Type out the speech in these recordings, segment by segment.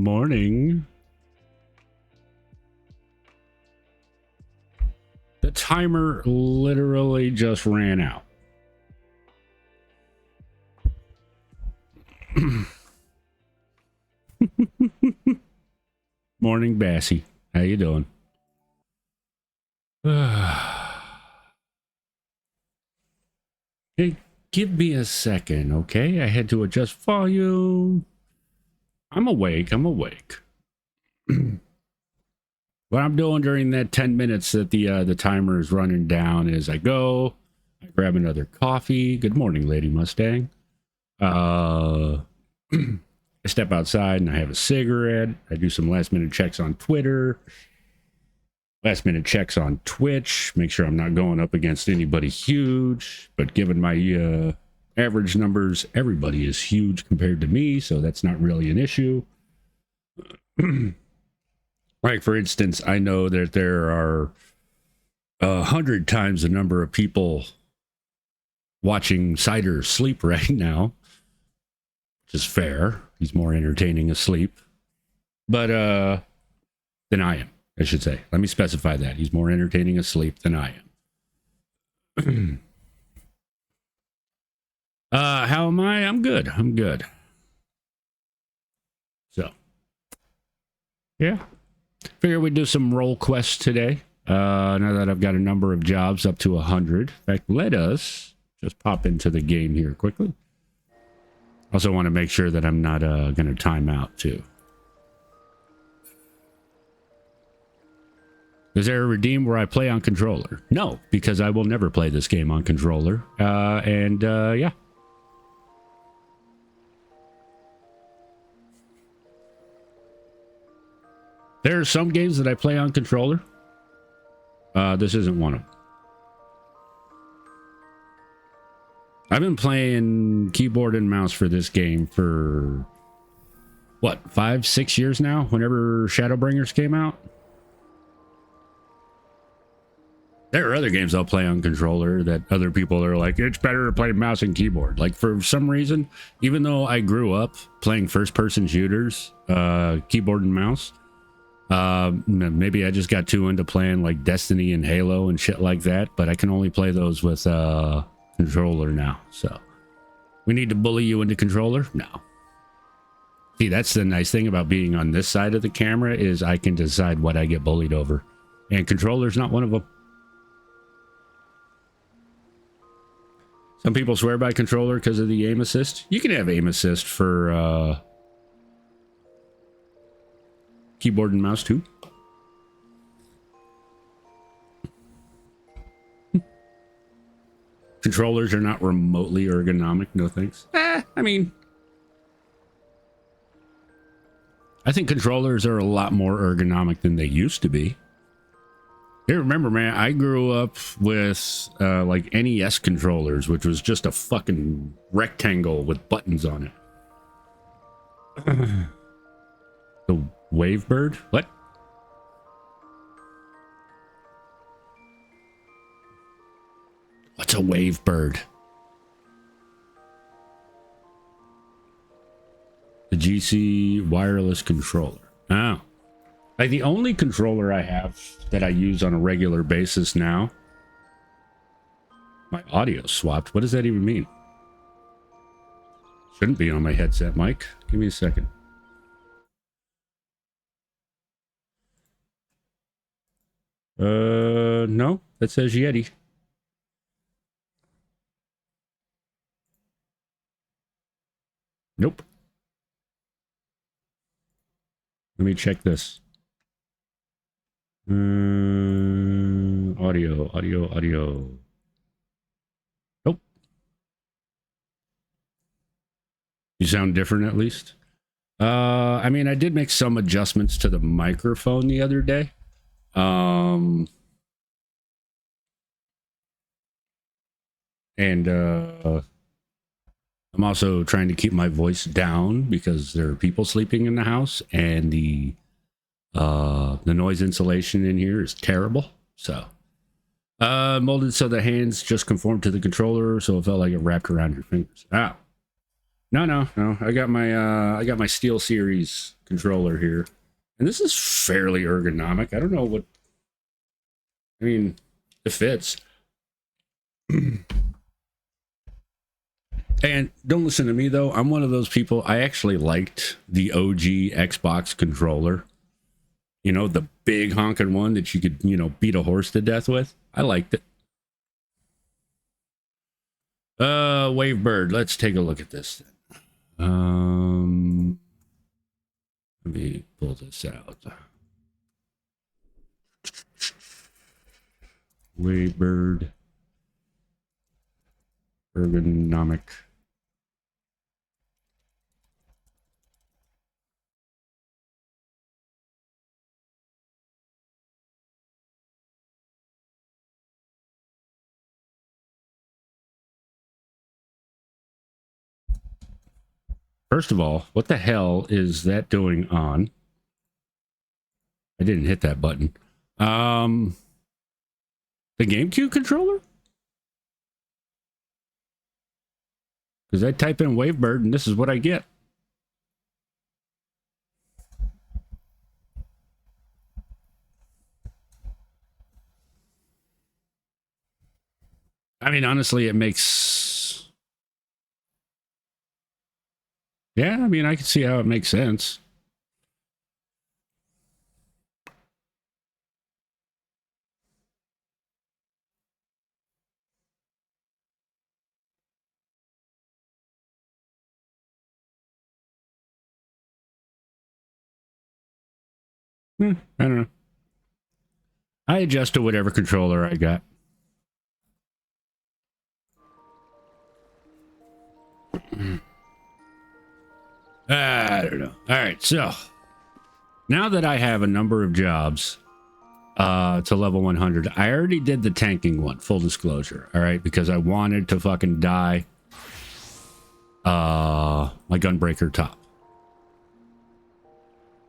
morning. The timer literally just ran out. Morning, Bassie. How you doing? Hey, give me a second, okay? I had to adjust volume. I'm awake. What I'm doing during that 10 minutes that the timer is running down is I grab another coffee. Good morning, Lady Mustang. I step outside and I have a cigarette. I do some last minute checks on Twitter. Last minute checks on Twitch. Make sure I'm not going up against anybody huge. But given my average numbers, everybody is huge compared to me, so that's not really an issue. Like, for instance, I know that there are 100 times the number of people watching Cider sleep right now, which is fair. He's more entertaining asleep. But than I am, I should say. Let me specify that. He's more entertaining asleep than I am. How am I? I'm good. So, yeah. Figure we'd do some role quests today. Now that I've got a number of jobs up to 100. In fact, let us just pop into the game here quickly. Also want to make sure that I'm not going to time out too. Is there a redeem where I play on controller? No, because I will never play this game on controller. Yeah. There are some games that I play on controller. This isn't one of them. I've been playing keyboard and mouse for this game for, what, 5-6 years now? Whenever Shadowbringers came out? There are other games I'll play on controller that other people are like, it's better to play mouse and keyboard. Like, for some reason, even though I grew up playing first-person shooters, keyboard and mouse, maybe I just got too into playing like Destiny and Halo and shit like that, but I can only play those with controller now. So we need to bully you into controller? No. See, that's the nice thing about being on this side of the camera is I can decide what I get bullied over, and controller's not one of them. Some people swear by controller because of the aim assist. You can have aim assist for keyboard and mouse too. Controllers are not remotely ergonomic, no thanks. I mean, I think controllers are a lot more ergonomic than they used to be. Hey, remember, man, I grew up with like NES controllers, which was just a fucking rectangle with buttons on it. The Wavebird? What? What's a Wavebird? The GC wireless controller. Oh. Like, the only controller I have that I use on a regular basis now. My audio swapped. What does that even mean? Shouldn't be on my headset, Mike. Give me a second. No, that says Yeti. Nope. Let me check this. Audio. Nope. You sound different at least. I mean, I did make some adjustments to the microphone the other day. I'm also trying to keep my voice down because there are people sleeping in the house, and the noise insulation in here is terrible. So, molded so the hands just conform to the controller, so it felt like it wrapped around your fingers. No. I got my Steel Series controller here, and this is fairly ergonomic. I don't know what. I mean, it fits. And don't listen to me though. I'm one of those people. I actually liked the OG Xbox controller. You know, the big honking one that you could, beat a horse to death with. I liked it. Wavebird. Let's take a look at this. Let me pull this out. Wavebird. Ergonomic. First of all, what the hell is that doing on? I didn't hit that button. The GameCube controller? Because I type in Wavebird and this is what I get. I mean, honestly, it makes... Yeah, I mean, I can see how it makes sense. I don't know. I adjust to whatever controller I got. I don't know. All right, so now that I have a number of jobs to level 100, I already did the tanking one, full disclosure, all right, because I wanted to fucking die my gunbreaker top.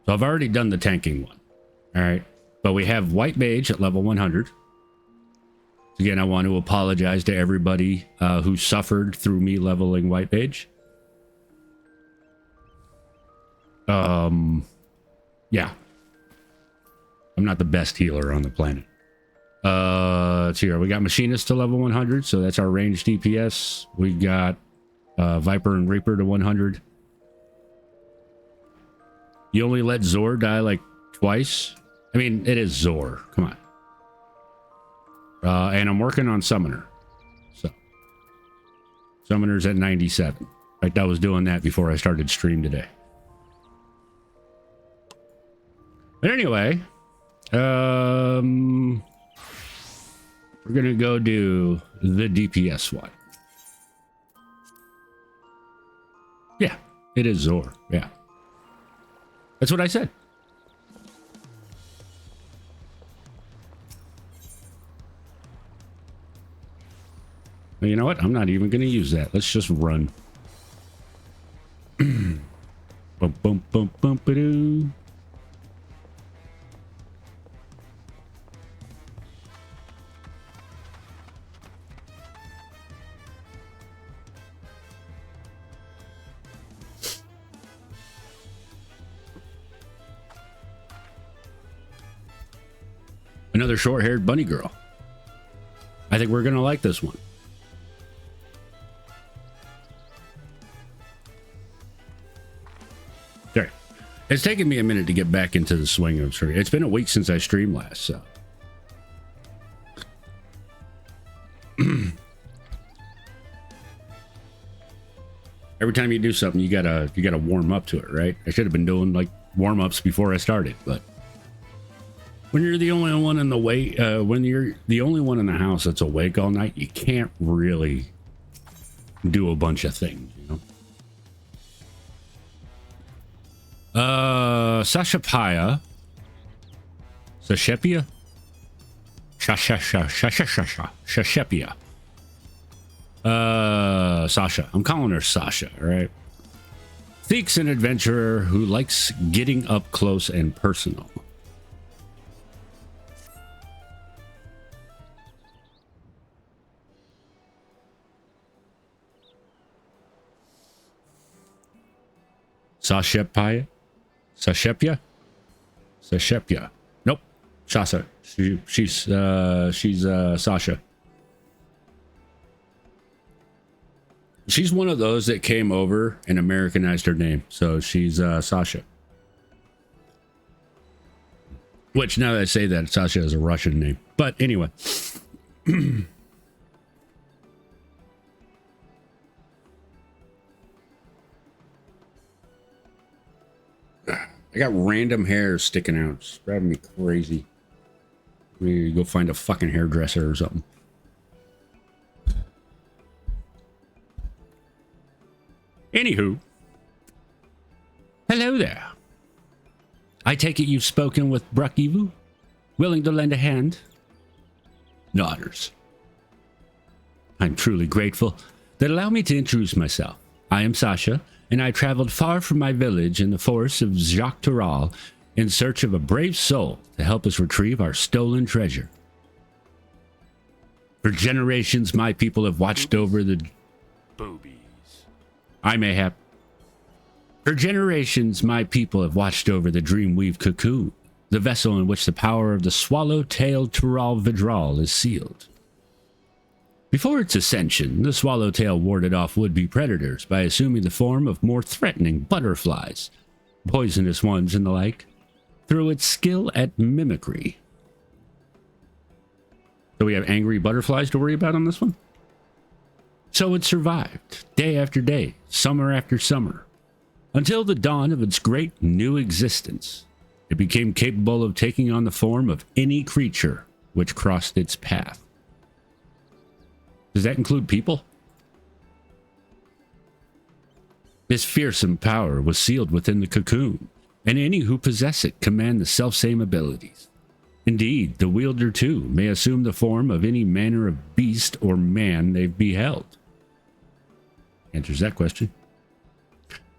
So I've already done the tanking one, all right, but we have White Mage at level 100. Again, I want to apologize to everybody who suffered through me leveling White Mage. Yeah. I'm not the best healer on the planet. Let's see here. We got Machinist to level 100, so that's our ranged DPS. We got Viper and Reaper to 100. You only let Zor die like twice? I mean, it is Zor. Come on. And I'm working on Summoner. So, Summoner's at 97. In fact, I was doing that before I started stream today. But anyway, we're gonna go do the DPS one. Yeah, it is Zor. Yeah, that's what I said. Well, you know what? I'm not even gonna use that. Let's just run. Bum bum bum bum ba-doo. Another short-haired bunny girl. I think we're gonna like this one. There. It's taken me a minute to get back into the swing of streaming. It's been a week since I streamed last, so. Every time you do something, you gotta warm up to it, right? I should have been doing like warm-ups before I started, but when you're the only one in the when you're the only one in the house that's awake all night, you can't really do a bunch of things, you know. Sashapia. Sashepia? Shashepia. Sasha. I'm calling her Sasha, all right? Seeks an adventurer who likes getting up close and personal. Sashepia? Sashepia? Sashepia. Nope. Shasa. She's Sasha. She's one of those that came over and Americanized her name. So she's Sasha. Which, now that I say that, Sasha is a Russian name. But anyway. I got random hairs sticking out. It's driving me crazy. We go find a fucking hairdresser or something. Anywho. Hello there. I take it you've spoken with Brakivu? Willing to lend a hand? Nodders. I'm truly grateful. Then allow me to introduce myself. I am Sasha, and I traveled far from my village in the forests of Jacques Toral in search of a brave soul to help us retrieve our stolen treasure. For generations, my people have watched over the... Boobies. I may have... For generations, my people have watched over the Dreamweave cocoon, the vessel in which the power of the swallow-tailed Tural Vidral is sealed. Before its ascension, the swallowtail warded off would-be predators by assuming the form of more threatening butterflies, poisonous ones and the like, through its skill at mimicry. So we have angry butterflies to worry about on this one? So it survived, day after day, summer after summer, until the dawn of its great new existence. It became capable of taking on the form of any creature which crossed its path. Does that include people? This fearsome power was sealed within the cocoon, and any who possess it command the selfsame abilities. Indeed, the wielder too may assume the form of any manner of beast or man they've beheld. Answers that question.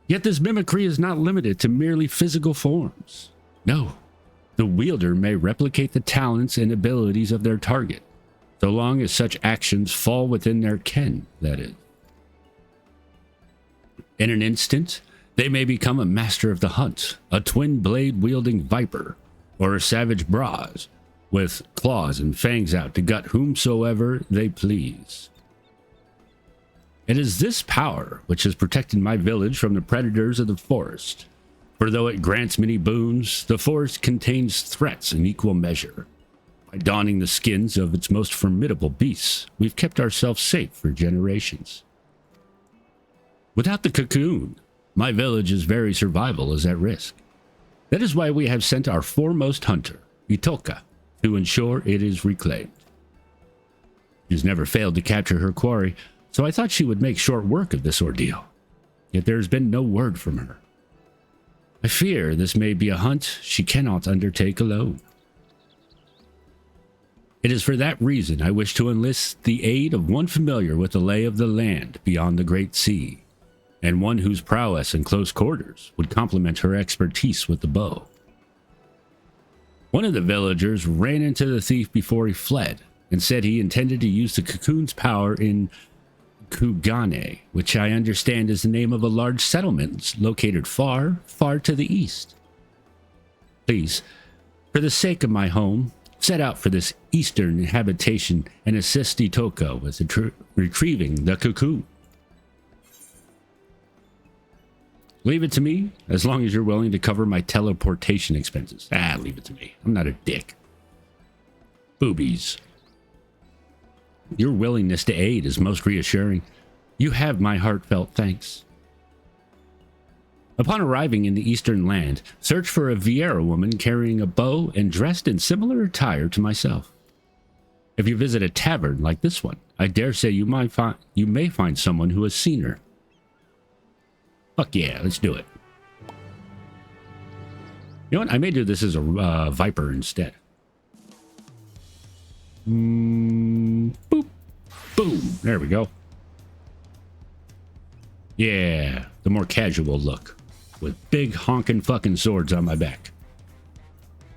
Yet this mimicry is not limited to merely physical forms. No, the wielder may replicate the talents and abilities of their target, so long as such actions fall within their ken, that is. In an instant, they may become a master of the hunt, a twin blade wielding viper, or a savage braz, with claws and fangs out to gut whomsoever they please. It is this power which has protected my village from the predators of the forest, for though it grants many boons, the forest contains threats in equal measure. By donning the skins of its most formidable beasts, we've kept ourselves safe for generations. Without the cocoon, my village's very survival is at risk. That is why we have sent our foremost hunter, Itoka, to ensure it is reclaimed. She's never failed to capture her quarry, so I thought she would make short work of this ordeal. Yet there has been no word from her. I fear this may be a hunt she cannot undertake alone. It is for that reason I wish to enlist the aid of one familiar with the lay of the land beyond the Great Sea, and one whose prowess in close quarters would complement her expertise with the bow. One of the villagers ran into the thief before he fled, and said he intended to use the cocoon's power in Kugane, which I understand is the name of a large settlement located far, far to the east. Please, for the sake of my home, set out for this eastern habitation and assist Itoka with retrieving the cocoon. Leave it to me, as long as you're willing to cover my teleportation expenses. Leave it to me. I'm not a dick. Boobies. Your willingness to aid is most reassuring. You have my heartfelt thanks. Upon arriving in the eastern land, search for a Vieira woman carrying a bow and dressed in similar attire to myself. If you visit a tavern like this one, I dare say you may find someone who has seen her. Fuck yeah, let's do it. You know what? I may do this as a viper instead. Boop. Boom. There we go. Yeah, the more casual look. With big honking fucking swords on my back.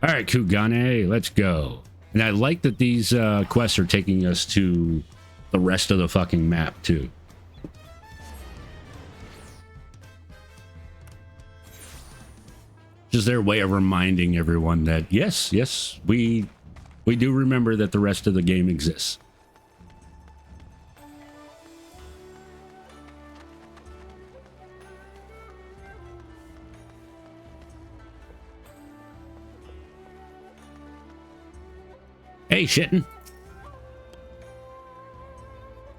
Alright, Kugane, let's go. And I like that these quests are taking us to the rest of the fucking map, too. Just their way of reminding everyone that yes, we do remember that the rest of the game exists. Hey, Shitten.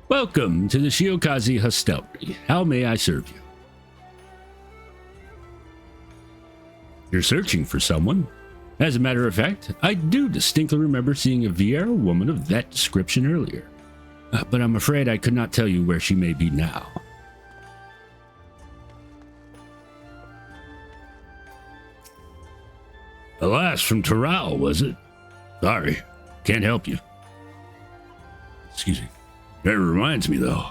Welcome to the Shiokaze Hostelry. How may I serve you? You're searching for someone? As a matter of fact, I do distinctly remember seeing a Vieira woman of that description earlier. But I'm afraid I could not tell you where she may be now. A lass from Taral, was it? Sorry, can't help you. Excuse me. That reminds me, though.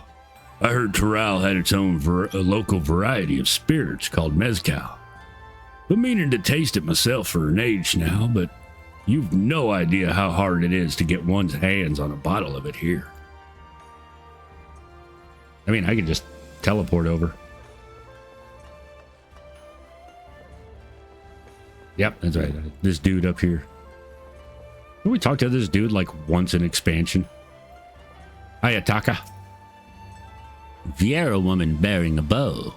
I heard Taral had its own local variety of spirits called mezcal. Been meaning to taste it myself for an age now, but you've no idea how hard it is to get one's hands on a bottle of it here. I mean, I could just teleport over. Yep, that's right. This dude up here. Can we talk to this dude like once in expansion? Ayataka. Vieira woman bearing a bow.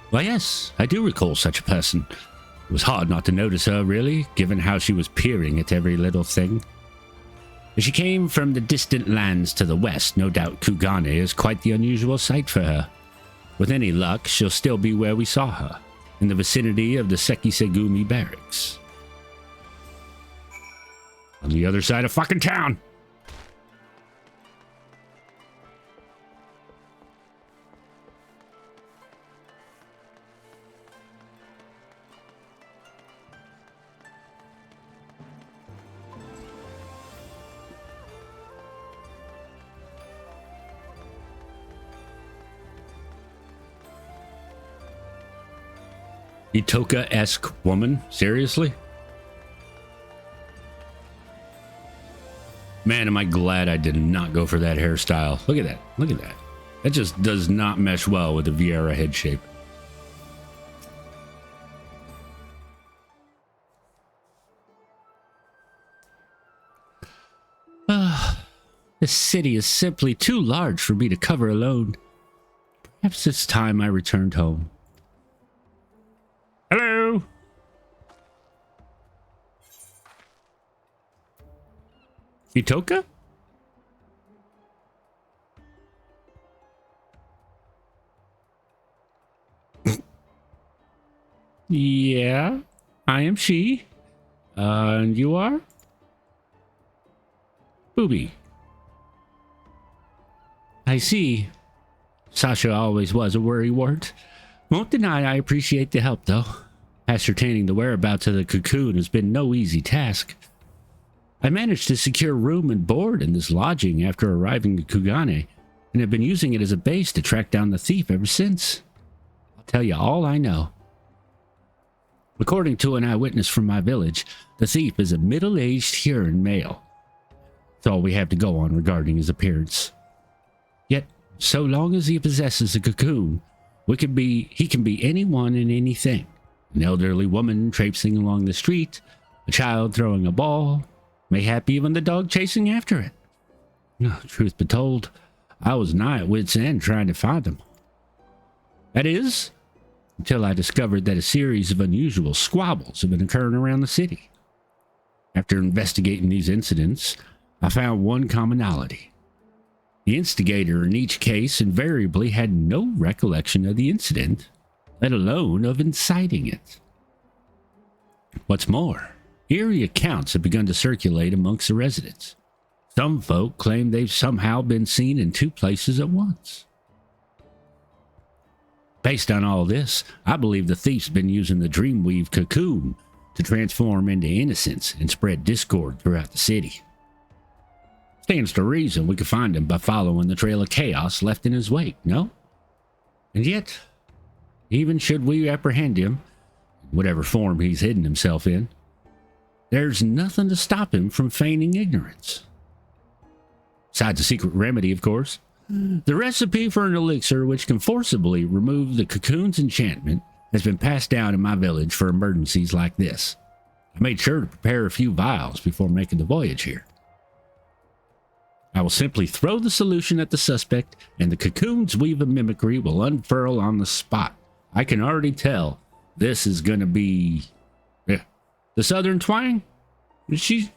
Why, yes, I do recall such a person. It was hard not to notice her, really, given how she was peering at every little thing. If she came from the distant lands to the west, no doubt Kugane is quite the unusual sight for her. With any luck, she'll still be where we saw her, in the vicinity of the Sekisegumi barracks. On the other side of fucking town! Itoka-esque woman? Seriously? Man, am I glad I did not go for that hairstyle. Look at that. Look at that. That just does not mesh well with the Vieira head shape. This city is simply too large for me to cover alone. Perhaps it's time I returned home. Hello? Itoka? Yeah, I am she. And you are? Booby. I see. Sasha always was a worrywart. Won't deny I appreciate the help, though. Ascertaining the whereabouts of the cocoon has been no easy task. I managed to secure room and board in this lodging after arriving at Kugane, and have been using it as a base to track down the thief ever since. I'll tell you all I know. According to an eyewitness from my village, the thief is a middle-aged Huron male. That's all we have to go on regarding his appearance. Yet, so long as he possesses a cocoon, he can be anyone and anything. An elderly woman traipsing along the street, a child throwing a ball, mayhap even the dog chasing after it. No, truth be told, I was nigh at wit's end trying to find him. That is, until I discovered that a series of unusual squabbles have been occurring around the city. After investigating these incidents, I found one commonality. The instigator in each case invariably had no recollection of the incident, let alone of inciting it. What's more, eerie accounts have begun to circulate amongst the residents. Some folk claim they've somehow been seen in two places at once. Based on all this, I believe the thief's been using the Dreamweave cocoon to transform into innocence and spread discord throughout the city. Stands to reason we could find him by following the trail of chaos left in his wake, no? And yet, even should we apprehend him, whatever form he's hidden himself in, there's nothing to stop him from feigning ignorance. Besides a secret remedy, of course. The recipe for an elixir which can forcibly remove the cocoon's enchantment has been passed down in my village for emergencies like this. I made sure to prepare a few vials before making the voyage here. I will simply throw the solution at the suspect, and the cocoon's weave of mimicry will unfurl on the spot. I can already tell this is going to be the Southern twang. She's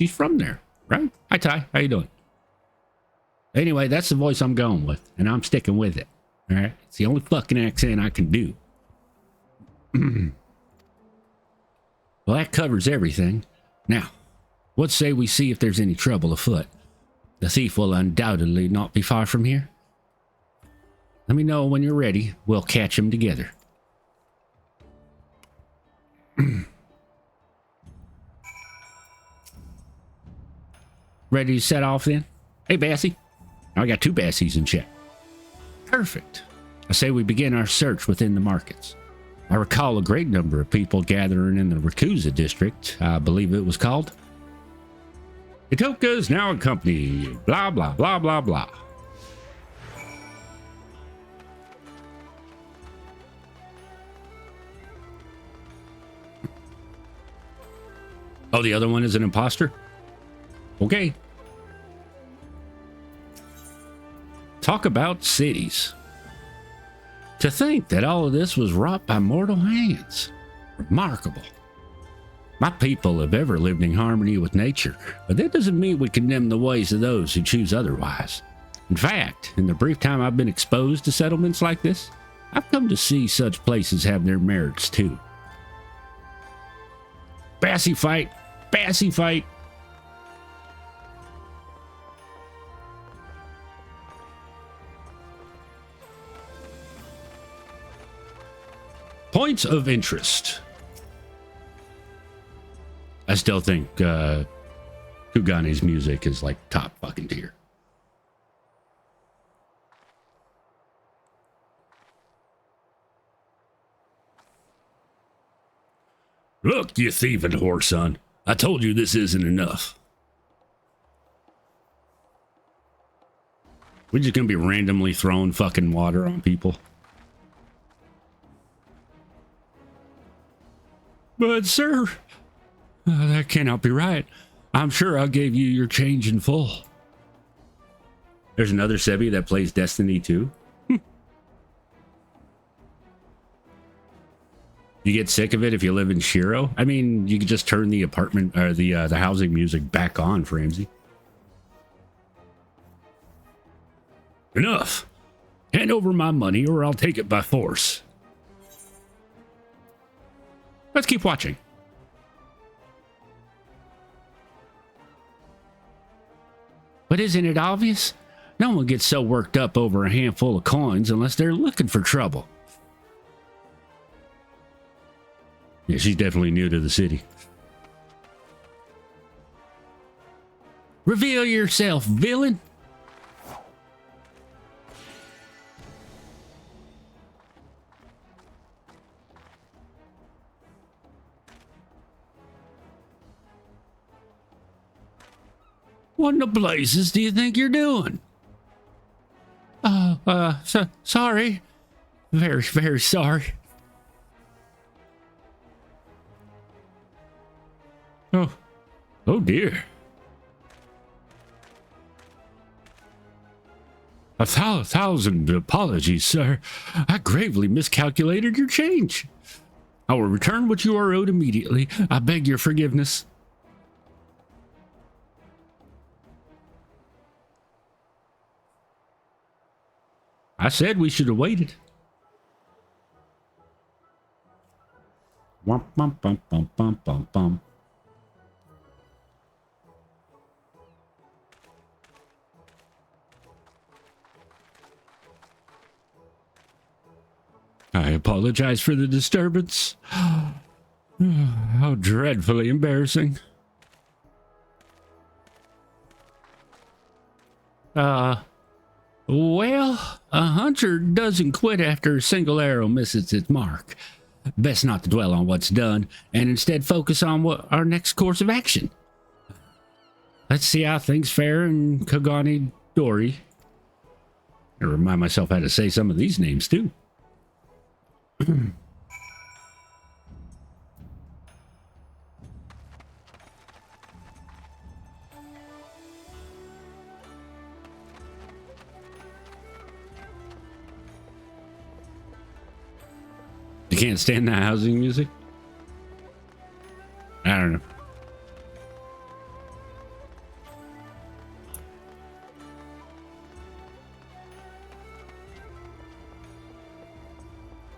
from there, right? Hi, Ty. How you doing? Anyway, that's the voice I'm going with, and I'm sticking with it. All right? It's the only fucking accent I can do. Well, that covers everything. Now, what say we see if there's any trouble afoot? The thief will undoubtedly not be far from here. Let me know when you're ready. We'll catch him together. Ready to set off then? Hey, Bassie. Now I got 2 Bassies in check. Perfect. I say we begin our search within the markets. I recall a great number of people gathering in the Rakuza district, I believe it was called. Itoka is now a company, blah, blah, blah, blah, blah. Oh, the other one is an imposter? Okay. Talk about cities. To think that all of this was wrought by mortal hands. Remarkable. My people have ever lived in harmony with nature, but that doesn't mean we condemn the ways of those who choose otherwise. In fact, in the brief time I've been exposed to settlements like this, I've come to see such places have their merits too. Bassie fight! Bassie fight! Points of interest. I still think Kugani's music is like top fucking tier. Look, you thieving whore, son. I told you this isn't enough. We're just gonna be randomly throwing fucking water on people. But, sir, that cannot be right. I'm sure I gave you your change in full. There's another Sebi that plays Destiny 2. You get sick of it if you live in Shiro? I mean, you could just turn the apartment or the housing music back on, Framesy. Enough. Hand over my money or I'll take it by force. Let's keep watching. But isn't it obvious? No one gets so worked up over a handful of coins unless they're looking for trouble. Yeah, she's definitely new to the city. Reveal yourself, villain. What in the blazes do you think you're doing? Sorry. Very, very sorry. Oh dear. A thousand apologies, sir. I gravely miscalculated your change. I will return what you are owed immediately. I beg your forgiveness. I said we should have waited. Wump, bump, bump, bump, bump, bump, bump. I apologize for the disturbance. How dreadfully embarrassing. Well, a hunter doesn't quit after a single arrow misses its mark. Best not to dwell on what's done, and instead focus on what our next course of action. Let's see how things fare in Kogani Dori. I remind myself how to say some of these names too. You can't stand that housing music? I don't know.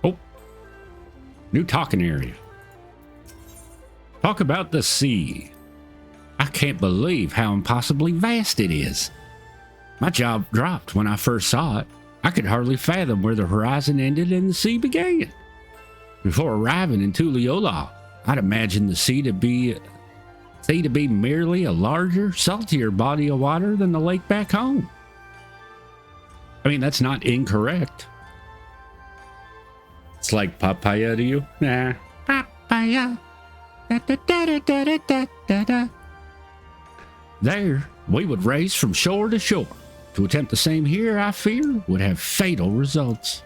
Oh, new talking area. Talk about the sea. I can't believe how impossibly vast it is. My jaw dropped when I first saw it. I could hardly fathom where the horizon ended and the sea began. Before arriving in Tuliyola, I'd imagined the sea to be merely a larger, saltier body of water than the lake back home. I mean, that's not incorrect. It's like papaya to you? Nah. Papaya. Da, da, da, da, da, da, da, da. There, we would race from shore to shore. To attempt the same here, I fear, would have fatal results.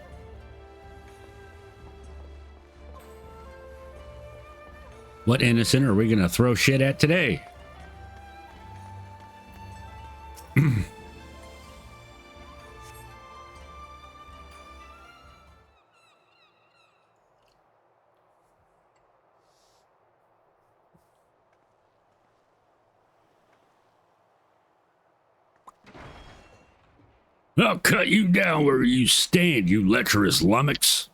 What innocent are we going to throw shit at today? I'll cut you down where you stand, you lecherous lummox.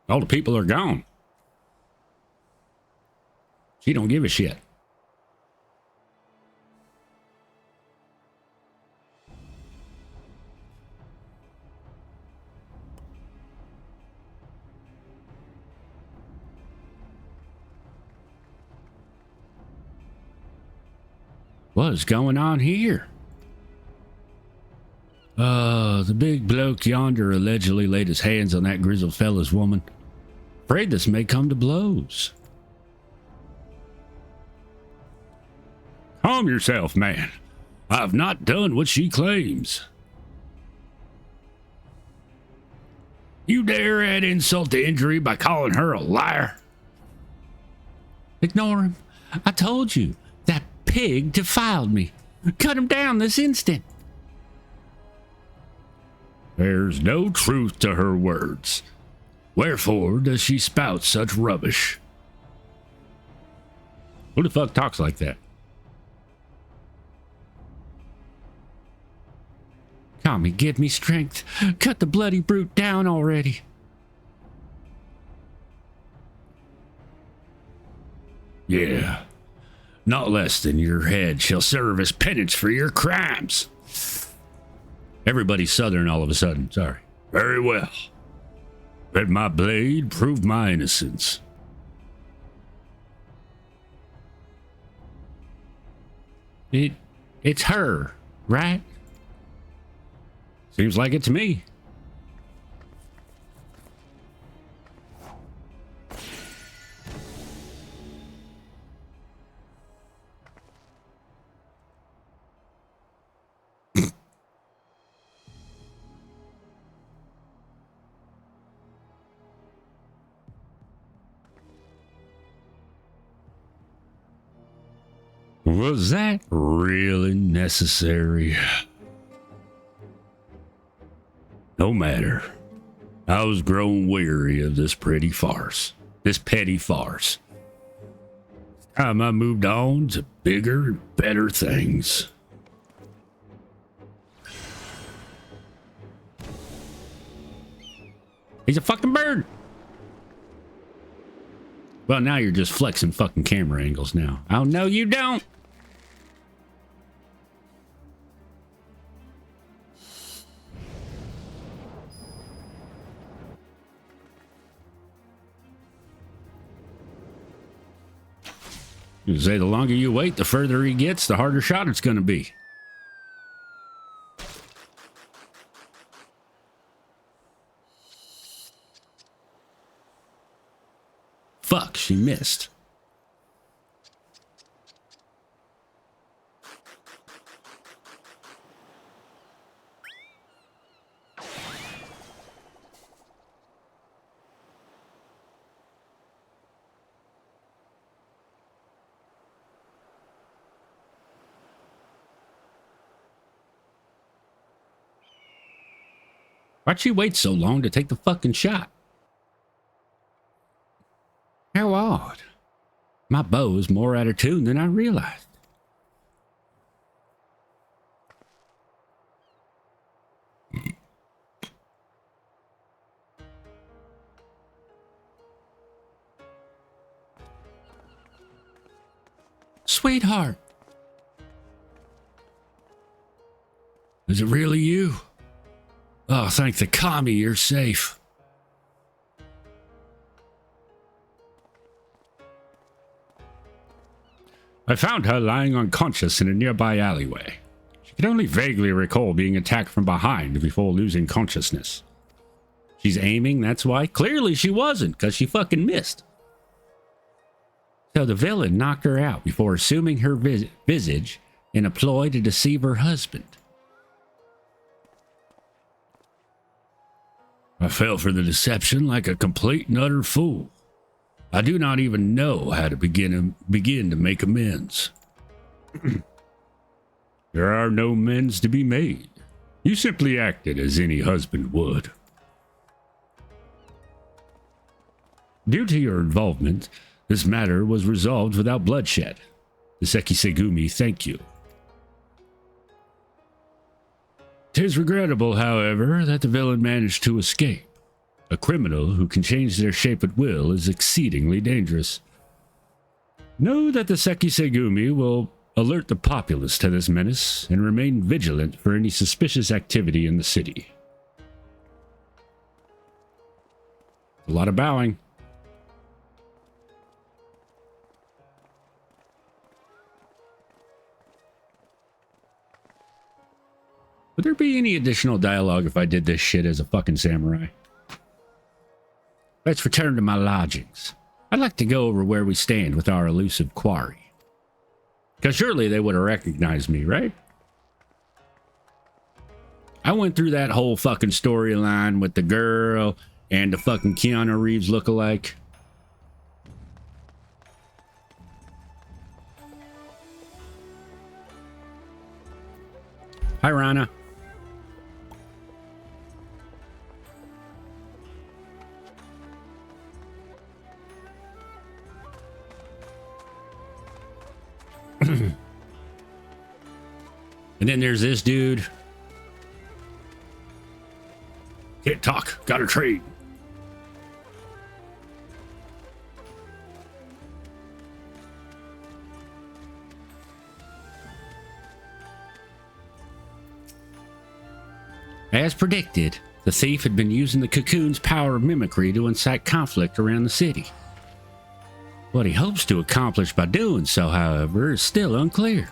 All the people are gone. She don't give a shit. What's going on here? The big bloke yonder allegedly laid his hands on that grizzled fella's woman. Afraid this may come to blows. Calm yourself, man. I've not done what she claims. You dare add insult to injury by calling her a liar? Ignore him. I told you, that pig defiled me. Cut him down this instant. There's no truth to her words. Wherefore does she spout such rubbish? Who the fuck talks like that? Kami, give me strength. Cut the bloody brute down already. Yeah. Not less than your head shall serve as penance for your crimes. Everybody's Southern all of a sudden. Sorry. Very well. Let my blade prove my innocence. It's her, right? Seems like it to me. Was that really necessary? No matter. I was grown weary of this petty farce. It's time I moved on to bigger and better things. He's a fucking bird. Well, now you're just flexing fucking camera angles now. Oh, no, you don't. You say the longer you wait, the further he gets, the harder shot it's going to be. Fuck, she missed. Why'd she wait so long to take the fucking shot? How odd. My bow is more out of tune than I realized. Sweetheart. Is it really you? Oh, thank the commie, you're safe. I found her lying unconscious in a nearby alleyway. She could only vaguely recall being attacked from behind before losing consciousness. She's aiming, that's why. Clearly she wasn't, because she fucking missed. So the villain knocked her out before assuming her visage in a ploy to deceive her husband. I fell for the deception like a complete and utter fool. I do not even know how to begin to make amends. There are no amends to be made. You simply acted as any husband would. Due to your involvement, this matter was resolved without bloodshed. The Sekisegumi thank you. 'Tis regrettable, however, that the villain managed to escape. A criminal who can change their shape at will is exceedingly dangerous. Know that the Sekisegumi will alert the populace to this menace and remain vigilant for any suspicious activity in the city. A lot of bowing. Would there be any additional dialogue if I did this shit as a fucking samurai? Let's return to my lodgings. I'd like to go over where we stand with our elusive quarry. Because surely they would have recognized me, right? I went through that whole fucking storyline with the girl and the fucking Keanu Reeves lookalike. Hi, Rana. And then there's this dude. Can't talk, gotta trade. As predicted, the thief had been using the cocoon's power of mimicry to incite conflict around the city. What he hopes to accomplish by doing so, however, is still unclear.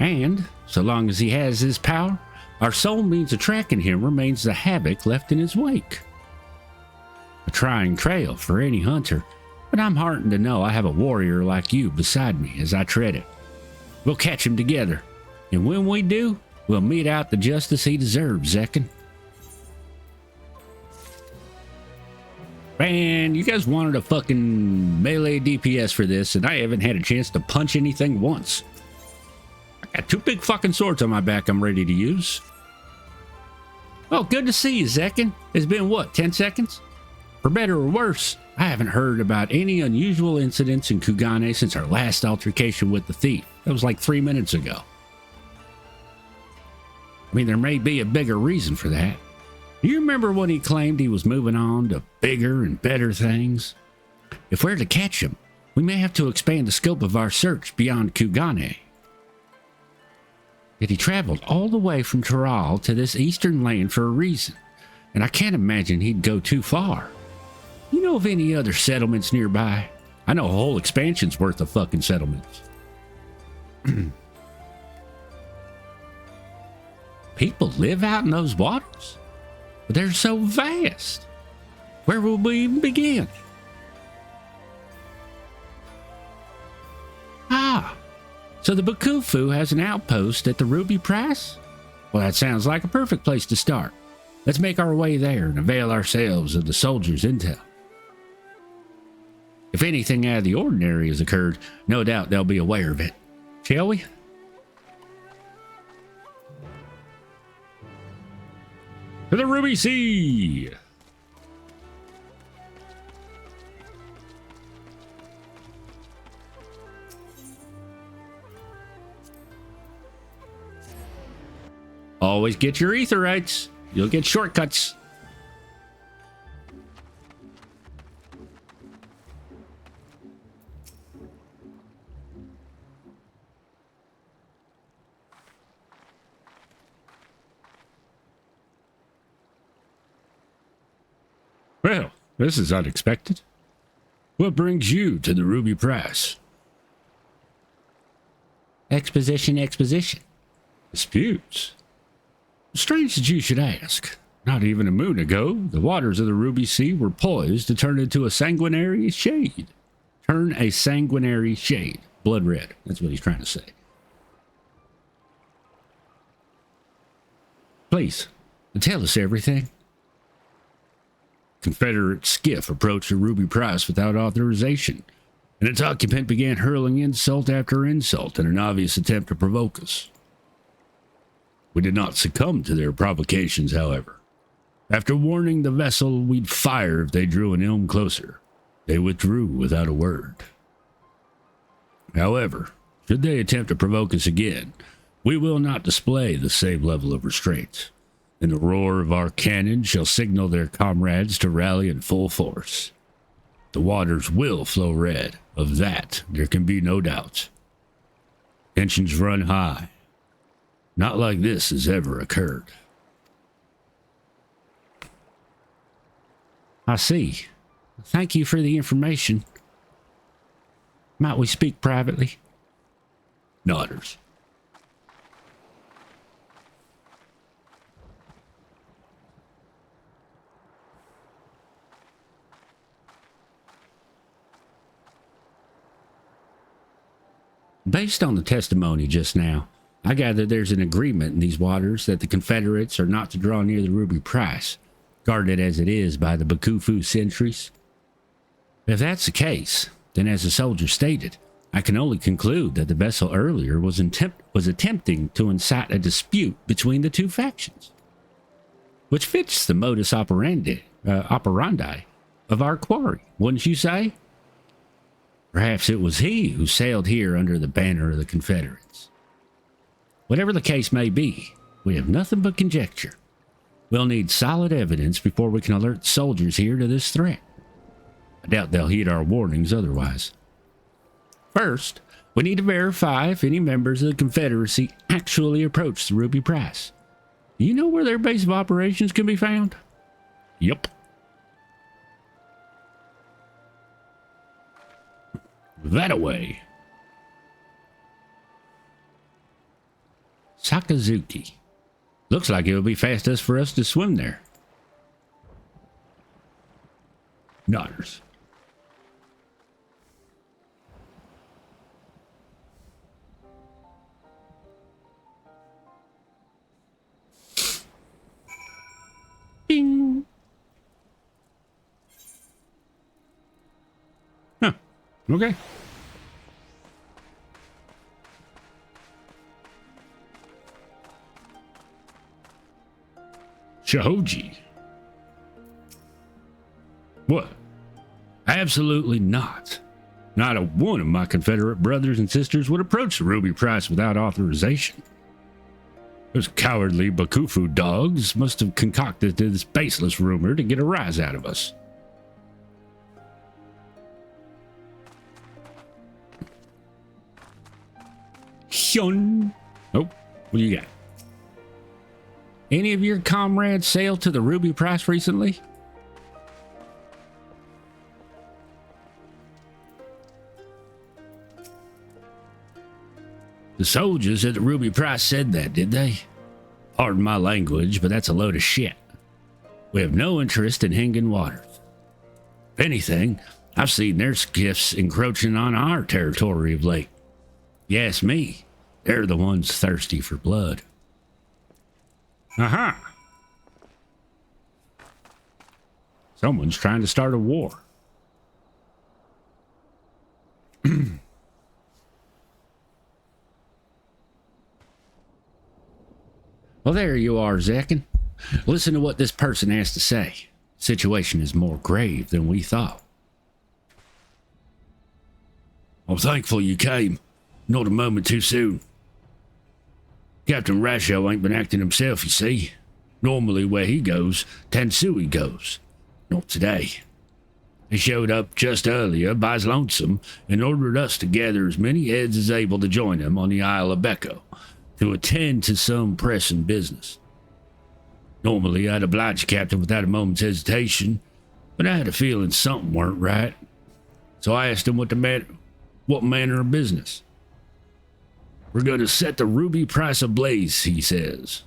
And, so long as he has his power, our sole means of tracking him remains the havoc left in his wake. A trying trail for any hunter, but I'm heartened to know I have a warrior like you beside me as I tread it. We'll catch him together, and when we do, we'll mete out the justice he deserves, Zekken. Man, you guys wanted a fucking melee DPS for this, and I haven't had a chance to punch anything once. I got two big fucking swords on my back I'm ready to use. Oh, good to see you, Zekken. It's been, what, 10 seconds? For better or worse, I haven't heard about any unusual incidents in Kugane since our last altercation with the thief. That was like 3 minutes ago. I mean, there may be a bigger reason for that. You remember when he claimed he was moving on to bigger and better things? If we're to catch him, we may have to expand the scope of our search beyond Kugane. Yet he traveled all the way from Taral to this eastern land for a reason, and I can't imagine he'd go too far. You know of any other settlements nearby? I know a whole expansion's worth of fucking settlements. People live out in those waters? But they're so vast. Where will we even begin? Ah, so the Bakufu has an outpost at the Ruby Price? Well, that sounds like a perfect place to start. Let's make our way there and avail ourselves of the soldiers' intel. If anything out of the ordinary has occurred, no doubt they'll be aware of it. Shall we? To the Ruby Sea! Always get your aetherites. You'll get shortcuts. Well, this is unexpected. What brings you to the Ruby Press? Exposition. Disputes? Strange that you should ask. Not even a moon ago, the waters of the Ruby Sea were poised to turn into a sanguinary shade. Turn a sanguinary shade. Blood red. That's what he's trying to say. Please, tell us everything. Confederate skiff approached the Ruby Price without authorization, and its occupant began hurling insult after insult in an obvious attempt to provoke us. We did not succumb to their provocations, however. After warning the vessel we'd fire if they drew an ilm closer, they withdrew without a word. However, should they attempt to provoke us again, we will not display the same level of restraint, and the roar of our cannon shall signal their comrades to rally in full force. The waters will flow red, of that there can be no doubt. Tensions run high. Not like this has ever occurred. I see. Thank you for the information. Might we speak privately? Nodders. Based on the testimony just now, I gather there's an agreement in these waters that the Confederates are not to draw near the Ruby Price, guarded as it is by the Bakufu sentries. If that's the case, then as the soldier stated, I can only conclude that the vessel earlier was attempting to incite a dispute between the two factions, which fits the modus operandi of our quarry, wouldn't you say? Perhaps it was he who sailed here under the banner of the Confederates. Whatever the case may be, we have nothing but conjecture. We'll need solid evidence before we can alert the soldiers here to this threat. I doubt they'll heed our warnings otherwise. First, we need to verify if any members of the Confederacy actually approached the Ruby Price. Do you know where their base of operations can be found? Yup. That-a-way. Sakazuki. Looks like it would be fastest for us to swim there. Nodders. Bing. Huh. Okay. Shahoji. What? Absolutely not. Not a one of my Confederate brothers and sisters would approach the Ruby Price without authorization. Those cowardly Bakufu dogs must have concocted this baseless rumor to get a rise out of us. Hyun. Oh, what do you got? Any of your comrades sailed to the Ruby Price recently? The soldiers at the Ruby Price said that, did they? Pardon my language, but that's a load of shit. We have no interest in Hengen waters. If anything, I've seen their skiffs encroaching on our territory of late. You ask me, they're the ones thirsty for blood. Aha! Someone's trying to start a war. Well, there you are, Zekken. Listen to what this person has to say. Situation is more grave than we thought. I'm thankful you came. Not a moment too soon. Captain Rasho ain't been acting himself, you see. Normally where he goes, Tansui goes. Not today. He showed up just earlier by his lonesome and ordered us to gather as many heads as able to join him on the Isle of Becco to attend to some pressing business. Normally I'd oblige Captain without a moment's hesitation, but I had a feeling something weren't right. So I asked him what manner of business. We're going to set the ruby price ablaze, he says.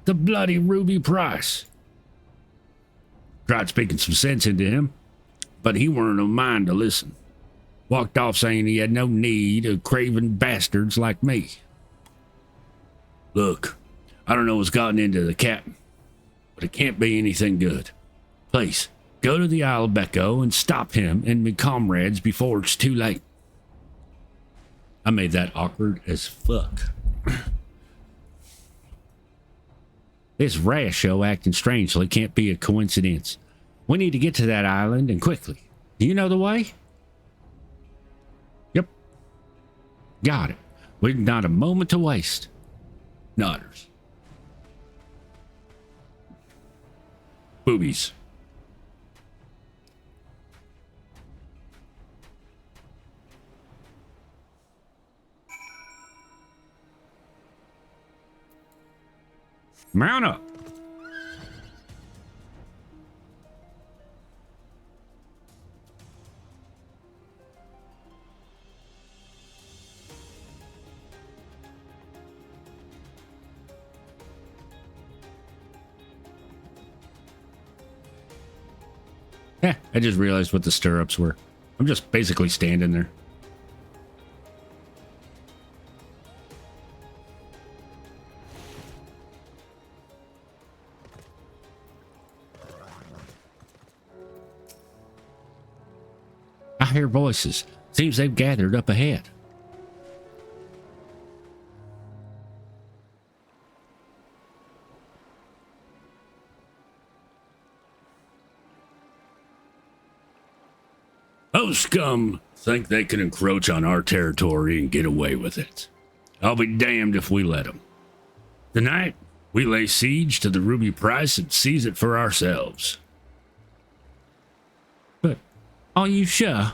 The bloody ruby price. Tried speaking some sense into him, but he weren't of mind to listen. Walked off saying he had no need of craven bastards like me. Look, I don't know what's gotten into the captain, but it can't be anything good. Please, go to the Isle of Becco and stop him and me comrades before it's too late. I made that awkward as fuck. This Rasho acting strangely can't be a coincidence. We need to get to that island and quickly. Do you know the way? Yep. Got it. We've not a moment to waste. Nodders. Boobies. Mount up. Yeah, I just realized what the stirrups were. I'm just basically standing there. I hear voices. Seems they've gathered up ahead. Those scum think they can encroach on our territory and get away with it. I'll be damned if we let them. Tonight, we lay siege to the ruby price and seize it for ourselves. But are you sure?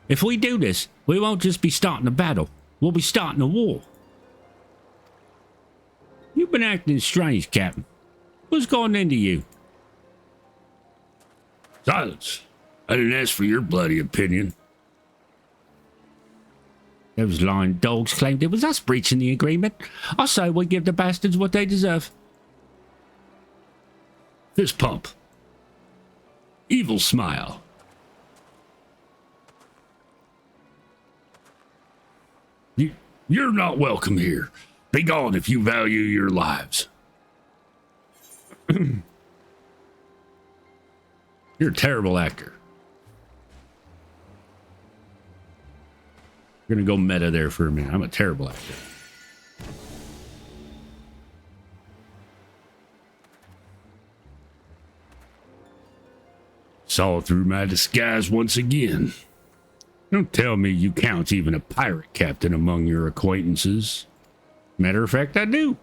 If we do this, we won't just be starting a battle. We'll be starting a war. You've been acting strange, Captain. What's going into you? Silence. I didn't ask for your bloody opinion. Those lying dogs claimed it was us breaching the agreement. I say we give the bastards what they deserve. Fist pump. Evil smile. You're not welcome here. Be gone if you value your lives. You're a terrible actor. We're gonna go meta there for a minute. I'm a terrible actor. Saw through my disguise once again. Don't tell me you count even a pirate captain among your acquaintances. Matter of fact, I do.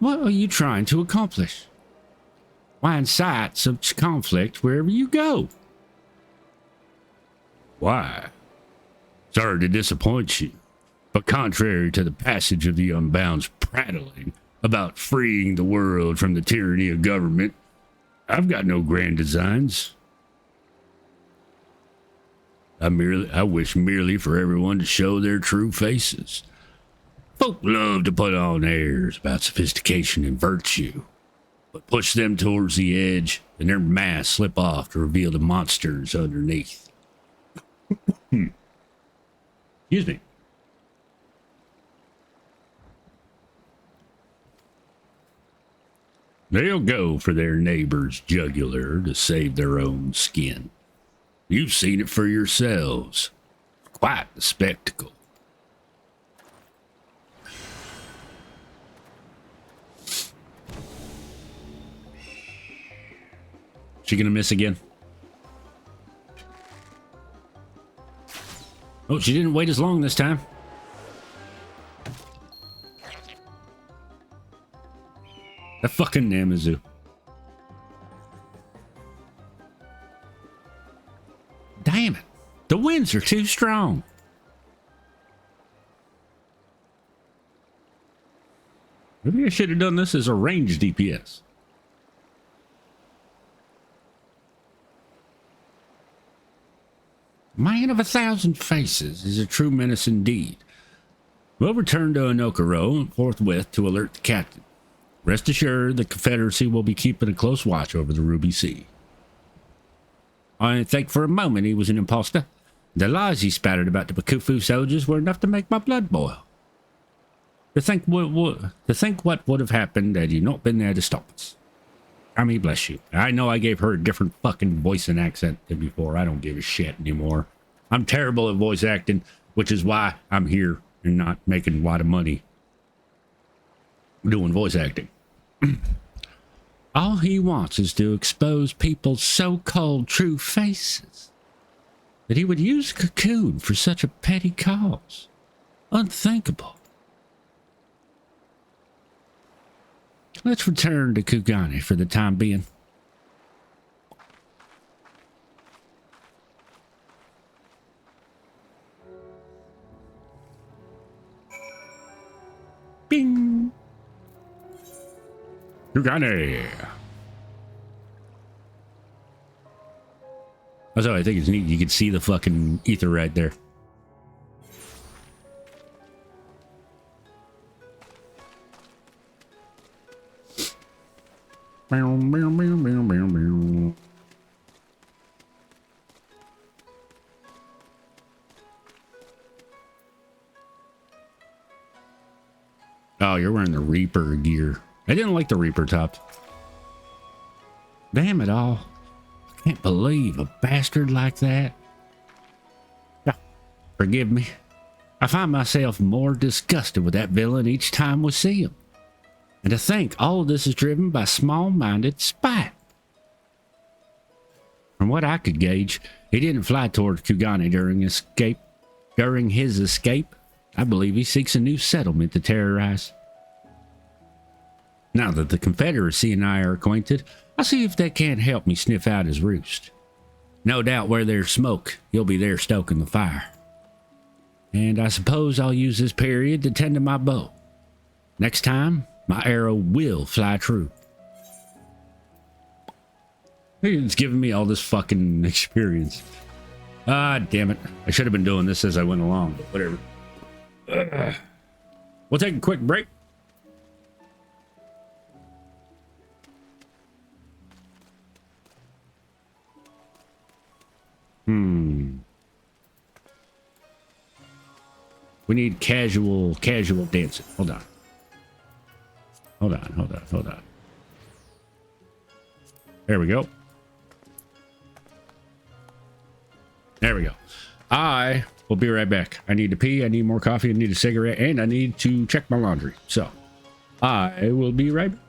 What are you trying to accomplish? Why incite such conflict wherever you go? Why? Sorry to disappoint you, but contrary to the passage of the Unbound's prattling about freeing the world from the tyranny of government, I've got no grand designs. I wish merely for everyone to show their true faces. Folk love to put on airs about sophistication and virtue, but push them towards the edge and their masks slip off to reveal the monsters underneath. Excuse me. They'll go for their neighbor's jugular to save their own skin. You've seen it for yourselves. Quite the spectacle. She gonna miss again? Oh, she didn't wait as long this time. That fucking Namazu. Damn it. The winds are too strong. Maybe I should have done this as a ranged DPS. Man of 1,000 faces is a true menace indeed. We'll return to Onokoro forthwith to alert the captain. Rest assured, the Confederacy will be keeping a close watch over the Ruby Sea. I didn't think for a moment he was an imposter. The lies he spattered about the Bakufu soldiers were enough to make my blood boil. To think what would have happened had you not been there to stop us. I mean, bless you. I know I gave her a different fucking voice and accent than before. I don't give a shit anymore. I'm terrible at voice acting, which is why I'm here and not making a lot of money doing voice acting. All he wants is to expose people's so-called true faces. That he would use Cocoon for such a petty cause. Unthinkable. Let's return to Kugane for the time being. Bing! Kugane! Also, I think it's neat. You can see the fucking ether right there. Oh, you're wearing the Reaper gear. I didn't like the Reaper top. Damn it all. I can't believe a bastard like that. Oh, forgive me. I find myself more disgusted with that villain each time we see him. And to think all of this is driven by small-minded spite. From what I could gauge, he didn't fly toward Kugane during his escape. I believe he seeks a new settlement to terrorize. Now that the Confederacy and I are acquainted, I'll see if they can't help me sniff out his roost. No doubt where there's smoke, he'll be there stoking the fire. And I suppose I'll use this period to tend to my bow. Next time, my arrow will fly true. It's giving me all this fucking experience. Ah, damn it. I should have been doing this as I went along, but whatever. We'll take a quick break. We need casual dancing. Hold on. There we go. There we go. I will be right back. I need to pee, I need more coffee, I need a cigarette, and I need to check my laundry. So, I will be right back.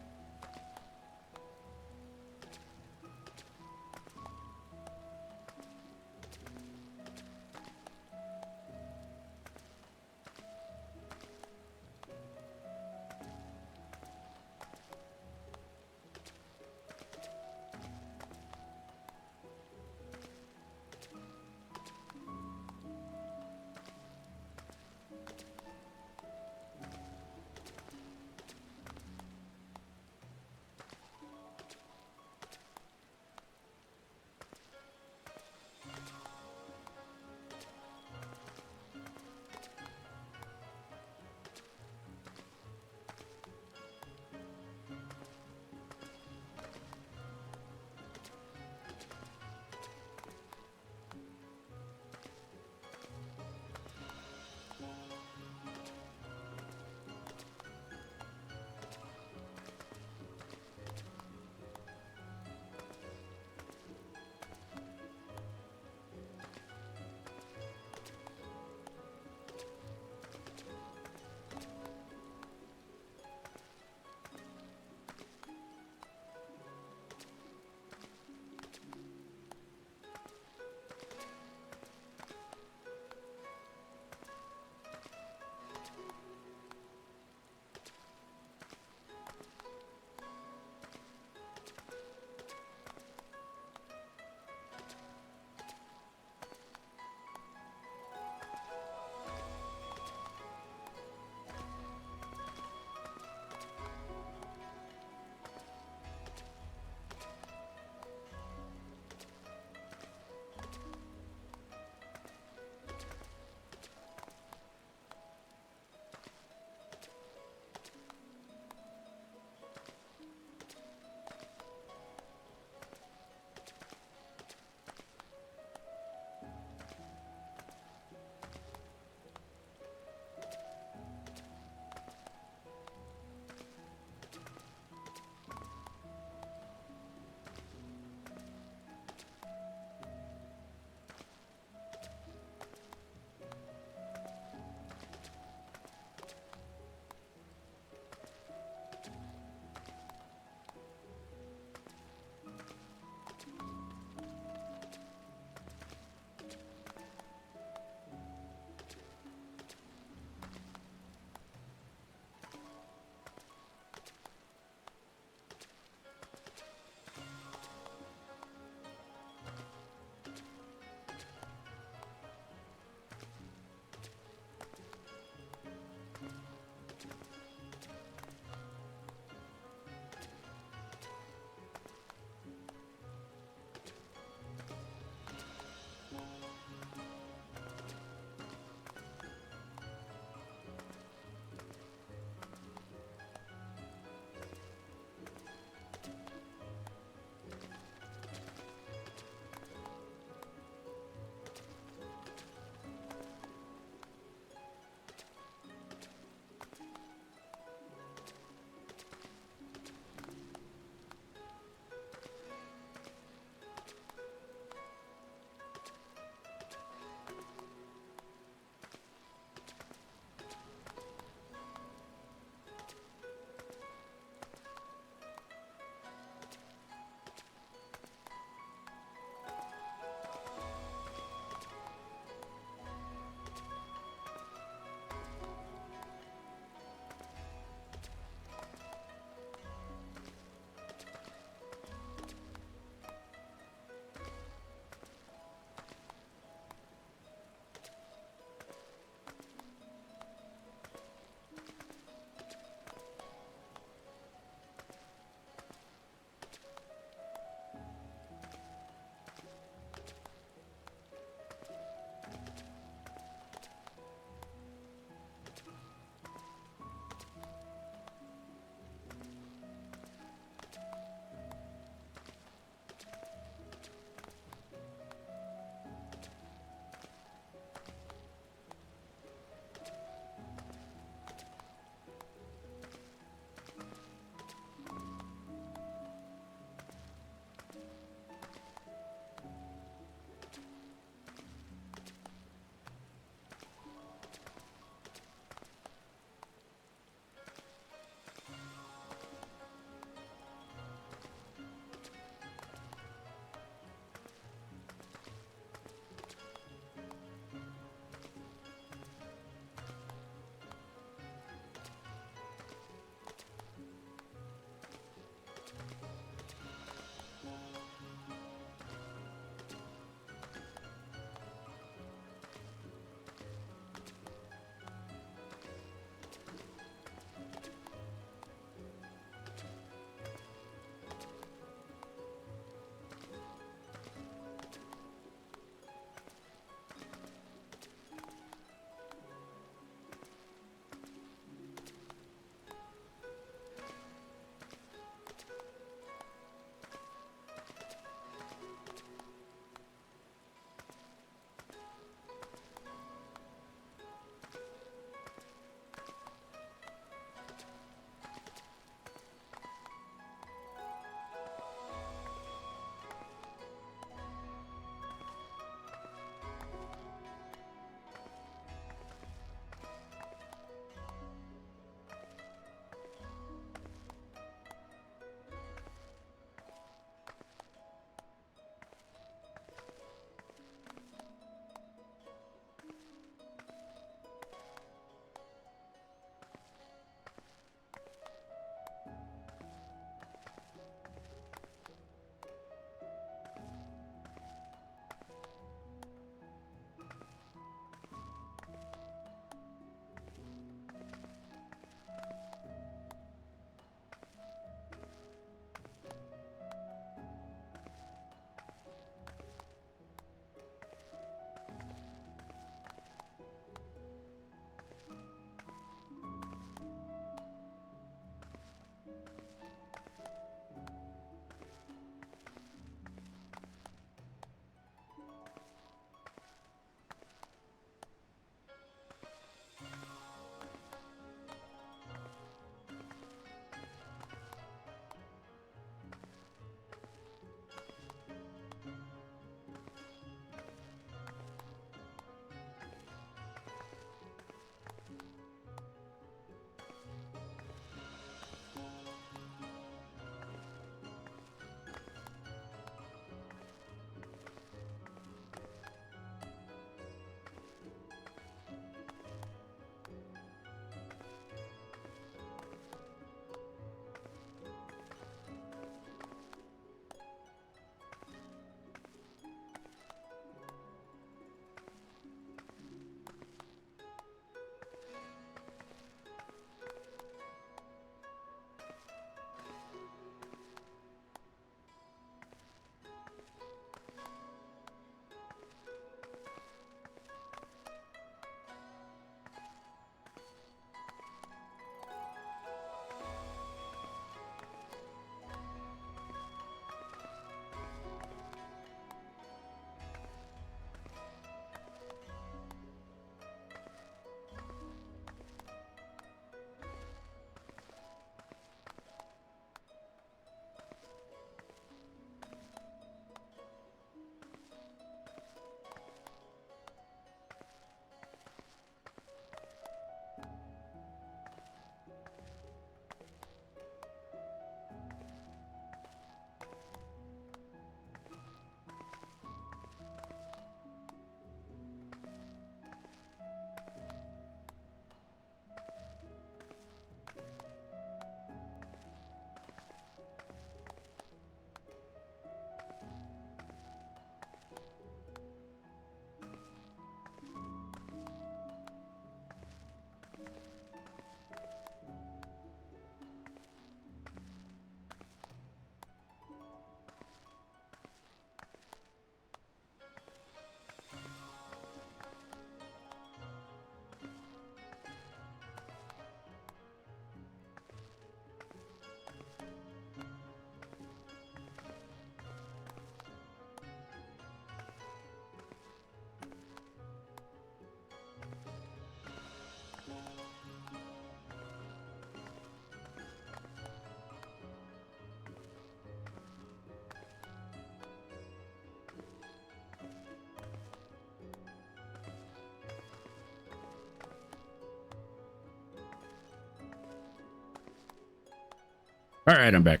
All right, I'm back.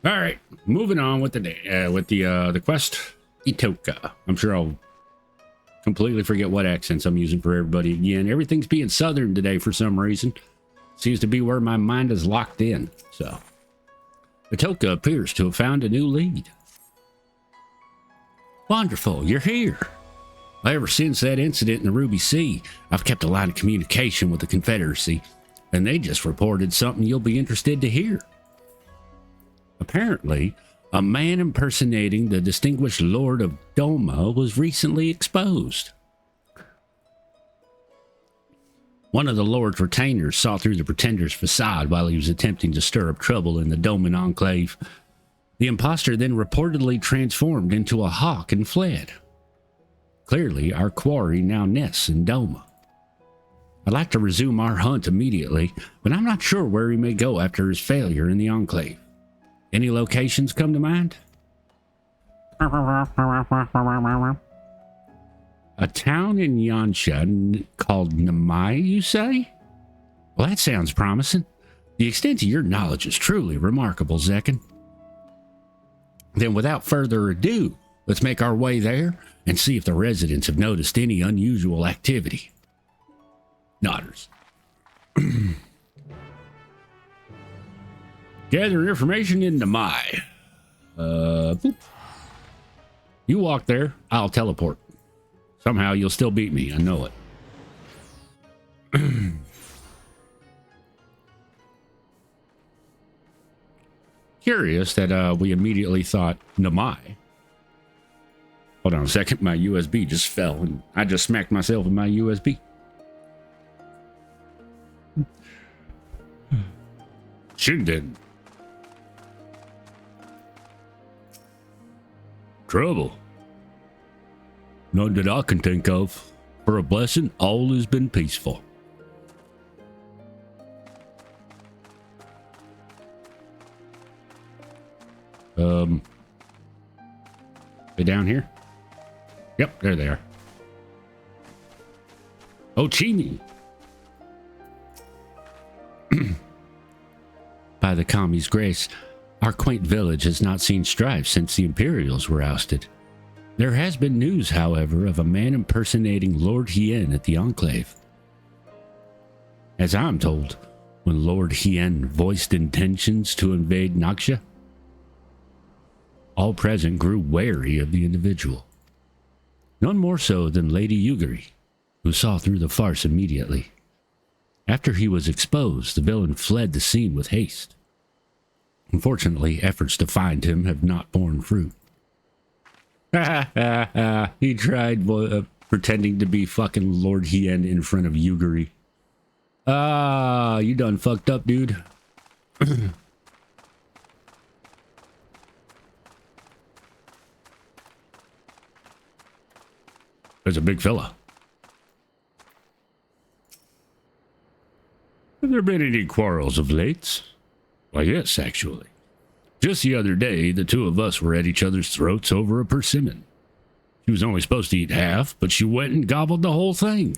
All right, moving on with the quest, Itoka. I'm sure I'll completely forget what accents I'm using for everybody again. Everything's being southern today for some reason. Seems to be where my mind is locked in. So, Itoka appears to have found a new lead. Wonderful, you're here. Ever since that incident in the Ruby Sea, I've kept a line of communication with the Confederacy, and they just reported something you'll be interested to hear. Apparently, a man impersonating the distinguished Lord of Doma was recently exposed. One of the Lord's retainers saw through the pretender's facade while he was attempting to stir up trouble in the Doman enclave. The imposter then reportedly transformed into a hawk and fled. Clearly, our quarry now nests in Doma. I'd like to resume our hunt immediately, but I'm not sure where he may go after his failure in the enclave. Any locations come to mind? A town in Yansha called Namai, you say? Well, that sounds promising. The extent of your knowledge is truly remarkable, Zekken. Then without further ado, let's make our way there and see if the residents have noticed any unusual activity. Nodders. Gather information in Namai. Boop. You walk there, I'll teleport. Somehow you'll still beat me, I know it. Curious that we immediately thought Namai. Hold on a second, my USB just fell and I just smacked myself with my USB. Shinden. Trouble. None that I can think of. For a blessing, all has been peaceful. They down here? Yep, there they are. Oh, Chini. By the Kami's grace, our quaint village has not seen strife since the Imperials were ousted. There has been news, however, of a man impersonating Lord Hien at the Enclave. As I'm told, when Lord Hien voiced intentions to invade Naksha, all present grew wary of the individual. None more so than Lady Yugiri, who saw through the farce immediately. After he was exposed, the villain fled the scene with haste. Unfortunately, efforts to find him have not borne fruit. He tried pretending to be fucking Lord Hien in front of Yugiri. You done fucked up, dude. There's a big fella. Have there been any quarrels of late? Why, yes, actually. Just the other day, the two of us were at each other's throats over a persimmon. She was only supposed to eat half, but she went and gobbled the whole thing.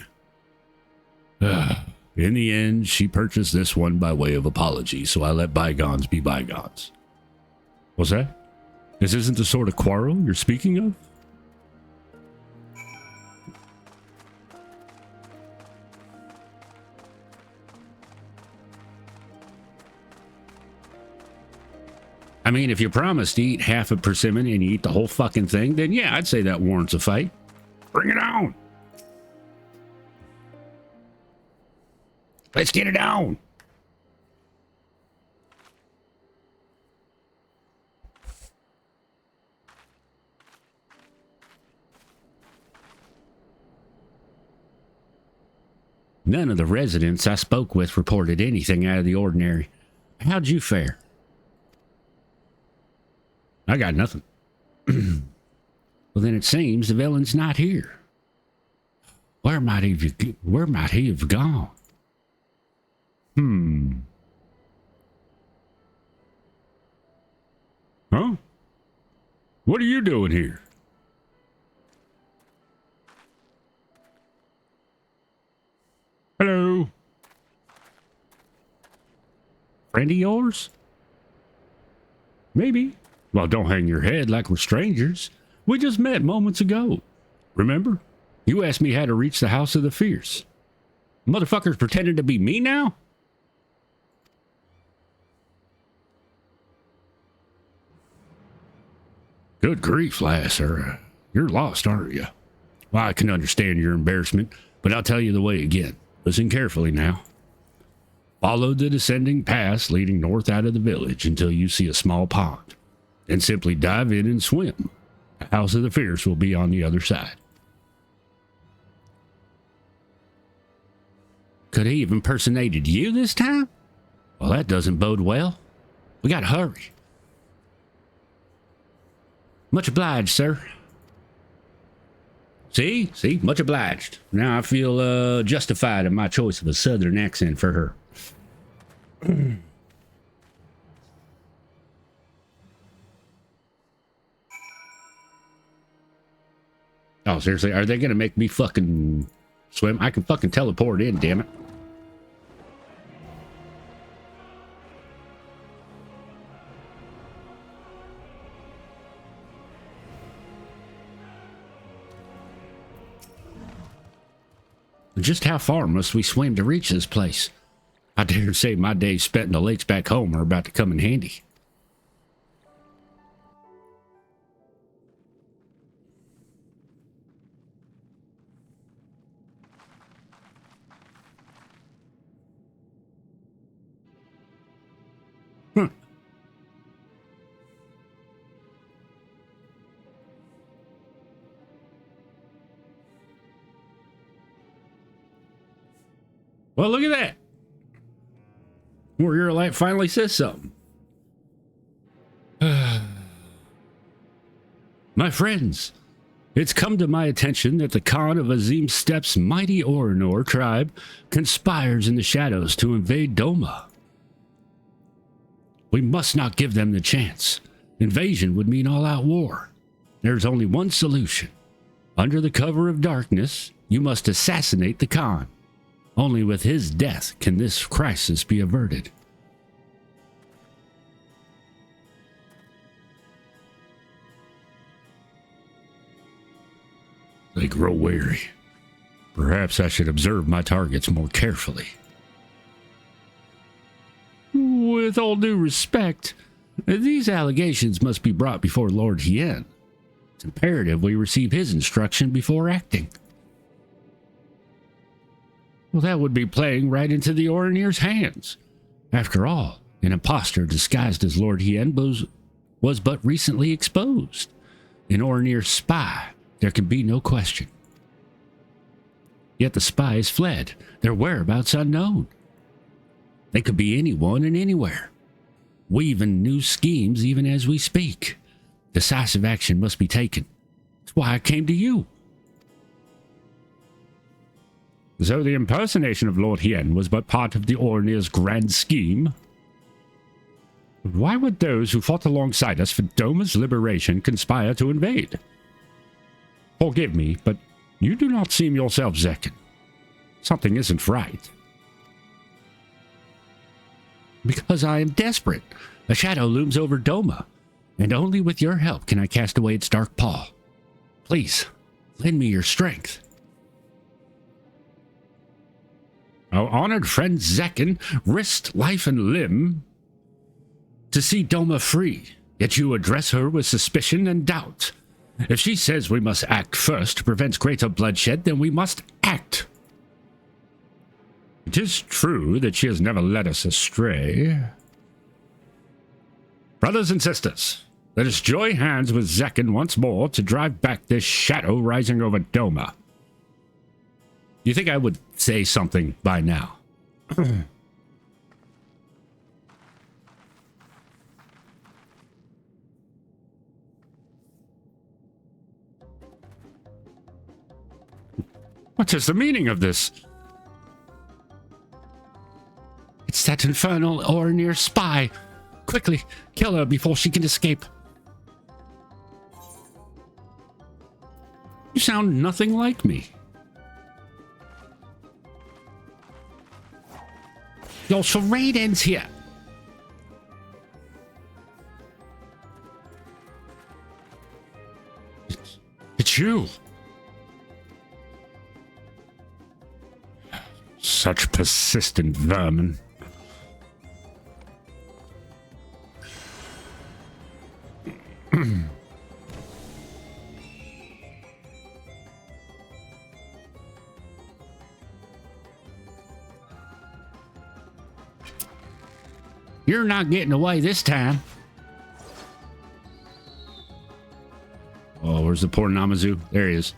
In the end, she purchased this one by way of apology, so I let bygones be bygones. What's that? This isn't the sort of quarrel you're speaking of? I mean, if you promise to eat half a persimmon and you eat the whole fucking thing, then yeah, I'd say that warrants a fight. Bring it on. Let's get it on. None of the residents I spoke with reported anything out of the ordinary. How'd you fare? I got nothing. Well, then it seems the villain's not here. Where might he have gone? Huh? What are you doing here? Hello. Friend of yours? Maybe. Well, don't hang your head like we're strangers. We just met moments ago. Remember? You asked me how to reach the House of the Fierce. Motherfuckers pretending to be me now? Good grief, lasser. You're lost, aren't you? Well, I can understand your embarrassment, but I'll tell you the way again. Listen carefully now. Follow the descending paths leading north out of the village until you see a small pond. Then simply dive in and swim. The House of the Fierce will be on the other side. Could he have impersonated you this time? Well, that doesn't bode well. We gotta hurry. Much obliged, sir. See? Much obliged. Now I feel justified in my choice of a southern accent for her. Oh, seriously? Are they gonna make me fucking swim? I can fucking teleport in, damn it. Just how far must we swim to reach this place? I dare say my days spent in the lakes back home are about to come in handy. Well, look at that. Warrior Light finally says something. My friends, it's come to my attention that the Khan of Azim Steppes' mighty Orinor tribe conspires in the shadows to invade Doma. We must not give them the chance. Invasion would mean all-out war. There's only one solution. Under the cover of darkness, you must assassinate the Khan. Only with his death can this crisis be averted. They grow weary. Perhaps I should observe my targets more carefully. With all due respect, these allegations must be brought before Lord Hien. It's imperative we receive his instruction before acting. Well, that would be playing right into the Orinir's hands. After all, an impostor disguised as Lord Hien was but recently exposed. An Orinir spy, there can be no question. Yet the spies fled, their whereabouts unknown. They could be anyone and anywhere, weaving new schemes even as we speak. Decisive action must be taken. That's why I came to you. So the impersonation of Lord Hien was but part of the Orinir's grand scheme? Why would those who fought alongside us for Doma's liberation conspire to invade? Forgive me, but you do not seem yourself, Zekken. Something isn't right. Because I am desperate. A shadow looms over Doma, and only with your help can I cast away its dark paw. Please, lend me your strength. Our honored friend Zekken risked life and limb to see Doma free, yet you address her with suspicion and doubt. If she says we must act first to prevent greater bloodshed, then we must act. It is true that she has never led us astray. Brothers and sisters, let us join hands with Zekken once more to drive back this shadow rising over Doma. You think I would say something by now? What is the meaning of this? It's that infernal Orinir spy. Quickly, kill her before she can escape. You sound nothing like me. Your charade ends here. you? Such persistent vermin. You're not getting away this time. Oh, where's the poor Namazu? There he is.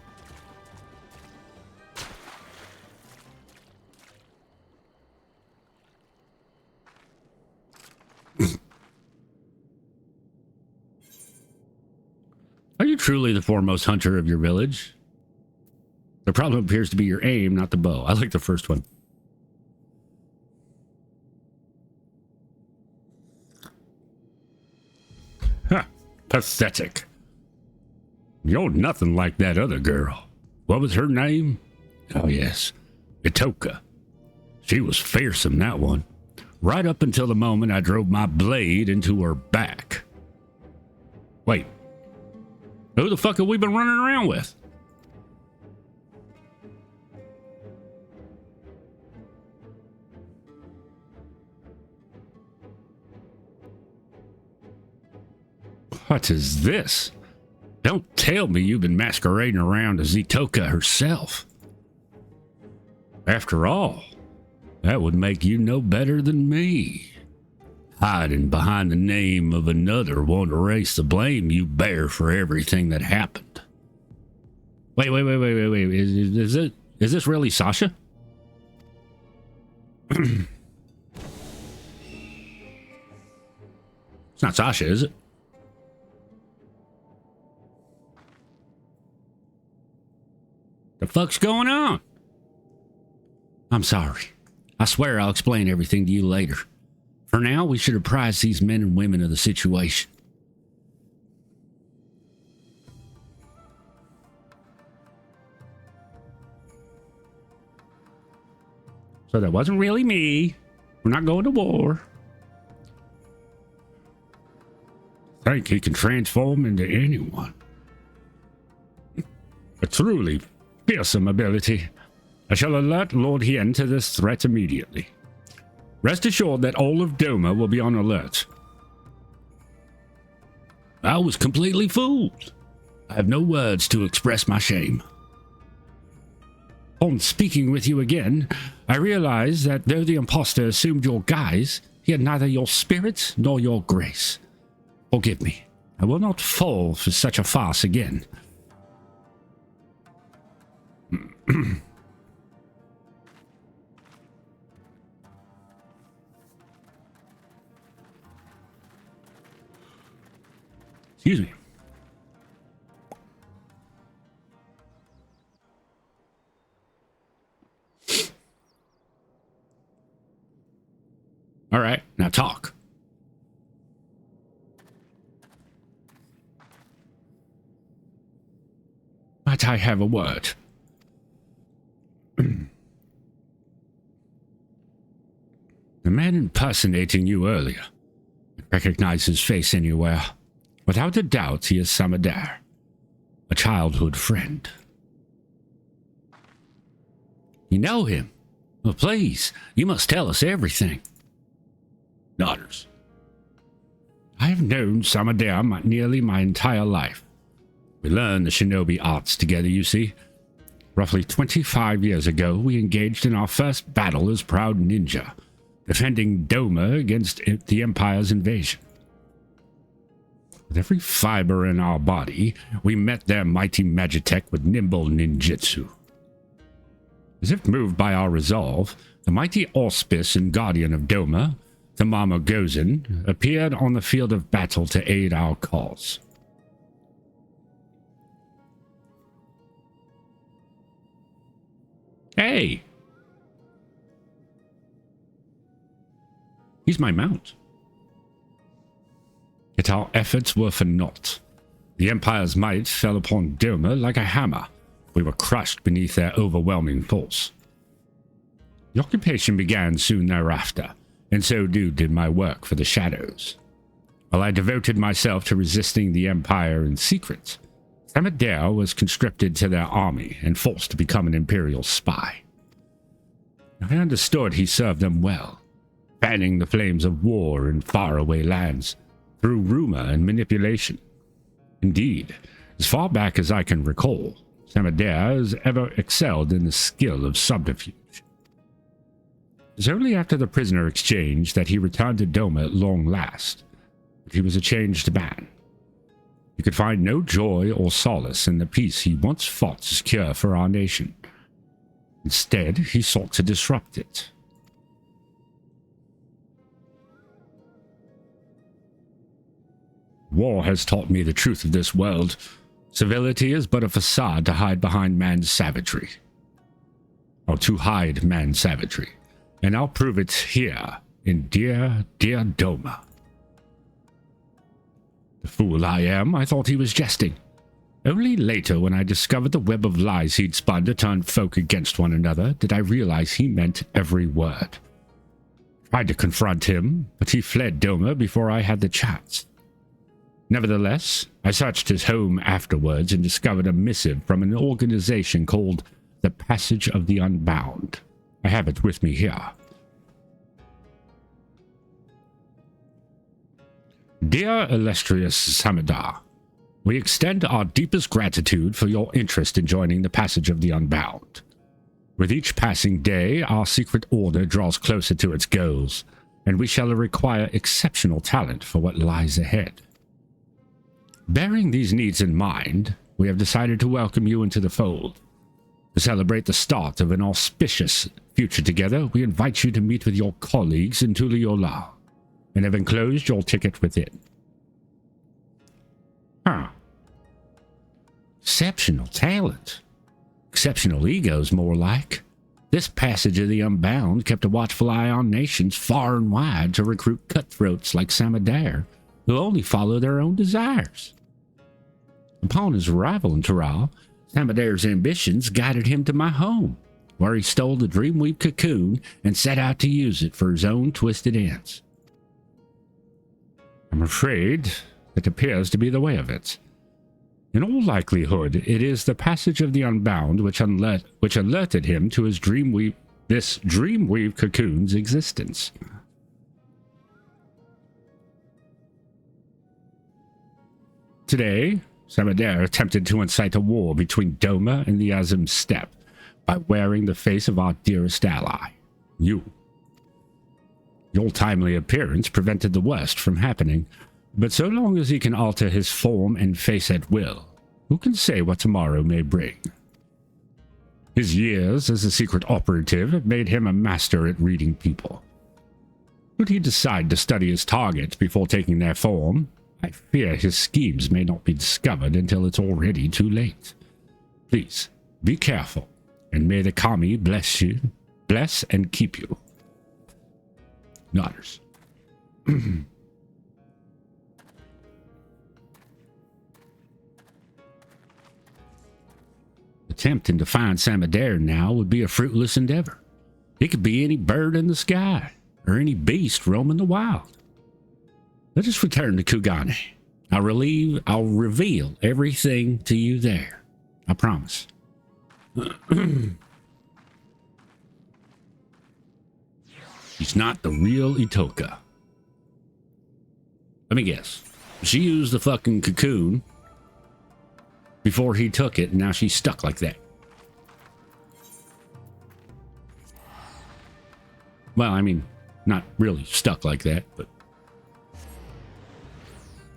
Are you truly the foremost hunter of your village? The problem appears to be your aim, not the bow. I like the first one. Huh. Pathetic. You're nothing like that other girl. What was her name? Oh, yes. Itoka. She was fearsome, that one. Right up until the moment I drove my blade into her back. Wait. Who the fuck have we been running around with? What is this? Don't tell me you've been masquerading around as Itoka herself. After all, that would make you no better than me. Hiding behind the name of another won't erase the blame you bear for everything that happened. Wait. Is this really Sasha? It's not Sasha, is it? The fuck's going on? I'm sorry. I swear I'll explain everything to you later. For now, we should apprise these men and women of the situation. So that wasn't really me. We're not going to war. Think he can transform into anyone. A truly fearsome ability. I shall alert Lord Hien to this threat immediately. Rest assured that all of Doma will be on alert. I was completely fooled. I have no words to express my shame. On speaking with you again, I realize that though the impostor assumed your guise, he had neither your spirit nor your grace. Forgive me. I will not fall for such a farce again. Excuse me. All right, now talk. Might I have a word? The man impersonating you earlier. I recognize his face anywhere. Without a doubt, he is Samadar, a childhood friend. You know him? Well, please, you must tell us everything. Daughters. I have known Samadar nearly my entire life. We learned the shinobi arts together, you see. Roughly 25 years ago, we engaged in our first battle as proud ninja, defending Doma against the Empire's invasion. With every fiber in our body, we met their mighty Magitech with nimble ninjutsu. As if moved by our resolve, the mighty Auspice and Guardian of Doma, Tamama Gozen, appeared on the field of battle to aid our cause. Hey! He's my mount. Yet our efforts were for naught. The Empire's might fell upon Doma like a hammer. We were crushed beneath their overwhelming force. The occupation began soon thereafter, and so did my work for the Shadows. While I devoted myself to resisting the Empire in secret, Samadare was conscripted to their army and forced to become an Imperial spy. I understood he served them well, fanning the flames of war in faraway lands through rumor and manipulation. Indeed, as far back as I can recall, Samadare has ever excelled in the skill of subterfuge. It was only after the prisoner exchange that he returned to Doma at long last, but he was a changed man. He could find no joy or solace in the peace he once fought to secure for our nation. Instead, he sought to disrupt it. War has taught me the truth of this world. Civility is but a facade to hide behind man's savagery. Or to hide man's savagery. And I'll prove it here, in dear, dear Doma. The fool I am, I thought he was jesting. Only later, when I discovered the web of lies he'd spun to turn folk against one another, did I realize he meant every word. Tried to confront him, but he fled Doma before I had the chance. Nevertheless, I searched his home afterwards and discovered a missive from an organization called the Passage of the Unbound. I have it with me here. Dear illustrious Samadare, we extend our deepest gratitude for your interest in joining the Passage of the Unbound. With each passing day, our secret order draws closer to its goals, and we shall require exceptional talent for what lies ahead. Bearing these needs in mind, we have decided to welcome you into the fold. To celebrate the start of an auspicious future together, we invite you to meet with your colleagues in Tuliola, and have enclosed your ticket within. Huh. Exceptional talent. Exceptional egos, more like. This Passage of the Unbound kept a watchful eye on nations far and wide to recruit cutthroats like Samadare, who only follow their own desires. Upon his arrival in Taral, Samadare's ambitions guided him to my home, where he stole the Dreamweave cocoon and set out to use it for his own twisted ends. I'm afraid it appears to be the way of it. In all likelihood, it is the Passage of the Unbound which alerted him to this Dreamweave cocoon's existence. Today, Samadare attempted to incite a war between Doma and the Azim Steppe by wearing the face of our dearest ally, you. Your timely appearance prevented the worst from happening, but so long as he can alter his form and face at will, who can say what tomorrow may bring? His years as a secret operative have made him a master at reading people. Should he decide to study his target before taking their form, I fear his schemes may not be discovered until it's already too late. Please, be careful, and may the Kami bless and keep you. Nodders. Attempting to find Samadare now would be a fruitless endeavor. It could be any bird in the sky, or any beast roaming the wild. Let us return to Kugane. I'll reveal everything to you there. I promise. He's not the real Itoka. Let me guess. She used the fucking cocoon before he took it, and now she's stuck like that. Well, I mean, not really stuck like that, but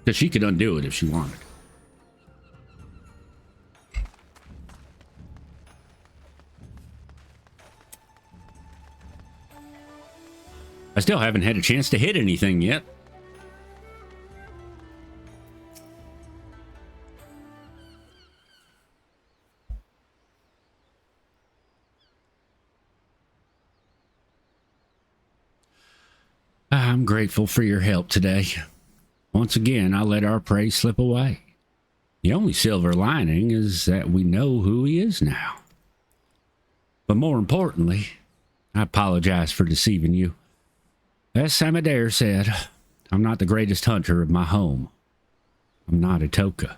because she could undo it if she wanted. I still haven't had a chance to hit anything yet. I'm grateful for your help today. Once again, I let our prey slip away. The only silver lining is that we know who he is now. But more importantly, I apologize for deceiving you. As Samadare said, I'm not the greatest hunter of my home. I'm not Itoka.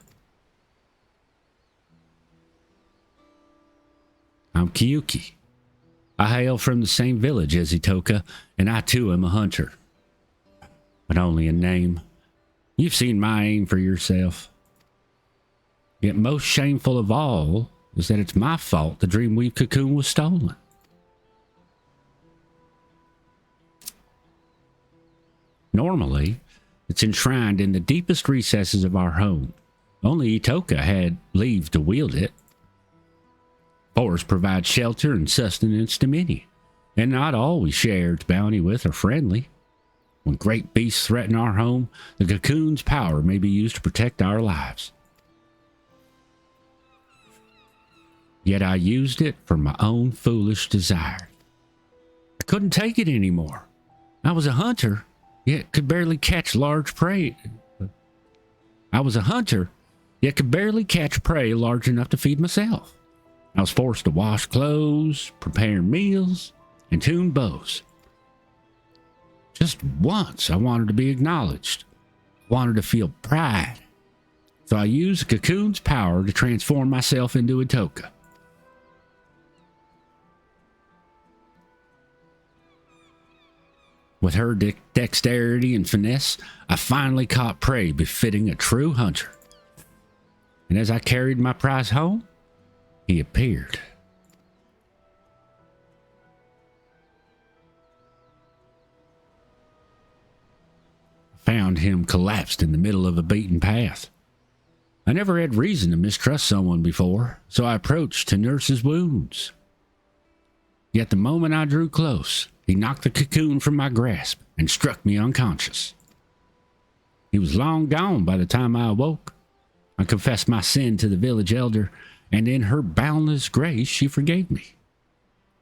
I'm Kyuki. I hail from the same village as Itoka, and I too am a hunter. But only in name. You've seen my aim for yourself. Yet most shameful of all is that it's my fault the Dreamweave cocoon was stolen. Normally, it's enshrined in the deepest recesses of our home. Only Itoka had leave to wield it. Forests provide shelter and sustenance to many, and not all we share its bounty with are friendly. When great beasts threaten our home, the cocoon's power may be used to protect our lives. Yet I used it for my own foolish desire. I couldn't take it anymore. I was a hunter, yet could barely catch large prey. I was a hunter, yet could barely catch prey large enough to feed myself. I was forced to wash clothes, prepare meals, and tune bows. Just once I wanted to be acknowledged. I wanted to feel pride. So I used the cocoon's power to transform myself into Itoka. With her dexterity and finesse, I finally caught prey befitting a true hunter. And as I carried my prize home, he appeared. I found him collapsed in the middle of a beaten path. I never had reason to mistrust someone before, so I approached to nurse his wounds. Yet the moment I drew close, he knocked the cocoon from my grasp and struck me unconscious. He was long gone by the time I awoke. I confessed my sin to the village elder, and in her boundless grace she forgave me.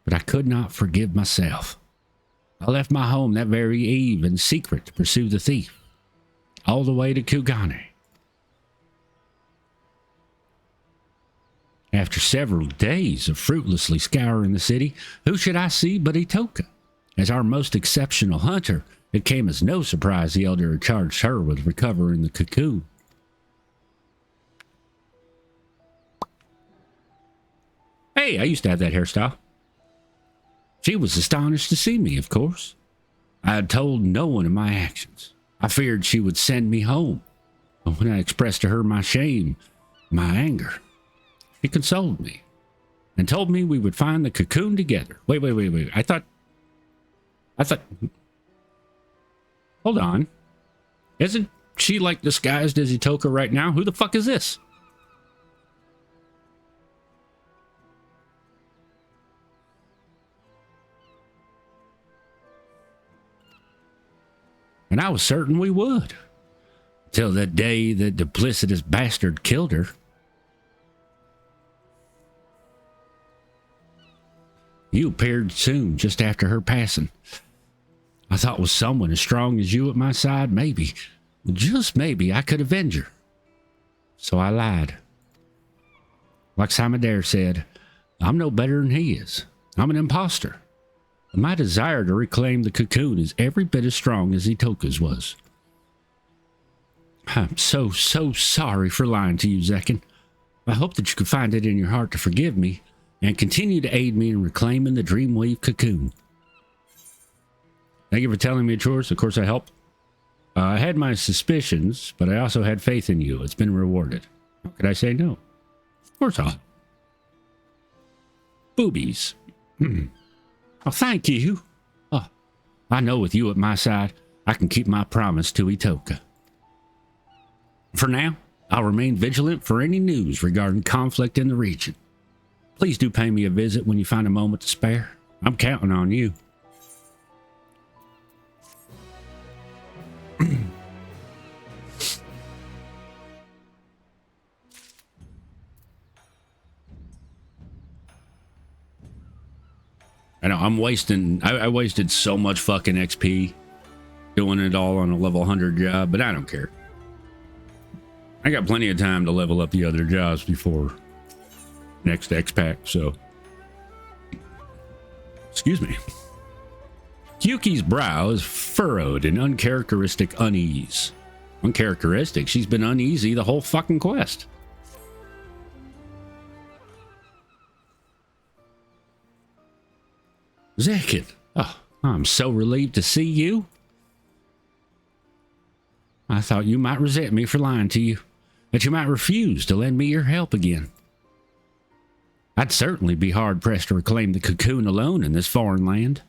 But I could not forgive myself. I left my home that very eve in secret to pursue the thief, all the way to Kugane. After several days of fruitlessly scouring the city, who should I see but Itoka? As our most exceptional hunter, it came as no surprise the elder had charged her with recovering the cocoon. Hey, I used to have that hairstyle. She was astonished to see me, of course. I had told no one of my actions. I feared she would send me home. But when I expressed to her my shame, my anger, she consoled me and told me we would find the cocoon together. Wait. I thought, hold on. Isn't she like disguised as Itoka right now? Who the fuck is this? And I was certain we would. Till the day that duplicitous bastard killed her. You appeared soon, just after her passing. I thought with someone as strong as you at my side, maybe, just maybe, I could avenge her. So I lied. Like Simon Dare said, I'm no better than he is. I'm an imposter. My desire to reclaim the cocoon is every bit as strong as Itoka's was. I'm so sorry for lying to you, Zekken. I hope that you can find it in your heart to forgive me and continue to aid me in reclaiming the Dreamweave cocoon. Thank you for telling me the truth. Of course, I helped. I had my suspicions, but I also had faith in you. It's been rewarded. How could I say no? Of course I'll. Boobies. Oh, thank you. Oh, I know with you at my side, I can keep my promise to Itoka. For now, I'll remain vigilant for any news regarding conflict in the region. Please do pay me a visit when you find a moment to spare. I'm counting on you. I know I'm wasting. I wasted so much fucking XP doing it all on a level 100 job, but I don't care. I got plenty of time to level up the other jobs before next X pack. So, excuse me. Kyuki's brow is furrowed in uncharacteristic unease. Uncharacteristic? She's been uneasy the whole fucking quest. Zekken. Oh, I'm so relieved to see you. I thought you might resent me for lying to you, that you might refuse to lend me your help again. I'd certainly be hard-pressed to reclaim the cocoon alone in this foreign land.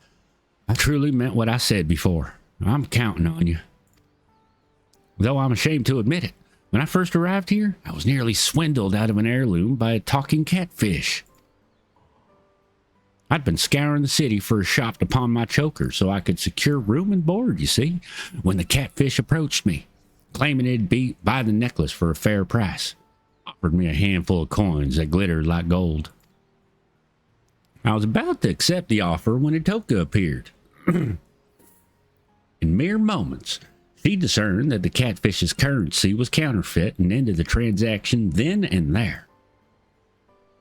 I truly meant what I said before. I'm counting on you. Though I'm ashamed to admit it, when I first arrived here, I was nearly swindled out of an heirloom by a talking catfish. I'd been scouring the city for a shop to pawn my choker so I could secure room and board, you see, when the catfish approached me, claiming it'd buy the necklace for a fair price. Offered me a handful of coins that glittered like gold. I was about to accept the offer when Itoka appeared. In mere moments, she discerned that the catfish's currency was counterfeit and ended the transaction then and there.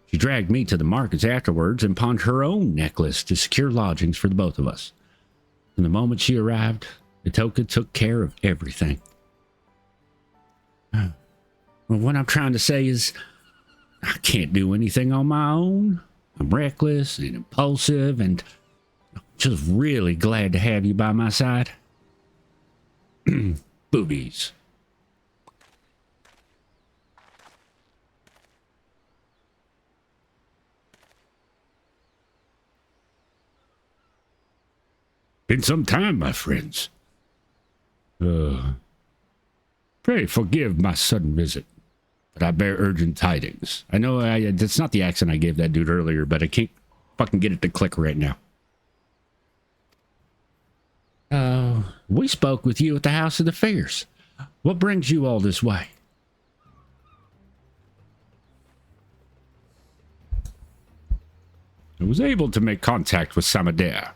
She dragged me to the markets afterwards and pawned her own necklace to secure lodgings for the both of us. From the moment she arrived, Itoka took care of everything. Well, what I'm trying to say is, I can't do anything on my own. I'm reckless and impulsive, and I'm just really glad to have you by my side. Boobies. Been some time, my friends. Pray forgive my sudden visit, but I bear urgent tidings. I know that's not the accent I gave that dude earlier, but I can't fucking get it to click right now. We spoke with you at the House of the Fairs. What brings you all this way? I was able to make contact with Samadere.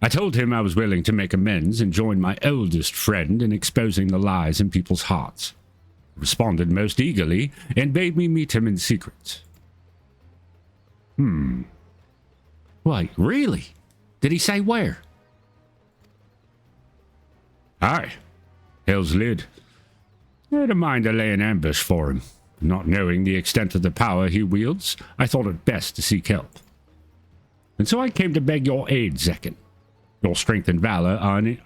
I told him I was willing to make amends and join my oldest friend in exposing the lies in people's hearts. He responded most eagerly and bade me meet him in secret. Wait, really? Did he say where? Aye, Hell's Lid. I had a mind to lay an ambush for him. Not knowing the extent of the power he wields, I thought it best to seek help. And so I came to beg your aid, Zekken. Your strength and valor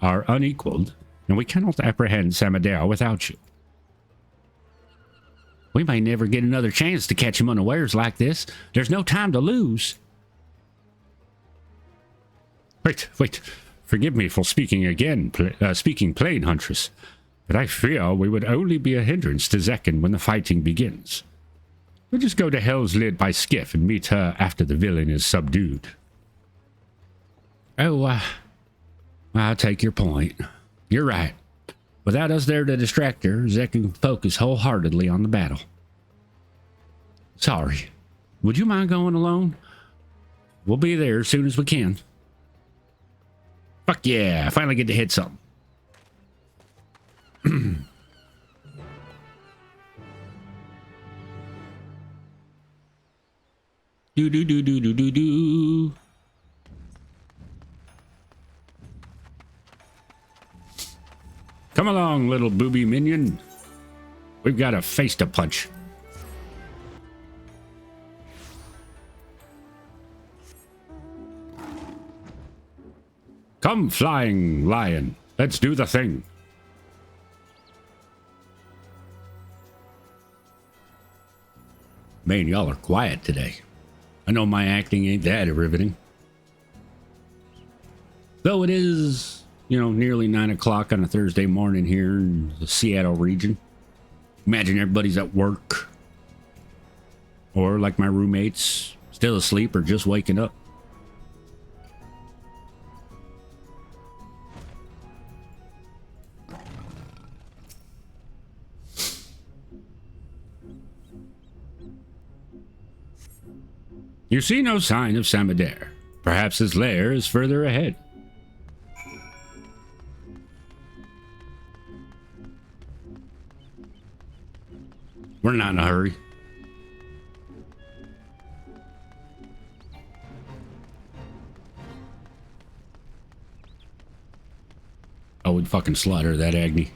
are unequaled, and we cannot apprehend Samadere without you. We may never get another chance to catch him unawares like this. There's no time to lose. Wait. Forgive me for speaking again, speaking plain, Huntress, but I fear we would only be a hindrance to Zekken when the fighting begins. We'll just go to Hell's Lid by skiff and meet her after the villain is subdued. Oh, I'll take your point. You're right. Without us there to distract her, Zekken can focus wholeheartedly on the battle. Sorry. Would you mind going alone? We'll be there as soon as we can. Fuck yeah, I finally get to hit something. Do. Come along, little booby minion. We've got a face to punch. Come, flying lion. Let's do the thing. Man, y'all are quiet today. I know my acting ain't that riveting. Though it is, nearly 9 o'clock on a Thursday morning here in the Seattle region. Imagine everybody's at work. Or like my roommates, still asleep or just waking up. You see no sign of Samadere. Perhaps his lair is further ahead. We're not in a hurry. Oh, we'd fucking slaughter that Agni.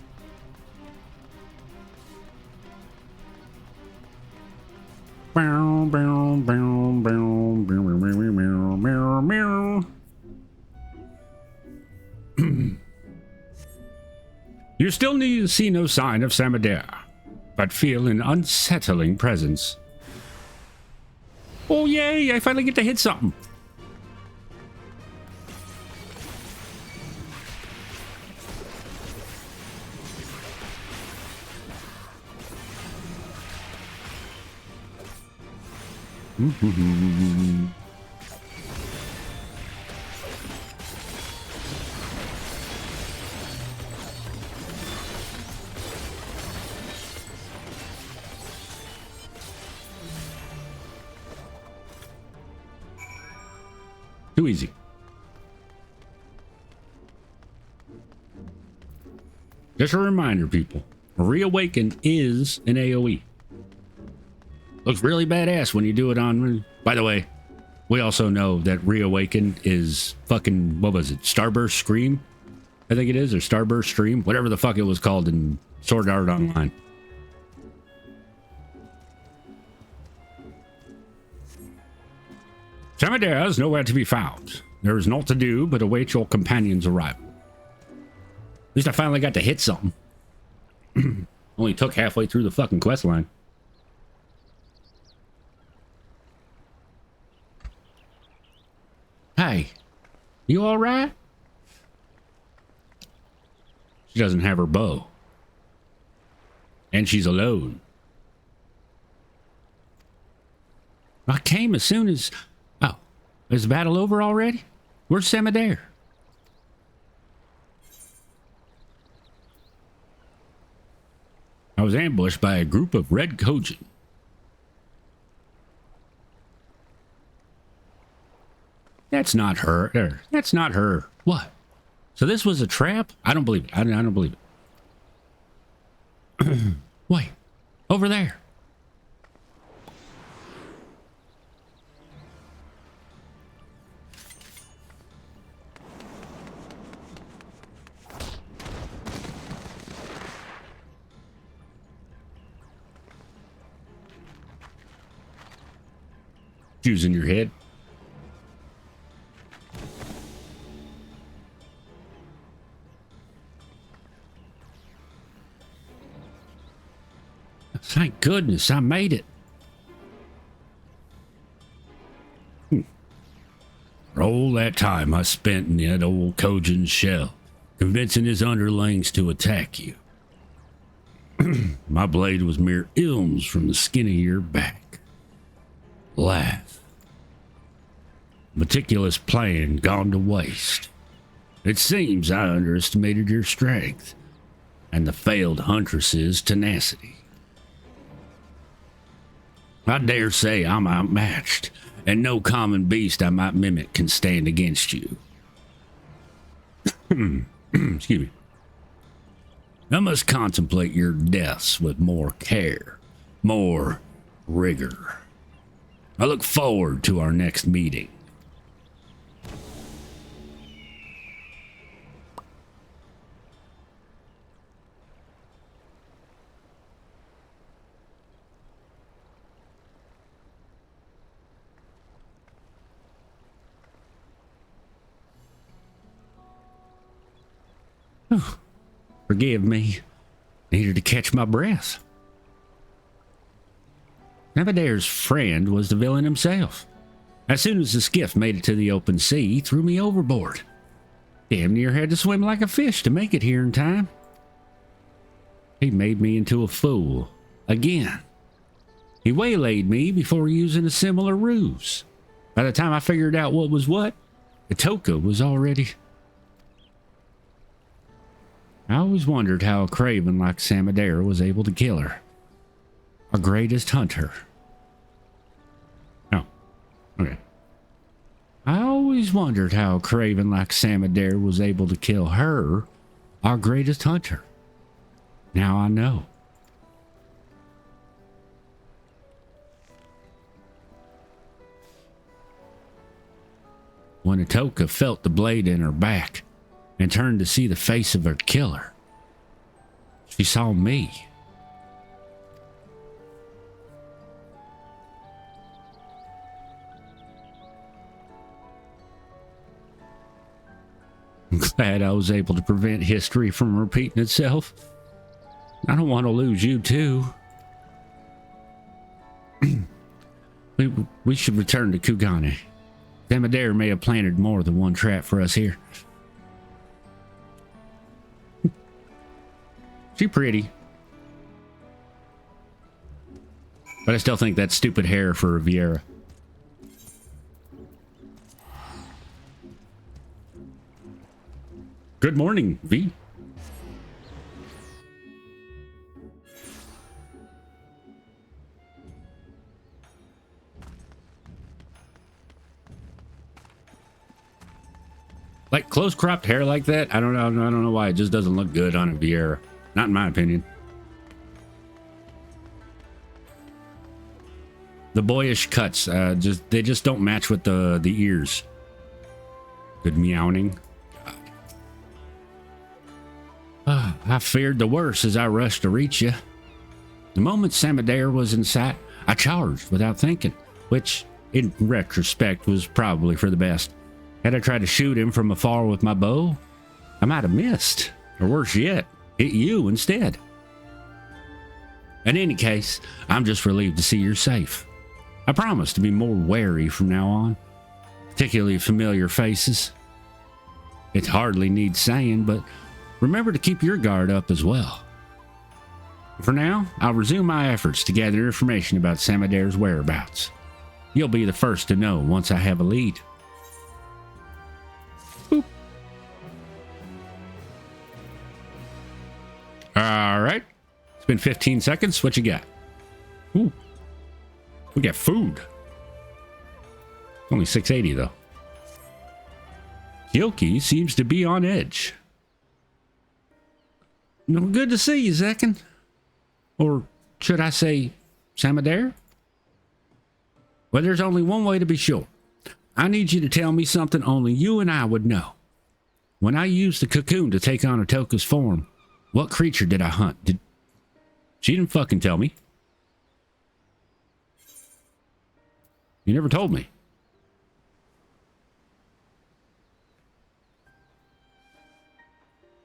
You still need to see no sign of Samadera, but feel an unsettling presence. Oh yay, I finally get to hit something. Too easy. Just a reminder, people. Reawaken is an AoE. Looks really badass when you do it on... By the way, we also know that Reawaken is fucking... What was it? Starburst Scream? I think it is. Or Starburst Stream? Whatever the fuck it was called in Sword Art Online. Samadera is nowhere to be found. There is naught to do but await your companion's arrival. At least I finally got to hit something. Only took halfway through the fucking quest line. Hey, you alright? She doesn't have her bow. And she's alone. I came as soon as... Oh, is the battle over already? Where's Samadera? I was ambushed by a group of red Kojin. That's not her. That's not her. What? So this was a trap? I don't believe it. I don't believe it. Wait. Over there. Shoes in your head. Thank goodness I made it. For all that time I spent in that old Kojin's shell, convincing his underlings to attack you. My blade was mere ilms from the skin of your back. Laugh. Meticulous plan gone to waste. It seems I underestimated your strength and the failed huntress's tenacity. I dare say I'm outmatched, and no common beast I might mimic can stand against you. Excuse me. I must contemplate your deaths with more care, more rigor. I look forward to our next meeting. Forgive me. Needed to catch my breath. Samadera's friend was the villain himself. As soon as the skiff made it to the open sea, he threw me overboard. Damn near had to swim like a fish to make it here in time. He made me into a fool. Again. He waylaid me before using a similar ruse. By the time I figured out what was what, Itoka was already... I always wondered how a craven like Samadera was able to kill her. Our greatest hunter. Oh, okay. I always wondered how a craven like Samadera was able to kill her, our greatest hunter. Now I know. When Itoka felt the blade in her back and turned to see the face of her killer, she saw me. I'm glad I was able to prevent history from repeating itself. I don't want to lose you, too. We should return to Kugane. Samadare may have planted more than one trap for us here. She pretty. But I still think that's stupid hair for Viera. Good morning, V. Like close cropped hair like that, I don't know why it just doesn't look good on a Viera. Not in my opinion. The boyish cuts, they just don't match with the ears. Good meowing. I feared the worst as I rushed to reach you. The moment Samadare was in sight, I charged without thinking, which, in retrospect, was probably for the best. Had I tried to shoot him from afar with my bow, I might have missed, or worse yet, hit you instead. In any case, I'm just relieved to see you're safe. I promise to be more wary from now on, particularly familiar faces. It hardly needs saying, but remember to keep your guard up as well. For now, I'll resume my efforts to gather information about Samadare's whereabouts. You'll be the first to know once I have a lead. Boop. All right. It's been 15 seconds. What you got? Ooh. We got food. Only 680 though. Yoki seems to be on edge. No, good to see you, Zekken. Or should I say, Samadare? Well, there's only one way to be sure. I need you to tell me something only you and I would know. When I used the cocoon to take on Otoka's form, what creature did I hunt? She didn't fucking tell me. You never told me.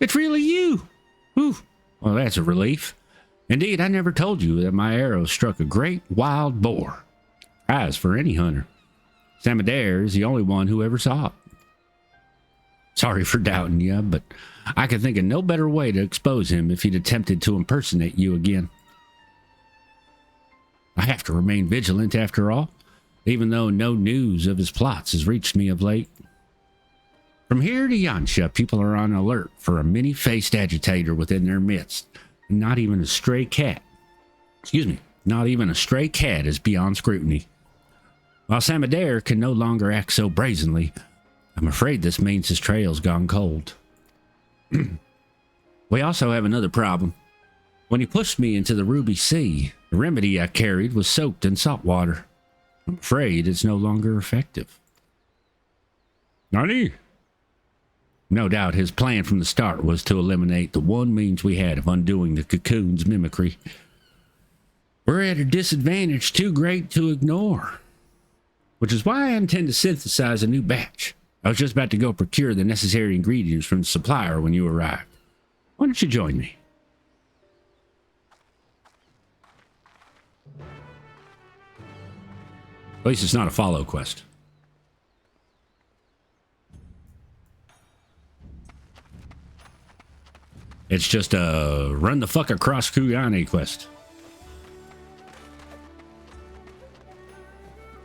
It's really you. Ooh. Well, that's a relief. Indeed, I never told you that my arrow struck a great wild boar. Prize for any hunter. Samadare is the only one who ever saw it. Sorry for doubting you, but I could think of no better way to expose him if he'd attempted to impersonate you again. I have to remain vigilant after all, even though no news of his plots has reached me of late. From here to Yansha, people are on alert for a many-faced agitator within their midst. Not even a stray cat. Not even a stray cat is beyond scrutiny. While Samadare can no longer act so brazenly, I'm afraid this means his trail's gone cold. We also have another problem. When he pushed me into the Ruby Sea, the remedy I carried was soaked in salt water. I'm afraid it's no longer effective. Nani? No doubt his plan from the start was to eliminate the one means we had of undoing the cocoon's mimicry. We're at a disadvantage too great to ignore. Which is why I intend to synthesize a new batch. I was just about to go procure the necessary ingredients from the supplier when you arrived. Why don't you join me? At least it's not a follow quest. It's just a run the fuck across Kugane quest.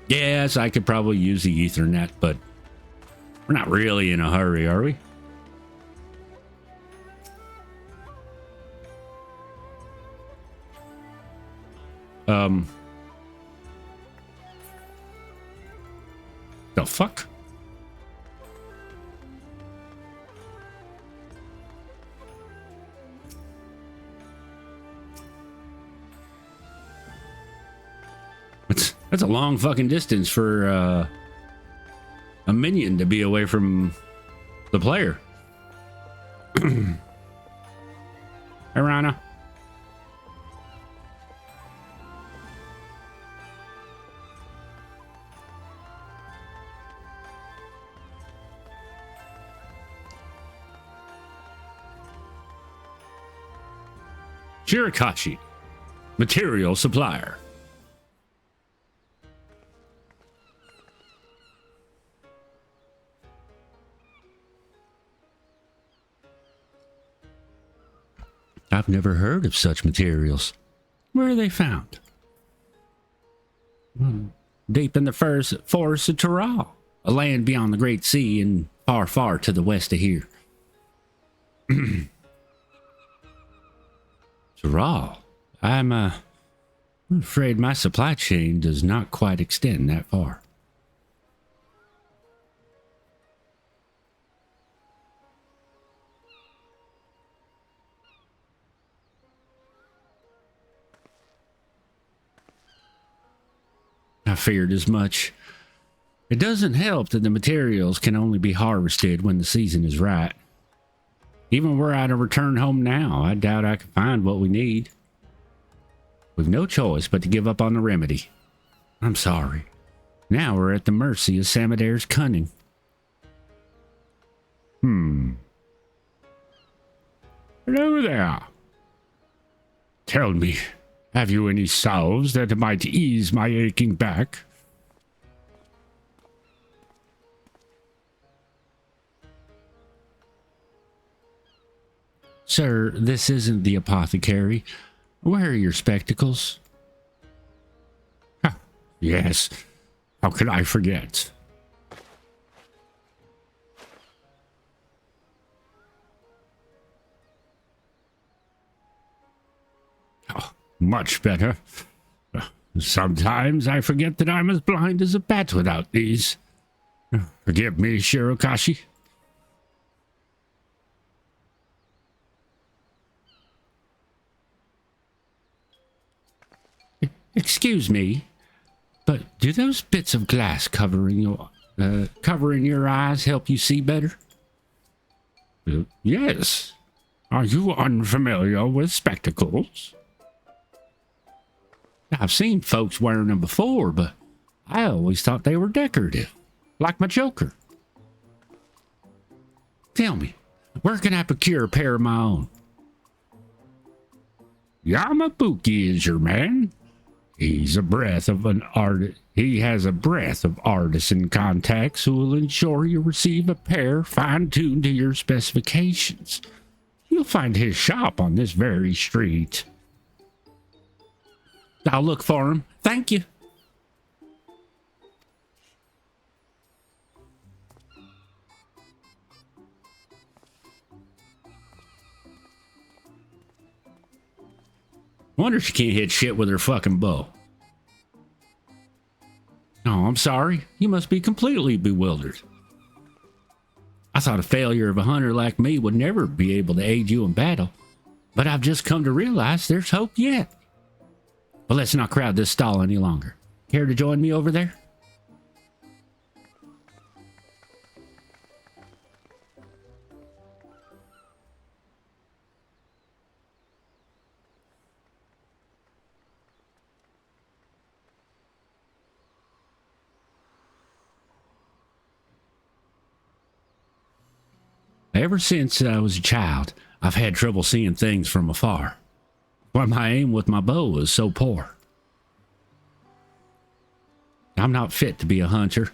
Yes, I could probably use the Ethernet, but we're not really in a hurry, are we? The fuck? That's a long fucking distance for a minion to be away from the player. Hey, Rana. Shirakashi, material supplier. I've never heard of such materials. Where are they found? Deep in the forests of Tyrol, a land beyond the Great Sea and far, far to the west of here. Tyrol? I'm afraid my supply chain does not quite extend that far. I feared as much. It doesn't help that the materials can only be harvested when the season is right. Even were I to return home now, I doubt I could find what we need. We've no choice but to give up on the remedy. I'm sorry. Now we're at the mercy of Samadar's cunning. Hello there. Tell me, have you any salves that might ease my aching back? Sir, this isn't the apothecary. Where are your spectacles? Yes. How could I forget? Oh, much better. Sometimes I forget that I'm as blind as a bat without these. Forgive me, Shirakashi. Excuse me, but do those bits of glass covering your eyes help you see better? Yes. Are you unfamiliar with spectacles? I've seen folks wearing them before, but I always thought they were decorative, like my Joker. Tell me, where can I procure a pair of my own? Yamabuki is your man. He has a breadth of artisan contacts who will ensure you receive a pair fine-tuned to your specifications. You'll find his shop on this very street. I'll look for him. Thank you. Wonder she can't hit shit with her fucking bow. Oh, I'm sorry. You must be completely bewildered. I thought a failure of a hunter like me would never be able to aid you in battle, but I've just come to realize there's hope yet. But let's not crowd this stall any longer. Care to join me over there? Ever since I was a child, I've had trouble seeing things from afar. Why my aim with my bow is so poor. I'm not fit to be a hunter.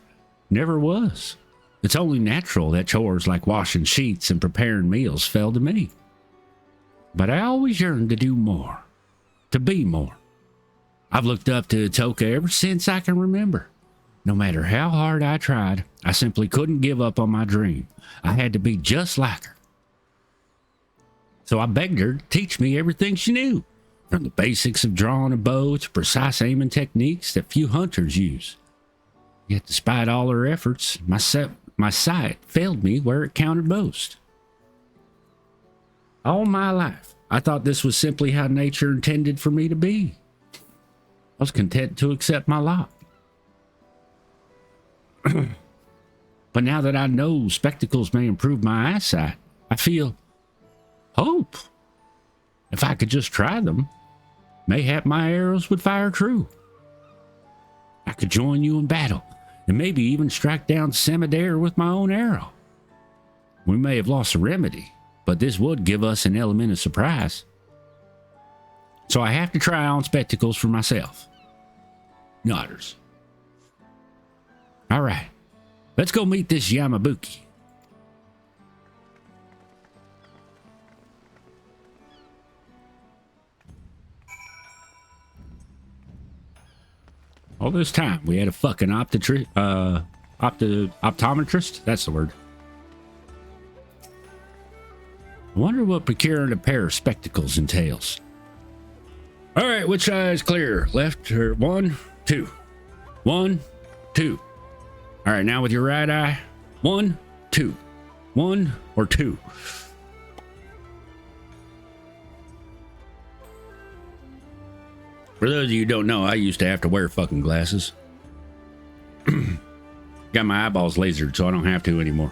Never was. It's only natural that chores like washing sheets and preparing meals fell to me. But I always yearned to do more. To be more. I've looked up to Toka ever since I can remember. No matter how hard I tried, I simply couldn't give up on my dream. I had to be just like her. So I begged her to teach me everything she knew, from the basics of drawing a bow to precise aiming techniques that few hunters use. Yet despite all her efforts, my sight failed me where it counted most. All my life, I thought this was simply how nature intended for me to be. I was content to accept my lot. But now that I know spectacles may improve my eyesight, I feel hope. If I could just try them, mayhap my arrows would fire true. I could join you in battle, and maybe even strike down Samadar with my own arrow. We may have lost a remedy, but this would give us an element of surprise. So I have to try on spectacles for myself. Nodders. All right. Let's go meet this Yamabuki. All this time, we had a fucking optometrist? That's the word. I wonder what procuring a pair of spectacles entails. All right, which eye is clear? Left or 1, 2. 1, 2. All right, now with your right eye. 1, 2. 1 or 2. For those of you who don't know, I used to have to wear fucking glasses. Got my eyeballs lasered, so I don't have to anymore.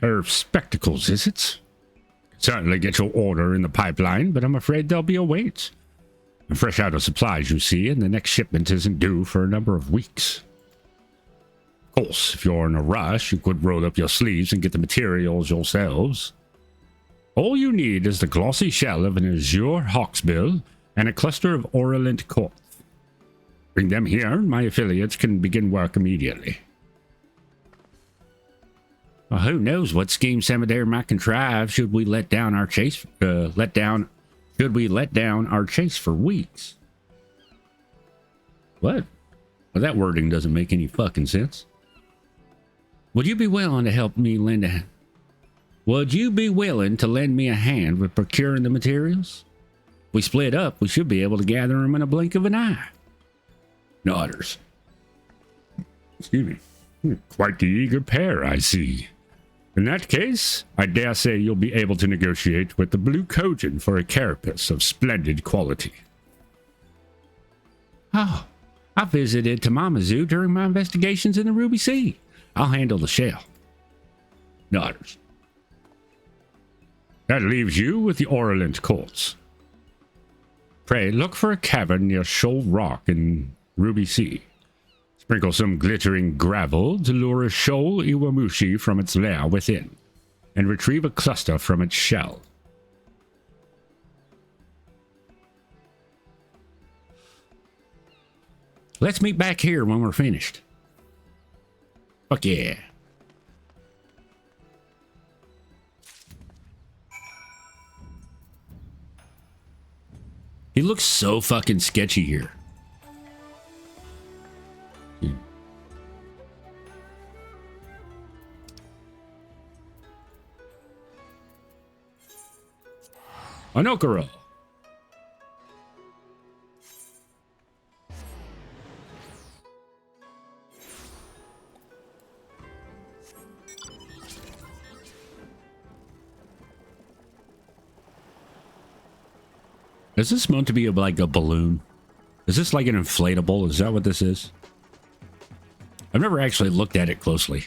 Pair of spectacles, is it? Certainly get your order in the pipeline, but I'm afraid there'll be a wait. I'm fresh out of supplies, you see, and the next shipment isn't due for a number of weeks. Of course, if you're in a rush, you could roll up your sleeves and get the materials yourselves. All you need is the glossy shell of an azure hawksbill and a cluster of oralent quartz. Bring them here, and my affiliates can begin work immediately. Well, who knows what scheme Samadare might contrive should we let down our chase for weeks. What? Well, that wording doesn't make any fucking sense. Would you be willing to help me lend a Would you be willing to lend me a hand with procuring the materials? If we split up, we should be able to gather them in a blink of an eye. Nodders. Excuse me. Quite the eager pair, I see. In that case, I dare say you'll be able to negotiate with the Blue Kojin for a carapace of splendid quality. Oh, I visited Tamamazu during my investigations in the Ruby Sea. I'll handle the shell. Nodders. That leaves you with the oralent quartz. Pray look for a cavern near Shoal Rock in Ruby Sea. Sprinkle some glittering gravel to lure a shoal Iwamushi from its lair within, and retrieve a cluster from its shell. Let's meet back here when we're finished. Fuck yeah. He looks so fucking sketchy here. Onokoro. Is this meant to be like a balloon? Is this like an inflatable? Is that what this is? I've never actually looked at it closely.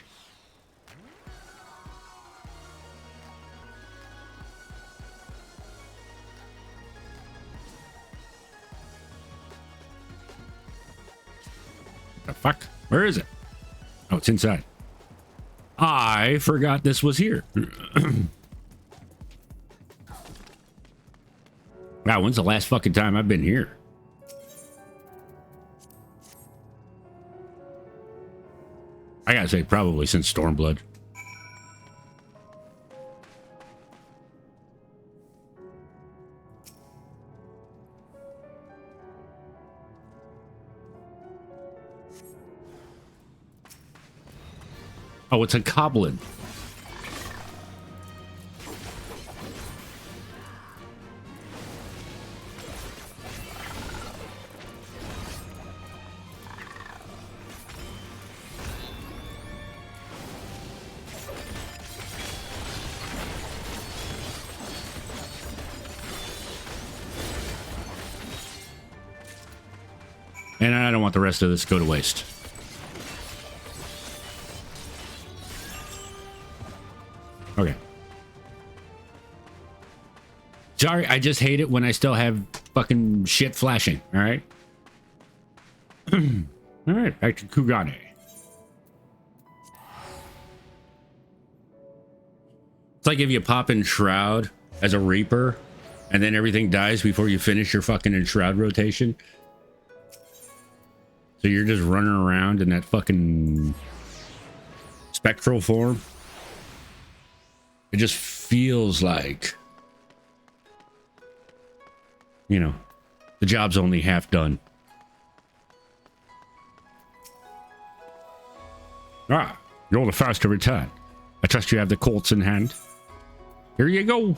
The fuck? Where is it? Oh, it's inside. I forgot this was here. Wow, when's the last fucking time I've been here? I gotta say, probably since Stormblood. Oh, it's a goblin. And I don't want the rest of this to go to waste. Okay. Sorry, I just hate it when I still have fucking shit flashing, all right? All right, back to Kugane. It's like if you pop in Shroud as a Reaper, and then everything dies before you finish your fucking Enshroud rotation. So you're just running around in that fucking spectral form. It just feels like, you know, the job's only half done. Ah, you're the first to return. I trust you have the quartz in hand. Here you go.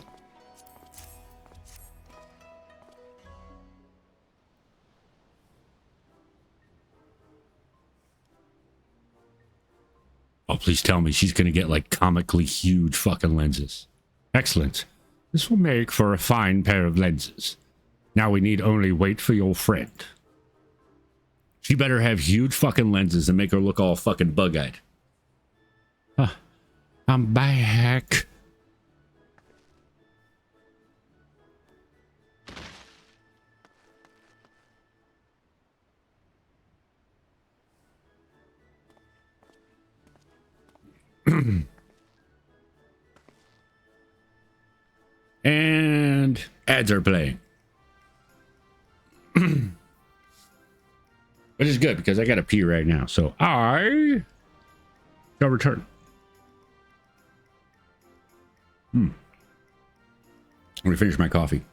Oh, please tell me she's going to get like comically huge fucking lenses. Excellent. This will make for a fine pair of lenses. Now we need only wait for your friend. She better have huge fucking lenses and make her look all fucking bug-eyed. I'm back. And ads are playing. Which is good because I gotta pee right now. So I shall return. I'm gonna finish my coffee.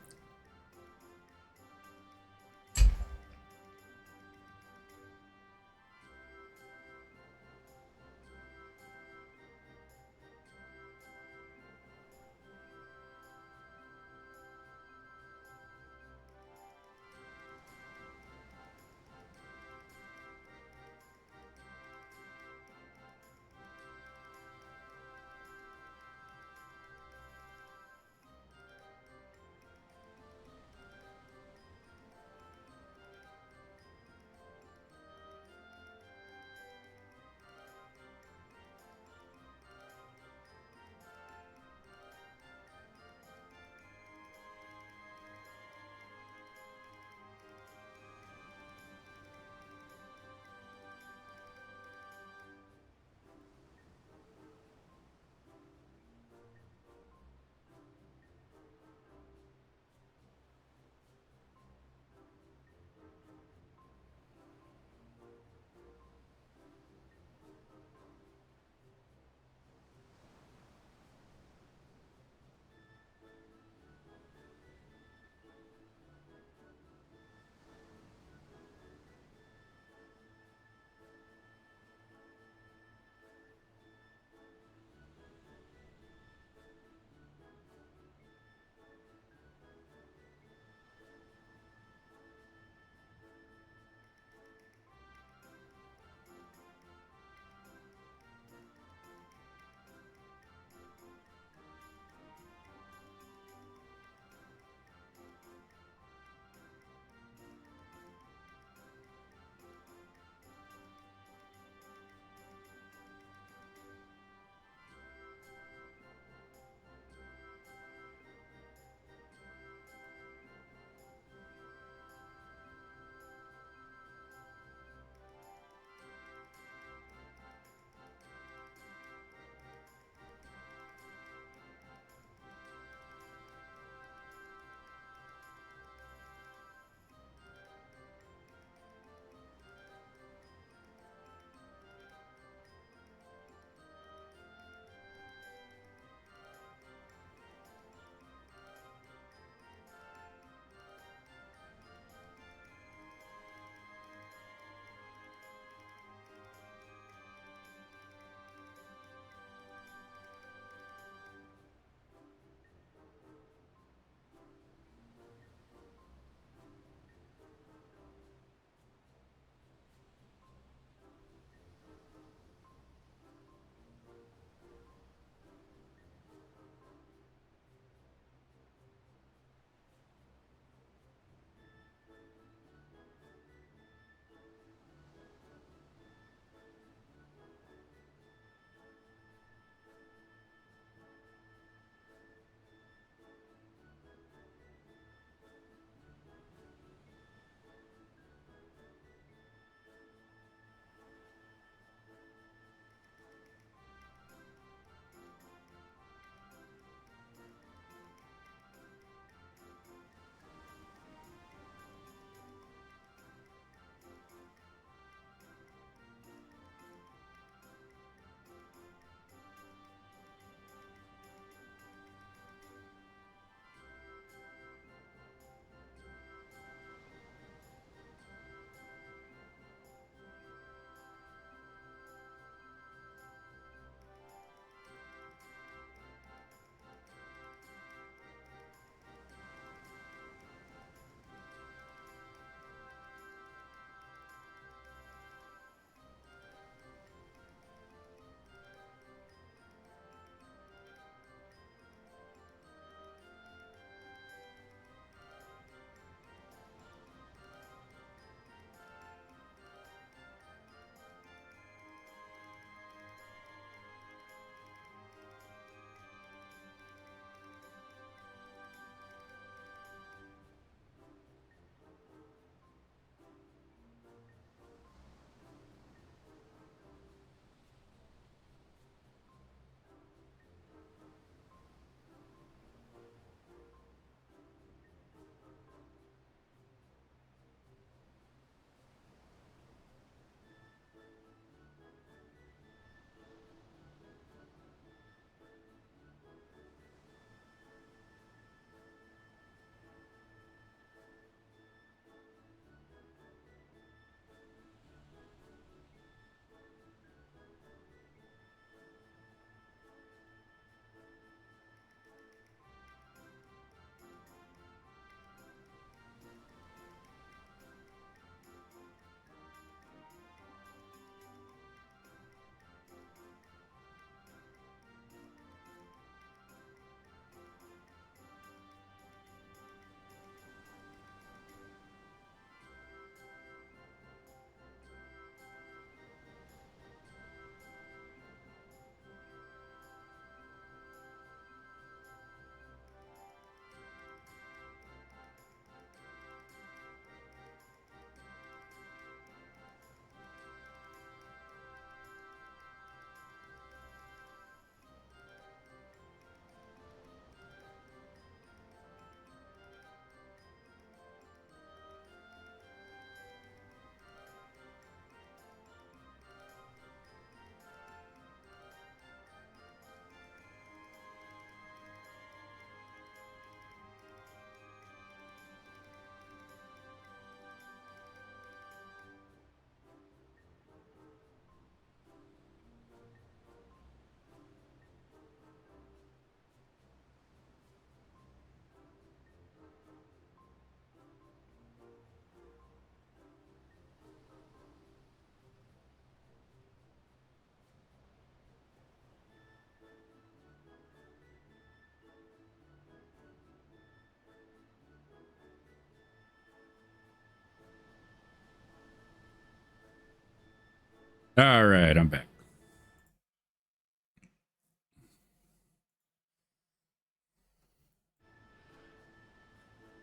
All right, I'm back.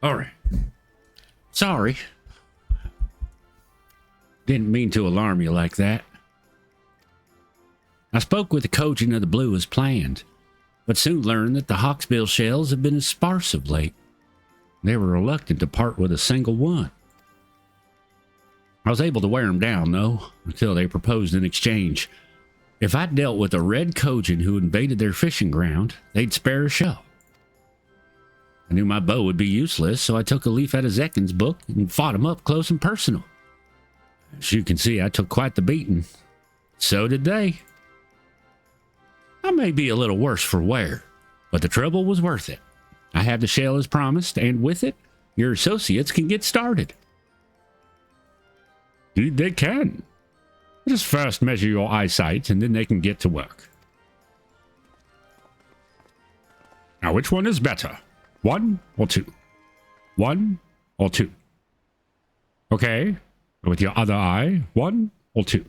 All right. Sorry. Didn't mean to alarm you like that. I spoke with the Kojin of the Blue as planned, but soon learned that the hawksbill shells have been sparse of late. They were reluctant to part with a single one. I was able to wear them down, though, until they proposed an exchange. If I dealt with a red Kojin who invaded their fishing ground, they'd spare a shell. I knew my bow would be useless, so I took a leaf out of Zekken's book and fought him up close and personal. As you can see, I took quite the beating. So did they. I may be a little worse for wear, but the trouble was worth it. I have the shell as promised, and with it, your associates can get started. They can. Just first measure your eyesight, and then they can get to work. Now, which one is better? 1 or 2? 1 or 2? Okay. With your other eye, 1 or 2?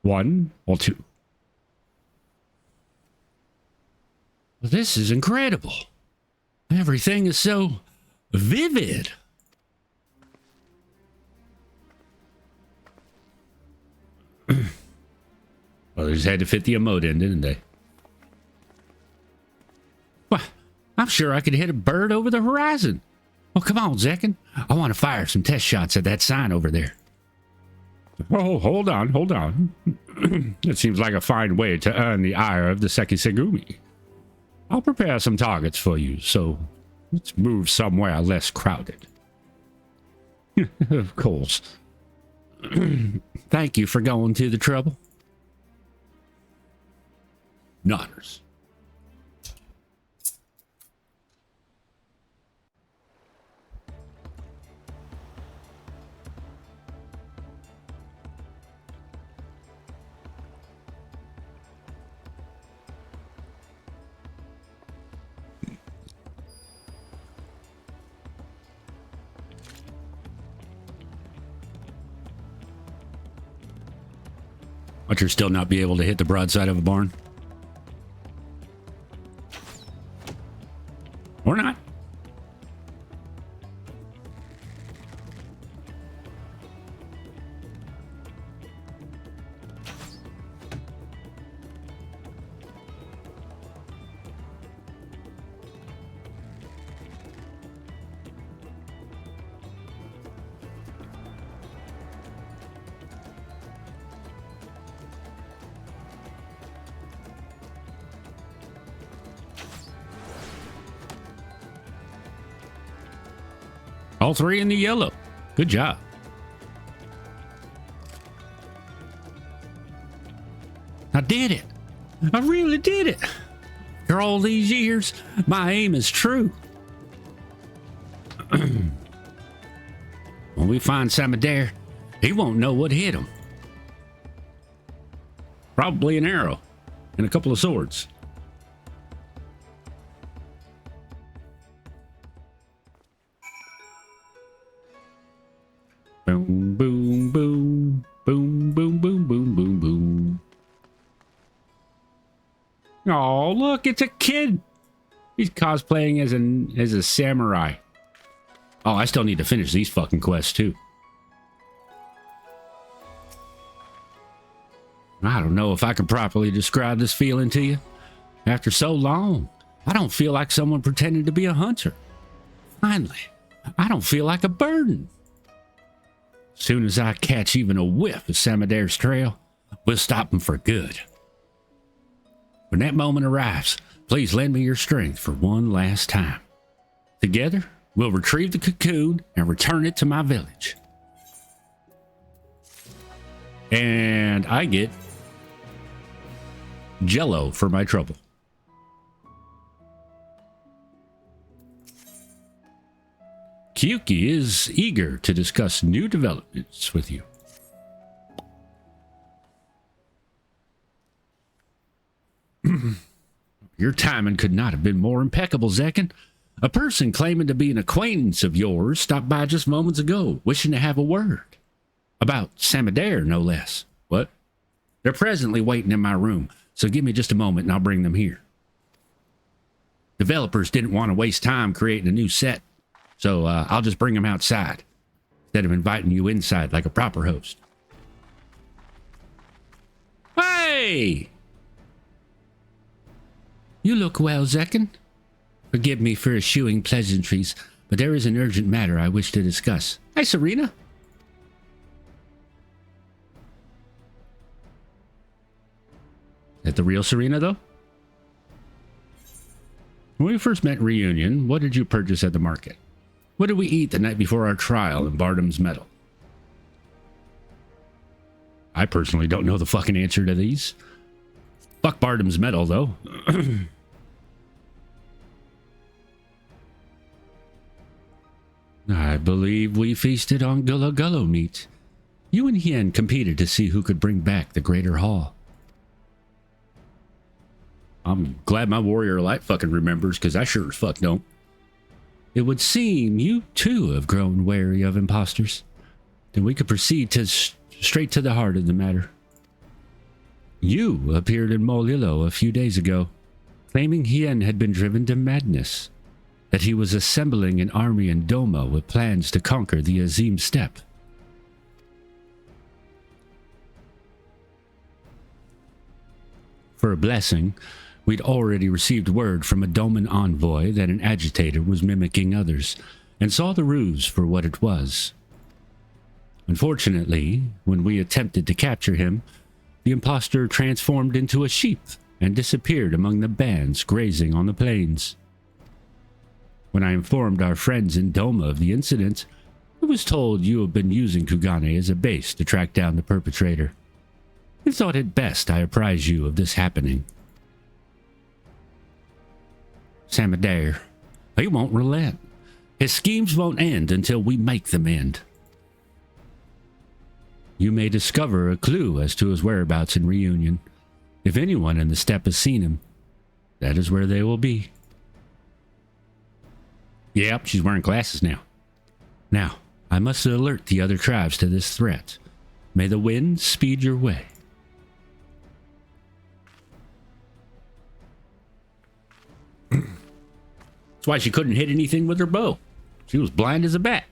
1 or 2? This is incredible. Everything is so vivid. Well, they just had to fit the emote in, didn't they? Well, I'm sure I could hit a bird over the horizon. Well, come on, Zekken. I want to fire some test shots at that sign over there. Oh, hold on. It seems like a fine way to earn the ire of the Sekisegumi. I'll prepare some targets for you, so let's move somewhere less crowded. Of course. Thank you for going to the trouble. Nodders. But you're still not be able to hit the broadside of a barn? Or not? All 3 in the yellow. Good job. I did it. I really did it. After all these years, my aim is true. When we find Samadare, he won't know what hit him. Probably an arrow and a couple of swords. Boom, boom, boom, boom, boom, boom, boom, boom, boom. Oh, look, it's a kid. He's cosplaying as a samurai. Oh, I still need to finish these fucking quests too. I don't know if I can properly describe this feeling to you. After so long, I don't feel like someone pretending to be a hunter. Finally, I don't feel like a burden. Soon as I catch even a whiff of Samadare's trail, we'll stop him for good. When that moment arrives, please lend me your strength for one last time. Together, we'll retrieve the cocoon and return it to my village. And I get Jello for my trouble. Kyuki is eager to discuss new developments with you. Your timing could not have been more impeccable, Zekken. A person claiming to be an acquaintance of yours stopped by just moments ago, wishing to have a word. About Samadare, no less. What? They're presently waiting in my room, so give me just a moment and I'll bring them here. Developers didn't want to waste time creating a new set, so I'll just bring them outside instead of inviting you inside like a proper host. Hey! You look well, Zekken. Forgive me for eschewing pleasantries, but there is an urgent matter I wish to discuss. Hi, Serena. Is that the real Serena, though? When we first met in Reunion, what did you purchase at the market? What did we eat the night before our trial in Bardam's Meadow? I personally don't know the fucking answer to these. Fuck Bardam's Meadow, though. I believe we feasted on Gullo Gullo meat. You and Hien competed to see who could bring back the Greater Hall. I'm glad my warrior light fucking remembers, because I sure as fuck don't. It would seem you too have grown wary of imposters. Then we could proceed to straight to the heart of the matter. You appeared in Molillo a few days ago, claiming Hien had been driven to madness, that he was assembling an army in Doma with plans to conquer the Azim Steppe. For a blessing, we'd already received word from a Doman envoy that an agitator was mimicking others, and saw the ruse for what it was. Unfortunately, when we attempted to capture him, the impostor transformed into a sheep and disappeared among the bands grazing on the plains. When I informed our friends in Doma of the incident, I was told you have been using Kugane as a base to track down the perpetrator. I thought it best I apprise you of this happening. Samadare, he won't relent. His schemes won't end until we make them end. You may discover a clue as to his whereabouts in Reunion. If anyone in the steppe has seen him, that is where they will be. Yep, she's wearing glasses now. Now, I must alert the other tribes to this threat. May the wind speed your way. That's why she couldn't hit anything with her bow. She was blind as a bat.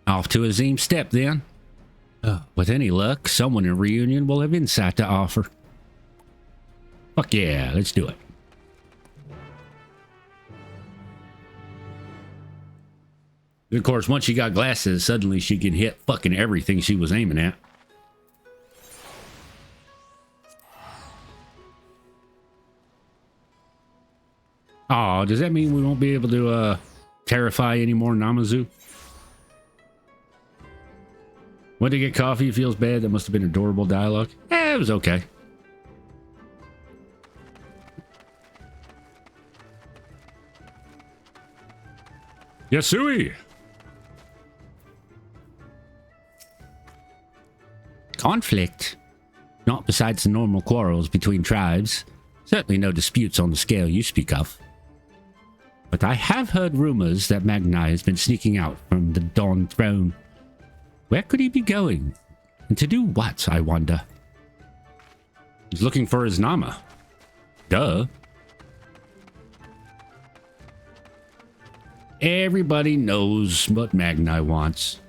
Off to Azim Steppe, then. With any luck, someone in Reunion will have insight to offer. Fuck yeah, let's do it. Of course, once she got glasses, suddenly she can hit fucking everything she was aiming at. Oh, does that mean we won't be able to terrify any more Namazu? Went to get coffee, feels bad. That must have been adorable dialogue. It was okay. Yasui! Conflict. Not besides the normal quarrels between tribes. Certainly no disputes on the scale you speak of. But I have heard rumors that Magni has been sneaking out from the Dawn Throne. Where could he be going? And to do what, I wonder? He's looking for his Nama. Duh. Everybody knows what Magni wants.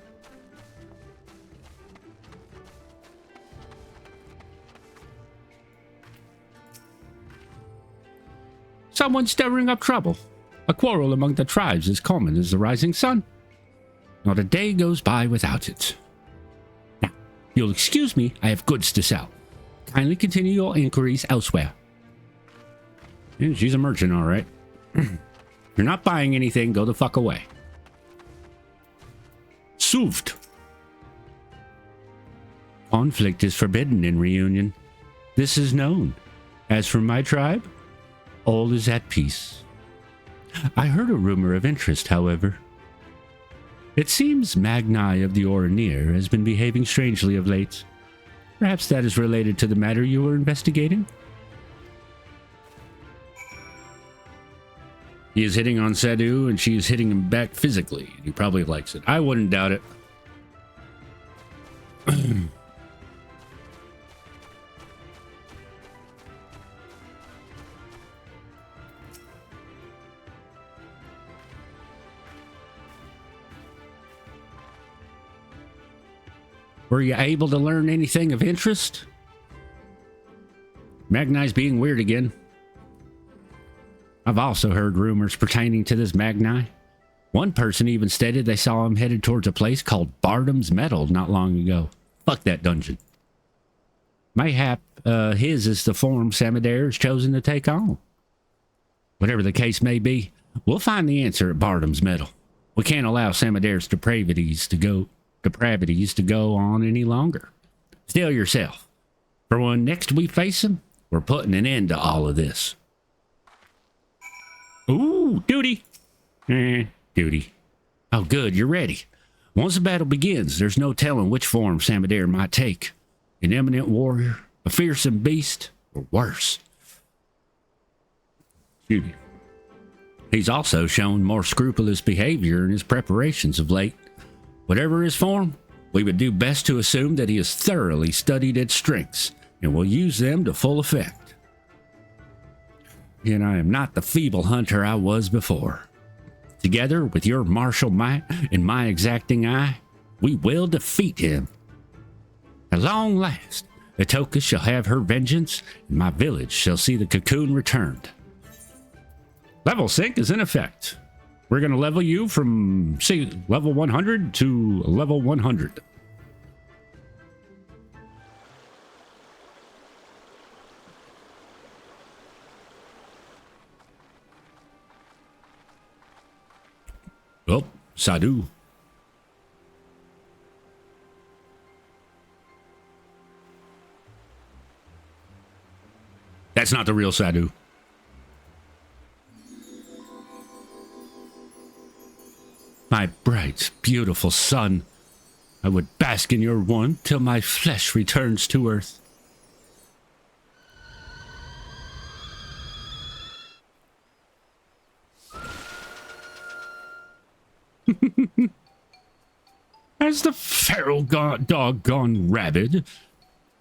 Someone stirring up trouble. A quarrel among the tribes is common as the rising sun. Not a day goes by without it. Now, you'll excuse me, I have goods to sell. Kindly continue your inquiries elsewhere. Yeah, she's a merchant, all right. If you're not buying anything, go the fuck away. Soothed. Conflict is forbidden in Reunion. This is known. As for my tribe, all is at peace. I heard a rumor of interest, however. It seems Magni of the Oranir has been behaving strangely of late. Perhaps that is related to the matter you were investigating? He is hitting on Sadu, and she is hitting him back physically. He probably likes it. I wouldn't doubt it. Were you able to learn anything of interest? Magnai's being weird again. I've also heard rumors pertaining to this Magnai. One person even stated they saw him headed towards a place called Bardam's Meadow not long ago. Fuck that dungeon. Mayhap his is the form Samadir has chosen to take on. Whatever the case may be, we'll find the answer at Bardam's Meadow. We can't allow Samadir's depravities to go on any longer. Still yourself. For when next we face him, we're putting an end to all of this. Ooh, duty. Duty. Oh, good, you're ready. Once the battle begins, there's no telling which form Samadir might take. An eminent warrior, a fearsome beast, or worse. Excuse me. He's also shown more scrupulous behavior in his preparations of late. Whatever his form, we would do best to assume that he has thoroughly studied its strengths and will use them to full effect. Yet I am not the feeble hunter I was before. Together with your martial might and my exacting eye, we will defeat him. At long last, Atoka shall have her vengeance, and my village shall see the cocoon returned. Level sync is in effect. We're going to level you from, say, level 100 to level 100. Oh, Sadhu. That's not the real Sadhu. My bright, beautiful sun, I would bask in your warmth till my flesh returns to earth. Has the feral dog gone rabid?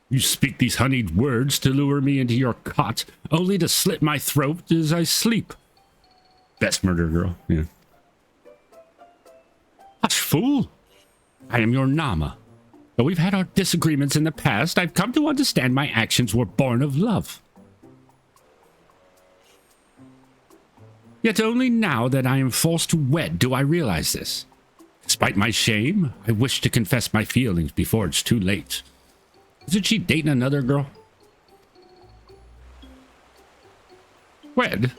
You speak these honeyed words to lure me into your cot, only to slit my throat as I sleep. Best murder girl, yeah. Hush, fool! I am your Nama. Though we've had our disagreements in the past, I've come to understand my actions were born of love. Yet only now that I am forced to wed do I realize this. Despite my shame, I wish to confess my feelings before it's too late. Isn't she dating another girl? Wed?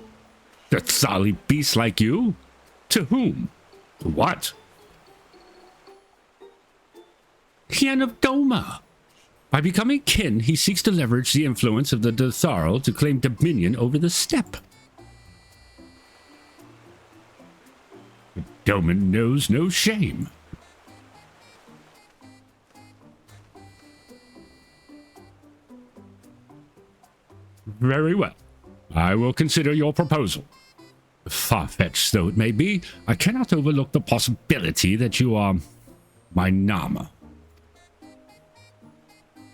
That solly beast like you? To whom? To what? Kin of Doma. By becoming kin, he seeks to leverage the influence of the Dotharl to claim dominion over the steppe. Doman knows no shame. Very well. I will consider your proposal. Far-fetched though it may be, I cannot overlook the possibility that you are my Nama.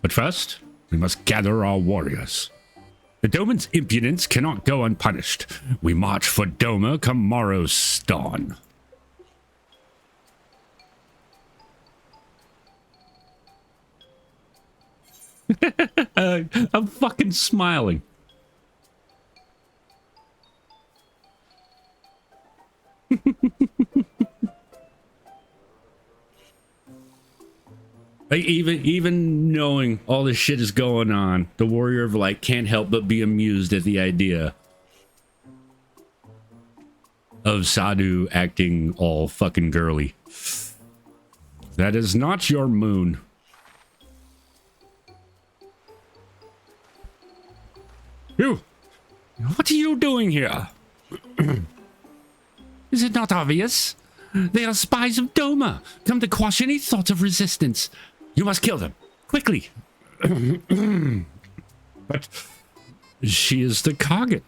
But first, we must gather our warriors. The Doman's impudence cannot go unpunished. We march for Doma come morrow's dawn. I'm fucking smiling. Like even knowing all this shit is going on, the warrior of light can't help but be amused at the idea of Sadhu acting all fucking girly. That is not your moon. You! What are you doing here? Is it not obvious? They are spies of Doma, come to quash any thought of resistance. You must kill them, quickly. But she is the Kagan.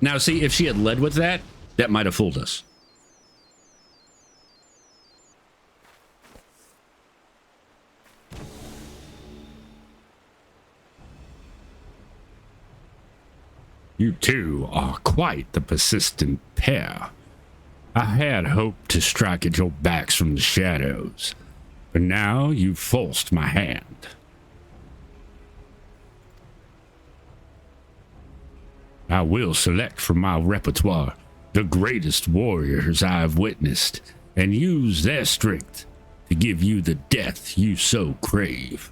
Now, see, if she had led with that, that might have fooled us. You two are quite the persistent pair. I had hoped to strike at your backs from the shadows, but now you've forced my hand. I will select from my repertoire the greatest warriors I have witnessed and use their strength to give you the death you so crave.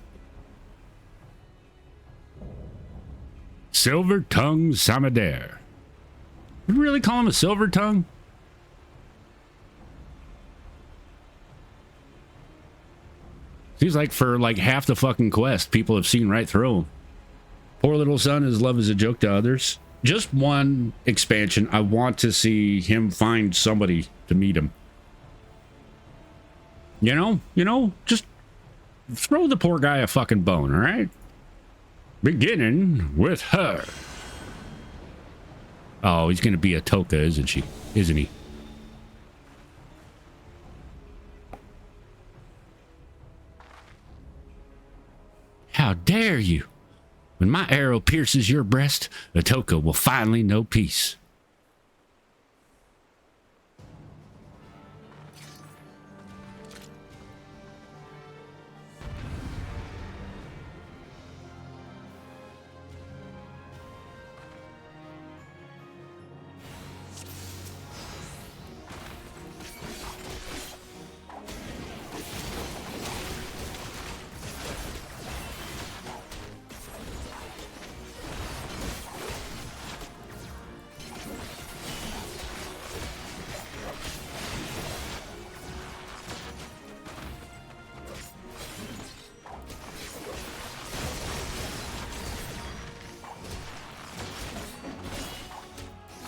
Silver Tongue Samader. You really call him a silver tongue? Seems like for like half the fucking quest, people have seen right through him. Poor little son, his love is a joke to others. Just one expansion. I want to see him find somebody to meet him. You know, just throw the poor guy a fucking bone, all right? Beginning with her. Oh, he's gonna be a Toka, isn't he? How dare you? When my arrow pierces your breast, Atoka will finally know peace.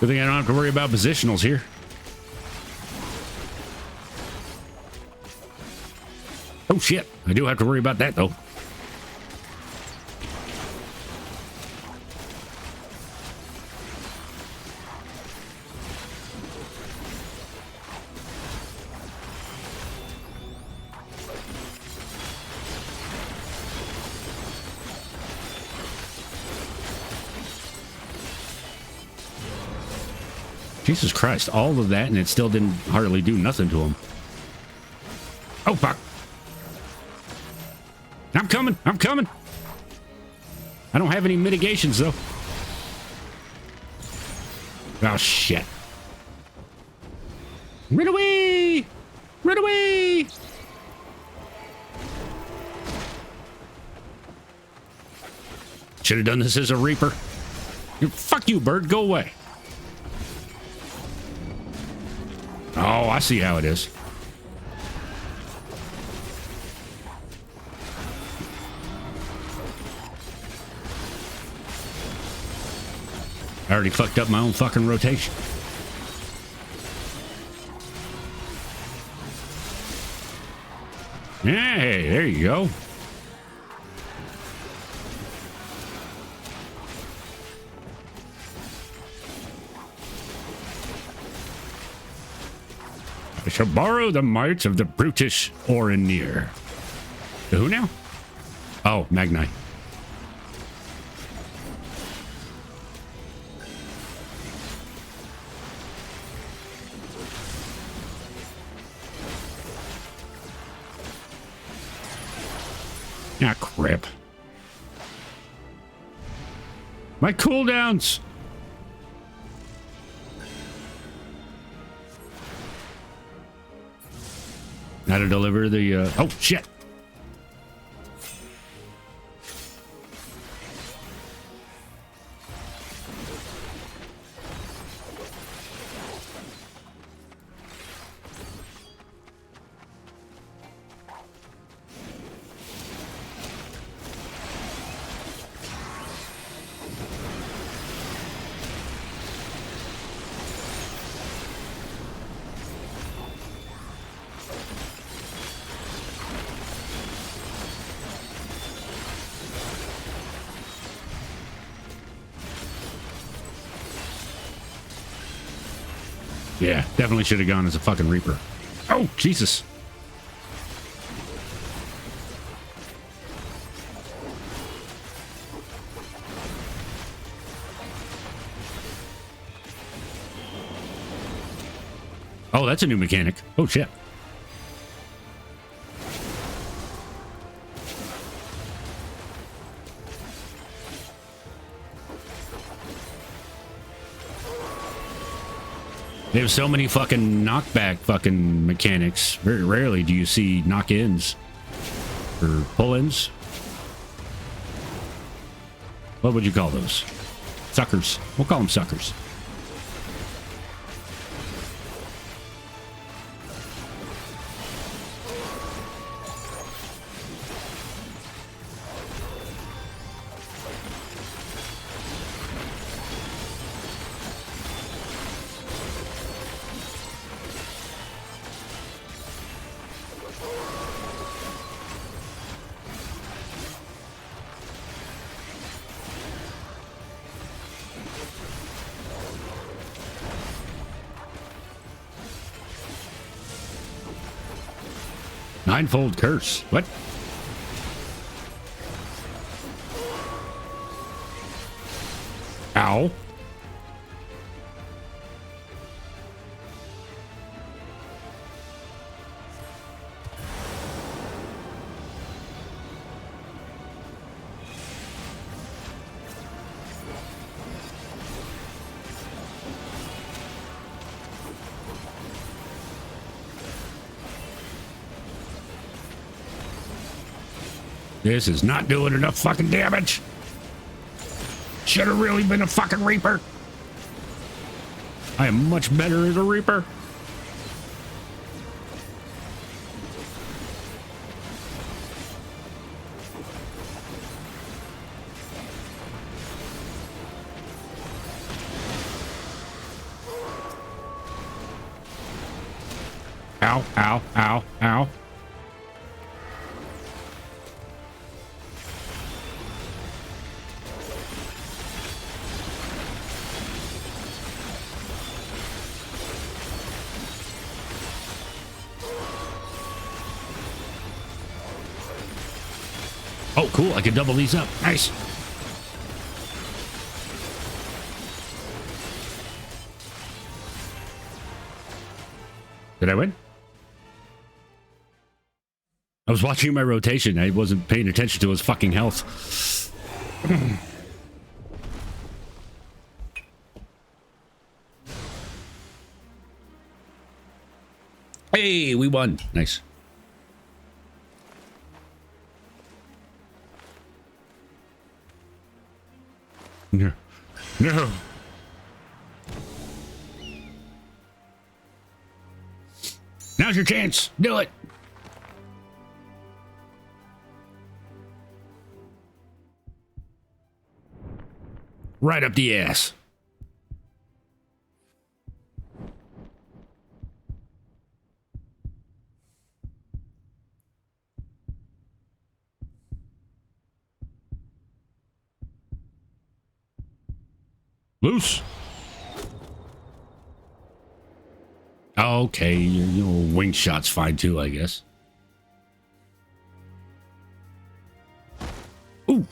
Good thing I don't have to worry about positionals here. Oh shit, I do have to worry about that though. Jesus Christ, all of that and it still didn't hardly do nothing to him. Oh, fuck. I'm coming. I don't have any mitigations, though. Oh, shit. Run away! Run away! Should have done this as a Reaper. Fuck you, bird. Go away. Oh, I see how it is. I already fucked up my own fucking rotation. Hey, there you go. I shall borrow the might of the brutish Orinir. The who now? Oh, Magni. Ah, crap. My cooldowns. How to deliver the, oh, shit. Yeah, definitely should have gone as a fucking Reaper. Oh, Jesus. Oh, that's a new mechanic. Oh, shit. They have so many fucking knockback fucking mechanics. Very rarely do you see knock-ins or pull-ins. What would you call those? Suckers. We'll call them suckers. Ninefold curse. What? Ow. This is not doing enough fucking damage. Should have really been a fucking Reaper. I am much better as a Reaper. Ow, ow, ow, ow. Oh, cool. I can double these up. Nice. Did I win? I was watching my rotation. I wasn't paying attention to his fucking health. Hey, we won. Nice. No. No. Now's your chance. Do it. Right up the ass. Loose. Okay, your wing shot's fine too, I guess. Ooh.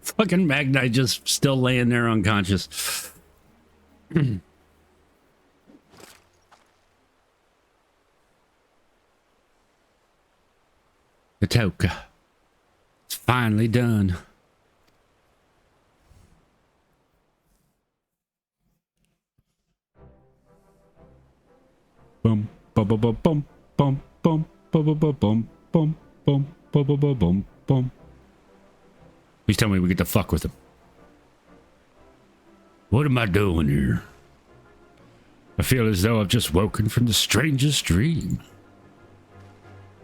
Fucking Magnite just still laying there unconscious. The Toka. It's finally done. Bum bum bum bum bum bum bum bum bum bum bum bum bum bum bum bum. Please tell me we get to fuck with him. What am I doing here? I feel as though I've just woken from the strangest dream.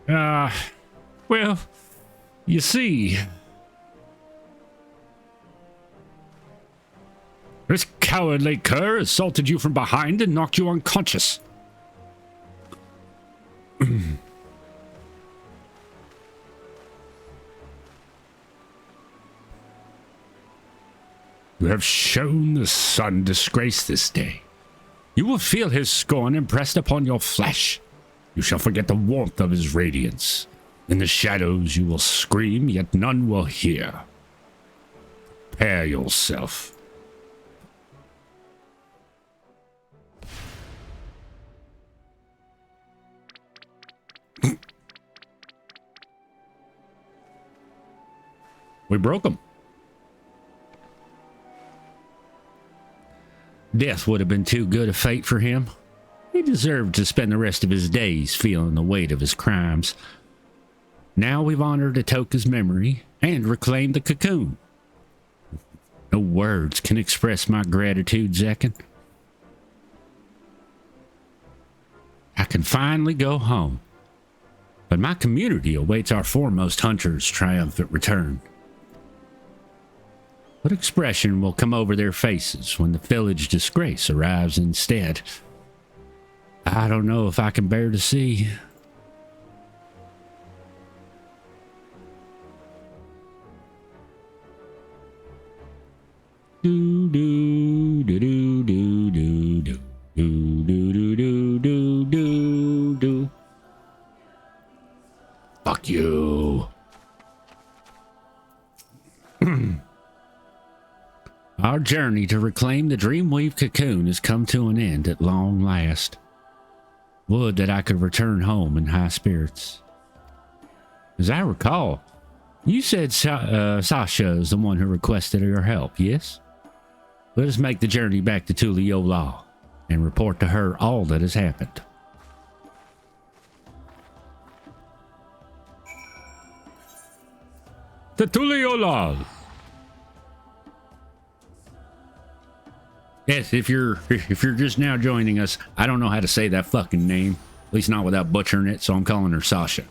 Well, you see, this cowardly cur assaulted you from behind and knocked you unconscious. You have shown the sun disgrace this day. You will feel his scorn impressed upon your flesh. You shall forget the warmth of his radiance. In the shadows you will scream, yet none will hear. Prepare yourself. We broke him. Death would have been too good a fate for him. He deserved to spend the rest of his days feeling the weight of his crimes. Now we've honored Atoka's memory and reclaimed the cocoon. No words can express my gratitude, Zekken. I can finally go home. But my community awaits our foremost hunter's triumphant return. What expression will come over their faces when the village disgrace arrives instead? I don't know if I can bear to see. Do do do do do do do do do do do do do. Fuck you. Our journey to reclaim the Dreamweave cocoon has come to an end at long last. Would that I could return home in high spirits. As I recall, you said Sasha is the one who requested your help, yes? Let us make the journey back to Tuliola and report to her all that has happened. The Tuliola! Yes, if you're just now joining us, I don't know how to say that fucking name. At least not without butchering it, so I'm calling her Sasha.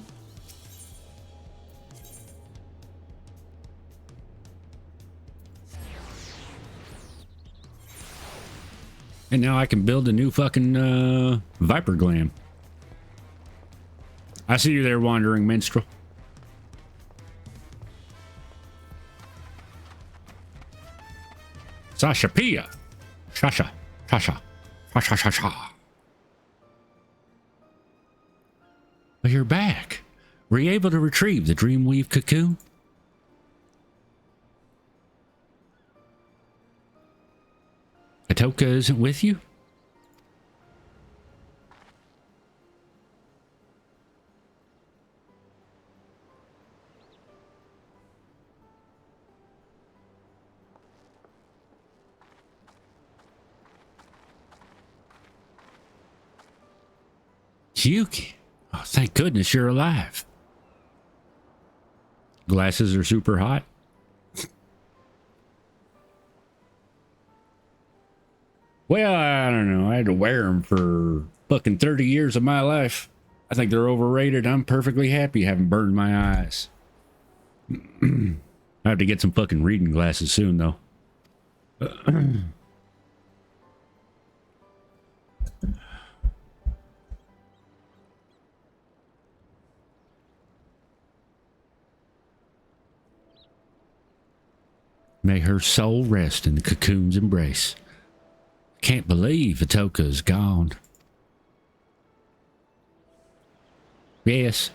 And now I can build a new fucking Viper Glam. I see you there, wandering minstrel. Sasha Pia. Sasha. Sasha. Sasha. Sasha. Well, you're back. Were you able to retrieve the Dreamweave cocoon? Atoka isn't with you? Yuki. Oh, thank goodness you're alive. Glasses are super hot. Well, I don't know. I had to wear them for fucking 30 years of my life. I think they're overrated. I'm perfectly happy having burned my eyes. I have to get some fucking reading glasses soon, though. May her soul rest in the cocoon's embrace. Can't believe Atoka is gone. Yes,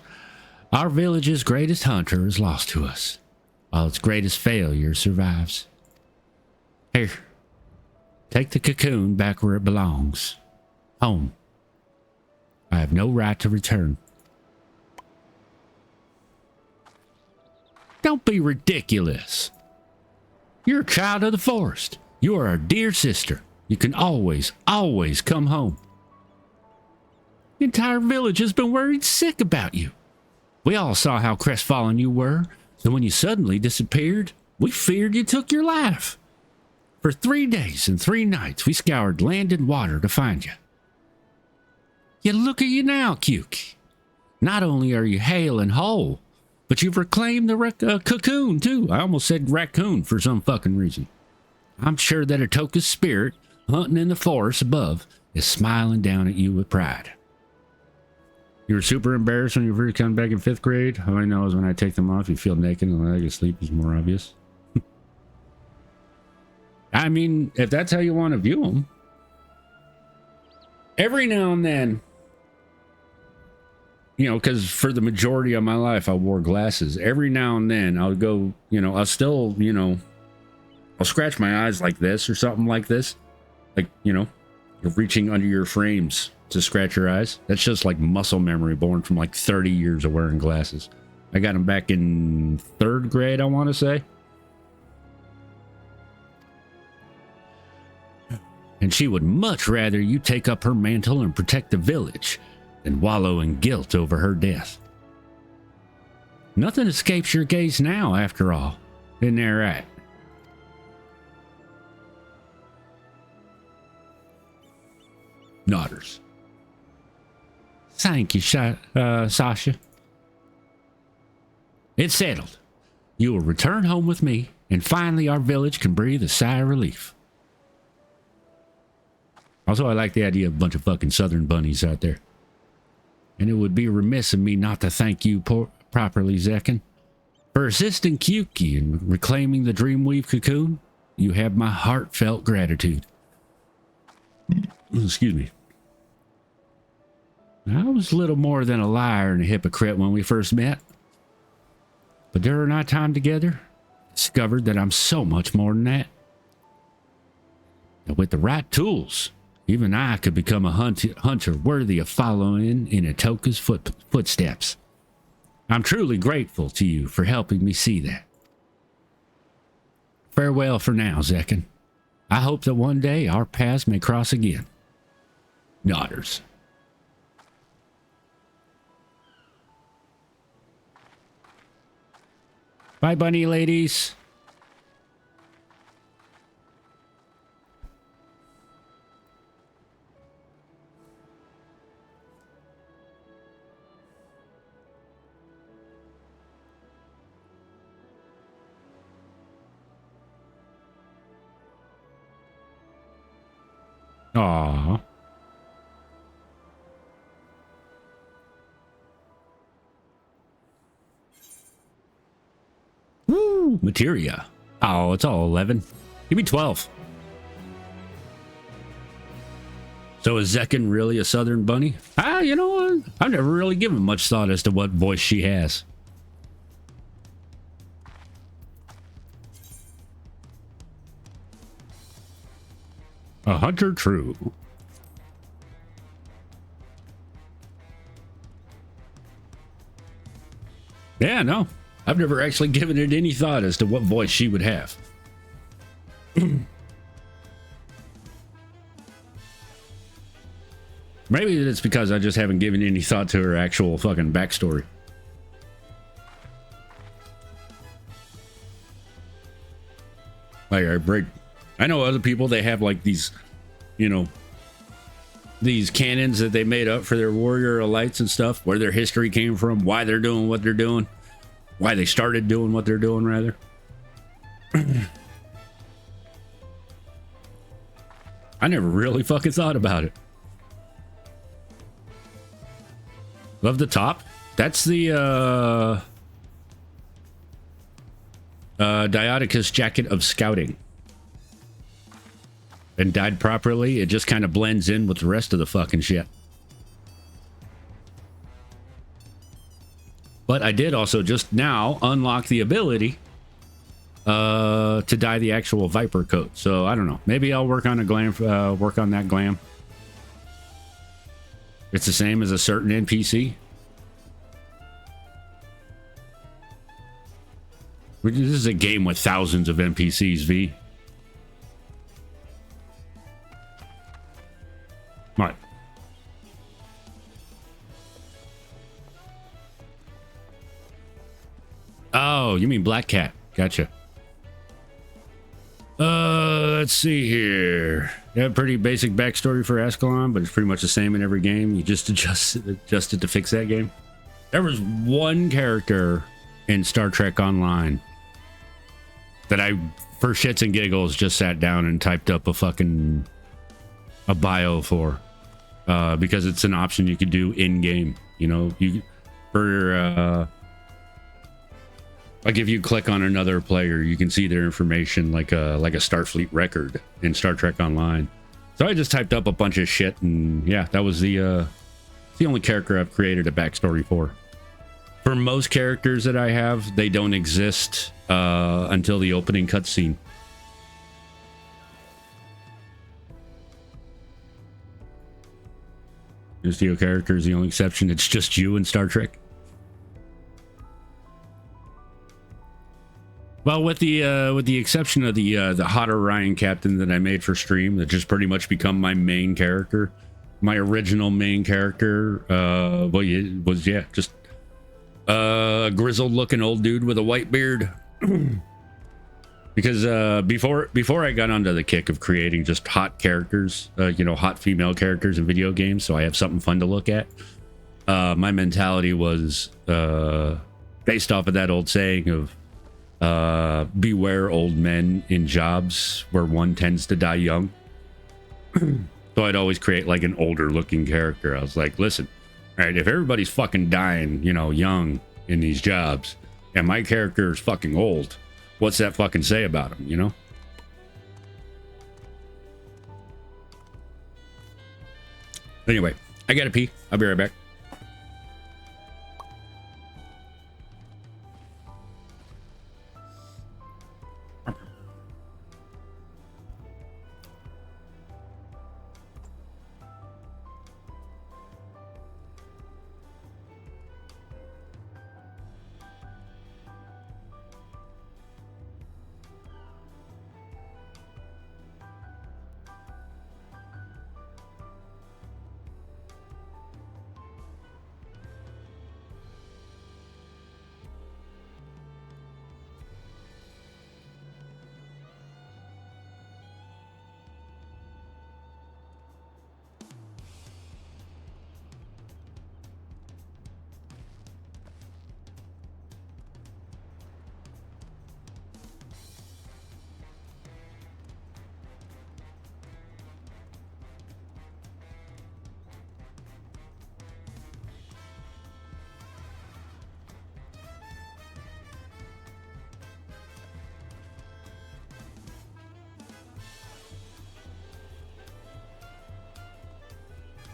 our village's greatest hunter is lost to us, while its greatest failure survives. Here, take the cocoon back where it belongs. Home. I have no right to return. Don't be ridiculous. You're a child of the forest. You are our dear sister. You can always, always come home. The entire village has been worried sick about you. We all saw how crestfallen you were, so when you suddenly disappeared, we feared you took your life. For 3 days and 3 nights, we scoured land and water to find you. Yet look at you now, Kyuki. Not only are you hale and whole, but you've reclaimed the cocoon, too. I almost said raccoon for some fucking reason. I'm sure that Atoka's spirit, hunting in the forest above, is smiling down at you with pride. You were super embarrassed when you first come back in 5th grade. All I know is when I take them off, you feel naked and the lack of sleep is more obvious. I mean, if that's how you want to view them. every now and then, you know, because for the majority of my life, I wore glasses. Every now and then I'll go, you know, I'll still, you know, I'll scratch my eyes like this or something like this. Like, you know, you're reaching under your frames to scratch your eyes. That's just like muscle memory born from like 30 years of wearing glasses. I got them back in 3rd grade, I want to say. And she would much rather you take up her mantle and protect the village than wallow in guilt over her death. Nothing escapes your gaze now, after all. Isn't that right? Nodders. Thank you, Sasha. It's settled. You will return home with me, and finally our village can breathe a sigh of relief. Also, I like the idea of a bunch of fucking southern bunnies out there. And it would be remiss of me not to thank you properly, Zekken. For assisting Kyuki in reclaiming the Dreamweave cocoon, you have my heartfelt gratitude. Excuse me. I was little more than a liar and a hypocrite when we first met. But during our time together, I discovered that I'm so much more than that. And with the right tools, even I could become a hunter worthy of following in Atoka's footsteps. I'm truly grateful to you for helping me see that. Farewell for now, Zekken. I hope that one day our paths may cross again. Nodders. Bye, bunny ladies. Aww. Woo! Materia. Oh, it's all 11. Give me 12. So is Zekken really a southern bunny? You know what? I've never really given much thought as to what voice she has. A hunter true. Yeah, no. I've never actually given it any thought as to what voice she would have. Maybe it's because I just haven't given any thought to her actual fucking backstory. Like, I know other people, they have like these, you know, these canons that they made up for their warrior elites and stuff, where their history came from, why they're doing what they're doing, why they started doing what they're doing, rather. I never really fucking thought about it. Love the top. That's the Dioticus jacket of scouting. And dyed properly, it just kind of blends in with the rest of the fucking shit. But I did also just now unlock the ability to dye the actual Viper coat. So I don't know. Maybe I'll work on a glam. Work on that glam. It's the same as a certain NPC. This is a game with thousands of NPCs, V. What? Oh, you mean Black Cat. Gotcha. Let's see here. Yeah, pretty basic backstory for Ascalon, but it's pretty much the same in every game. You just adjusted to fix that game. There was one character in Star Trek Online that I, for shits and giggles, just sat down and typed up a bio for. Because it's an option you could do in game. You know, like if you click on another player, you can see their information like a Starfleet record in Star Trek Online. So I just typed up a bunch of shit, and yeah, that was the only character I've created a backstory for. For most characters that I have, they don't exist until the opening cutscene. Your Steel character is the only exception. It's just you in Star Trek. Well, with the exception of the hot Orion captain that I made for stream, that just pretty much become my main character. My original main character, well, it was just a grizzled looking old dude with a white beard. Because before I got onto the kick of creating just hot characters, hot female characters in video games, so I have something fun to look at. My mentality was based off of that old saying of beware old men in jobs where one tends to die young. So I'd always create like an older looking character. I was like, listen, all right, if everybody's fucking dying, young in these jobs, and my character is fucking old, what's that fucking say about him, Anyway, I gotta pee. I'll be right back.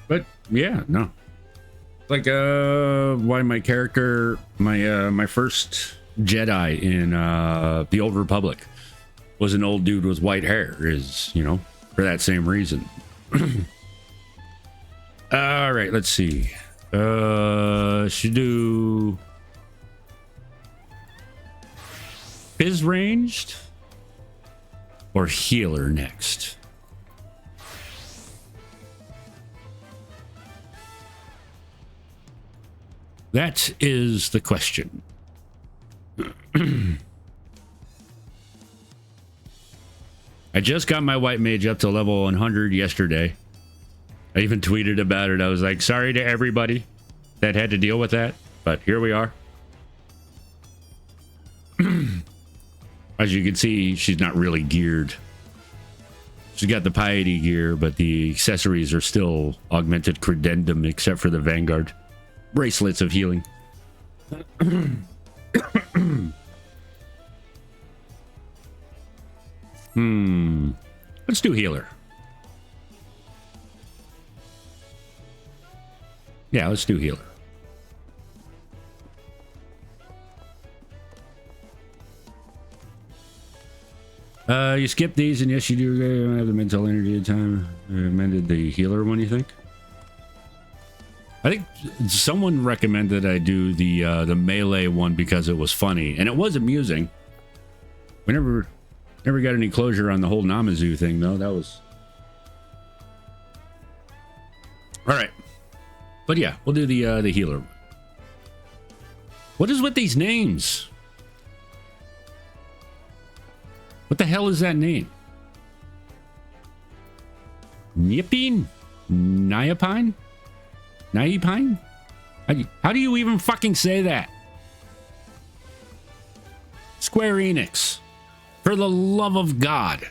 But yeah, no. Like why my character, my first Jedi in the Old Republic was an old dude with white hair is, for that same reason. All right, let's see. Should do Fizz ranged or healer next. That is the question. I just got my white mage up to level 100 yesterday. I even tweeted about it. I was like, sorry to everybody that had to deal with that, but here we are. As you can see, she's not really geared. She's got the piety gear, but the accessories are still augmented credendum, except for the Vanguard bracelets of healing. Let's do healer. Yeah, let's do healer. You skip these, and yes, you do have the mental energy at time. Amended the healer one, you think? I think someone recommended I do the melee one because it was funny, and it was amusing. We never got any closure on the whole Namazu thing, though. That was all right. But yeah, we'll do the healer one. What is with these names? What the hell is that name? Nippine? Niapine? Niapine? How do you even fucking say that? Square Enix. For the love of God.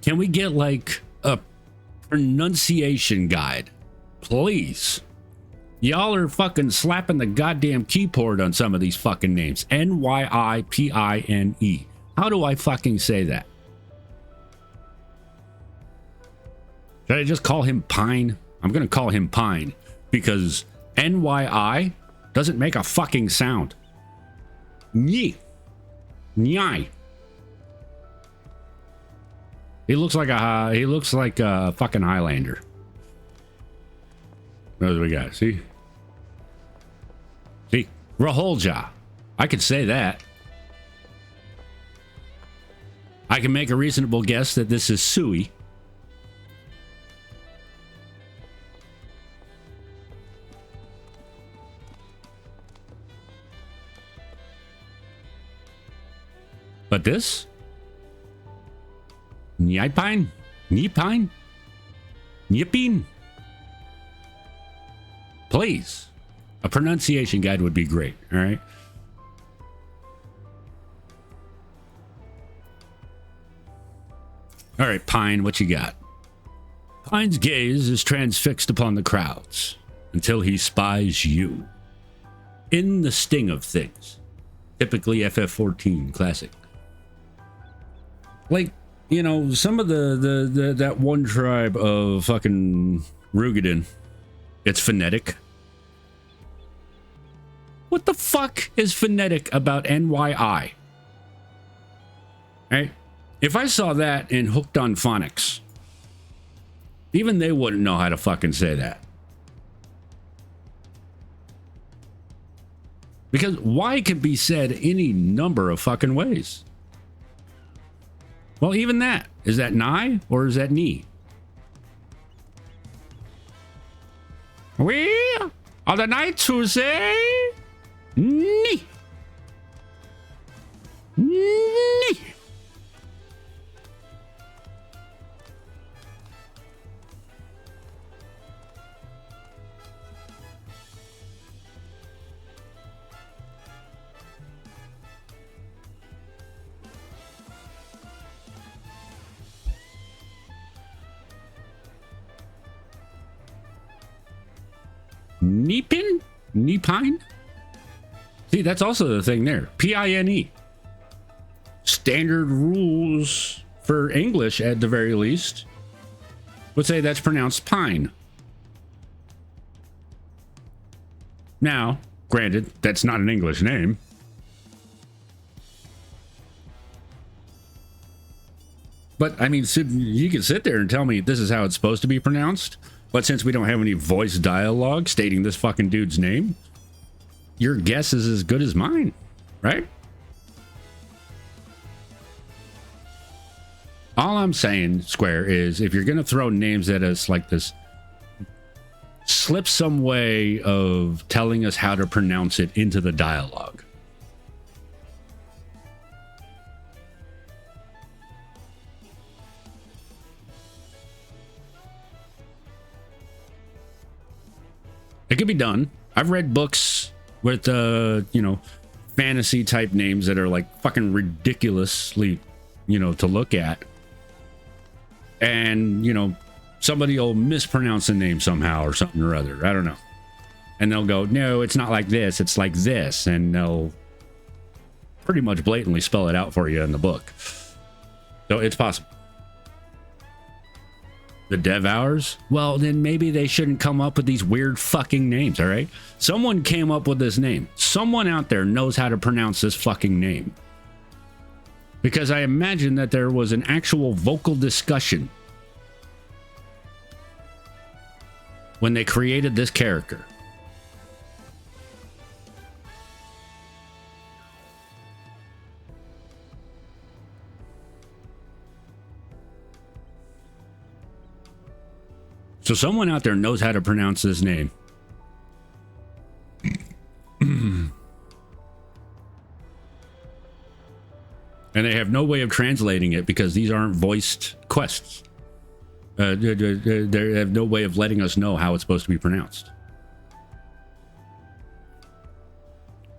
Can we get like a pronunciation guide? Please. Y'all are fucking slapping the goddamn keyboard on some of these fucking names. N-Y-I-P-I-N-E. How do I fucking say that? Should I just call him Pine? I'm going to call him Pine because NYI doesn't make a fucking sound. Nyeh. Nyai. He looks like a fucking Highlander. What do we got? See? Raholja. I could say that. I can make a reasonable guess that this is Sui. But this? Nyipine? Nyipine? Nyipine? Please. A pronunciation guide would be great, all right? All right, Pine, what you got? Pine's gaze is transfixed upon the crowds until he spies you. In the sting of things. Typically FF14 classic. Like, you know, some of that one tribe of fucking Rugadin, it's phonetic. What the fuck is phonetic about NYI? Right? If I saw that in Hooked on Phonics, even they wouldn't know how to fucking say that. Because Y can be said any number of fucking ways. Well, even that. Is that nigh or is that knee? We are the knights who say knee. Knee. Neepin? Neepine? See, that's also the thing there. P-I-N-E. Standard rules for English, at the very least, would say that's pronounced pine. Now, granted, that's not an English name. But, I mean, you can sit there and tell me this is how it's supposed to be pronounced. But since we don't have any voice dialogue stating this fucking dude's name, your guess is as good as mine, right? All I'm saying, Square, is if you're going to throw names at us like this, slip some way of telling us how to pronounce it into the dialogue. It could be done. I've read books with, you know, fantasy type names that are like fucking ridiculously, you know, to look at. And, you know, somebody will mispronounce the name somehow or something or other. I don't know. And they'll go, no, it's not like this. It's like this. And they'll pretty much blatantly spell it out for you in the book. So it's possible. The dev hours? Well, then maybe they shouldn't come up with these weird fucking names, all right? Someone came up with this name. Someone out there knows how to pronounce this fucking name. Because I imagine that there was an actual vocal discussion when they created this character. So someone out there knows how to pronounce this name. And they have no way of translating it because these aren't voiced quests. They have no way of letting us know how it's supposed to be pronounced.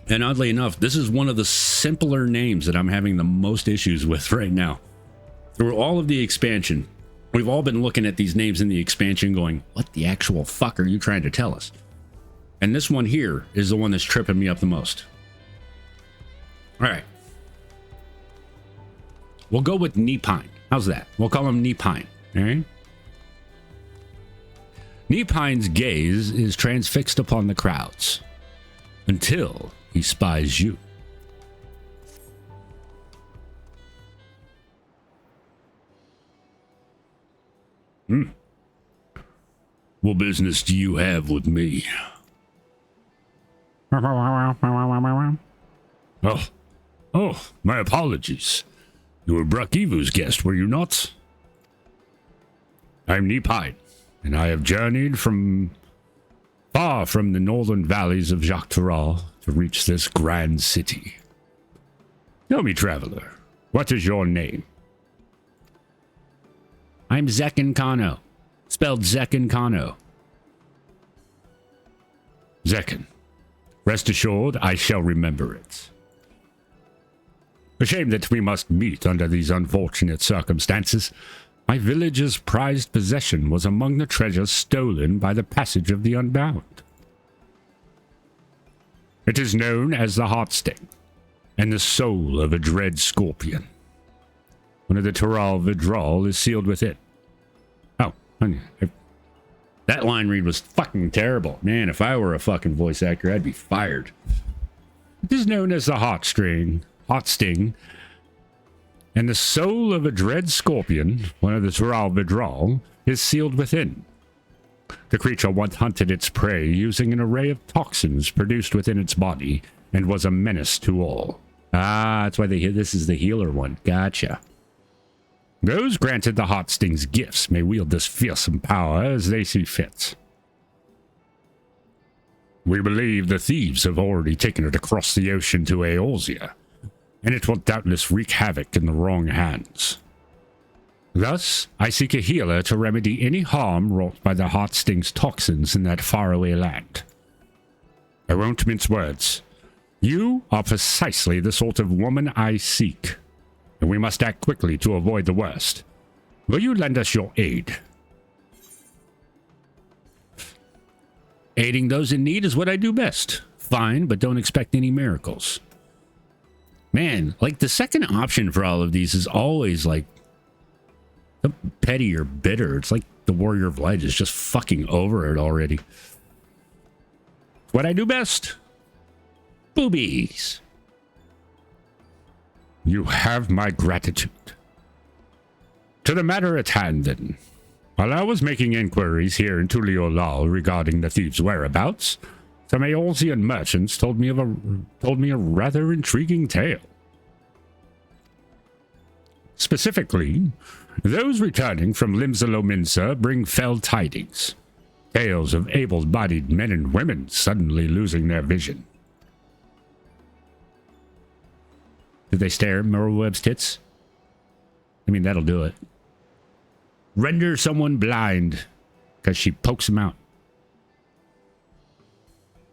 And oddly enough, this is one of the simpler names that I'm having the most issues with right now. Through all of the expansion, we've all been looking at these names in the expansion going, what the actual fuck are you trying to tell us? And this one here is the one that's tripping me up the most. All right. We'll go with Neepine. How's that? We'll call him Neepine. All right. Nepine's gaze is transfixed upon the crowds until he spies you. What business do you have with me? Oh, my apologies. You were Brakivu's guest, were you not? I'm Nepine, and I have journeyed from far from the northern valleys of Jacques Taral to reach this grand city. Tell me, traveler, what is your name? I'm Zekken Kano, spelled Zekken Kano. Zekken, rest assured I shall remember it. A shame that we must meet under these unfortunate circumstances. My village's prized possession was among the treasures stolen by the passage of the Unbound. It is known as the Heartsting, and the soul of a dread scorpion. One of the Taral Vidral is sealed with it. Oh, that line read was fucking terrible. Man, if I were a fucking voice actor, I'd be fired. It is known as the Heartsting, and the soul of a dread scorpion, one of the Taral Vidral, is sealed within. The creature once hunted its prey using an array of toxins produced within its body, and was a menace to all. Ah, that's why this is the healer one. Gotcha. Those granted the Heartsting's gifts may wield this fearsome power as they see fit. We believe the thieves have already taken it across the ocean to Eorzea, and it will doubtless wreak havoc in the wrong hands. Thus, I seek a healer to remedy any harm wrought by the Heartsting's toxins in that faraway land. I won't mince words. You are precisely the sort of woman I seek, and we must act quickly to avoid the worst. Will you lend us your aid? Aiding those in need is what I do best. Fine, but don't expect any miracles. Man, like the second option for all of these is always like petty or bitter. It's like the Warrior of Light is just fucking over it already. What I do best? Boobies. You have my gratitude. To the matter at hand, then. While I was making inquiries here in Tuliolal regarding the thieves' whereabouts, some Eorzean merchants told me a rather intriguing tale. Specifically, those returning from Limsa bring fell tidings. Tales of able-bodied men and women suddenly losing their vision. Did they stare at Merweb's tits? I mean, that'll do it. Render someone blind, because she pokes him out.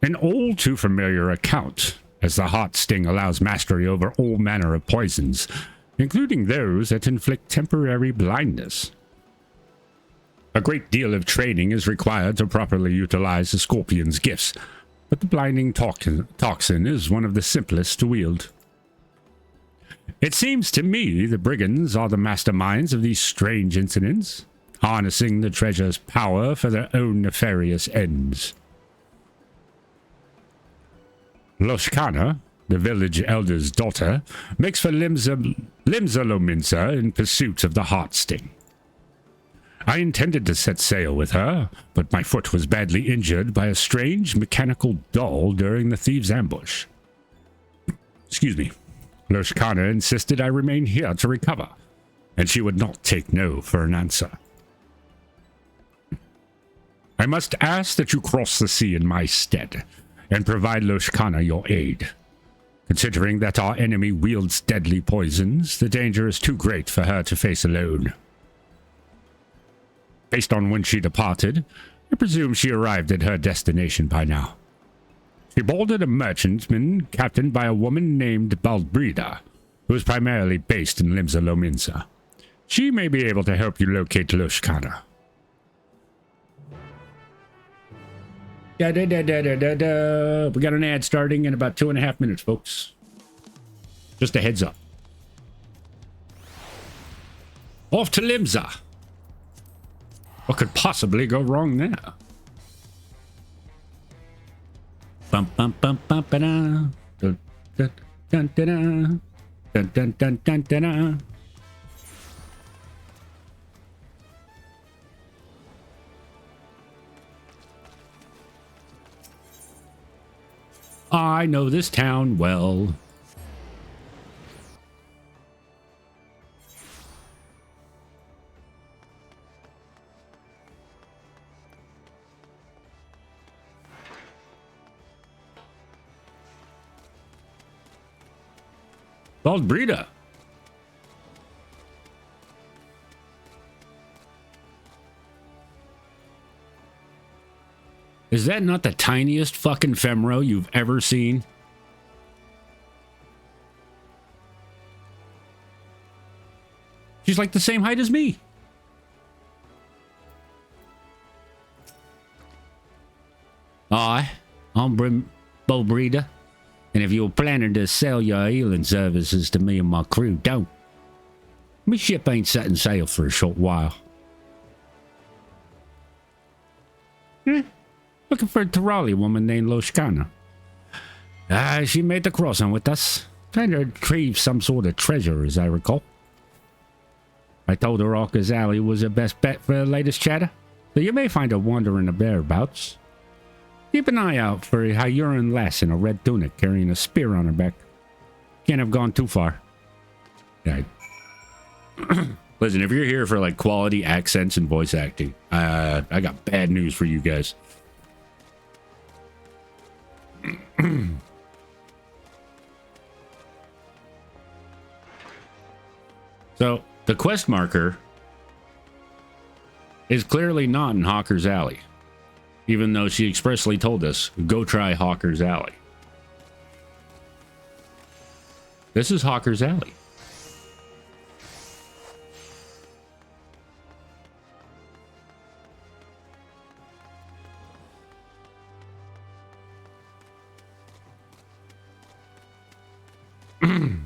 An all too familiar account, as the Heartsting allows mastery over all manner of poisons, including those that inflict temporary blindness. A great deal of training is required to properly utilize the Scorpion's gifts, but the blinding toxin is one of the simplest to wield. It seems to me the brigands are the masterminds of these strange incidents, harnessing the treasure's power for their own nefarious ends. Loshkana, the village elder's daughter, makes for Limsa in pursuit of the Heartsting. I intended to set sail with her, but my foot was badly injured by a strange mechanical doll during the thieves' ambush. Excuse me. Loshkana insisted I remain here to recover, and she would not take no for an answer. I must ask that you cross the sea in my stead, and provide Loshkana your aid. Considering that our enemy wields deadly poisons, the danger is too great for her to face alone. Based on when she departed, I presume she arrived at her destination by now. She boarded a merchantman captained by a woman named Balbrida, who is primarily based in Limsa. She may be able to help you locate Loshkana. We got an ad starting in about 2.5 minutes, folks. Just a heads up. Off to Limsa. What could possibly go wrong there? Bum bum bum bum ba da. Dun dun dun dun dun dun dun dun dun dun dun. I know this town well. Called Brita. Is that not the tiniest fucking femro you've ever seen? She's like the same height as me. I'm Bo Brita. And if you're planning to sell your healing services to me and my crew, don't. My ship ain't setting sail for a short while. Looking for a Tirali woman named Loshkana. She made the crossing with us, trying to retrieve some sort of treasure, as I recall. I told her Orca's Alley was her best bet for the latest chatter, so you may find her wandering thereabouts. Keep an eye out for a Hyuran lass in a red tunic carrying a spear on her back. Can't have gone too far. Yeah. Listen, if you're here for like quality accents and voice acting, I got bad news for you guys. So, the quest marker is clearly not in Hawker's Alley. Even though she expressly told us, go try Hawker's Alley. This is Hawker's Alley.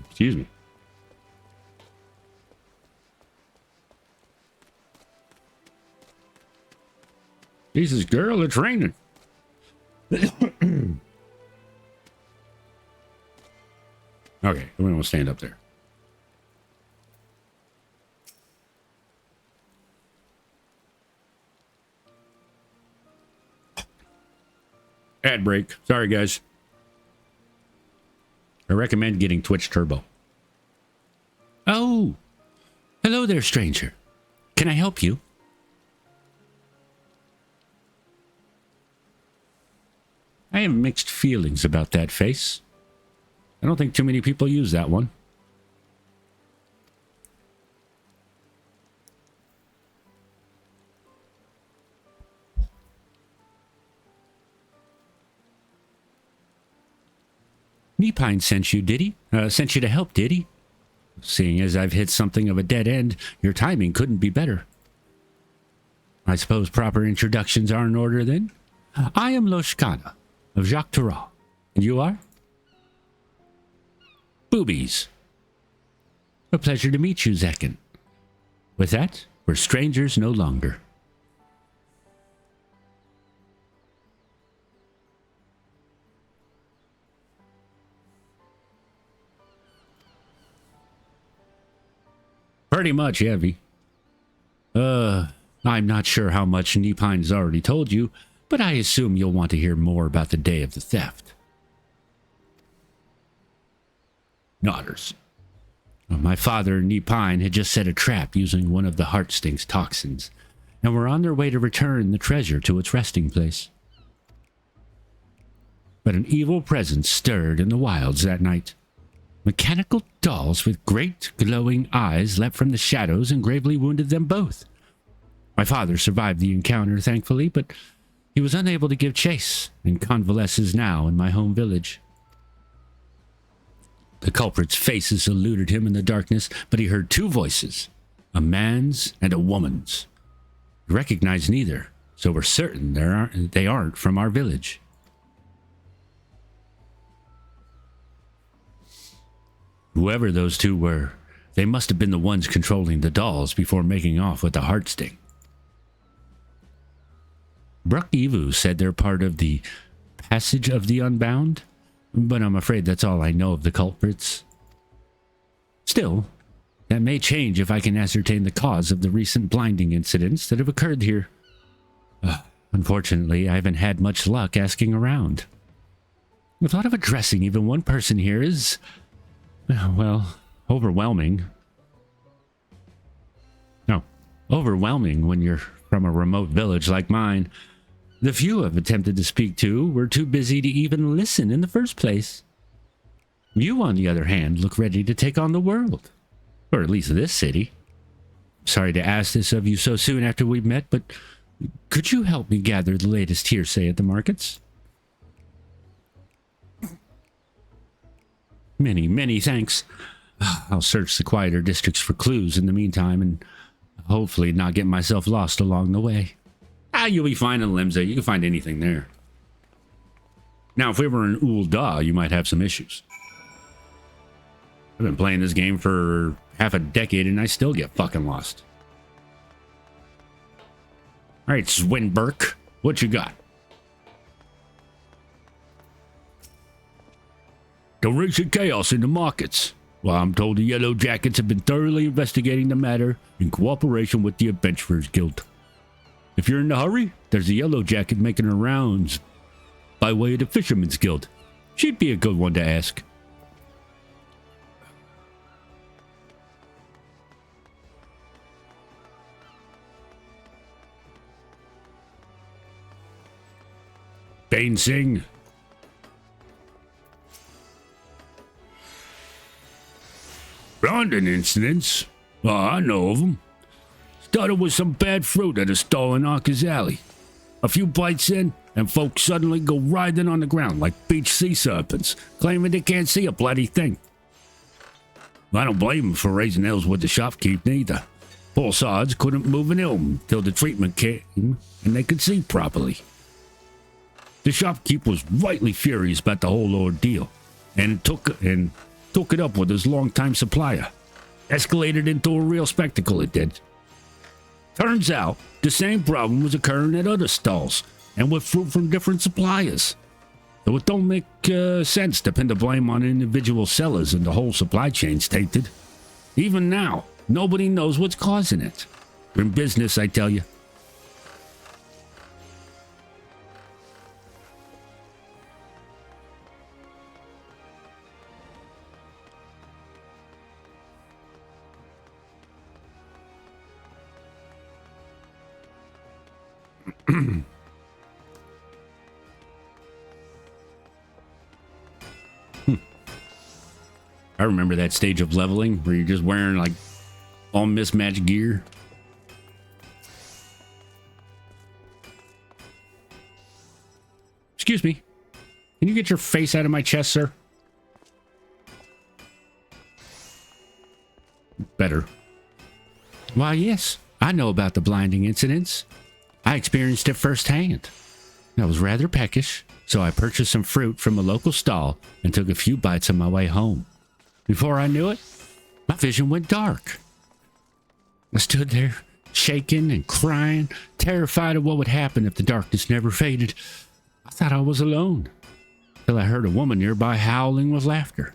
Excuse me. Jesus, girl, it's raining. Okay, we won't stand up there. Ad break. Sorry, guys. I recommend getting Twitch Turbo. Oh, hello there, stranger. Can I help you? I have mixed feelings about that face. I don't think too many people use that one. Nepine sent you, did he? Sent you to help, did he? Seeing as I've hit something of a dead end, your timing couldn't be better. I suppose proper introductions are in order then? I am Loshkana of Jacques Tural. And you are? Boobies. A pleasure to meet you, Zekken. With that, we're strangers no longer. Pretty much, Evie. I'm not sure how much Nepine's already told you, but I assume you'll want to hear more about the day of the theft. Nodders. My father and Nepine had just set a trap using one of the Heartsting's toxins, and were on their way to return the treasure to its resting place. But an evil presence stirred in the wilds that night. Mechanical dolls with great glowing eyes leapt from the shadows and gravely wounded them both. My father survived the encounter, thankfully, but he was unable to give chase and convalesces now in my home village. The culprit's faces eluded him in the darkness, but he heard two voices, a man's and a woman's. He recognized neither, so we're certain they aren't from our village. Whoever those two were, they must have been the ones controlling the dolls before making off with the Heartsting. Bruck Evu said they're part of the passage of the unbound, but I'm afraid that's all I know of the culprits. Still, that may change if I can ascertain the cause of the recent blinding incidents that have occurred here. Unfortunately, I haven't had much luck asking around. The thought of addressing even one person here is, well, overwhelming. No, overwhelming when you're from a remote village like mine. The few I've attempted to speak to were too busy to even listen in the first place. You, on the other hand, look ready to take on the world. Or at least this city. Sorry to ask this of you so soon after we've met, but could you help me gather the latest hearsay at the markets? Many thanks. I'll search the quieter districts for clues in the meantime and hopefully not get myself lost along the way. You'll be fine in Limsa. You can find anything there. Now, if we were in Ul'dah, you might have some issues. I've been playing this game for half a decade and I still get fucking lost. All right, Swinburk, what you got? The recent chaos in the markets. Well, I'm told the Yellow Jackets have been thoroughly investigating the matter in cooperation with the Adventurers Guild. If you're in a hurry, there's a Yellow Jacket making her rounds by way of the Fisherman's Guild. She'd be a good one to ask. Bane Singh. Blinding incidents? Oh, I know of them. Started with some bad fruit at a stall in Arca's Alley. A few bites in, and folks suddenly go writhing on the ground like beach sea serpents, claiming they can't see a bloody thing. I don't blame them for raising hells with the shopkeep neither. Poor sods couldn't move an ilm till the treatment came and they could see properly. The shopkeep was rightly furious about the whole ordeal, and took it up with his longtime supplier. Escalated into a real spectacle, it did. Turns out, the same problem was occurring at other stalls, and with fruit from different suppliers. So it don't make sense to pin the blame on individual sellers and the whole supply chain's tainted. Even now, nobody knows what's causing it. We're in business, I tell you. I remember that stage of leveling where you're just wearing like all mismatched gear. Excuse me. Can you get your face out of my chest, sir? Better. Why, yes. I know about the blinding incidents. I experienced it firsthand. I was rather peckish, so I purchased some fruit from a local stall and took a few bites on my way home. Before I knew it, my vision went dark. I stood there, shaking and crying, terrified of what would happen if the darkness never faded. I thought I was alone, till I heard a woman nearby howling with laughter.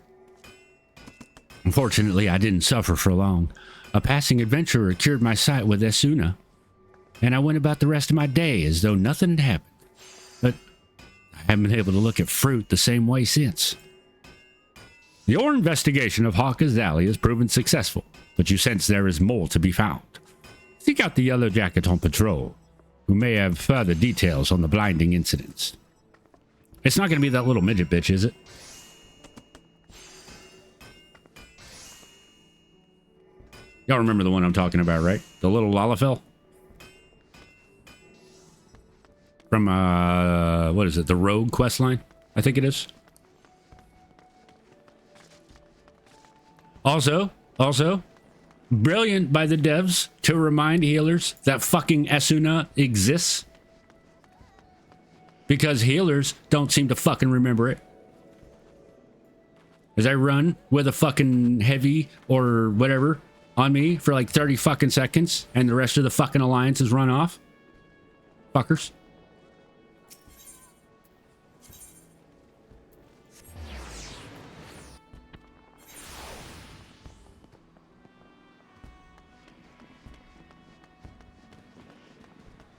Unfortunately, I didn't suffer for long. A passing adventurer cured my sight with Esuna, and I went about the rest of my day as though nothing had happened. But I haven't been able to look at fruit the same way since. Your investigation of Hawker's Alley has proven successful, but you sense there is more to be found. Seek out the Yellow Jacket on patrol, who may have further details on the blinding incidents. It's not going to be that little midget bitch, is it? Y'all remember the one I'm talking about, right? The little Lalafell? From, what is it? The Rogue questline? I think it is. Also, brilliant by the devs to remind healers that fucking Esuna exists. Because healers don't seem to fucking remember it. As I run with a fucking heavy or whatever on me for like 30 fucking seconds and the rest of the fucking alliance is run off. Fuckers.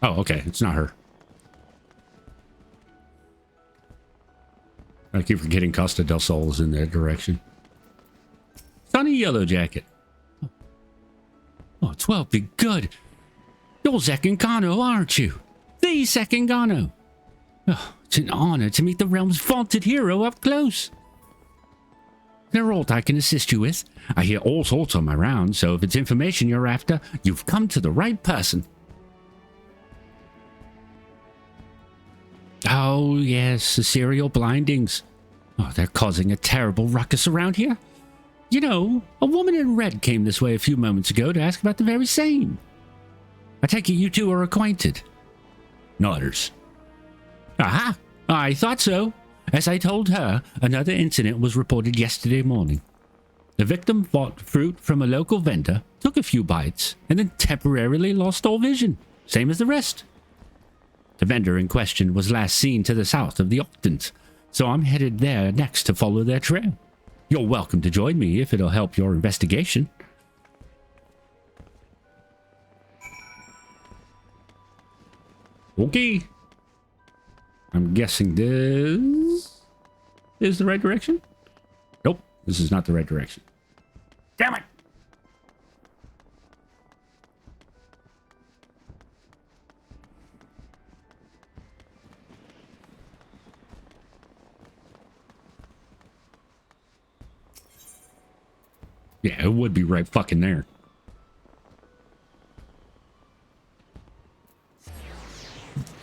Oh, okay. It's not her. I keep forgetting Costa del Sol's in that direction. Sunny Yellow Jacket. Oh, 12 be good. You're Zekken Gano, aren't you? The Zekken Gano. Oh, it's an honor to meet the realm's vaunted hero up close. There aught I can assist you with? I hear all sorts on my rounds, so if it's information you're after, you've come to the right person. Oh, yes, the serial blindings. Oh, they're causing a terrible ruckus around here. You know, a woman in red came this way a few moments ago to ask about the very same. I take it you two are acquainted. Nodders. Aha! I thought so. As I told her, another incident was reported yesterday morning. The victim bought fruit from a local vendor, took a few bites, and then temporarily lost all vision, same as the rest. The vendor in question was last seen to the south of the Octans, so I'm headed there next to follow their trail. You're welcome to join me if it'll help your investigation. Okay. I'm guessing this is the right direction? Nope, this is not the right direction. Damn it! Yeah, it would be right fucking there.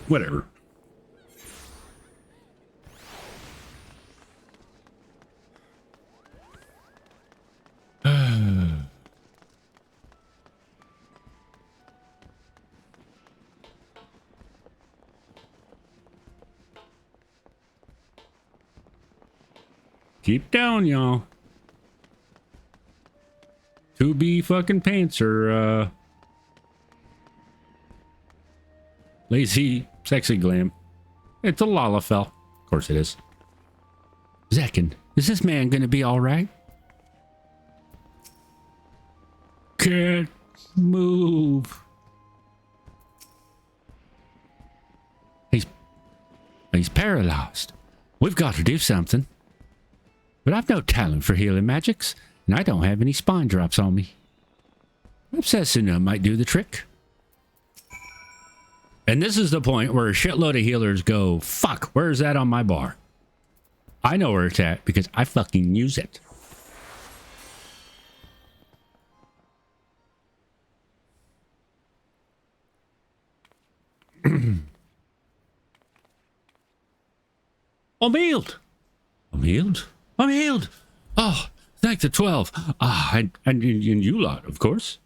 Whatever. Keep down, y'all. 2B fucking pants are, lazy, sexy glam. It's a Lalafell. Of course it is. Zekken, is this man gonna be alright? Can't move. He's paralyzed. We've got to do something. But I've no talent for healing magics, and I don't have any spine drops on me. Obsessina might do the trick. And this is the point where a shitload of healers go, fuck, where's that on my bar? I know where it's at because I fucking use it. I'm healed. I'm healed. I'm healed. Oh, thank the 12. Ah, and you lot, of course.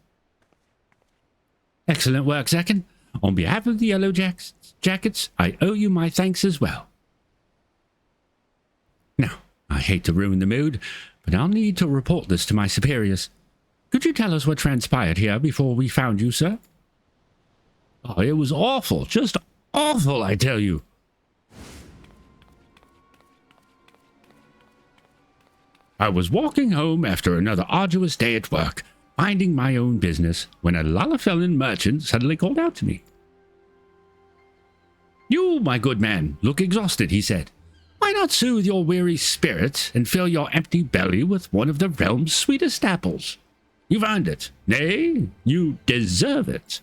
Excellent work, Zekken. On behalf of the Yellow Jackets, I owe you my thanks as well. Now, I hate to ruin the mood, but I'll need to report this to my superiors. Could you tell us what transpired here before we found you, sir? Oh, it was awful. Just awful, I tell you. I was walking home after another arduous day at work, minding my own business, when a Lalafellan merchant suddenly called out to me. You, my good man, look exhausted, he said. Why not soothe your weary spirit and fill your empty belly with one of the realm's sweetest apples? You've earned it. Nay, you deserve it.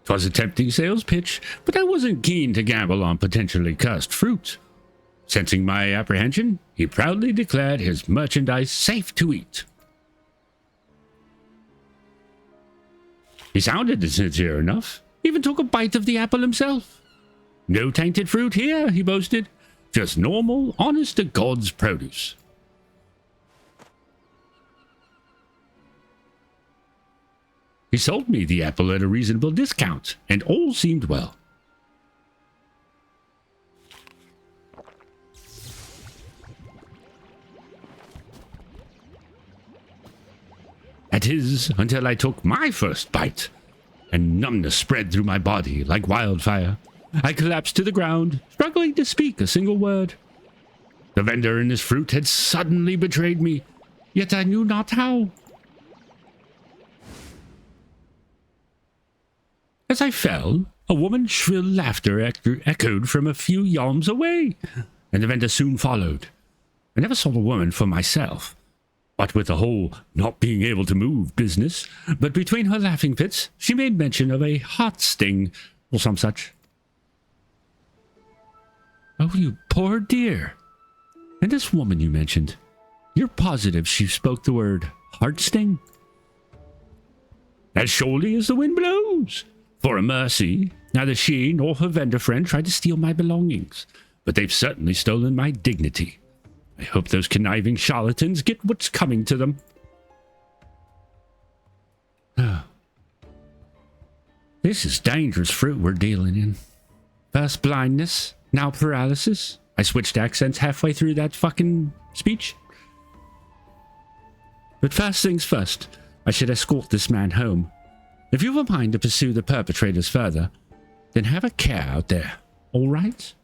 'Twas a tempting sales pitch, but I wasn't keen to gamble on potentially cursed fruit. Sensing my apprehension, he proudly declared his merchandise safe to eat. He sounded sincere enough, even took a bite of the apple himself. No tainted fruit here, he boasted, just normal, honest-to-God's produce. He sold me the apple at a reasonable discount, and all seemed well. That is, until I took my first bite, and numbness spread through my body like wildfire. I collapsed to the ground, struggling to speak a single word. The vendor and his fruit had suddenly betrayed me, yet I knew not how. As I fell, a woman's shrill laughter echoed from a few yalms away, and the vendor soon followed. I never saw the woman for myself, what with the whole not being able to move business, but between her laughing fits, she made mention of a heart sting or some such. Oh, you poor dear. And this woman you mentioned, you're positive she spoke the word heart sting? As surely as the wind blows. For a mercy, neither she nor her vendor friend tried to steal my belongings, but they've certainly stolen my dignity. I hope those conniving charlatans get what's coming to them. This is dangerous fruit we're dealing in. First blindness, now paralysis. I switched accents halfway through that fucking speech. But first things first, I should escort this man home. If you've a mind to pursue the perpetrators further, then have a care out there, all right?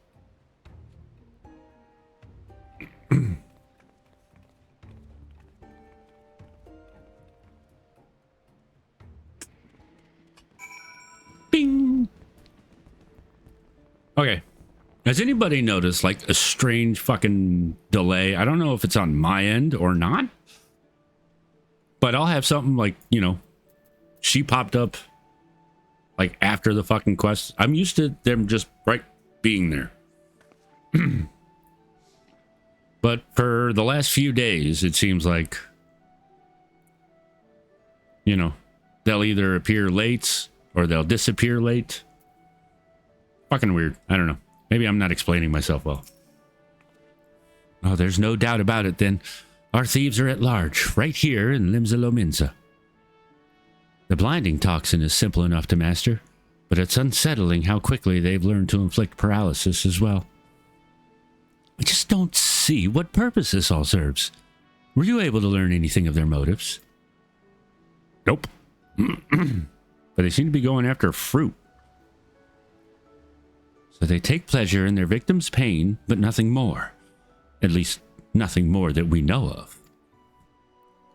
Bing! Okay. Has anybody noticed, like, a strange fucking delay? I don't know if it's on my end or not, but I'll have something like, you know, she popped up like after the fucking quest. I'm used to them just right being there. But for the last few days, it seems like, you know, they'll either appear late or they'll disappear late. Fucking weird. I don't know. Maybe I'm not explaining myself well. Oh, there's no doubt about it then. Our thieves are at large, right here in Limsa. The blinding toxin is simple enough to master, but it's unsettling how quickly they've learned to inflict paralysis as well. I just don't see what purpose this all serves. Were you able to learn anything of their motives? Nope. But they seem to be going after fruit. So they take pleasure in their victim's pain, but nothing more. At least, nothing more that we know of.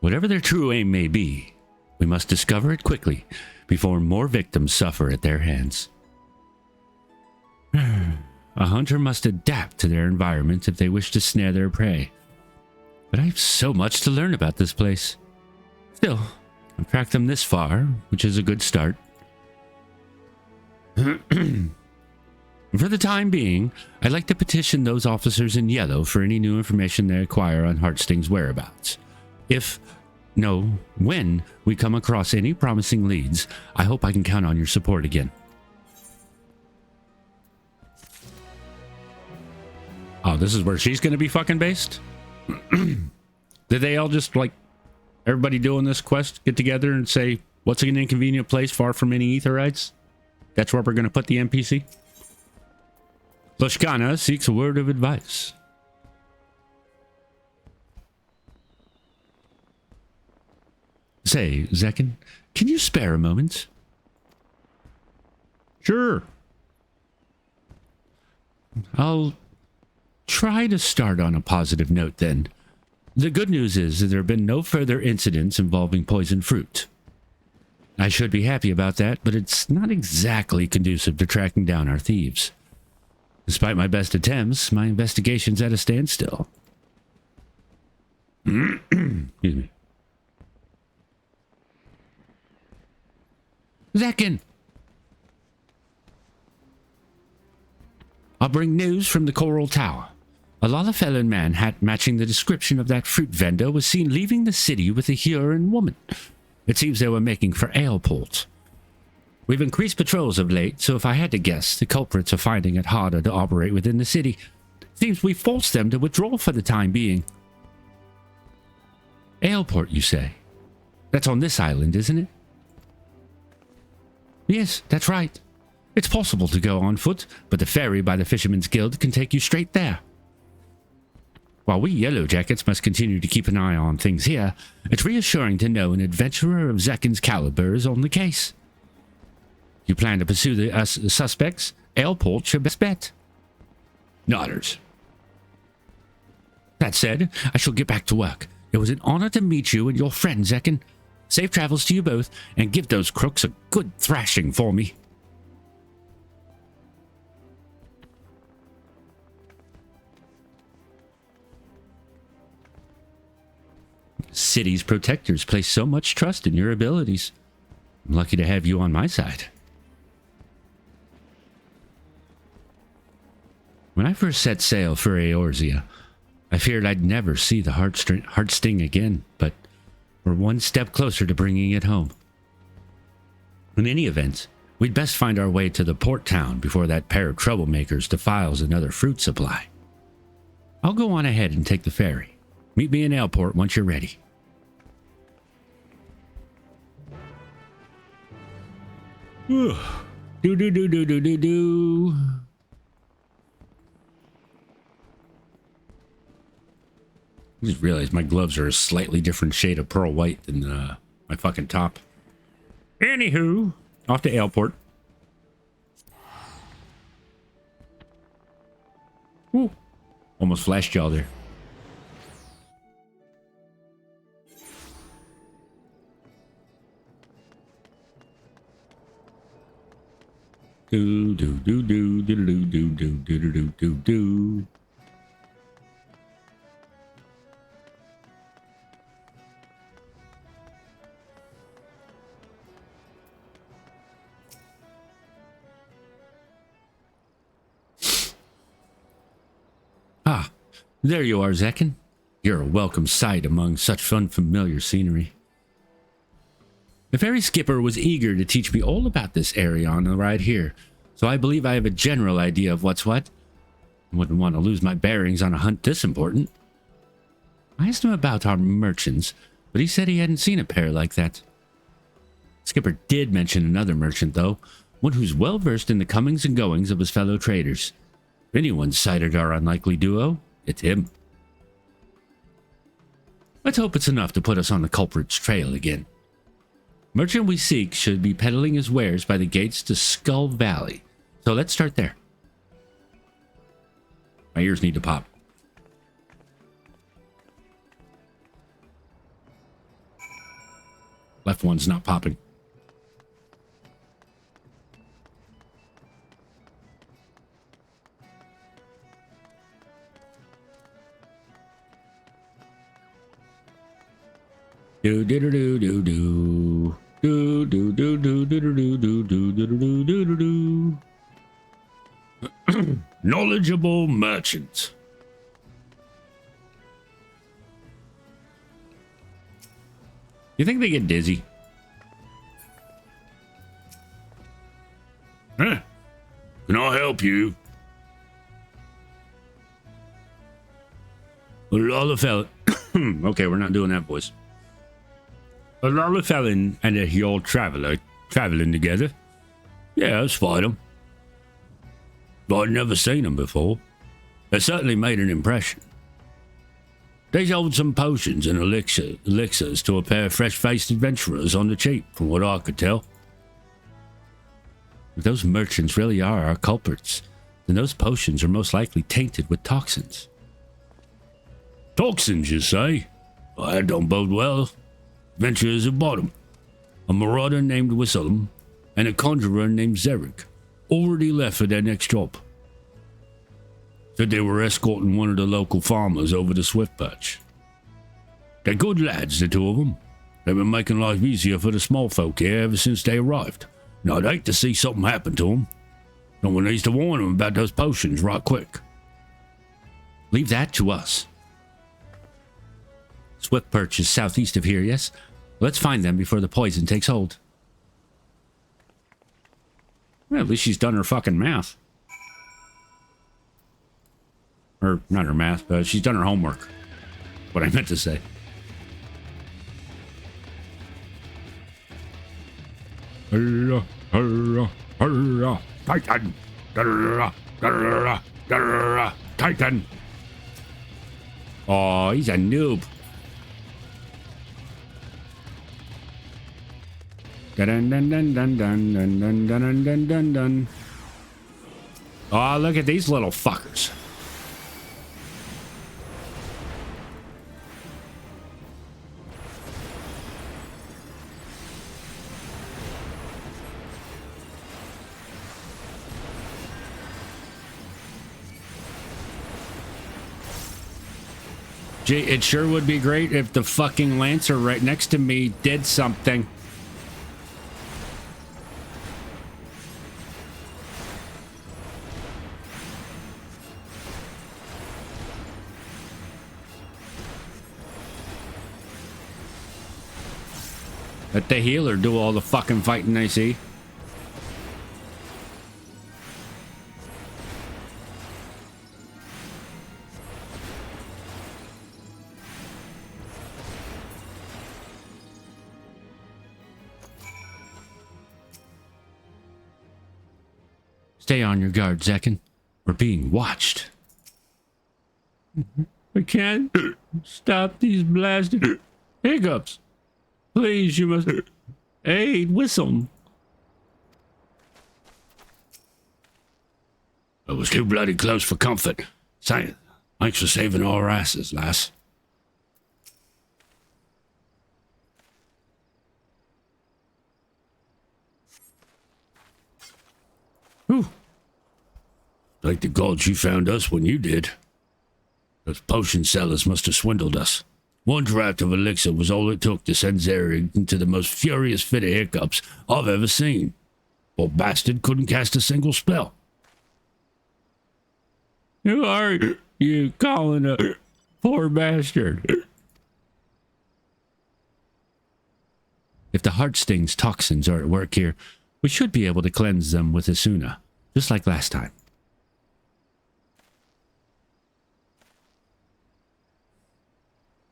Whatever their true aim may be, we must discover it quickly before more victims suffer at their hands. A hunter must adapt to their environment if they wish to snare their prey. But I have so much to learn about this place. Still, I've tracked them this far, which is a good start. For the time being, I'd like to petition those officers in yellow for any new information they acquire on Heartsting's whereabouts. When we come across any promising leads, I hope I can count on your support again. Oh, this is where she's going to be fucking based? Did they all just, like, everybody doing this quest get together and say, what's an inconvenient place far from any Aetherites? That's where we're going to put the NPC? Lushkana seeks a word of advice. Say, Zekken, can you spare a moment? Sure. I'll try to start on a positive note then. The good news is that there have been no further incidents involving poison fruit. I should be happy about that, but it's not exactly conducive to tracking down our thieves. Despite my best attempts, my investigation's at a standstill. Excuse me. Zekken! I'll bring news from the Coral Tower. A Lalafell man hat matching the description of that fruit vendor was seen leaving the city with a Huron woman. It seems they were making for Aleport. We've increased patrols of late, so if I had to guess, the culprits are finding it harder to operate within the city. Seems we forced them to withdraw for the time being. Aleport, you say? That's on this island, isn't it? Yes, that's right. It's possible to go on foot, but the ferry by the Fisherman's Guild can take you straight there. While we Yellow Jackets must continue to keep an eye on things here, it's reassuring to know an adventurer of Zekken's caliber is on the case. You plan to pursue the suspects? Aleport your best bet. Nodders. That said, I shall get back to work. It was an honor to meet you and your friend, Zekken. Safe travels to you both, and give those crooks a good thrashing for me. City's protectors place so much trust in your abilities. I'm lucky to have you on my side. When I first set sail for Eorzea, I feared I'd never see the heart sting again, but we're one step closer to bringing it home. In any event, we'd best find our way to the port town before that pair of troublemakers defiles another fruit supply. I'll go on ahead and take the ferry. Meet me in Aleport once you're ready. Do. I just realized my gloves are a slightly different shade of pearl white than my fucking top. Anywho, off to Aleport. Ooh, almost flashed y'all there. Do do do do do do do do do do do do. Ah, there you are, Zekken. You're a welcome sight among such unfamiliar scenery. The ferry skipper was eager to teach me all about this area on the ride here, so I believe I have a general idea of what's what. I wouldn't want to lose my bearings on a hunt this important. I asked him about our merchants, but he said he hadn't seen a pair like that. Skipper did mention another merchant, though, one who's well versed in the comings and goings of his fellow traders. If anyone sighted our unlikely duo, it's him. Let's hope it's enough to put us on the culprit's trail again. Merchant we seek should be peddling his wares by the gates to Skull Valley, so let's start there. My ears need to pop. Left one's not popping. Do do do do do do do do do do do do do do do do do do. Knowledgeable merchant. You think they get dizzy? Huh? Can I help you? A Lollifellan. Okay, we're not doing that voice. A Lollifellan and a Yule traveler traveling together. Yeah, I'll spot them. But I'd never seen them before. They certainly made an impression. They sold some potions and elixirs to a pair of fresh-faced adventurers on the cheap, from what I could tell. If those merchants really are our culprits, then those potions are most likely tainted with toxins. Toxins, you say? Well, that don't bode well. Adventurers have bought them. A marauder named Whistle'em and a conjurer named Zerek already left for their next job. Said they were escorting one of the local farmers over to Swiftpatch. They're good lads, the two of them. They've been making life easier for the small folk here ever since they arrived. Now, I'd hate to see something happen to them. Someone needs to warn them about those potions right quick. Leave that to us. Swiftperch is southeast of here, yes? Let's find them before the poison takes hold. Well, at least she's done her fucking math. Or, not her math, but she's done her homework. What I meant to say. Hurrah, hurrah, hurrah, Titan! Hurrah, hurrah, hurrah, Titan! Oh, he's a noob. Dun dun dun dun dun dun dun dun dun dun dun. Oh, look at these little fuckers. Gee, it sure would be great if the fucking Lancer right next to me did something. Let the healer do all the fucking fighting, I see. Stay on your guard, Zekken. We're being watched. I can't stop these blasted hiccups. Please, you must aid Whistle. It was too bloody close for comfort. Thanks for saving our asses, lass. Whew. Like the gods you found us when you did. Those potion sellers must have swindled us. One draft of elixir was all it took to send Zarek into the most furious fit of hiccups I've ever seen. Poor bastard couldn't cast a single spell. Who are you calling a poor bastard? If the Heartsting's toxins are at work here, we should be able to cleanse them with Asuna, just like last time.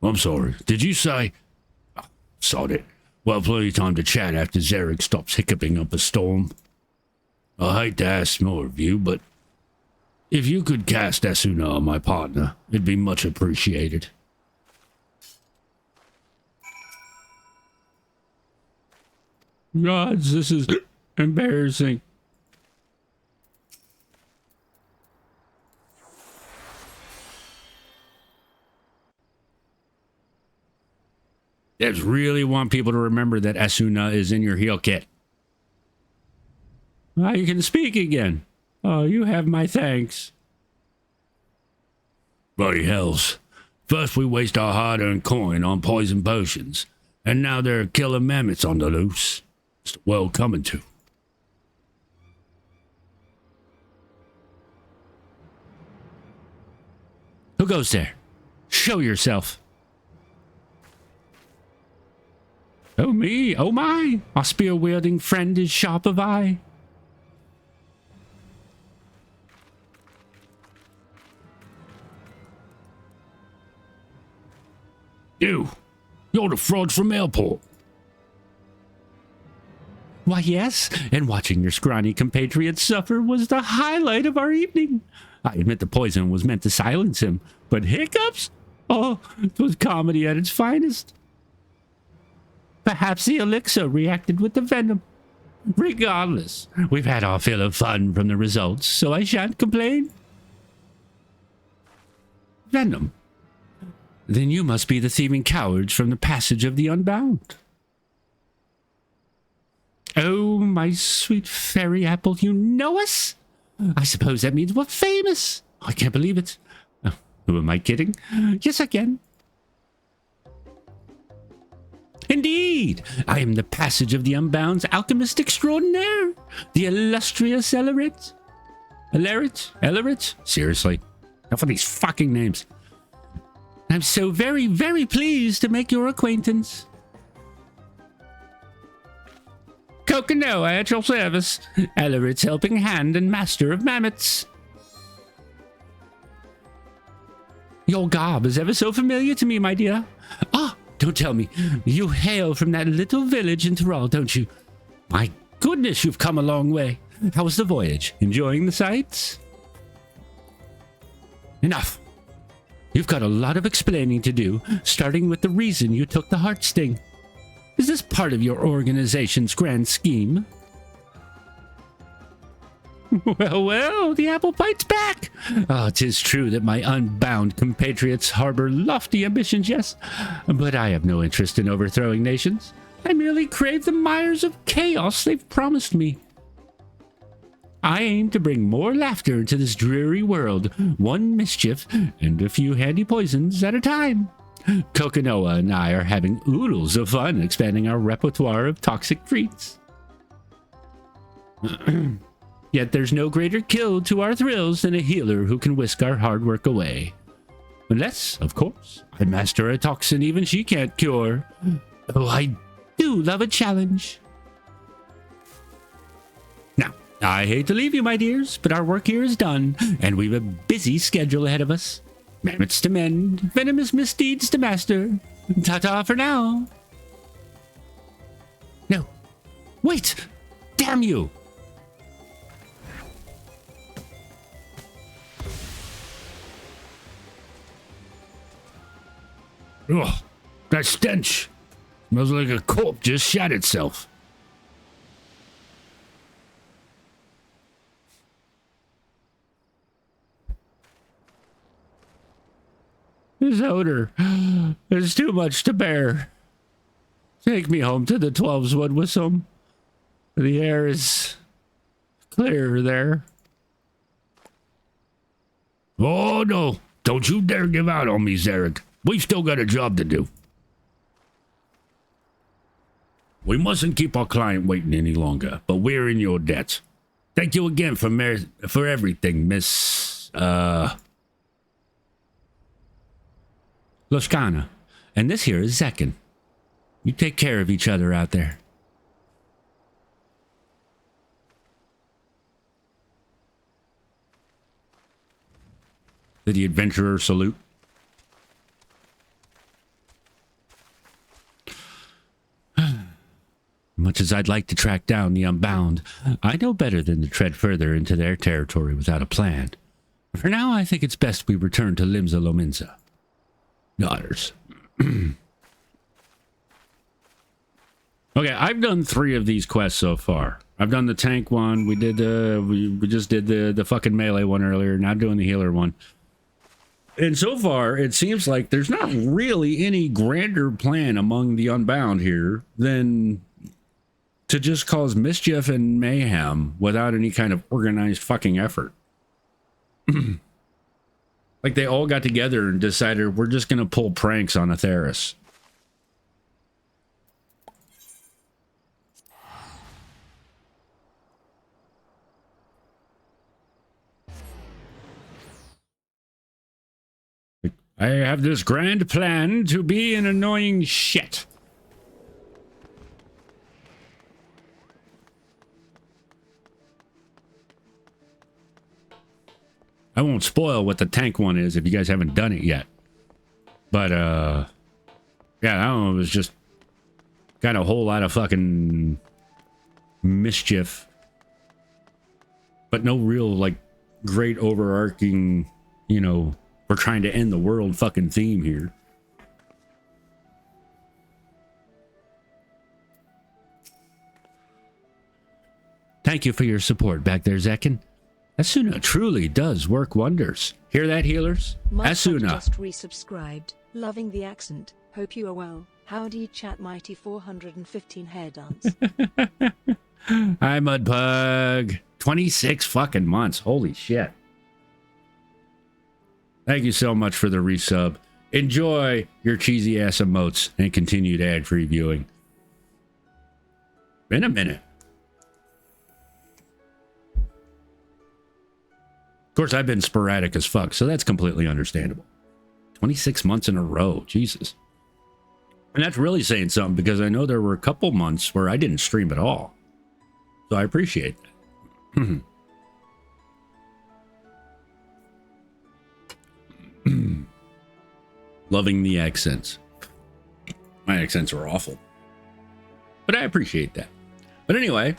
I'm sorry. Did you say... Oh, sod it. Well, plenty of time to chat after Zarek stops hiccuping up a storm. I hate to ask more of you, but if you could cast Asuna on my partner, it'd be much appreciated. Gods, this is embarrassing. Devs really want people to remember that Asuna is in your heal kit. Now you can speak again. Oh, you have my thanks. Bloody hells. First we waste our hard-earned coin on poison potions, and now there are killer mammoths on the loose. It's the world coming to. Who goes there? Show yourself. Oh me, oh my, our spear-wielding friend is sharp of eye. You're the fraud from airport. Why yes, and watching your scrawny compatriots suffer was the highlight of our evening. I admit the poison was meant to silence him, but hiccups? Oh, it was comedy at its finest. Perhaps the elixir reacted with the venom. Regardless, we've had our fill of fun from the results, so I shan't complain. Venom? Then you must be the thieving cowards from the Passage of the Unbound. Oh, my sweet fairy apple, you know us? I suppose that means we're famous. I can't believe it. Oh, who am I kidding? Yes, I can. Indeed, I am the Passage of the Unbound's alchemist extraordinaire, the illustrious Ellerit. Ellerit? Seriously, enough of these fucking names. I'm so very, very pleased to make your acquaintance. Coconoa at your service, Ellerit's helping hand and master of mammoths. Your garb is ever so familiar to me, my dear. Ah, don't tell me. You hail from that little village in Tyrol, don't you? My goodness, you've come a long way. How was the voyage? Enjoying the sights? Enough. You've got a lot of explaining to do, starting with the reason you took the Heartsting. Is this part of your organization's grand scheme? Well, the apple bite's back. Ah, 'tis true that my unbound compatriots harbor lofty ambitions, yes, but I have no interest in overthrowing nations. I merely crave the mires of chaos they've promised me. I aim to bring more laughter into this dreary world, one mischief and a few handy poisons at a time. Kokonoa and I are having oodles of fun expanding our repertoire of toxic treats. Yet there's no greater kill to our thrills than a healer who can whisk our hard work away. Unless, of course, I master a toxin even she can't cure. Oh, I do love a challenge. Now, I hate to leave you, my dears, but our work here is done, and we've a busy schedule ahead of us. Mammoths to mend, venomous misdeeds to master. Ta-ta for now. No. Wait! Damn you! Ugh, that stench. Smells like a corpse just shat itself. This odor is too much to bear. Take me home to the 12's wood with some. The air is clear there. Oh no, don't you dare give out on me, Zarek. We've still got a job to do. We mustn't keep our client waiting any longer, but we're in your debt. Thank you again for everything, Miss, Loshkana. And this here is Zekken. You take care of each other out there. Did the adventurer salute? Much as I'd like to track down the Unbound, I know better than to tread further into their territory without a plan. For now, I think it's best we return to Limsa Lominsa. Daughters. Okay, I've done 3 of these quests so far. I've done the tank one. We did we just did the fucking melee one earlier. Now doing the healer one. And so far, it seems like there's not really any grander plan among the Unbound here than to just cause mischief and mayhem without any kind of organized fucking effort. Like they all got together and decided we're just going to pull pranks on Atheris. I have this grand plan to be an annoying shit. I won't spoil what the tank one is if you guys haven't done it yet. But, yeah, I don't know. It was just got a whole lot of fucking mischief. But no real, like, great overarching, you know, we're trying to end the world fucking theme here. Thank you for your support back there, Zekken. Asuna truly does work wonders. Hear that, healers? Asuna. Just resubscribed. Loving the accent. Hope you are well. Howdy chat mighty 415 hair dance. Hi, Mudpug. 26 fucking months. Holy shit. Thank you so much for the resub. Enjoy your cheesy ass emotes and continued ad-free viewing. In a minute. Of course, I've been sporadic as fuck, so that's completely understandable. 26 months in a row. Jesus. And that's really saying something because I know there were a couple months where I didn't stream at all. So I appreciate that. Loving the accents. My accents are awful. But I appreciate that. But anyway,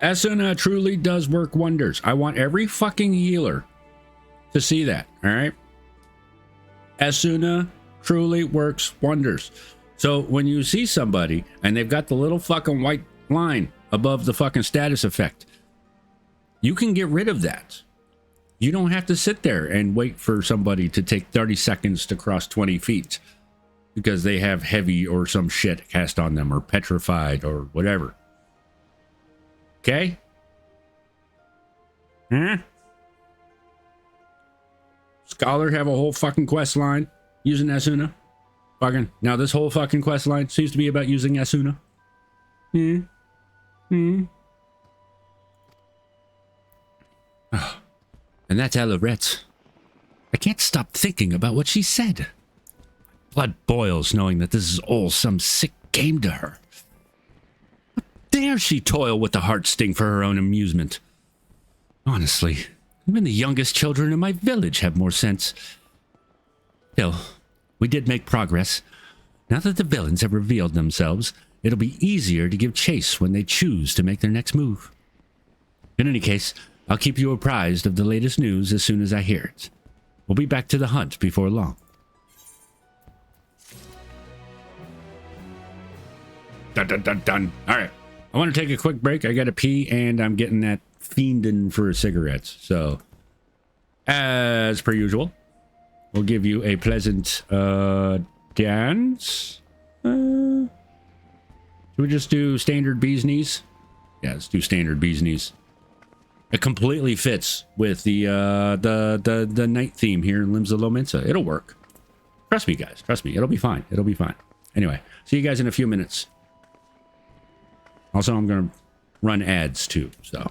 Asuna truly does work wonders. I want every fucking healer to see that, all right? Asuna truly works wonders. So when you see somebody and they've got the little fucking white line above the fucking status effect, you can get rid of that. You don't have to sit there and wait for somebody to take 30 seconds to cross 20 feet because they have heavy or some shit cast on them or petrified or whatever. Okay? Huh? Scholar have a whole fucking quest line using Asuna. Fucking now this whole fucking quest line seems to be about using Asuna. Hmm. Hmm. Oh, and that's Alourette's. I can't stop thinking about what she said. Blood boils knowing that this is all some sick game to her. How dare she toil with the heart sting for her own amusement? Honestly, even the youngest children in my village have more sense. Still, we did make progress. Now that the villains have revealed themselves, it'll be easier to give chase when they choose to make their next move. In any case, I'll keep you apprised of the latest news as soon as I hear it. We'll be back to the hunt before long. Dun, dun, dun, dun. All right. I want to take a quick break. I got to pee, and I'm getting that fiending for cigarettes. So, as per usual, we'll give you a pleasant dance. Should we just do standard bee's knees? Yeah, let's do standard bee's knees. It completely fits with the night theme here in Limbs of Lominsa. It'll work. Trust me, guys. Trust me. It'll be fine. It'll be fine. Anyway, see you guys in a few minutes. Also, I'm going to run ads too, so.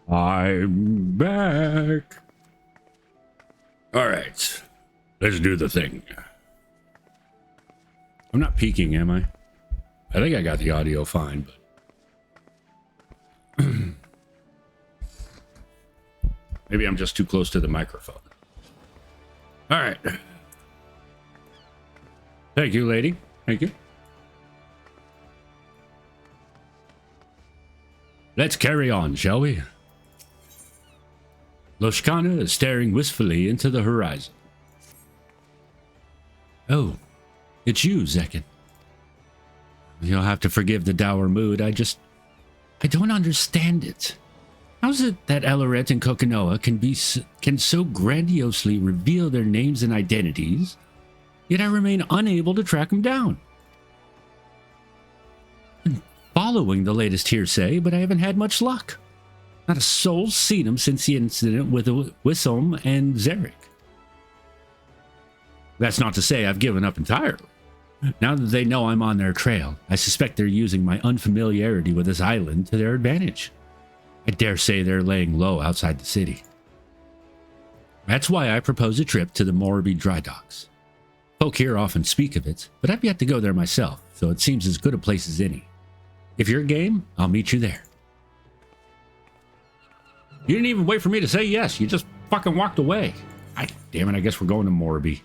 I'm back. All right, let's do the thing. I'm not peeking, am I? I think I got the audio fine, but maybe I'm just too close to the microphone. All right. Thank you, lady. Thank you. Let's carry on, shall we? Loshkana is staring wistfully into the horizon. Oh, it's you, Zekken. You'll have to forgive the dour mood. I don't understand it. How's it that Elaret and Kokonoha can so grandiosely reveal their names and identities, yet I remain unable to track them down? Been following the latest hearsay, but I haven't had much luck. Not a soul's seen them since the incident with Wissom and Zarek. That's not to say I've given up entirely. Now that they know I'm on their trail, I suspect they're using my unfamiliarity with this island to their advantage. I dare say they're laying low outside the city. That's why I propose a trip to the Morbi dry docks. Folk here often speak of it, but I've yet to go there myself, so it seems as good a place as any. If you're game, I'll meet you there. You didn't even wait for me to say yes. You just fucking walked away. Damn it, I guess we're going to Morbi.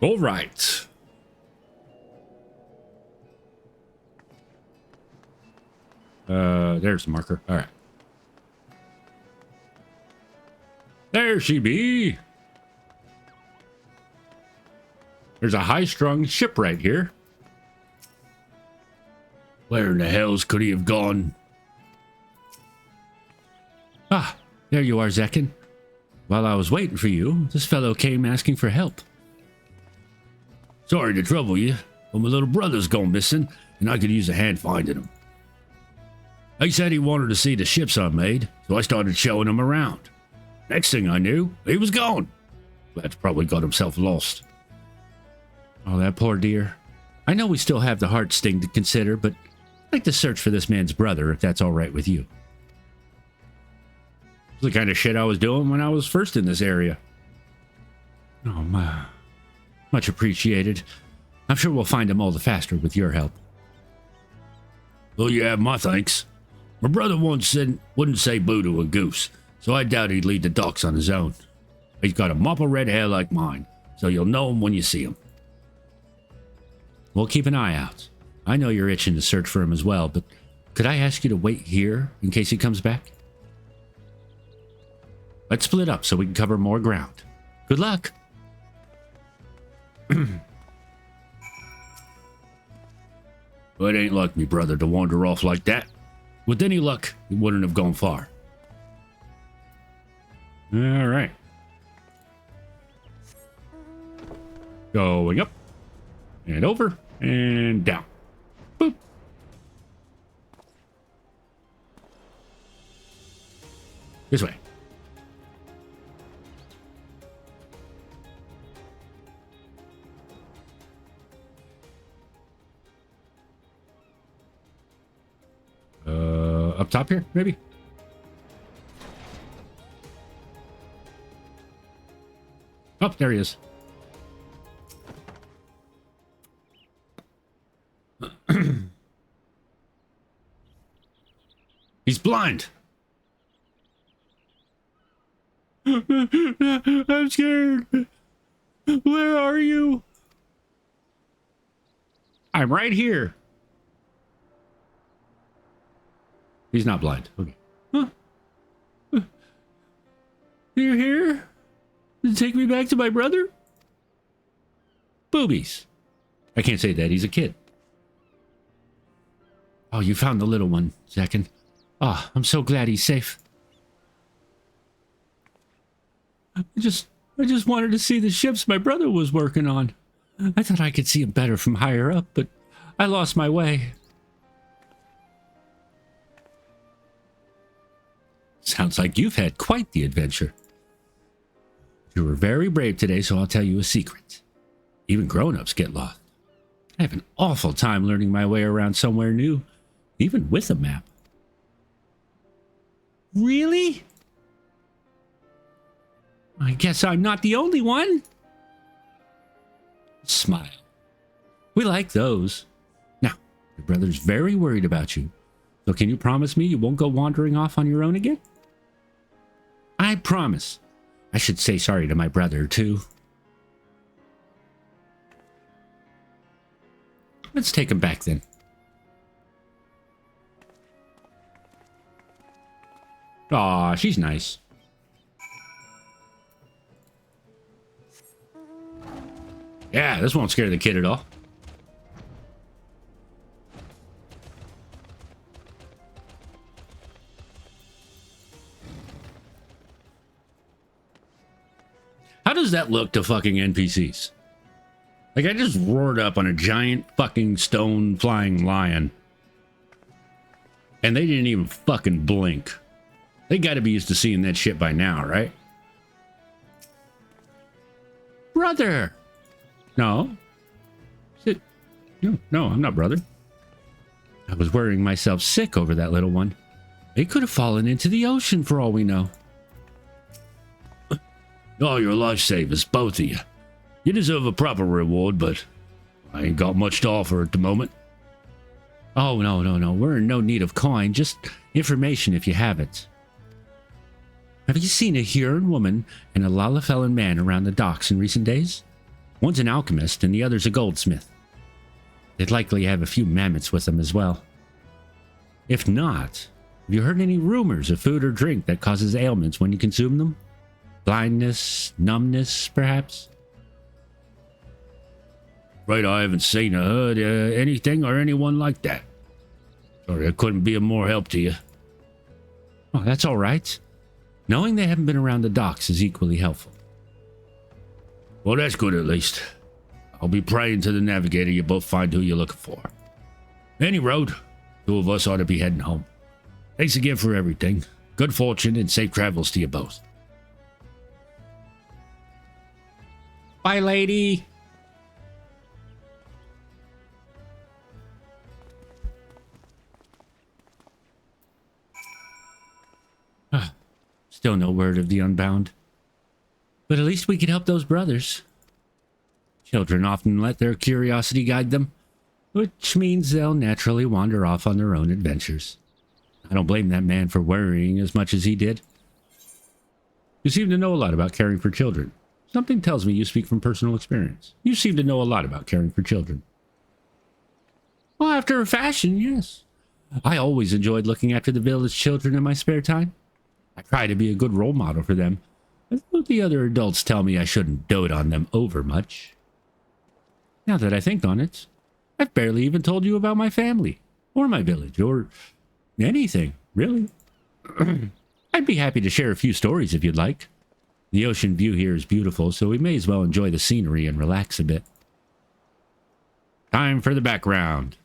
All right. There's the marker. All right. There she be. There's a high-strung ship right here. Where in the hells could he have gone? Ah, there you are, Zekken. While I was waiting for you, this fellow came asking for help. Sorry to trouble you, but my little brother's gone missing, and I could use a hand finding him. He said he wanted to see the ships I made, so I started showing him around. Next thing I knew, he was gone. Lad's probably got himself lost. Oh, that poor dear. I know we still have the heart sting to consider, but I'd like to search for this man's brother, if that's all right with you. It's the kind of shit I was doing when I was first in this area. Oh, my. Much appreciated. I'm sure we'll find him all the faster with your help. Well, you have my thanks. My brother once said wouldn't say boo to a goose, so I doubt he'd lead the docks on his own. He's got a mop of red hair like mine, so you'll know him when you see him. We'll keep an eye out. I know you're itching to search for him as well, but could I ask you to wait here in case he comes back? Let's split up so we can cover more ground. Good luck. Well, it ain't like me brother to wander off like that. With any luck, he wouldn't have gone far. All right. Going up and over and down. Boop. This way. Up top here, maybe? Oh, there he is. He's blind. I'm scared. Where are you? I'm right here. He's not blind. Okay. Huh? You're here? To take me back to my brother? Boobies. I can't say that. He's a kid. Oh, you found the little one, Zekken. Oh, I'm so glad he's safe. I just wanted to see the ships my brother was working on. I thought I could see him better from higher up, but I lost my way. Sounds like you've had quite the adventure. You were very brave today, so I'll tell you a secret. Even grown-ups get lost. I have an awful time learning my way around somewhere new, even with a map. Really? I guess I'm not the only one. Smile. We like those. Now, your brother's very worried about you. So can you promise me you won't go wandering off on your own again? I promise. I should say sorry to my brother, too. Let's take him back, then. Aw, she's nice. Yeah, this won't scare the kid at all. How does that look to fucking NPCs? Like, I just roared up on a giant fucking stone flying lion. And they didn't even fucking blink. They gotta be used to seeing that shit by now, right? Brother! No. Sit. No, I'm not brother. I was worrying myself sick over that little one. It could have fallen into the ocean for all we know. Oh, you're lifesavers, both of you. You deserve a proper reward, but I ain't got much to offer at the moment. Oh, no. We're in no need of coin, just information if you have it. Have you seen a Huron woman and a Lalafellan man around the docks in recent days? One's an alchemist and the other's a goldsmith. They'd likely have a few mammoths with them as well. If not, have you heard any rumors of food or drink that causes ailments when you consume them? Blindness, numbness, perhaps? Right, I haven't seen or heard anything or anyone like that. Sorry, I couldn't be of more help to you. Oh, that's all right. Knowing they haven't been around the docks is equally helpful. Well, that's good at least. I'll be praying to the navigator you both find who you're looking for. Any road, two of us ought to be heading home. Thanks again for everything. Good fortune and safe travels to you both. Bye, lady. Still no word of the Unbound. But at least we could help those brothers. Children often let their curiosity guide them, which means they'll naturally wander off on their own adventures. I don't blame that man for worrying as much as he did. You seem to know a lot about caring for children. Something tells me you speak from personal experience. You seem to know a lot about caring for children. Well, after a fashion, yes. I always enjoyed looking after the village children in my spare time. I try to be a good role model for them. But the other adults tell me I shouldn't dote on them over much. Now that I think on it, I've barely even told you about my family, or my village, or anything, really. I'd be happy to share a few stories if you'd like. The ocean view here is beautiful, so we may as well enjoy the scenery and relax a bit. Time for the background.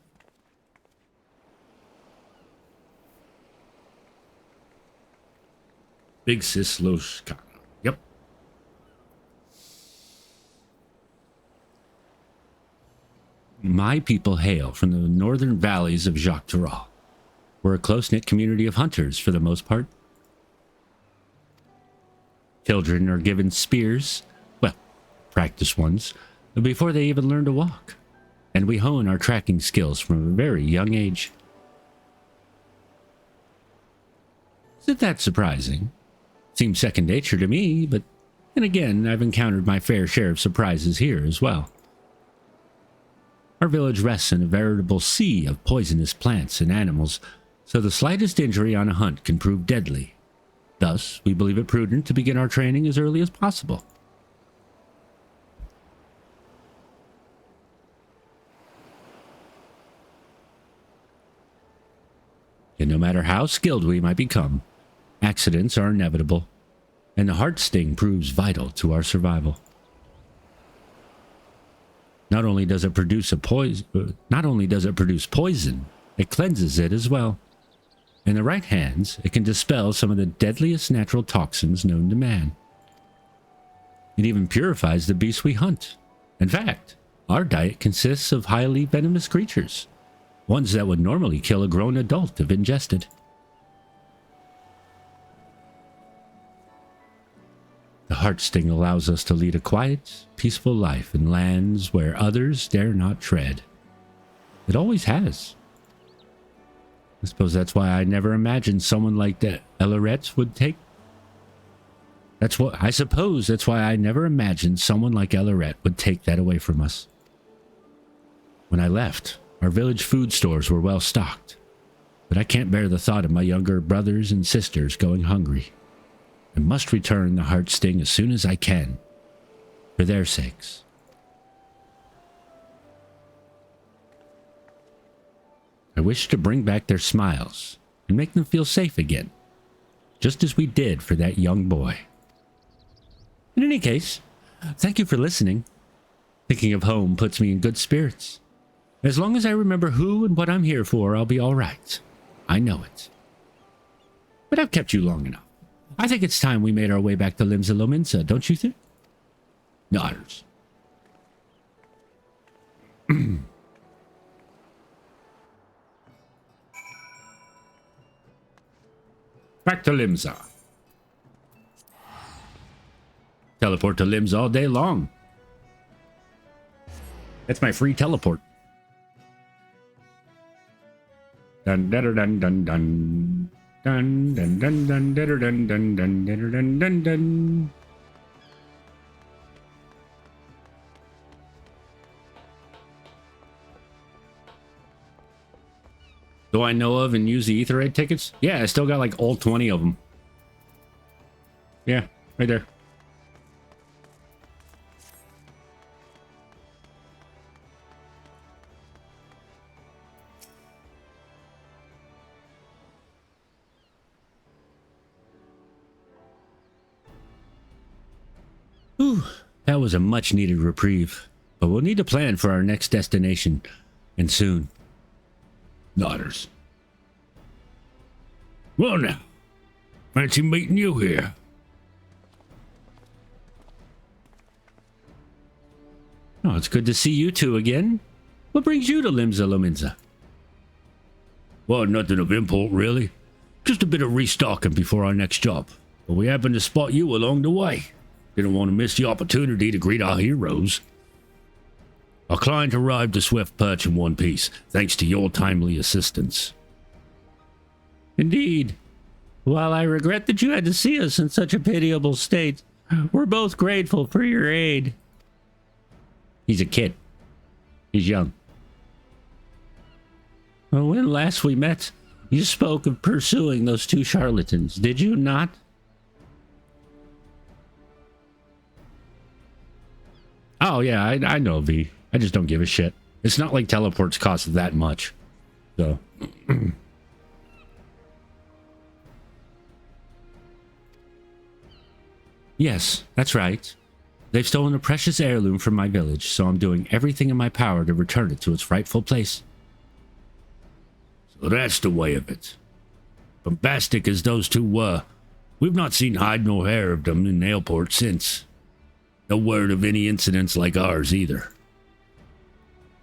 Big Sis Loshka. Yep. My people hail from the northern valleys of Jacques Tarot. We're a close-knit community of hunters for the most part. Children are given spears, well, practice ones, before they even learn to walk. And we hone our tracking skills from a very young age. Isn't that surprising? Seems second nature to me, but then again, I've encountered my fair share of surprises here as well. Our village rests in a veritable sea of poisonous plants and animals, so the slightest injury on a hunt can prove deadly. Thus, we believe it prudent to begin our training as early as possible. And no matter how skilled we might become, accidents are inevitable, and the heart sting proves vital to our survival. Not only does it produce poison, it cleanses it as well. In the right hands, it can dispel some of the deadliest natural toxins known to man. It even purifies the beasts we hunt. In fact, our diet consists of highly venomous creatures, ones that would normally kill a grown adult if ingested. The heart sting allows us to lead a quiet, peaceful life in lands where others dare not tread. It always has. I suppose that's why I never imagined someone like the Ellerets would take. I suppose that's why I never imagined someone like Elleret would take that away from us. When I left, our village food stores were well stocked, but I can't bear the thought of my younger brothers and sisters going hungry. I must return the heart sting as soon as I can, for their sakes. I wish to bring back their smiles and make them feel safe again, just as we did for that young boy. In any case, thank you for listening. Thinking of home puts me in good spirits. As long as I remember who and what I'm here for, I'll be all right. I know it. But I've kept you long enough. I think it's time we made our way back to Limsa Lominsa, don't you think? Nodders. Back to Limsa. Teleport to Limbs all day long. That's my free teleport. Dun dun dun dun dun dun dun dun dun dun dun dun dun dun dun dun. Do I know of and use the Ether Raid tickets? Yeah, I still got like all 20 of them. Yeah, right there. Whew, that was a much needed reprieve, but we'll need to plan for our next destination, and soon. Daughters. Well now, fancy meeting you here. Oh, it's good to see you two again. What brings you to Limsa Lominsa? Well, nothing of import, really. Just a bit of restocking before our next job. But we happened to spot you along the way. Didn't want to miss the opportunity to greet our heroes. Our client arrived a swift perch in one piece, thanks to your timely assistance. Indeed. While I regret that you had to see us in such a pitiable state, we're both grateful for your aid. He's a kid. He's young. Well, when last we met, you spoke of pursuing those two charlatans, did you not? Oh, yeah, I know, V. I just don't give a shit. It's not like teleports cost that much. So. Yes, that's right. They've stolen a precious heirloom from my village, so I'm doing everything in my power to return it to its rightful place. So that's the way of it. Bombastic as those two were, we've not seen hide nor hair of them in Nailport since. No word of any incidents like ours either.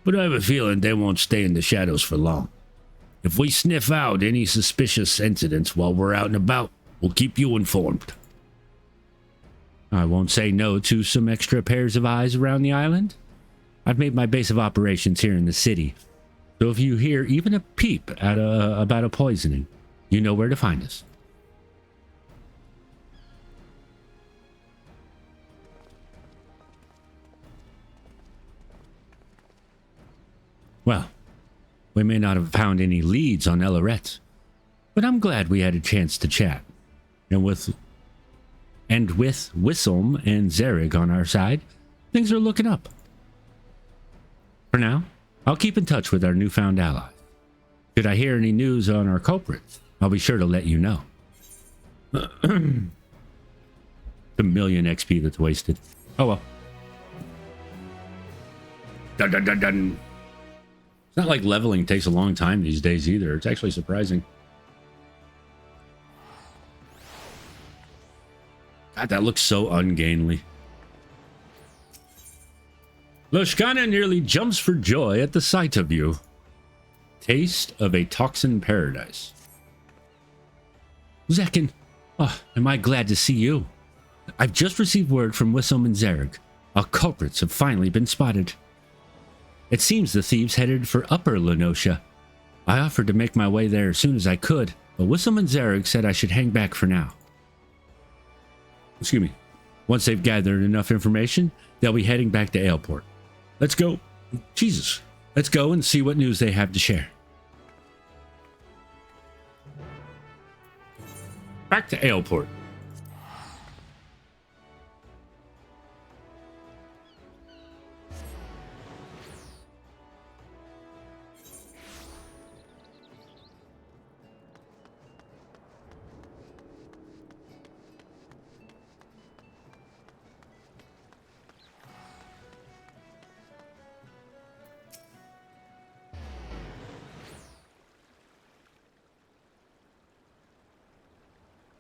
But I have a feeling they won't stay in the shadows for long. If we sniff out any suspicious incidents while we're out and about, we'll keep you informed. I won't say no to some extra pairs of eyes around the island. I've made my base of operations here in the city, so if you hear even a peep about a poisoning, you know where to find us. Well, we may not have found any leads on Elleret, but I'm glad we had a chance to chat. And with Wisselm and Zerig on our side, things are looking up. For now, I'll keep in touch with our newfound allies. Should I hear any news on our culprits, I'll be sure to let you know. The million XP that's wasted. Oh well. Dun dun dun dun. It's not like leveling takes a long time these days either. It's actually surprising. God, that looks so ungainly. Loshkana nearly jumps for joy at the sight of you. Taste of a toxin paradise. Zekken, oh, am I glad to see you. I've just received word from Whistle and Zarek. Our culprits have finally been spotted. It seems the thieves headed for Upper Lenosha. I offered to make my way there as soon as I could, but Whistle and Zarek said I should hang back for now. Excuse me. Once they've gathered enough information, they'll be heading back to Aleport. Let's go. Jesus. Let's go and see what news they have to share. Back to Aleport.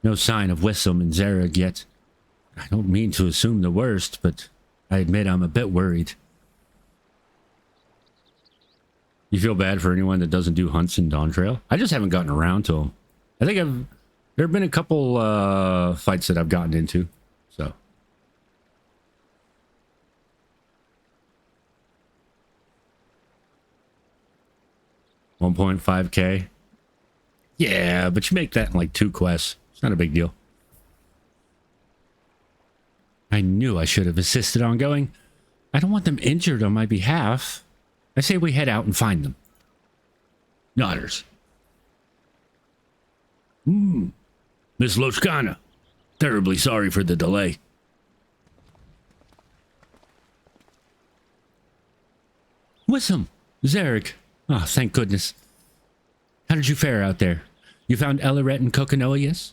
No sign of Whistle and Zarek yet. I don't mean to assume the worst, but I admit I'm a bit worried. You feel bad for anyone that doesn't do hunts in Dawn Trail? I just haven't gotten around to them. I think there have been a couple fights that I've gotten into, so. $1.5K. Yeah, but you make that in like 2 quests. It's not a big deal. I knew I should have insisted on going. I don't want them injured on my behalf. I say we head out and find them. Nodders. Miss Loshkana, terribly sorry for the delay. Whistle, Zarek. Oh, thank goodness. How did you fare out there? You found Elleret and Kokonoa, yes?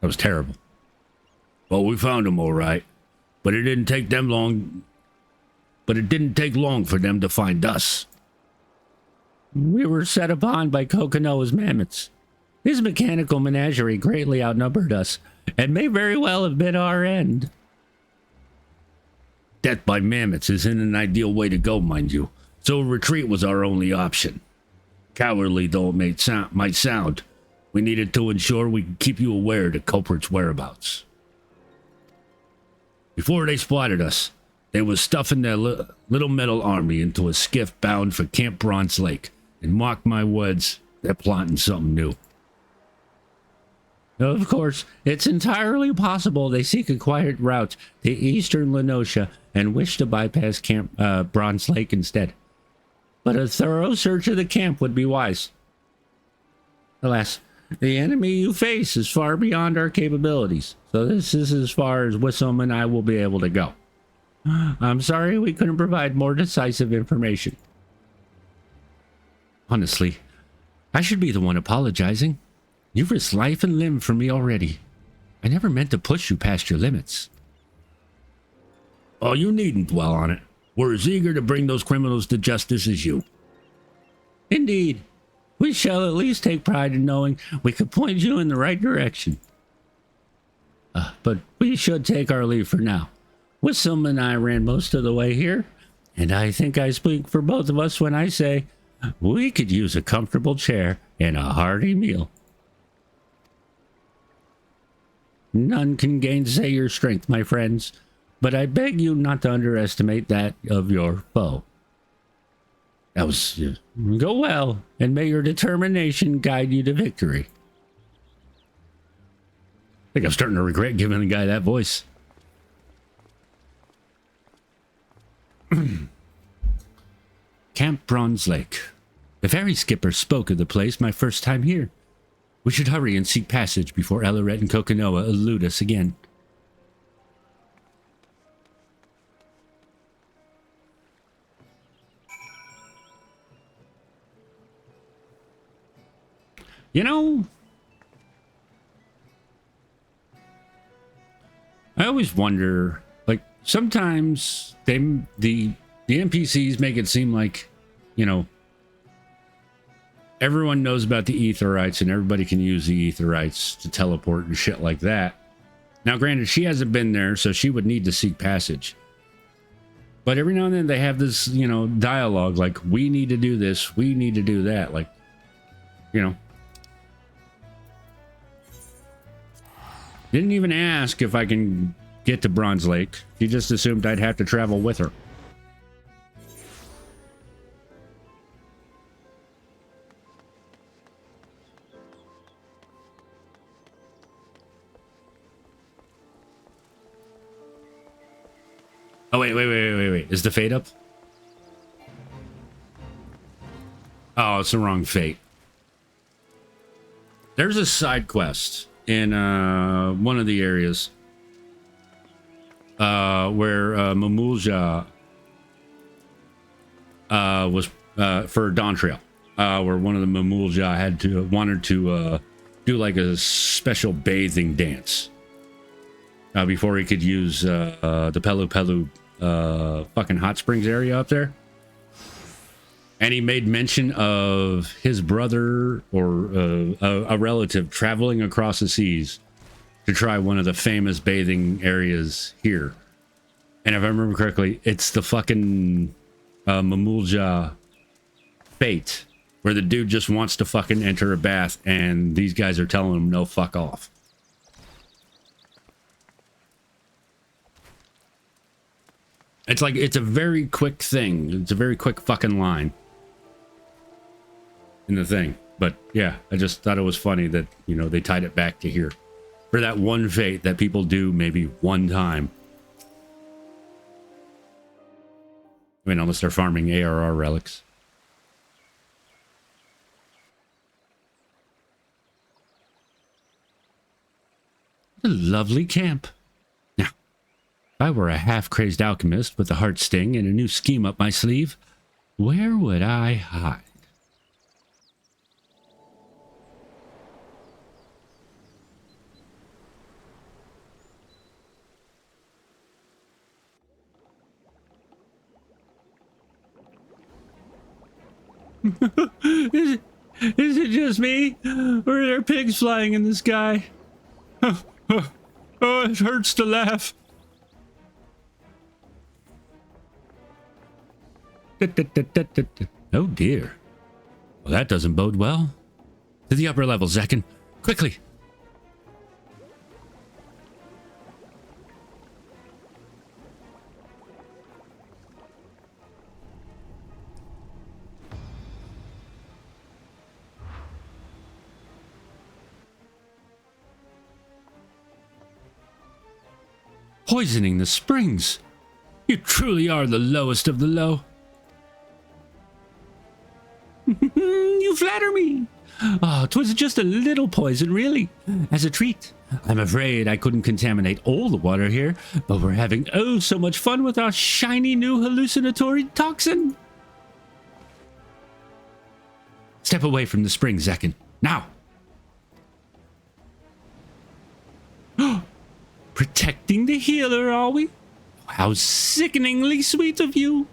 That was terrible. Well, we found them all right, but it didn't take long for them to find us. We were set upon by Kokonoa's mammoths. His mechanical menagerie greatly outnumbered us, and may very well have been our end. Death by mammoths isn't an ideal way to go, mind you, so a retreat was our only option. Cowardly though it might sound, we needed to ensure we could keep you aware of the culprit's whereabouts. Before they spotted us, they was stuffing their little metal army into a skiff bound for Camp Bronze Lake, and mark my words, they're plotting something new. Of course, it's entirely possible they seek a quiet route to eastern Lenosha and wish to bypass Camp Bronze Lake instead. But a thorough search of the camp would be wise. Alas, the enemy you face is far beyond our capabilities, so this is as far as Whistle and I will be able to go. I'm sorry we couldn't provide more decisive information. Honestly, I should be the one apologizing. You've risked life and limb for me already. I never meant to push you past your limits. Oh, you needn't dwell on it. We're as eager to bring those criminals to justice as you. Indeed. We shall at least take pride in knowing we could point you in the right direction. But we should take our leave for now. Whistle and I ran most of the way here, and I think I speak for both of us when I say we could use a comfortable chair and a hearty meal. None can gainsay your strength, my friends, but I beg you not to underestimate that of your foe. That was... go well, and may your determination guide you to victory. I think I'm starting to regret giving the guy that voice. Camp Bronze Lake. The ferry skipper spoke of the place my first time here. We should hurry and seek passage before Elleret and Kokonoa elude us again. You know, I always wonder, like, sometimes the NPCs make it seem like, you know, everyone knows about the Aetherites and everybody can use the Aetherites to teleport and shit like that. Now, granted, she hasn't been there, so she would need to seek passage. But every now and then they have this, you know, dialogue like, we need to do this, we need to do that. Like, you know. Didn't even ask if I can get to Bronze Lake. He just assumed I'd have to travel with her. Oh, wait. Is the fate up? Oh, it's the wrong fate. There's a side quest in one of the areas where Mamulja was for Dawn Trail, where one of the Mamulja wanted to do like a special bathing dance before he could use the Pelu Pelu fucking hot springs area up there. And he made mention of his brother or a relative traveling across the seas to try one of the famous bathing areas here. And if I remember correctly, it's the fucking Mamulja fate, where the dude just wants to fucking enter a bath and these guys are telling him no, fuck off. It's like, it's a very quick thing. It's a very quick fucking line in the thing. But yeah, I just thought it was funny that, you know, they tied it back to here for that one fate that people do maybe one time. I mean, unless they're farming ARR relics. A lovely camp. Now, if I were a half-crazed alchemist with a heart sting and a new scheme up my sleeve, where would I hide? Is it just me? Or are there pigs flying in the sky? Oh, it hurts to laugh. Oh dear. Well, that doesn't bode well. To the upper level, Zekken. Quickly. Poisoning the springs. You truly are the lowest of the low. You flatter me. Oh, 'twas just a little poison, really, as a treat. I'm afraid I couldn't contaminate all the water here, but we're having oh so much fun with our shiny new hallucinatory toxin. Step away from the spring, Zekken. Now. Protecting the healer, are we? How sickeningly sweet of you.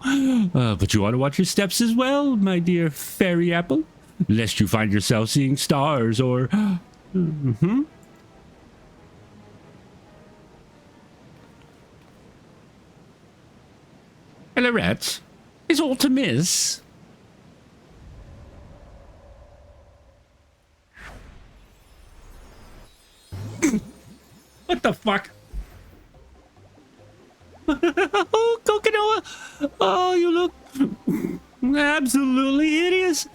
But you ought to watch your steps as well, my dear fairy apple, lest you find yourself seeing stars or... Hello, rats. Is all to miss? What the fuck? Oh, Coconoa! Oh, you look absolutely hideous.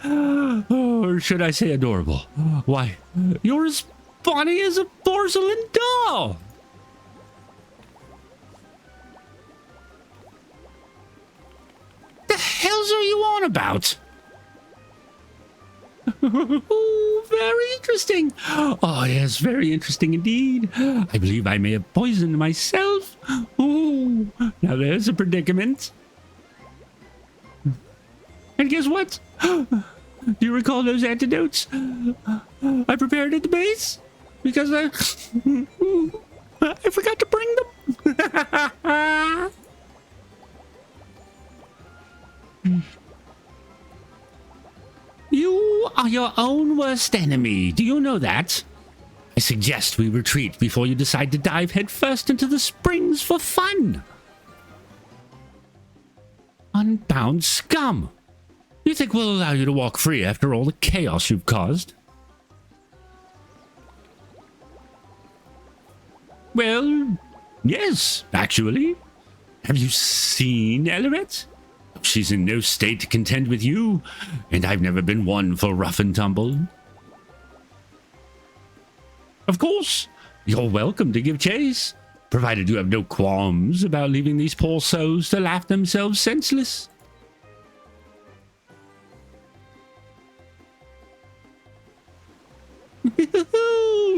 Or should I say adorable? Why, you're as funny as a porcelain doll. The hells are you on about? Oh, very interesting. Oh, yes, very interesting indeed. I believe I may have poisoned myself. Oh, now there's a predicament. And guess what? Do you recall those antidotes I prepared at the base? Because I forgot to bring them. You are your own worst enemy. Do you know that? I suggest we retreat before you decide to dive headfirst into the springs for fun. Unbound scum! You think we'll allow you to walk free after all the chaos you've caused? Well, yes, actually. Have you seen Ellerette? She's in no state to contend with you, and I've never been one for rough and tumble. Of course, you're welcome to give chase, provided you have no qualms about leaving these poor souls to laugh themselves senseless.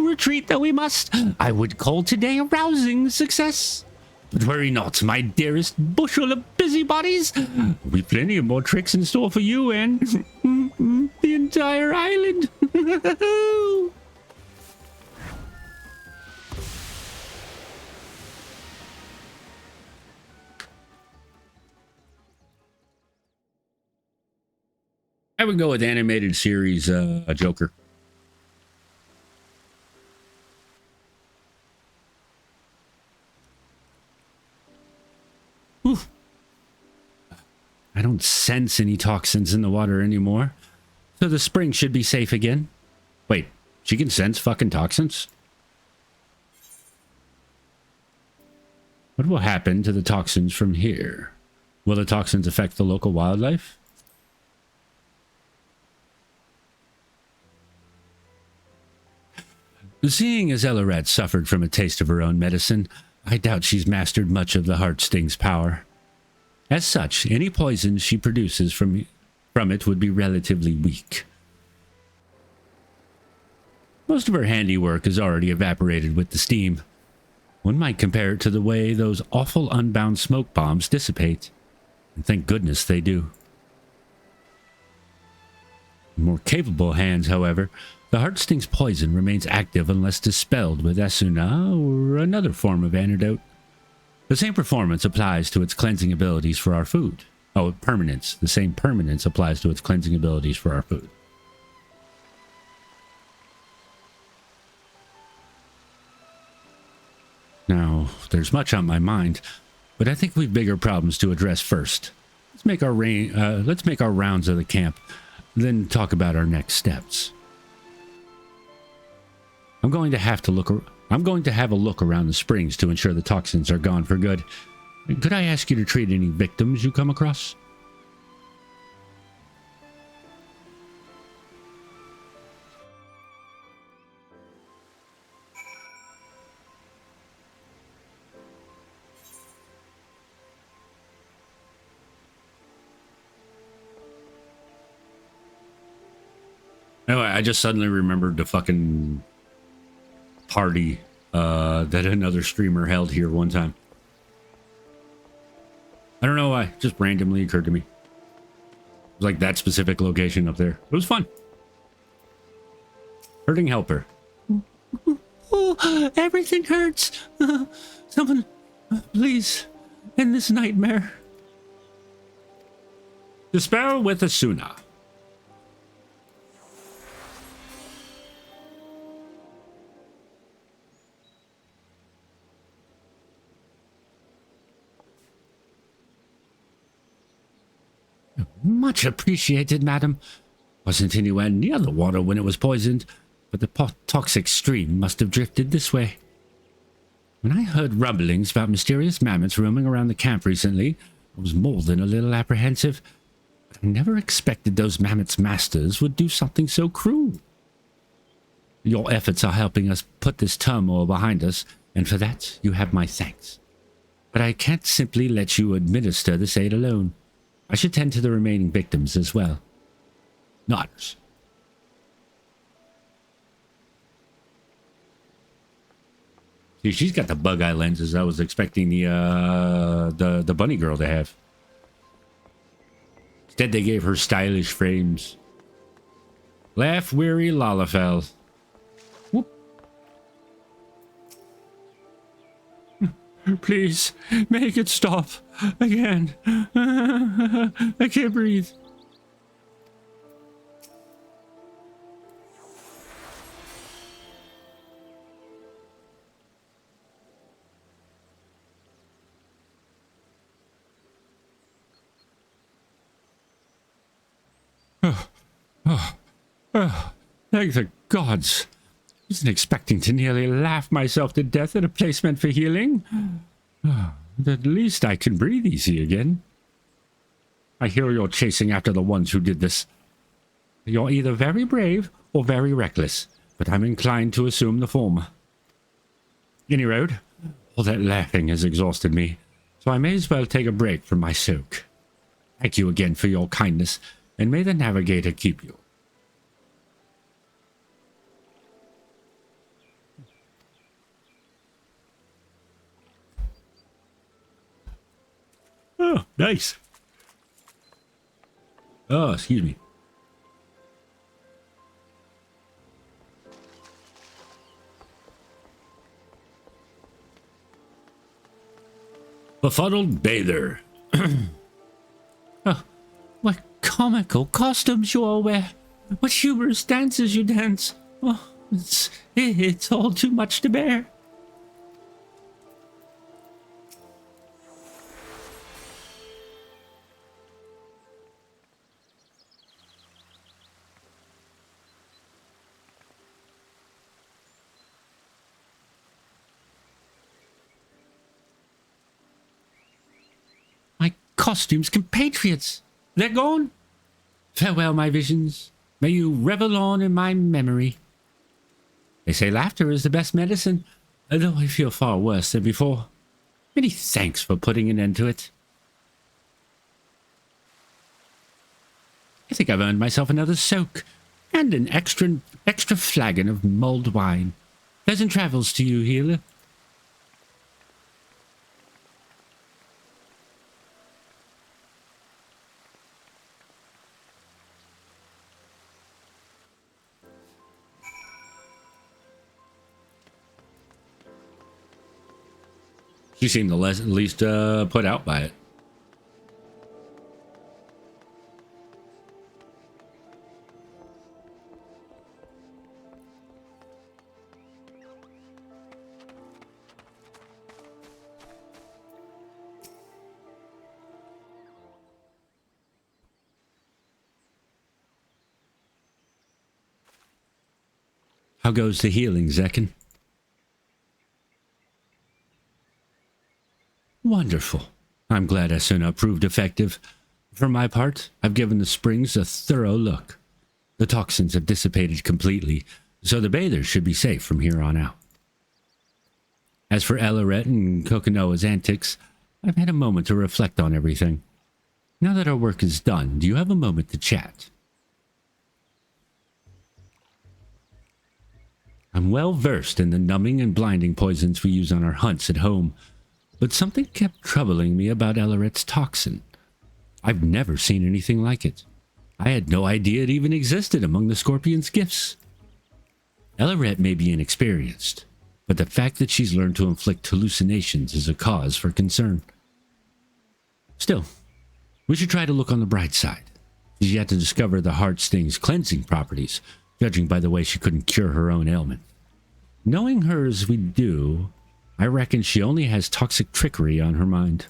Retreat though we must, I would call today a rousing success. But worry not, my dearest bushel of busybodies. We've plenty of more tricks in store for you and the entire island. I would go with animated series Joker. Whew. I don't sense any toxins in the water anymore, so the spring should be safe again. Wait, she can sense fucking toxins? What will happen to the toxins from here? Will the toxins affect the local wildlife? Seeing as Ellerette suffered from a taste of her own medicine, I doubt she's mastered much of the heart sting's power. As such, any poison she produces from it would be relatively weak. Most of her handiwork is already evaporated with the steam. One might compare it to the way those awful unbound smoke bombs dissipate. And thank goodness they do. In more capable hands, however, the heart sting's poison remains active unless dispelled with Asuna or another form of antidote. The same performance applies to its cleansing abilities for our food. Oh, permanence. The same permanence applies to its cleansing abilities for our food. Now, there's much on my mind, but I think we've bigger problems to address first. Let's make our rounds of the camp, then talk about our next steps. I'm going to have a look around the springs to ensure the toxins are gone for good. Could I ask you to treat any victims you come across? Anyway, I just suddenly remembered the fucking party that another streamer held here one time. I don't know why, it just randomly occurred to me. It was like that specific location up there. It was fun. Hurting helper. Oh, everything hurts. Someone, please, end this nightmare. Dispel with Asuna. Much appreciated, madam. Wasn't anywhere near the water when it was poisoned, but the toxic stream must have drifted this way. When I heard rumblings about mysterious mammoths roaming around the camp recently, I was more than a little apprehensive. But I never expected those mammoths' masters would do something so cruel. Your efforts are helping us put this turmoil behind us, and for that you have my thanks. But I can't simply let you administer this aid alone. I should tend to the remaining victims as well. Nodders. See, she's got the bug eye lenses I was expecting the bunny girl to have. Instead, they gave her stylish frames. Laugh weary Lalafell. Whoop. Please, make it stop. Again. I can't breathe. Oh, thank the gods. I wasn't expecting to nearly laugh myself to death at a place meant for healing. Oh, at least I can breathe easy again. I hear you're chasing after the ones who did this. You're either very brave or very reckless, but I'm inclined to assume the former. Any road, all that laughing has exhausted me, so I may as well take a break from my soak. Thank you again for your kindness, and may the navigator keep you. Oh, nice. Oh, excuse me. Befuddled bather. Oh, what comical costumes you all wear. What humorous dances you dance. Oh, it's all too much to bear. My costumes compatriots. They're gone. Farewell, my visions. May you revel on in my memory. They say laughter is the best medicine, though I feel far worse than before. Many thanks for putting an end to it. I think I've earned myself another soak, and an extra flagon of mulled wine. Pleasant travels to you, healer. She seemed the least put out by it. How goes the healing, Zekken? Wonderful. I'm glad Asuna proved effective. For my part, I've given the springs a thorough look. The toxins have dissipated completely, so the bathers should be safe from here on out. As for Elaret and Kokonoa's antics, I've had a moment to reflect on everything. Now that our work is done, do you have a moment to chat? I'm well versed in the numbing and blinding poisons we use on our hunts at home, but something kept troubling me about Elaret's toxin. I've never seen anything like it. I had no idea it even existed among the Scorpion's gifts. Elaret may be inexperienced, but the fact that she's learned to inflict hallucinations is a cause for concern. Still, we should try to look on the bright side. She's yet to discover the heart sting's cleansing properties, judging by the way she couldn't cure her own ailment. Knowing her as we do, I reckon she only has toxic trickery on her mind.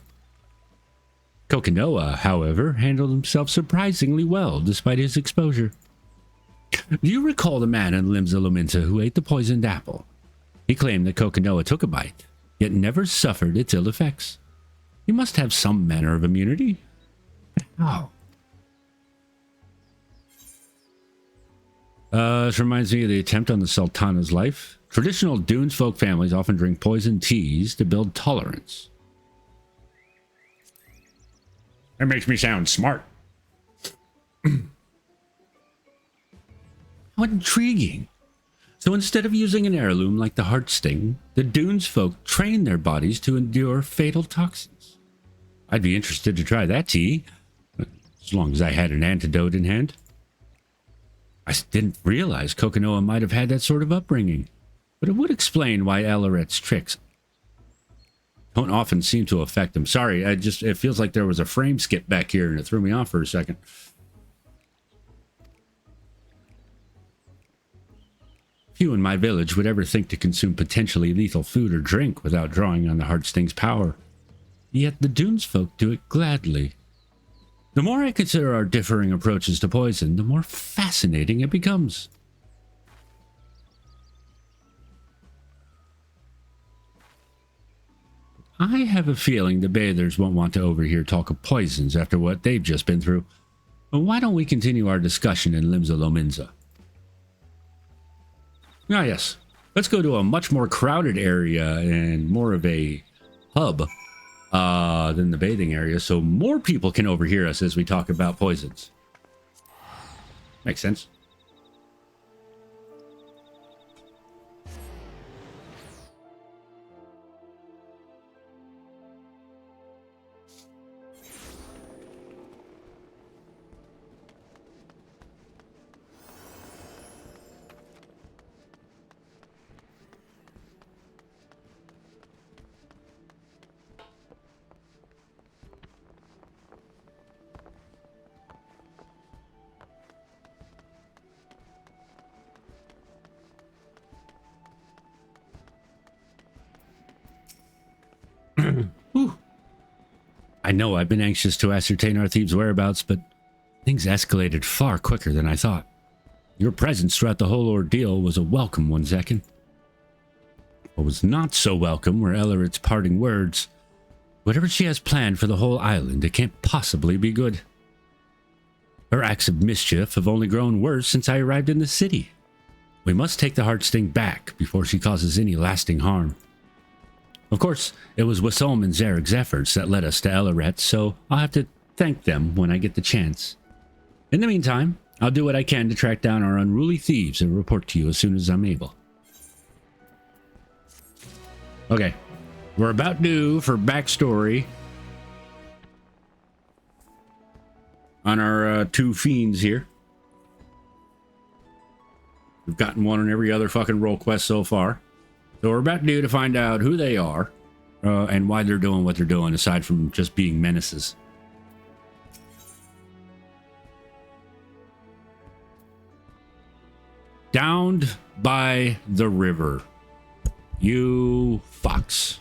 Kokonoa, however, handled himself surprisingly well despite his exposure. Do you recall the man in Limsa Lominsa who ate the poisoned apple? He claimed that Kokonoa took a bite, yet never suffered its ill effects. He must have some manner of immunity. How? This reminds me of the attempt on the Sultana's life. Traditional Dunes folk families often drink poisoned teas to build tolerance. That makes me sound smart. How intriguing. So instead of using an heirloom like the heart sting, the Dunes folk train their bodies to endure fatal toxins. I'd be interested to try that tea, as long as I had an antidote in hand. I didn't realize Kokonoa might have had that sort of upbringing, but it would explain why Elaret's tricks don't often seem to affect him. Sorry, it feels like there was a frame skip back here and it threw me off for a second. Few in my village would ever think to consume potentially lethal food or drink without drawing on the heart sting's power. Yet the Dunes folk do it gladly. The more I consider our differing approaches to poison, the more fascinating it becomes. I have a feeling the bathers won't want to overhear talk of poisons after what they've just been through. But why don't we continue our discussion in Limsa Lominsa? Ah, yes. Let's go to a much more crowded area and more of a hub than the bathing area, so more people can overhear us as we talk about poisons. Makes sense. I know I've been anxious to ascertain our thieves' whereabouts, but things escalated far quicker than I thought. Your presence throughout the whole ordeal was a welcome one, Zekken. What was not so welcome were Ellerit's parting words. Whatever she has planned for the whole island, it can't possibly be good. Her acts of mischief have only grown worse since I arrived in the city. We must take the Heartsting back before she causes any lasting harm. Of course, it was Wasolm and Zarek's efforts that led us to Elleret, so I'll have to thank them when I get the chance. In the meantime, I'll do what I can to track down our unruly thieves and report to you as soon as I'm able. Okay, we're about due for backstory on our two fiends here. We've gotten one on every other fucking role quest so far. So we're about due to find out who they are and why they're doing what they're doing, aside from just being menaces. Downed by the river. You fox.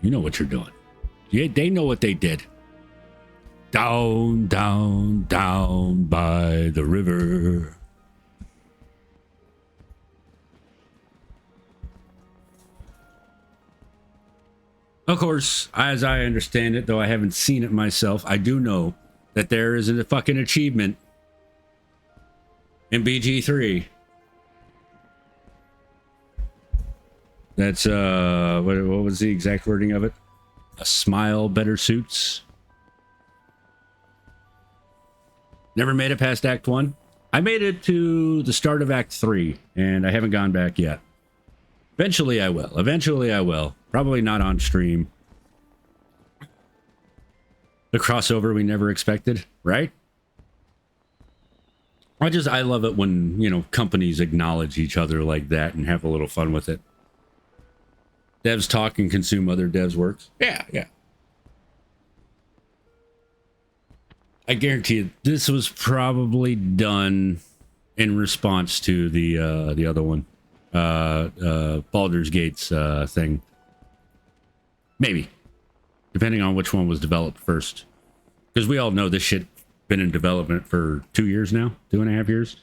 You know what you're doing. Yeah, they know what they did. Down, down, down by the river. Of course, as I understand it, though I haven't seen it myself, I do know that there is a fucking achievement in BG3. That's, what was the exact wording of it? A smile better suits. Never made it past Act 1. I made it to the start of Act 3, and I haven't gone back yet. Eventually I will. Eventually I will. Probably not on stream. The crossover we never expected, right? I love it when, you know, companies acknowledge each other like that and have a little fun with it. Devs talk and consume other devs' works. Yeah, yeah. I guarantee you, this was probably done in response to the other one. Baldur's Gate's thing. Maybe. Depending on which one was developed first. Because we all know this shit been in development for 2 years now. 2.5 years.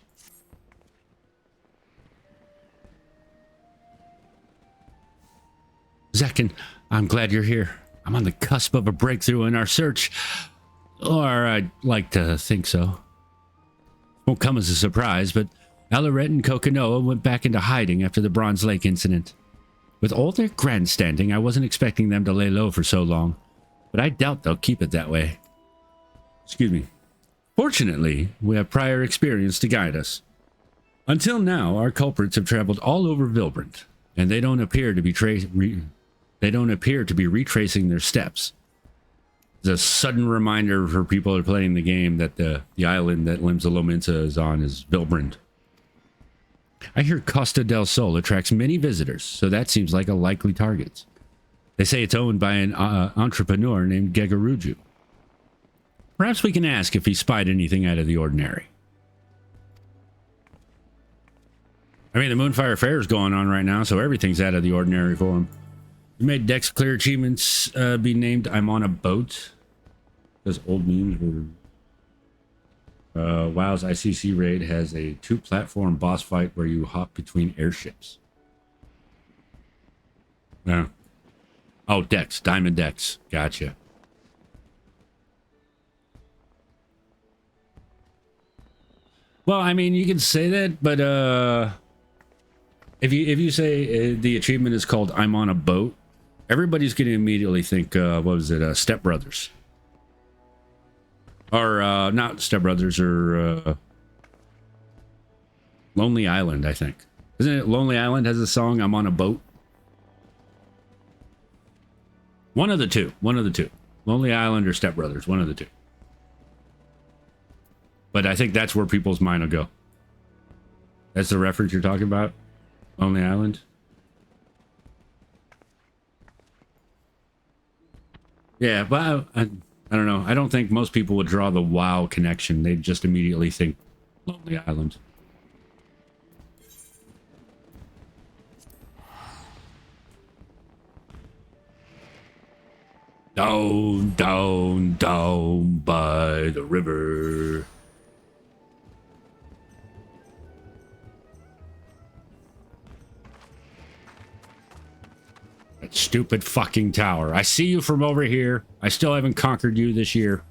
Zekken, I'm glad you're here. I'm on the cusp of a breakthrough in our search. Or I'd like to think so. Won't come as a surprise, but Elleret and Kokonoa went back into hiding after the Bronze Lake incident. With all their grandstanding, I wasn't expecting them to lay low for so long, but I doubt they'll keep it that way. Excuse me. Fortunately, we have prior experience to guide us. Until now, our culprits have traveled all over Vilbrant, and they don't appear to be retracing their steps. It's a sudden reminder for people who are playing the game that the island that Limsa Lominsa is on is Vilbrand. I hear Costa del Sol attracts many visitors, so that seems like a likely target. They say it's owned by an entrepreneur named Gegaruju. Perhaps we can ask if he spied anything out of the ordinary. I mean, the Moonfire Fair is going on right now, so everything's out of the ordinary for him. We made Dex Clear achievements be named I'm on a boat. Because old memes were. WoW's ICC raid has a 2-platform boss fight where you hop between airships. Yeah. Oh, decks. Diamond decks. Gotcha. Well, I mean, you can say that, but if you say the achievement is called "I'm on a boat," everybody's going to immediately think, what was it, Step Brothers, or not Step Brothers, or Lonely Island. I think, isn't it? Lonely Island has a song "I'm on a boat." One of the two. One of the two. Lonely Island or Step Brothers. One of the two. But I think that's where people's mind will go. That's the reference you're talking about? Lonely Island? Yeah, but I don't know. I don't think most people would draw the WoW connection. They'd just immediately think Lonely Island. Down, down, down by the river. That stupid fucking tower. I see you from over here. I still haven't conquered you this year.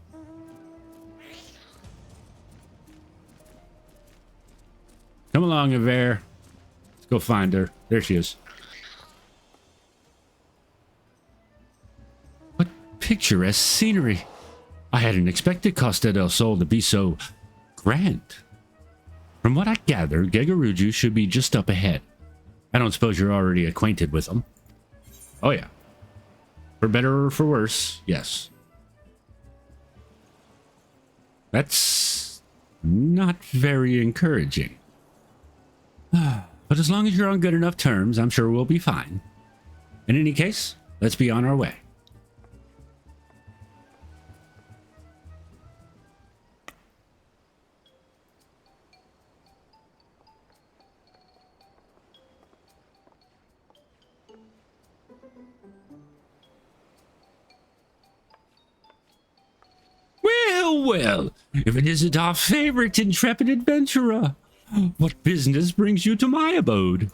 Come along, Yver. Let's go find her. There she is. What picturesque scenery. I hadn't expected Costa del Sol to be so grand. From what I gather, Gegaruju should be just up ahead. I don't suppose you're already acquainted with them. Oh, yeah. For better or for worse, yes. That's not very encouraging. But as long as you're on good enough terms, I'm sure we'll be fine. In any case, let's be on our way. Well, well, if it isn't our favorite intrepid adventurer, what business brings you to my abode?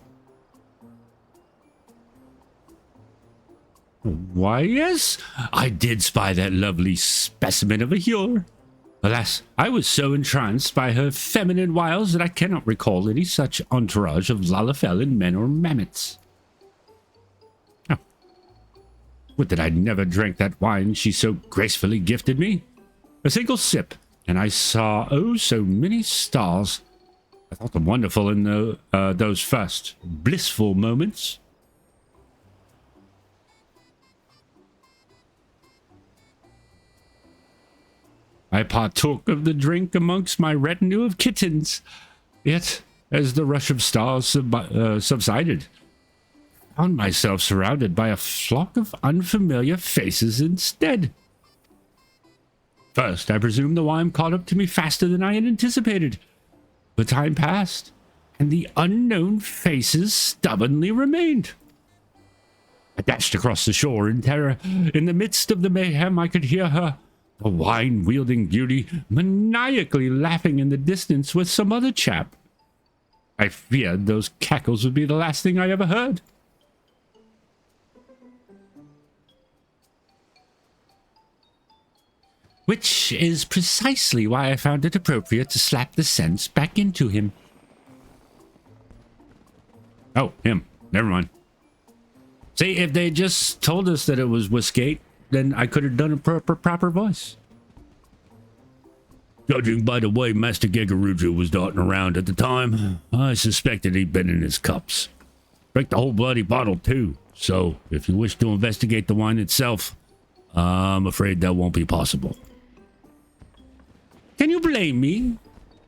Why, yes, I did spy that lovely specimen of a Hure. Alas, I was so entranced by her feminine wiles that I cannot recall any such entourage of Lalafell in men or mammoths. Oh. Would that I never drank that wine she so gracefully gifted me. A single sip, and I saw, oh, so many stars. I thought them wonderful in those first blissful moments. I partook of the drink amongst my retinue of kittens. Yet, as the rush of stars subsided, I found myself surrounded by a flock of unfamiliar faces instead. First, I presume the wine caught up to me faster than I had anticipated. But time passed, and the unknown faces stubbornly remained. I dashed across the shore in terror. In the midst of the mayhem, I could hear her, the wine-wielding beauty, maniacally laughing in the distance with some other chap. I feared those cackles would be the last thing I ever heard. Which is precisely why I found it appropriate to slap the sense back into him. Oh, him. Never mind. See, if they just told us that it was Whiskate, then I could have done a proper voice. Judging by the way Master Gegaruju was darting around at the time, I suspected he'd been in his cups. Drank the whole bloody bottle, too. So, if you wish to investigate the wine itself, I'm afraid that won't be possible. Can you blame me?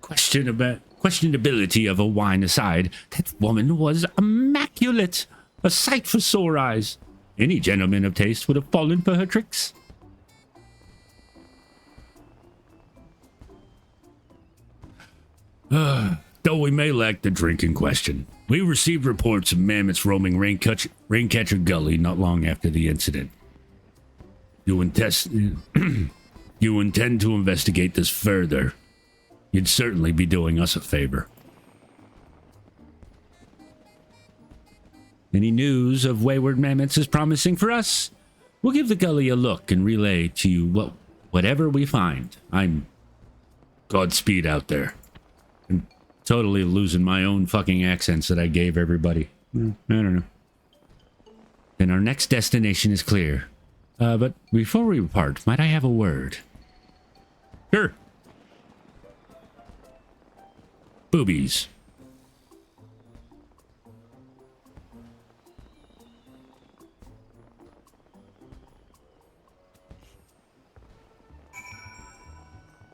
Questionability of a wine aside, that woman was immaculate. A sight for sore eyes. Any gentleman of taste would have fallen for her tricks. Though we may lack the drink in question, we received reports of mammoths roaming Raincatcher Gully not long after the incident. you intend to investigate this further, you'd certainly be doing us a favor. Any news of wayward mammoths is promising for us. We'll give the gully a look and relay to you whatever we find. I'm Godspeed out there. I'm totally losing my own fucking accents that I gave everybody. I don't know. Then our next destination is clear. But before we part, might I have a word? Sure. Boobies.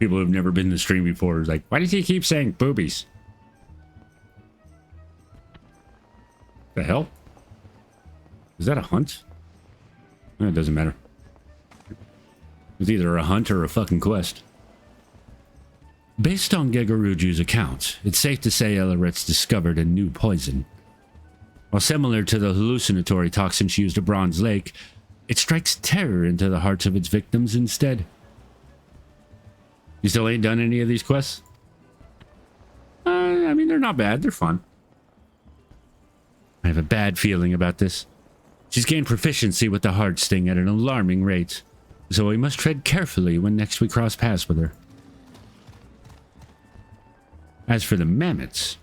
People who've never been to the stream before is like, why does he keep saying boobies? The hell? Is that a hunt? It doesn't matter. It's either a hunt or a fucking quest. Based on Gegaruju's account, it's safe to say Elaret's discovered a new poison. While similar to the hallucinatory toxin she used at Bronze Lake, it strikes terror into the hearts of its victims instead. You still ain't done any of these quests? I mean, they're not bad. They're fun. I have a bad feeling about this. She's gained proficiency with the heart sting at an alarming rate, so we must tread carefully when next we cross paths with her. As for the mammoths,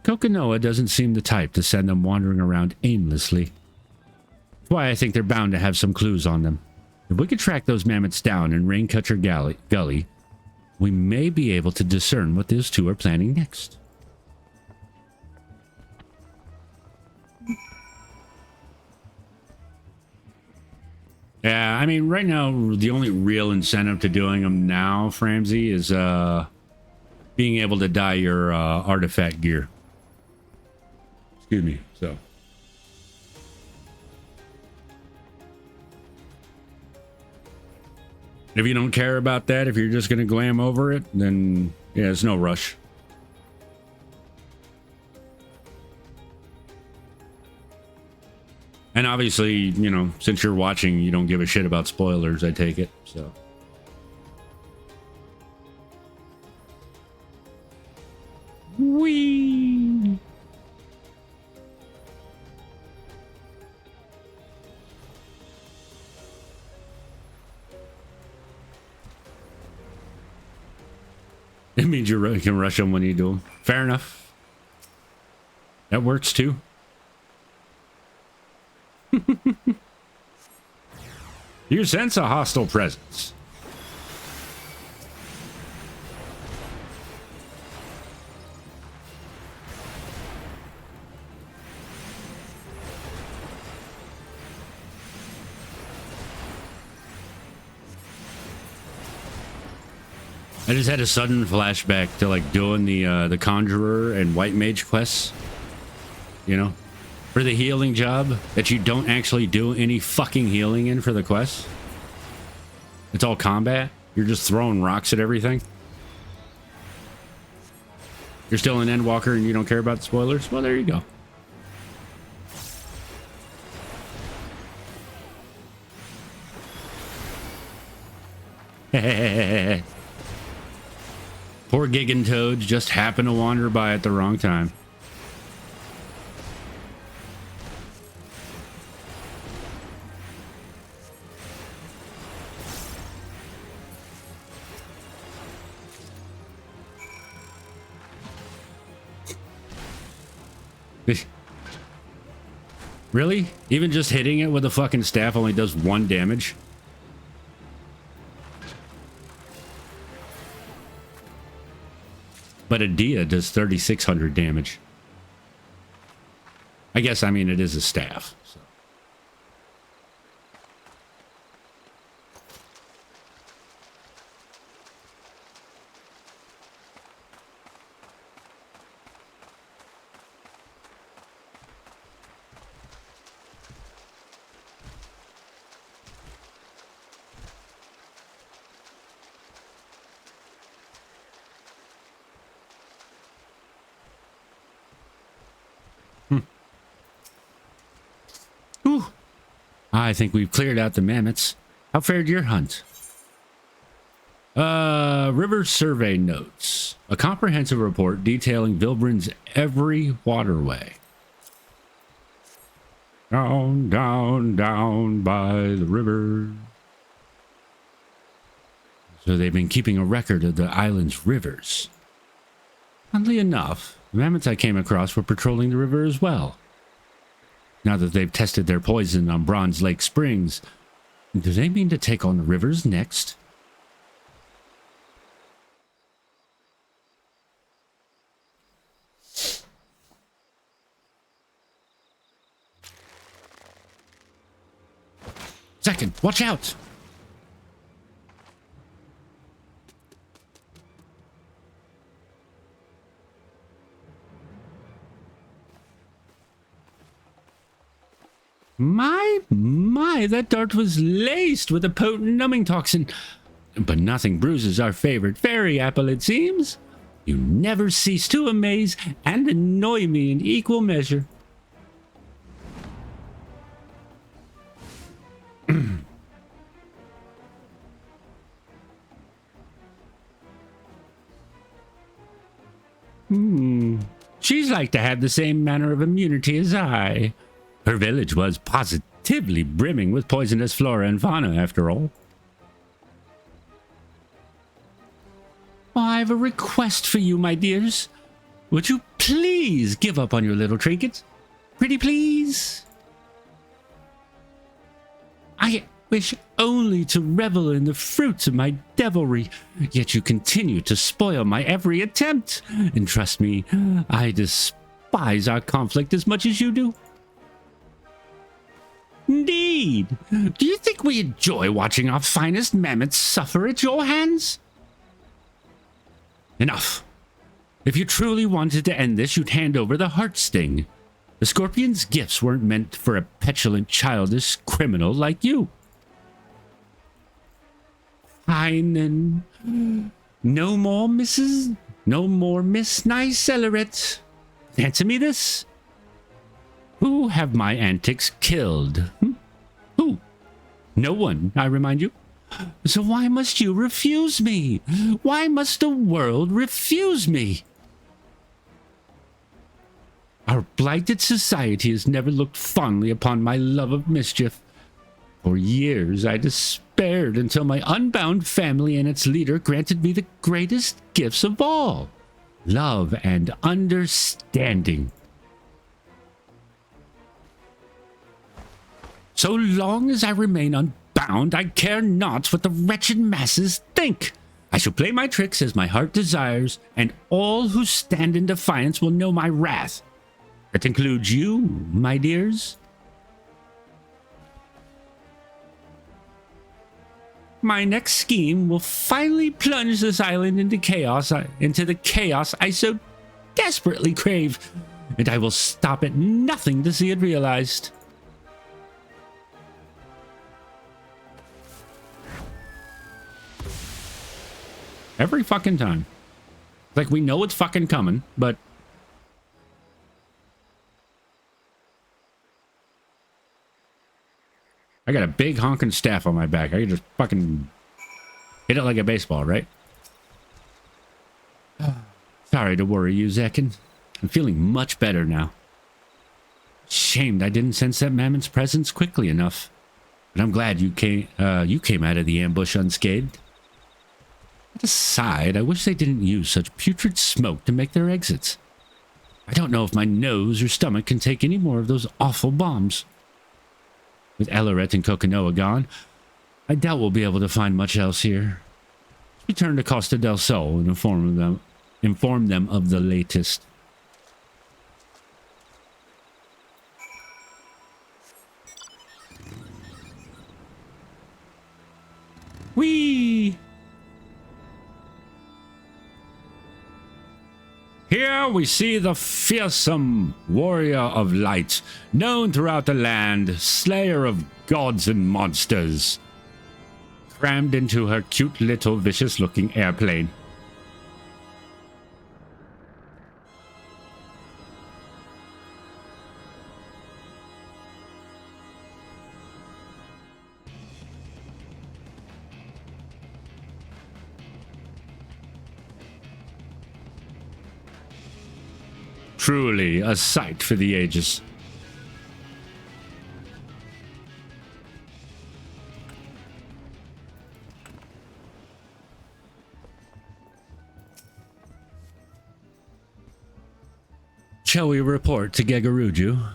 Kokonoha doesn't seem the type to send them wandering around aimlessly. That's why I think they're bound to have some clues on them. If we could track those mammoths down in Raincutcher Gully, we may be able to discern what those two are planning next. Yeah, I mean, right now, the only real incentive to doing them now, Framsy, is being able to dye your artifact gear. Excuse me, so. If you don't care about that, if you're just going to glam over it, then, yeah, it's no rush. And obviously, you know, since you're watching, you don't give a shit about spoilers, I take it, so. Whee! It means you can rush them when you do them. Fair enough. That works too. You sense a hostile presence. I just had a sudden flashback to like doing the Conjurer and White Mage quests. You know? For the healing job that you don't actually do any fucking healing in for the quest. It's all combat. You're just throwing rocks at everything. You're still an Endwalker and you don't care about the spoilers? Well, there you go. Poor Gigantoads just happened to wander by at the wrong time. Really? Even just hitting it with a fucking staff only does 1 damage? But a Dia does 3,600 damage. I guess, I mean, it is a staff. So. I think we've cleared out the mammoths. How fared your hunt? River survey notes. A comprehensive report detailing Vilbrin's every waterway. Down, down, down by the river. So they've been keeping a record of the island's rivers. Oddly enough, the mammoths I came across were patrolling the river as well. Now that they've tested their poison on Bronze Lake Springs, do they mean to take on the rivers next? Zekken, watch out! My, that dart was laced with a potent numbing toxin. But nothing bruises our favorite fairy apple, it seems. You never cease to amaze and annoy me in equal measure. She's like to have the same manner of immunity as I. Her village was positively brimming with poisonous flora and fauna, after all. Oh, I have a request for you, my dears. Would you please give up on your little trinkets? Pretty please? I wish only to revel in the fruits of my devilry, yet you continue to spoil my every attempt. And trust me, I despise our conflict as much as you do. Indeed. Do you think we enjoy watching our finest mammoths suffer at your hands? Enough. If you truly wanted to end this, you'd hand over the heart sting. The scorpion's gifts weren't meant for a petulant, childish criminal like you. Fine, then. No more Miss Nice Cellaret. Answer me this. Who have my antics killed? Who? No one, I remind you. So why must you refuse me? Why must the world refuse me? Our blighted society has never looked fondly upon my love of mischief. For years I despaired until my unbound family and its leader granted me the greatest gifts of all, love and understanding. So long as I remain unbound, I care not what the wretched masses think. I shall play my tricks as my heart desires, and all who stand in defiance will know my wrath. That includes you, my dears. My next scheme will finally plunge this island into the chaos I so desperately crave, and I will stop at nothing to see it realized. Every fucking time. Like, we know it's fucking coming, but... I got a big honking staff on my back. I can just fucking hit it like a baseball, right? Sorry to worry you, Zekken. I'm feeling much better now. Shamed I didn't sense that mammoth's presence quickly enough. But I'm glad you came out of the ambush unscathed. Aside, I wish they didn't use such putrid smoke to make their exits. I don't know if my nose or stomach can take any more of those awful bombs. With Elaret and Kokonoa gone, I doubt we'll be able to find much else here. Let's return to Costa del Sol and inform them of the latest. Whee! Here we see the fearsome warrior of light, known throughout the land, slayer of gods and monsters, crammed into her cute little vicious-looking airplane. Truly a sight for the ages. Shall we report to Gegaruju?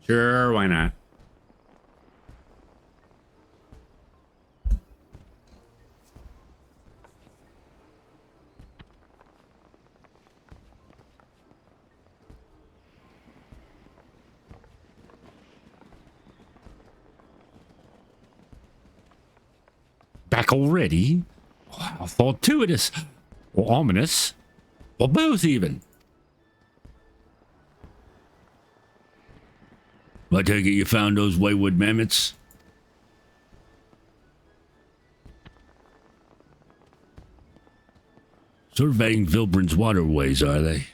Sure, why not? Back already? Wow, fortuitous. Or ominous. Or both, even. I take it you found those wayward mammoths? Surveying Vilbrun's waterways, are they?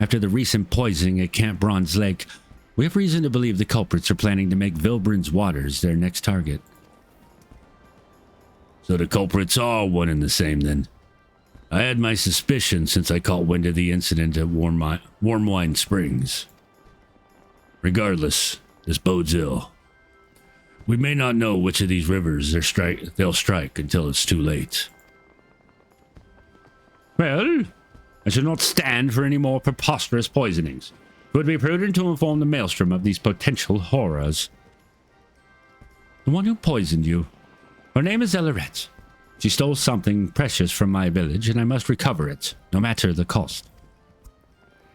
After the recent poisoning at Camp Bronze Lake, we have reason to believe the culprits are planning to make Vilbrun's waters their next target. So the culprits are one and the same, then. I had my suspicions since I caught wind of the incident at Warm Wine Springs. Regardless, this bodes ill. We may not know which of these rivers they'll strike until it's too late. Well, I shall not stand for any more preposterous poisonings. It would be prudent to inform the Maelstrom of these potential horrors. The one who poisoned you. Her name is Ellerette. She stole something precious from my village, and I must recover it, no matter the cost.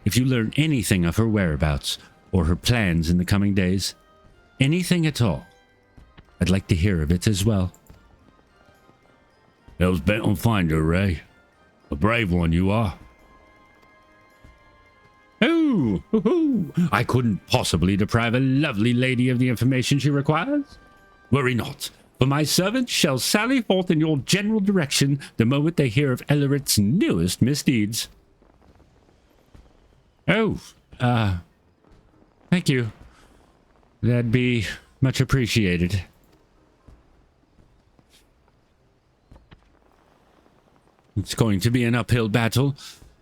If you learn anything of her whereabouts, or her plans in the coming days, anything at all, I'd like to hear of it as well. I was bent on finding her, Ray. A brave one you are. Oh, I couldn't possibly deprive a lovely lady of the information she requires. Worry not. For my servants shall sally forth in your general direction the moment they hear of Elleret's newest misdeeds. Oh, thank you. That'd be much appreciated. It's going to be an uphill battle,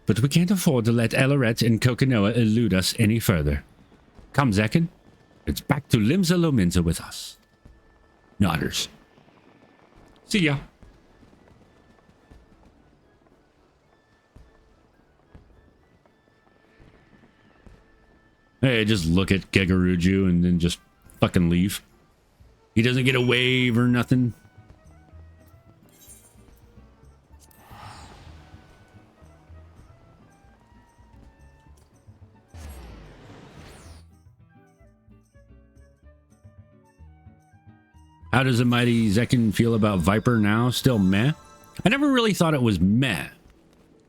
but we can't afford to let Elleret and Kokinoa elude us any further. Come, Zekken. It's back to Limsa Lominsa with us. Nodders. See ya. Hey, just look at Gegaruju and then just fucking leave. He doesn't get a wave or nothing. How does the MightyZekken feel about Viper now? Still meh? I never really thought it was meh.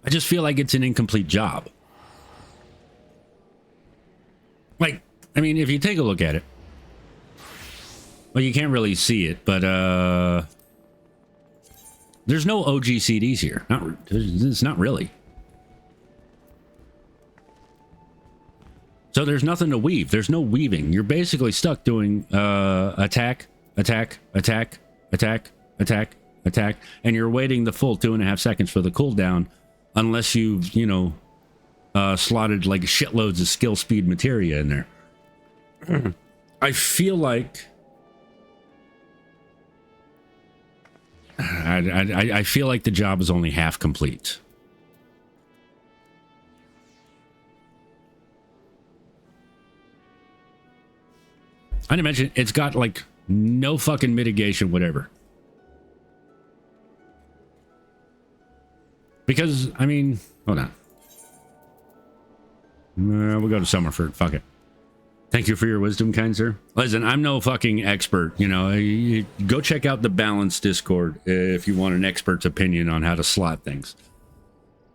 I just feel like it's an incomplete job. Like, I mean, if you take a look at it. Well, you can't really see it, but, there's no OG CDs here. It's not really. So there's nothing to weave. There's no weaving. You're basically stuck doing, attack, attack, attack, attack, attack, attack, and you're waiting the full 2.5 seconds for the cooldown, unless you've, you know, slotted like shitloads of skill speed materia in there. I feel like I feel like the job is only half complete. I didn't mention it's got like no fucking mitigation, whatever. Because, I mean, hold on. We'll go to Summerford. Fuck it. Thank you for your wisdom, kind sir. Listen, I'm no fucking expert. You know, you go check out the Balance Discord if you want an expert's opinion on how to slot things.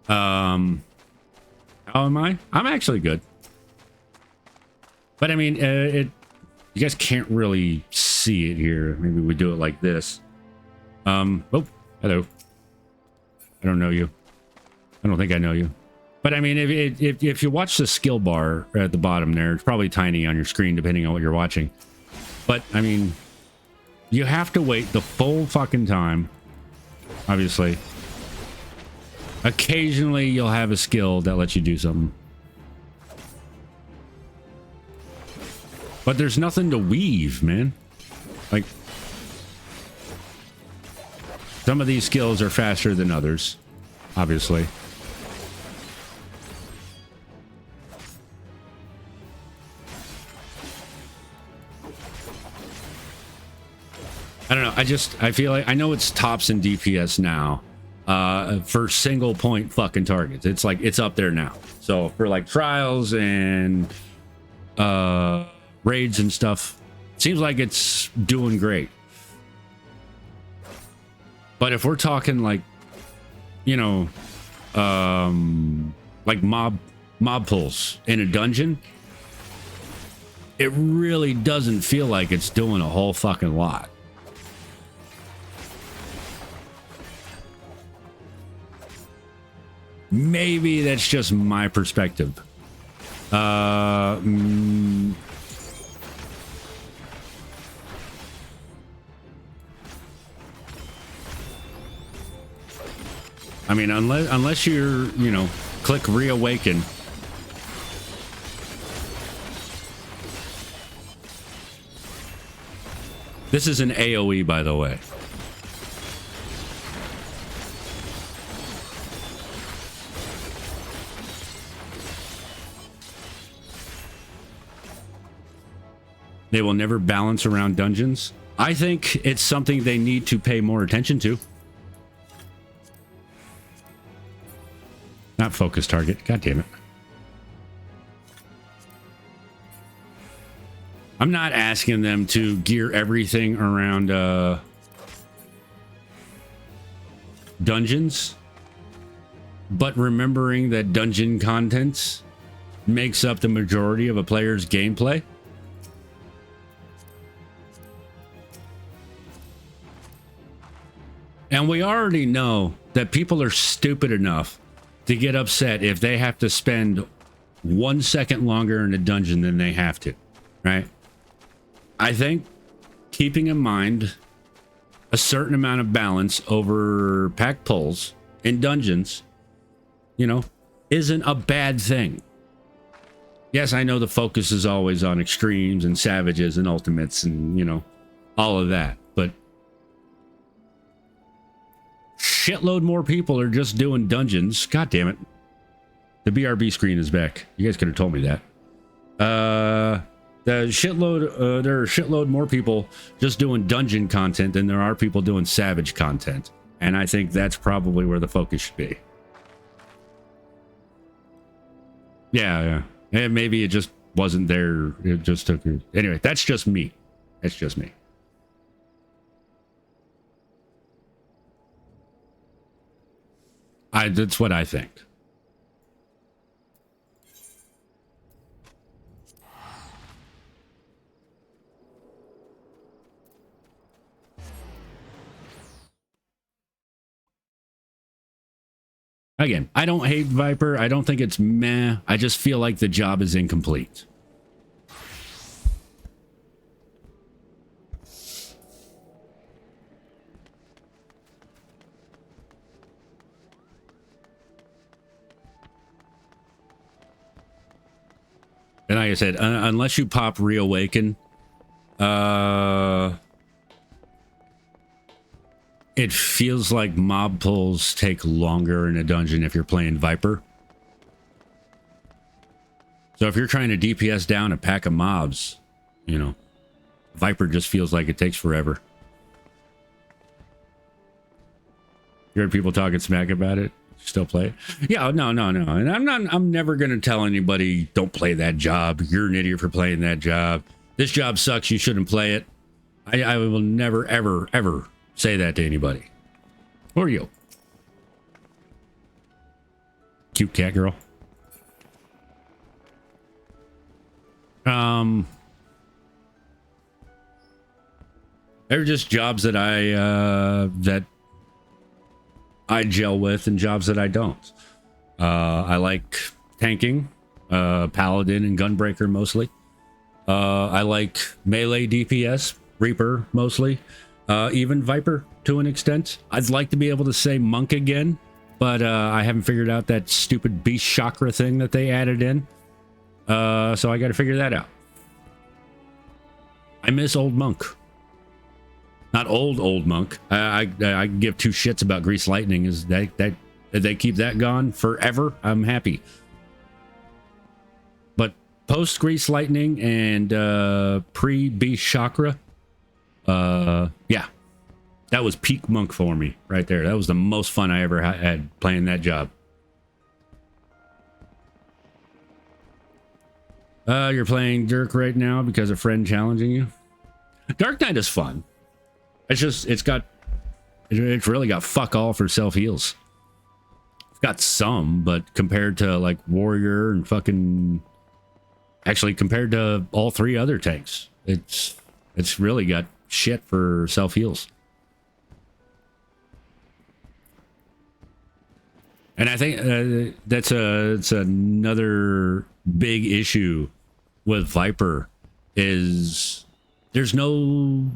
How am I? I'm actually good. But I mean, you guys can't really see it here. Maybe we do it like this. Oh, hello. I don't know you. I don't think I know you. But I mean, if you watch the skill bar at the bottom there, it's probably tiny on your screen depending on what you're watching. But I mean, you have to wait the full fucking time, obviously, Occasionally you'll have a skill that lets you do something. But there's nothing to weave, man. Like, some of these skills are faster than others, obviously. I don't know. I feel like, I know it's tops in DPS now for single point fucking targets. It's like, it's up there now. So for like trials and raids and stuff, seems like it's doing great. But if we're talking like, you know, like mob pulls in a dungeon, it really doesn't feel like it's doing a whole fucking lot. Maybe that's just my perspective. I mean, unless you're, you know, click reawaken. This is an AoE, by the way. They will never balance around dungeons. I think it's something they need to pay more attention to. Not focus target. God damn it. I'm not asking them to gear everything around dungeons, but remembering that dungeon content makes up the majority of a player's gameplay. And we already know that people are stupid enough to get upset if they have to spend 1 second longer in a dungeon than they have to, right? I think keeping in mind a certain amount of balance over pack pulls in dungeons, you know, isn't a bad thing. Yes, I know the focus is always on extremes and savages and ultimates and, you know, all of that, but shitload more people are just doing dungeons. God damn it. The BRB screen is back. You guys could have told me that. There are shitload more people just doing dungeon content than there are people doing savage content. And I think that's probably where the focus should be. Yeah. And maybe it just wasn't there. It just took... Anyway, that's just me. That's just me. That's what I think. Again, I don't hate Viper. I don't think it's meh. I just feel like the job is incomplete. And like I said, unless you pop reawaken, it feels like mob pulls take longer in a dungeon if you're playing Viper. So if you're trying to DPS down a pack of mobs, you know, Viper just feels like it takes forever. You heard people talking smack about it? Still play it? Yeah, no. And I'm never gonna tell anybody don't play that job. You're an idiot for playing that job. This job sucks, you shouldn't play it. I will never, ever say that to anybody. Or you. Cute cat girl. They're just jobs that I gel with and jobs that I don't. I like tanking, paladin and gunbreaker mostly. I like melee DPS, Reaper mostly, even Viper to an extent. I'd like to be able to say monk again, but I haven't figured out that stupid beast chakra thing that they added in. So I got to figure that out. I miss old Monk. Not old Monk. I give two shits about Grease Lightning. Is that if they keep that gone forever, I'm happy. But post Grease Lightning and pre Beast Chakra, yeah, that was peak Monk for me right there. That was the most fun I ever had playing that job. You're playing Dirk right now because a friend challenging you. Dark Knight is fun. It's really got fuck all for self heals. It's got some, but compared to like Warrior and fucking, actually compared to all three other tanks, it's really got shit for self heals. And I think it's another big issue with Viper is there's no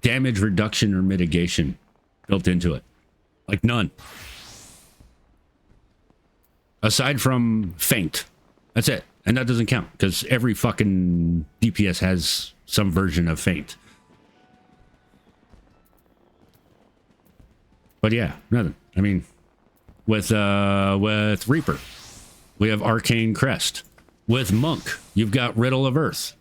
damage reduction or mitigation built into it. Like none. Aside from feint. That's it. And that doesn't count because every fucking DPS has some version of feint. But yeah, nothing. I mean, with Reaper, we have Arcane Crest. With Monk, you've got Riddle of Earth.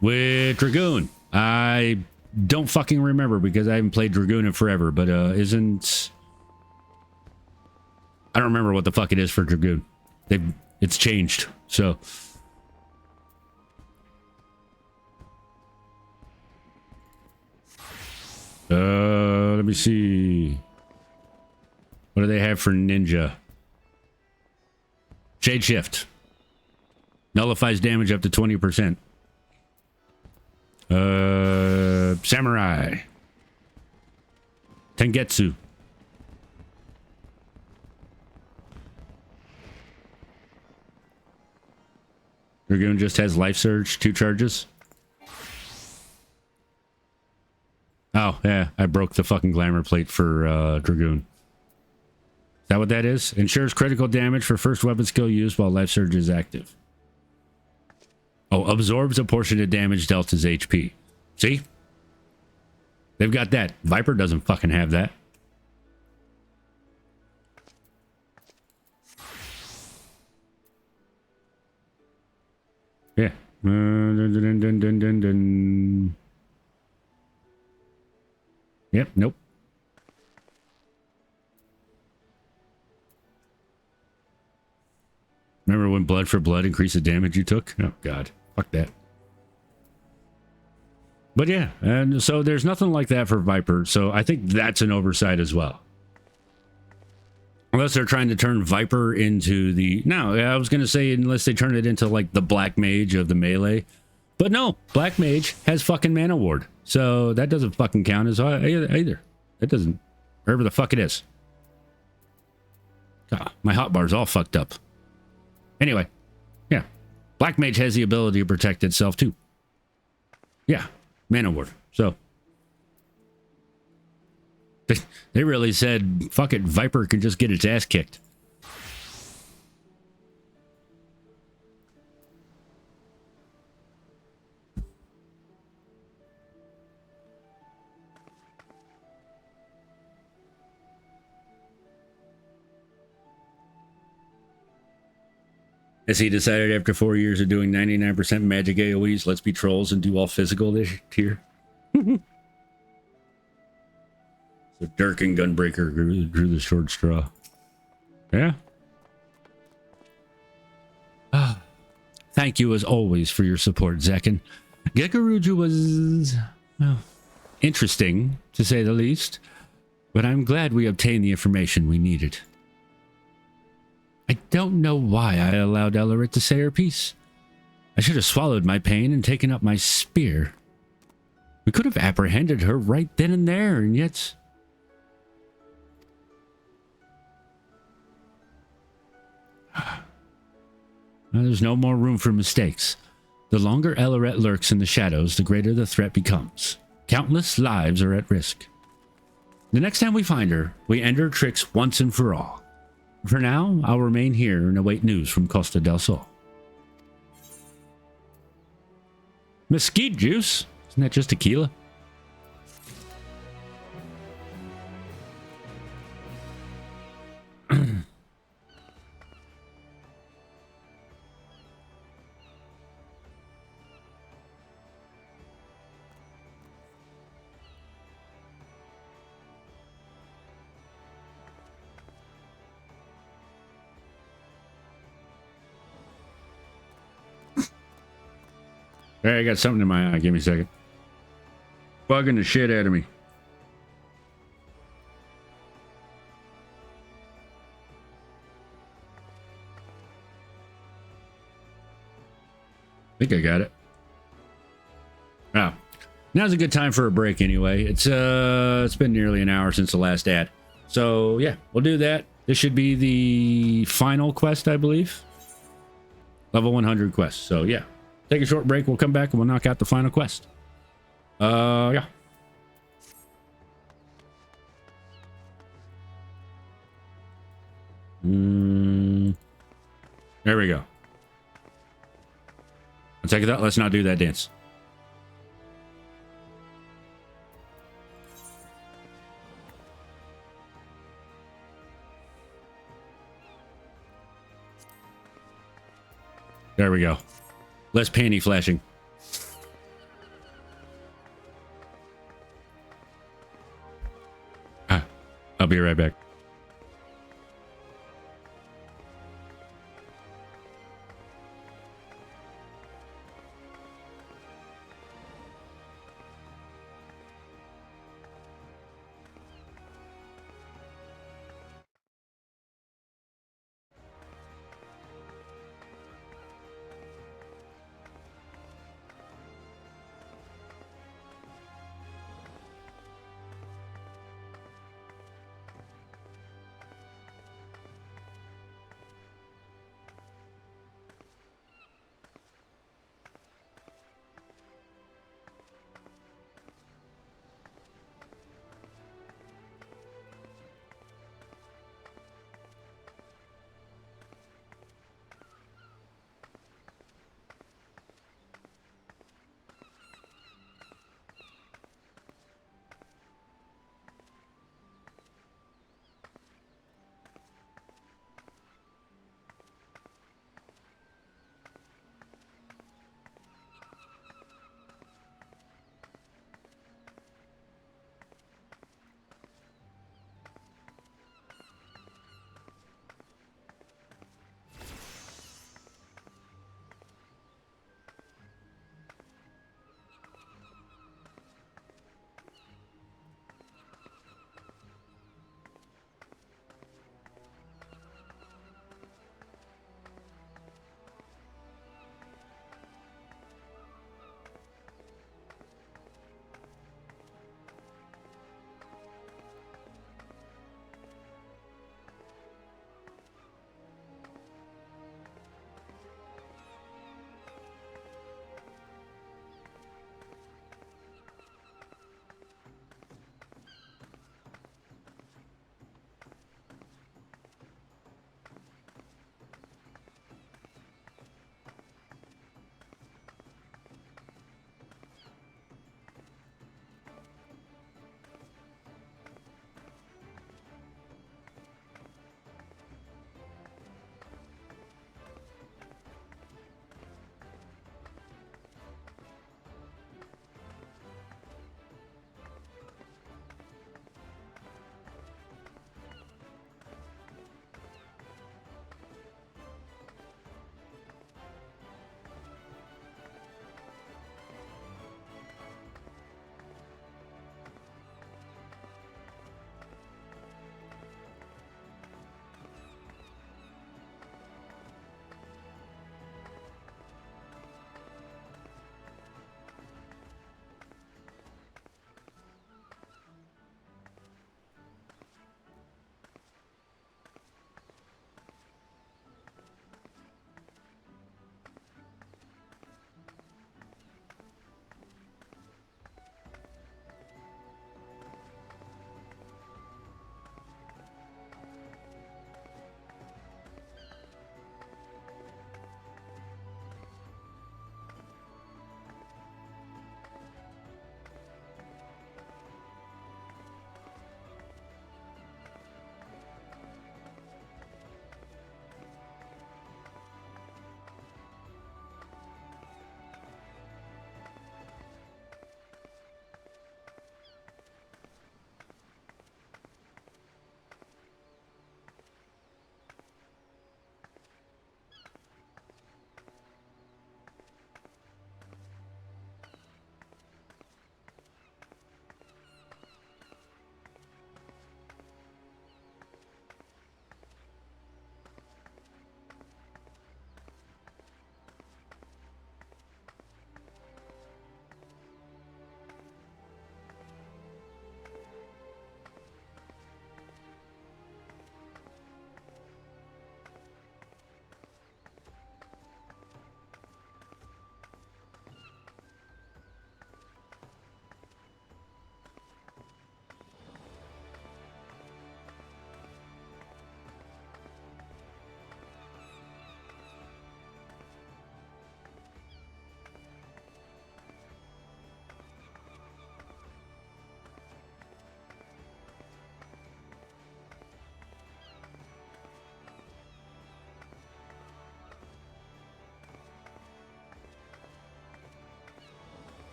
With Dragoon, I don't fucking remember because I haven't played Dragoon in forever, but I don't remember what the fuck it is for Dragoon. It's changed, so. Let me see. What do they have for Ninja? Shade Shift. Nullifies damage up to 20%. Samurai. Tengetsu. Dragoon just has Life Surge, 2 charges. Oh, yeah, I broke the fucking glamour plate for Dragoon. Is that what that is? Ensures critical damage for first weapon skill used while Life Surge is active. Oh, absorbs a portion of damage dealt as HP. See? They've got that. Viper doesn't fucking have that. Yeah. Yep, nope. Remember when Blood for Blood increased the damage you took? Oh, God. Fuck that. But yeah, and so there's nothing like that for Viper, so I think that's an oversight as well. Unless they're trying to turn Viper into the... No, I was going to say unless they turn it into like the Black Mage of the melee. But no, Black Mage has fucking Mana Ward. So that doesn't fucking count as either. It doesn't. Wherever the fuck it is. Ah, my hotbar's all fucked up. Anyway, yeah. Black Mage has the ability to protect itself too. Yeah, Mana Ward. So they really said, fuck it, Viper can just get its ass kicked. As he decided after 4 years of doing 99% magic AoEs, let's be trolls and do all physical this tier. So Dirk and Gunbreaker drew the short straw. Yeah. Thank you as always for your support, Zekken. Gekaruju was, well, interesting to say the least, but I'm glad we obtained the information we needed. I don't know why I allowed Ellerit to say her piece. I should have swallowed my pain and taken up my spear. We could have apprehended her right then and there, and yet... Well, there's no more room for mistakes. The longer Ellerit lurks in the shadows, the greater the threat becomes. Countless lives are at risk. The next time we find her, we end her tricks once and for all. For now, I'll remain here and await news from Costa del Sol. Mesquite juice? Isn't that just tequila? All right, I got something in my eye. Give me a second. Bugging the shit out of me. I think I got it. Oh, now's a good time for a break anyway. It's been nearly an hour since the last ad. So yeah, we'll do that. This should be the final quest, I believe. Level 100 quest. So yeah. Take a short break. We'll come back and we'll knock out the final quest. Yeah. There we go. Let's take it out. Let's not do that dance. There we go. Less panty flashing. I'll be right back.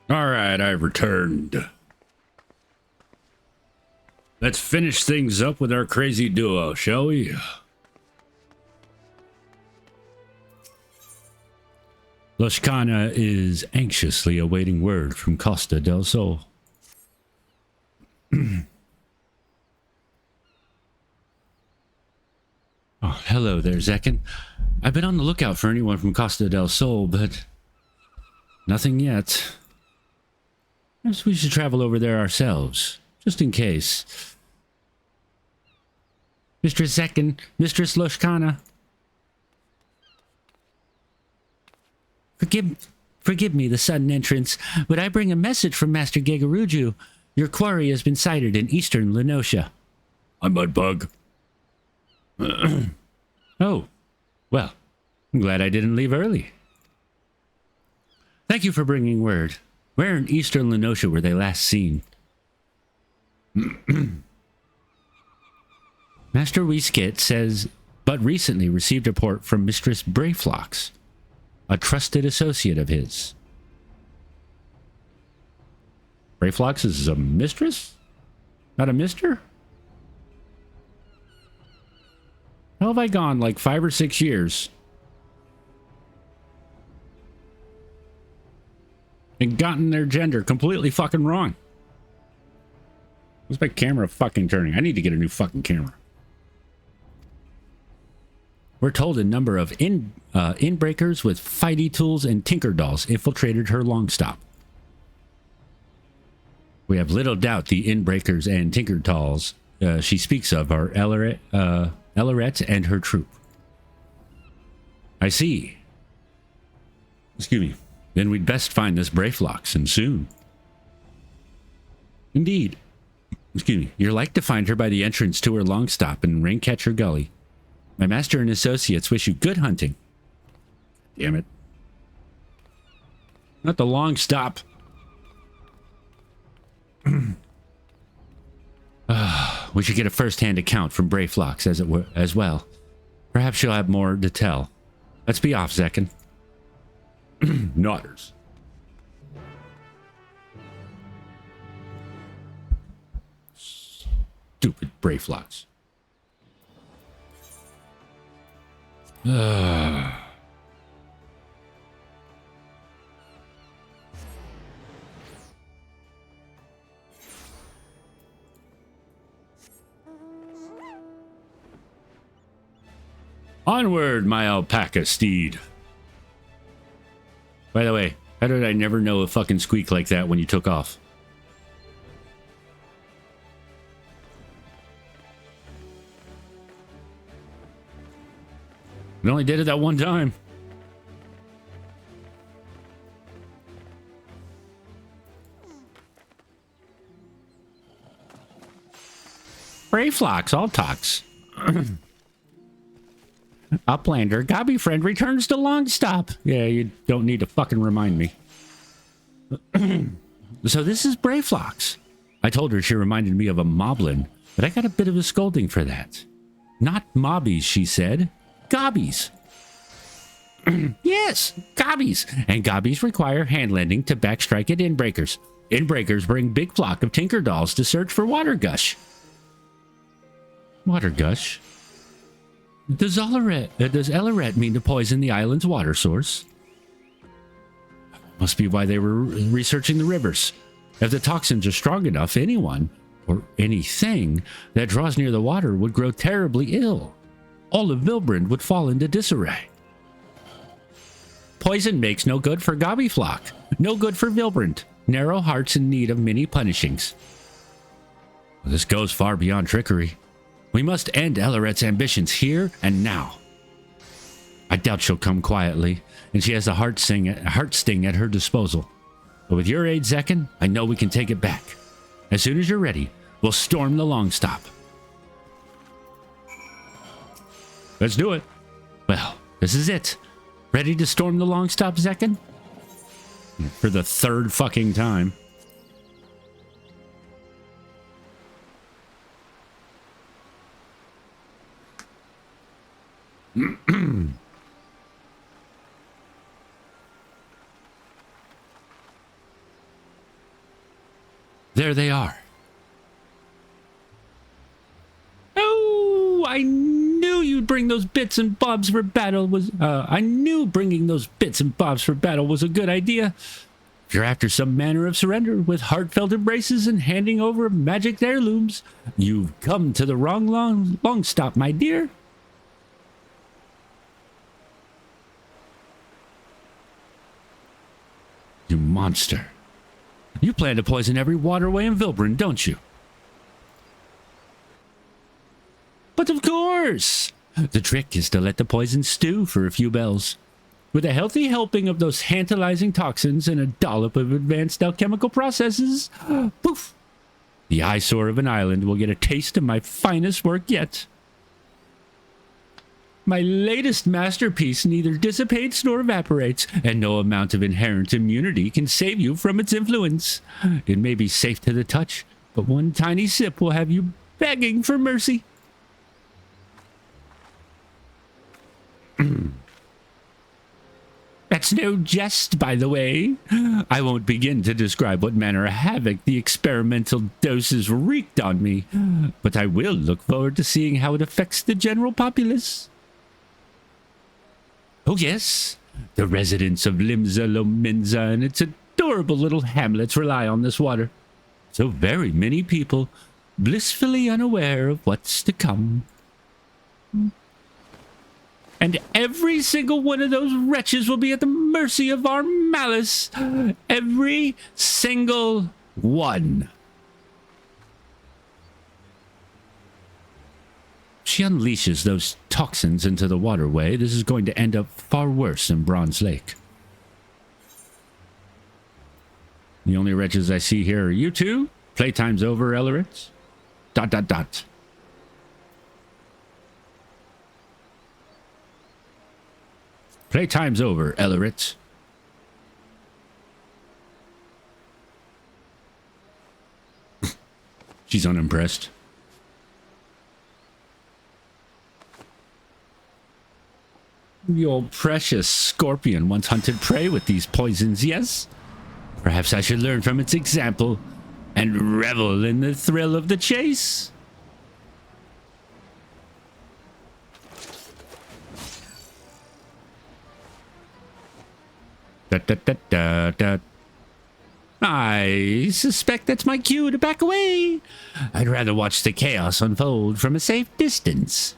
All right, I've returned. Let's finish things up with our crazy duo, shall we? Lushkana is anxiously awaiting word from Costa del Sol. Oh, hello there, Zekken. I've been on the lookout for anyone from Costa del Sol, but nothing yet. Perhaps we should travel over there ourselves, just in case. Mistress Zekken, Mistress Lushkana. Forgive me the sudden entrance, but I bring a message from Master Gegaruju. Your quarry has been sighted in eastern Lenosha. A mudbug. Oh, well, I'm glad I didn't leave early. Thank you for bringing word. Where in eastern Lenosha were they last seen? Master Wieskit says, but recently received a report from Mistress Brayflox, a trusted associate of his. Brayflox is a mistress? Not a mister? How have I gone like 5 or 6 years? And gotten their gender completely fucking wrong. What's my camera fucking turning? I need to get a new fucking camera. We're told a number of inbreakers with fighty tools and tinker dolls infiltrated her long stop. We have little doubt the inbreakers and tinker dolls she speaks of are Ellerette and her troop. I see. Excuse me. Then we'd best find this Brayflox, and soon. Indeed. Excuse me. You're like to find her by the entrance to her long stop in Raincatcher Gully. My master and associates wish you good hunting. Damn it. Not the long stop. We should get a first-hand account from Brayflox as well. Perhaps she'll have more to tell. Let's be off, Zekken. Nodders. Stupid Brayflox. Onward, my alpaca steed. By the way, how did I never know a fucking squeak like that when you took off? I only did it that one time. Brayflox, all talks. Uplander, Gobby friend returns to Longstop. Yeah, you don't need to fucking remind me. So this is Brayflox. I told her she reminded me of a moblin, but I got a bit of a scolding for that. Not mobbies, she said. Gobbies. Yes, gobbies. And gobbies require handlending to backstrike at inbreakers. Inbreakers bring big flock of tinker dolls to search for water gush. Water gush? Does Ellerette mean to poison the island's water source? Must be why they were researching the rivers. If the toxins are strong enough, anyone, or anything, that draws near the water would grow terribly ill. All of Vilbrand would fall into disarray. Poison makes no good for Gobbyflock, no good for Vilbrand. Narrow hearts in need of many punishings. This goes far beyond trickery. We must end Ellerette's ambitions here and now. I doubt she'll come quietly, and she has a heart sting at her disposal. But with your aid, Zekken, I know we can take it back. As soon as you're ready, we'll storm the long stop. Let's do it. Well, this is it. Ready to storm the long stop, Zekken? For the third fucking time. There they are. Oh, I knew you'd bring those bits and bobs for battle was... I knew bringing those bits and bobs for battle was a good idea. If you're after some manner of surrender with heartfelt embraces and handing over magic heirlooms, you've come to the wrong long stop, my dear. You monster. You plan to poison every waterway in Vilbrin, don't you? But of course! The trick is to let the poison stew for a few bells. With a healthy helping of those tantalizing toxins and a dollop of advanced alchemical processes, poof! The eyesore of an island will get a taste of my finest work yet. My latest masterpiece neither dissipates nor evaporates, and no amount of inherent immunity can save you from its influence. It may be safe to the touch, but one tiny sip will have you begging for mercy. That's no jest, by the way. I won't begin to describe what manner of havoc the experimental doses wreaked on me, but I will look forward to seeing how it affects the general populace. Oh yes, the residents of Limsa Lominsa and its adorable little hamlets rely on this water. So very many people, blissfully unaware of what's to come. And every single one of those wretches will be at the mercy of our malice. Every single one. She unleashes those toxins into the waterway. This is going to end up far worse than Bronze Lake. The only wretches I see here are you two. Playtime's over, Elleritz. ... Playtime's over, Elleritz. She's unimpressed. Your precious scorpion once hunted prey with these poisons, yes? Perhaps I should learn from its example and revel in the thrill of the chase. I suspect that's my cue to back away. I'd rather watch the chaos unfold from a safe distance.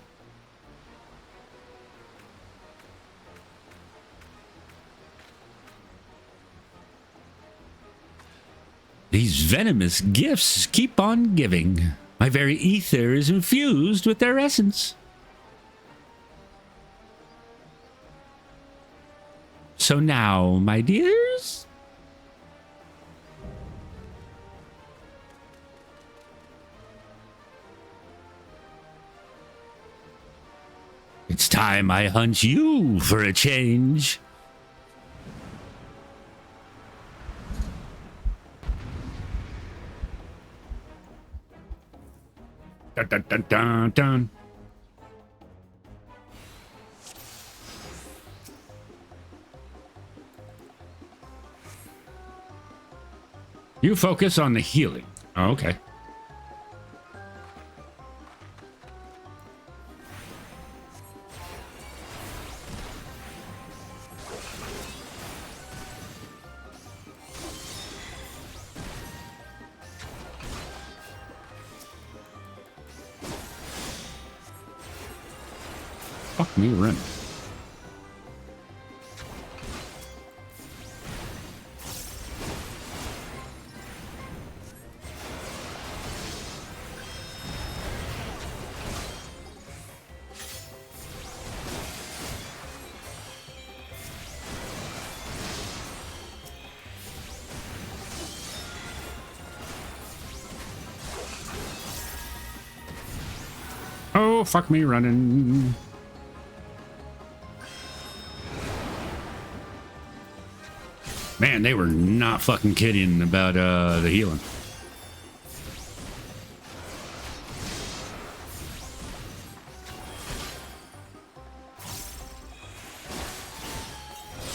These venomous gifts keep on giving. My very ether is infused with their essence. So now, my dears, it's time I hunt you for a change. Dun, dun, dun, dun, dun. You focus on the healing. Oh, okay. Fuck me, run. Oh, fuck me running. Man, they were not fucking kidding about the healing.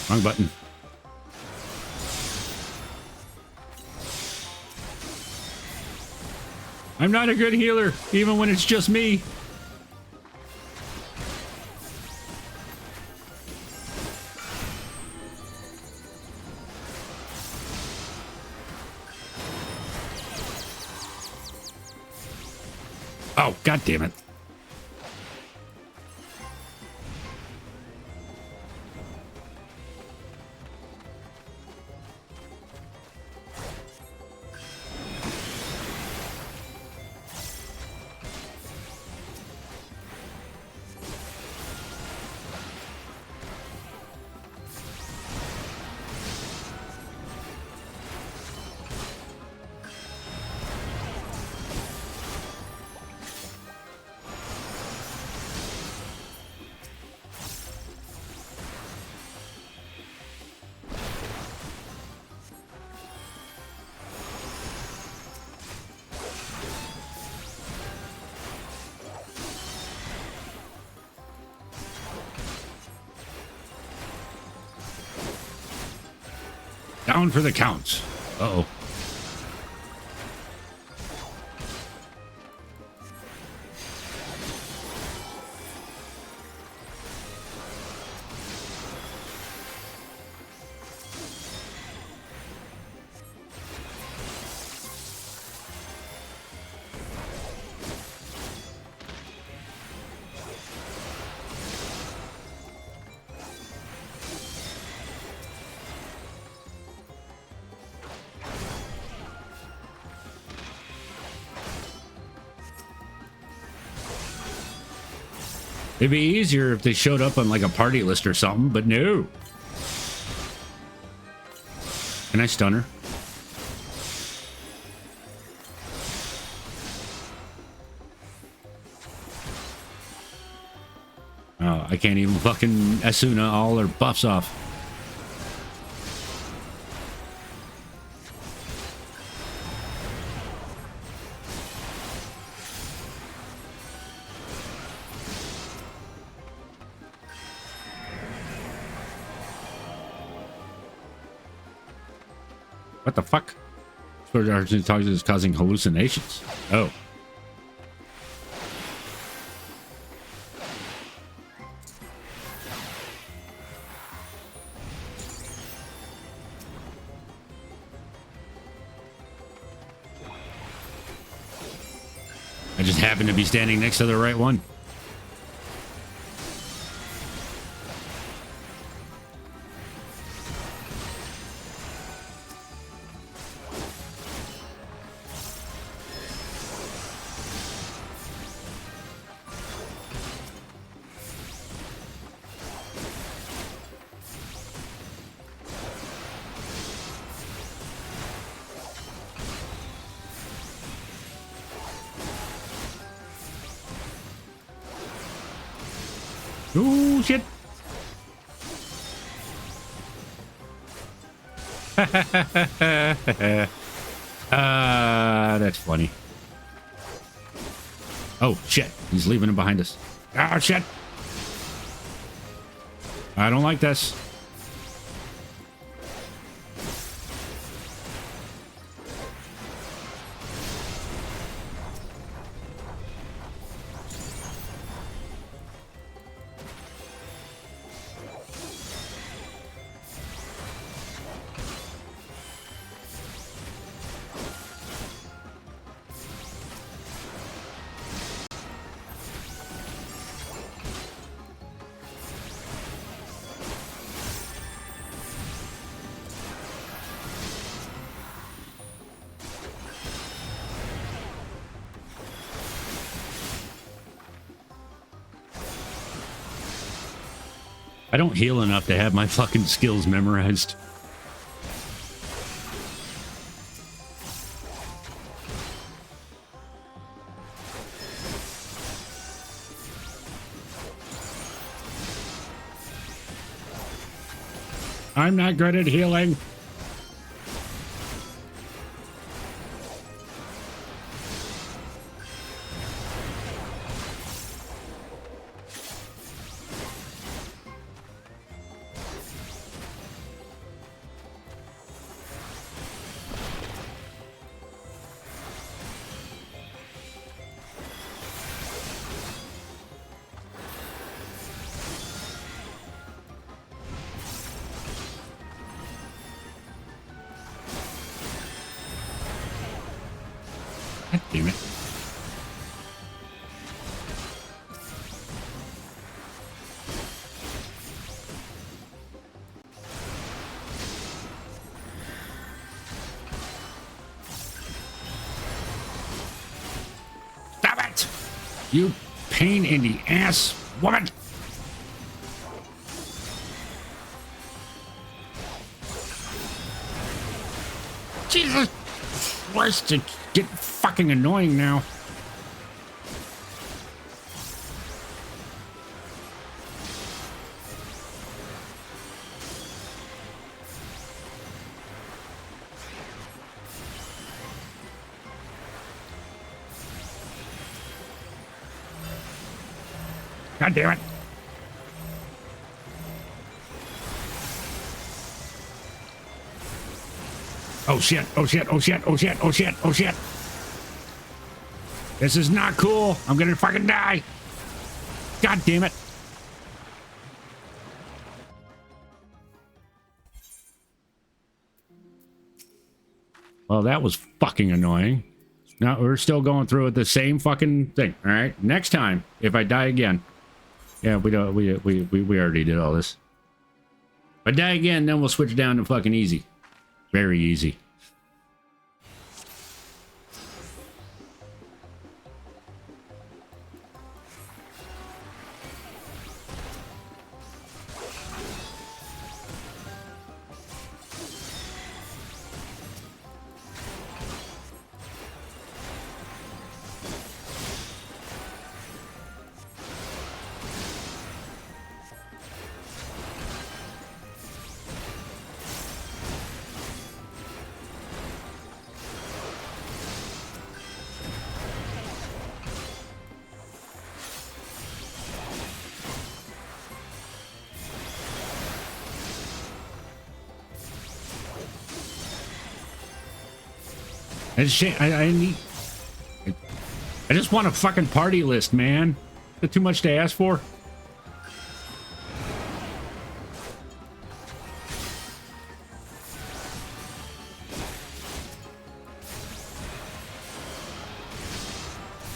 Wrong button. I'm not a good healer, even when it's just me. Oh, god damn it. Down for the count. Uh-oh. It'd be easier if they showed up on like a party list or something, but no. Can I stun her? Oh, I can't even fucking Asuna all her buffs off. What the fuck? Argentine is causing hallucinations. Oh. I just happen to be standing next to the right one. Oh, shit. That's funny. Oh, shit. He's leaving him behind us. Ah, shit. I don't like this. I don't heal enough to have my fucking skills memorized. I'm not good at healing. God damn it. Stop it! You pain in the ass woman! Jesus Christ, it's getting fucking annoying now. God damn it. Oh shit, oh shit, oh shit, oh shit, oh shit, oh shit. This is not cool. I'm gonna fucking die. God damn it. Well, that was fucking annoying. Now we're still going through with the same fucking thing. All right. Next time, if I die again. Yeah, we already did all this. If I die again, then we'll switch down to fucking easy. Very easy. I need. I just want a fucking party list, man. Is that too much to ask for?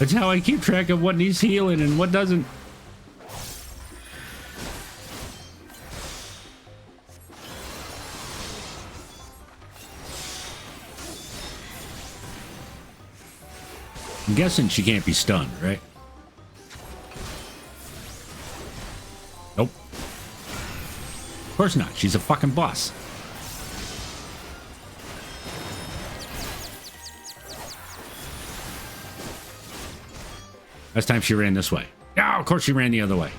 That's how I keep track of what needs healing and what doesn't. I'm guessing she can't be stunned, right? Nope. Of course not. She's a fucking boss. Last time she ran this way. No, of course she ran the other way.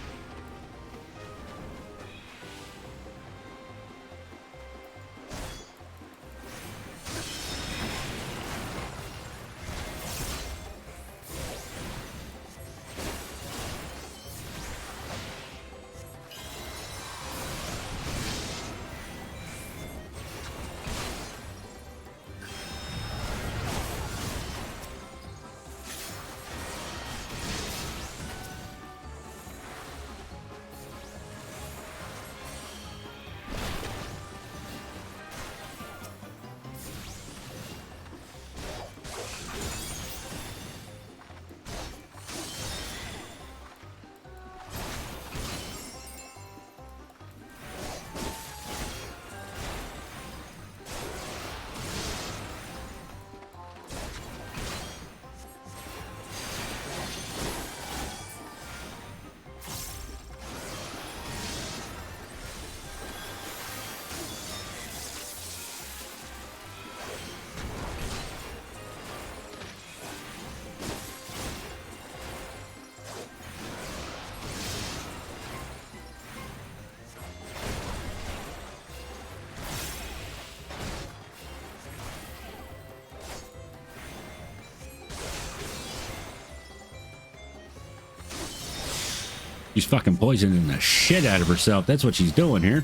She's fucking poisoning the shit out of herself. That's what she's doing here.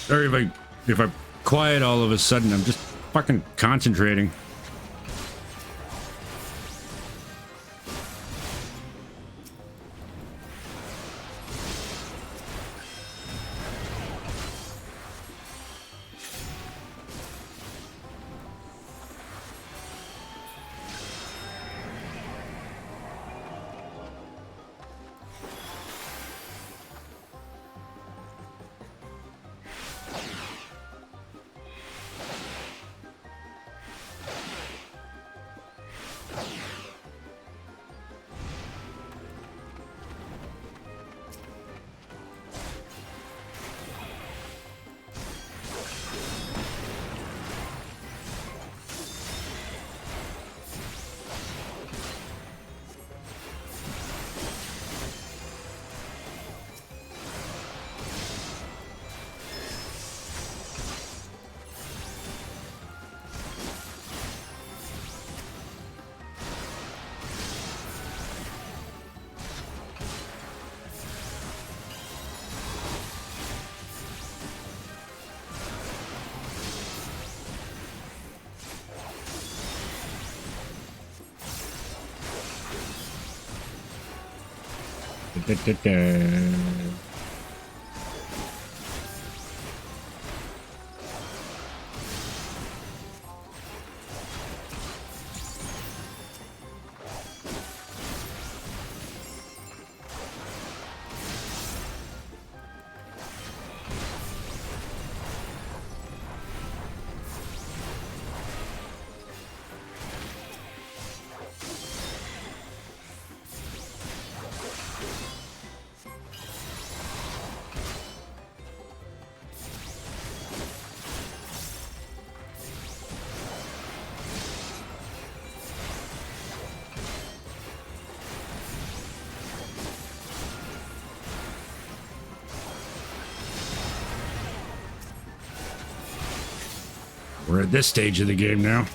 Sorry if I quiet all of a sudden. I'm just fucking concentrating. We're at this stage of the game now.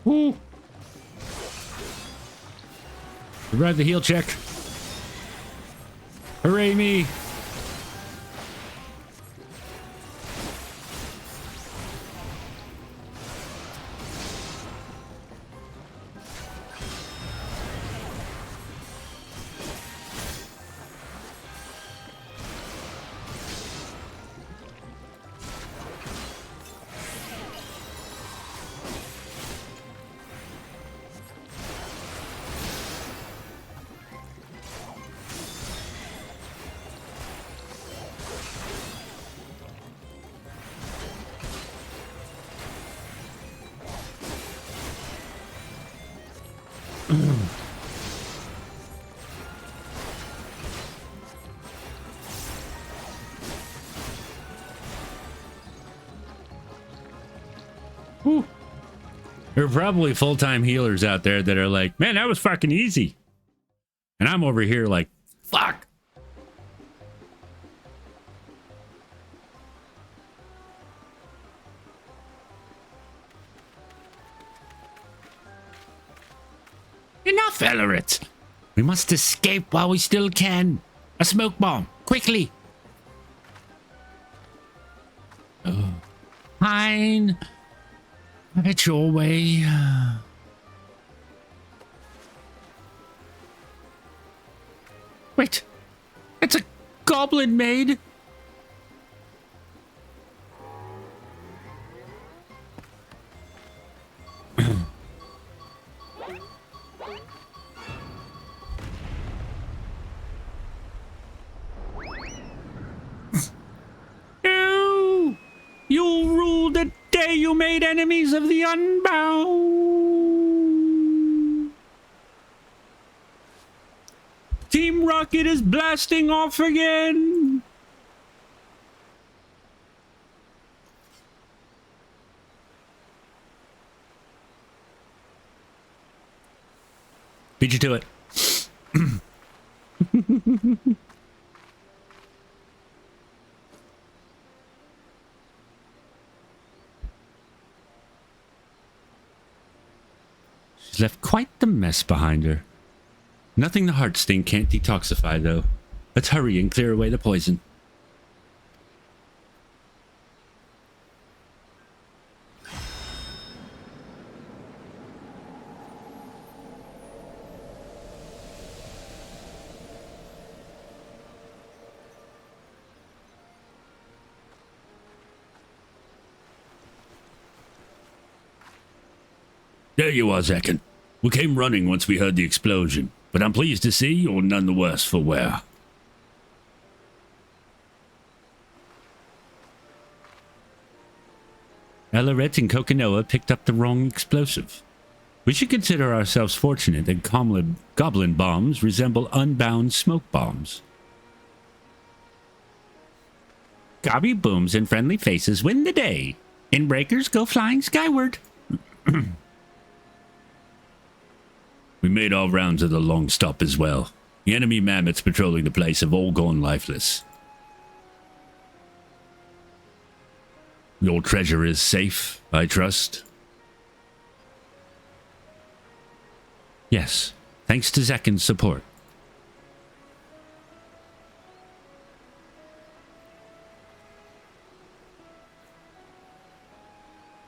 Woo! Survive the heal check. Hooray me! Whew. There are probably full-time healers out there that are like, man, that was fucking easy. And I'm over here like, fuck. Enough, Ellerit. We must escape while we still can. A smoke bomb, quickly. Oh. Fine. Have it your way. Wait. It's a goblin maid. You'll rule the day you made enemies of the unbound. Team Rocket is blasting off again. Beat you to it. She's left quite the mess behind her. Nothing the heart sting can't detoxify, though. Let's hurry and clear away the poison. There you are, Zekken. We came running once we heard the explosion, but I'm pleased to see you're none the worse for wear. Elaret and Kokonoa picked up the wrong explosive. We should consider ourselves fortunate that goblin bombs resemble unbound smoke bombs. Gobby booms and friendly faces win the day. Inbreakers go flying skyward. We made our rounds of the long stop as well. The enemy mammoths patrolling the place have all gone lifeless. Your treasure is safe, I trust. Yes, thanks to Zekken's support.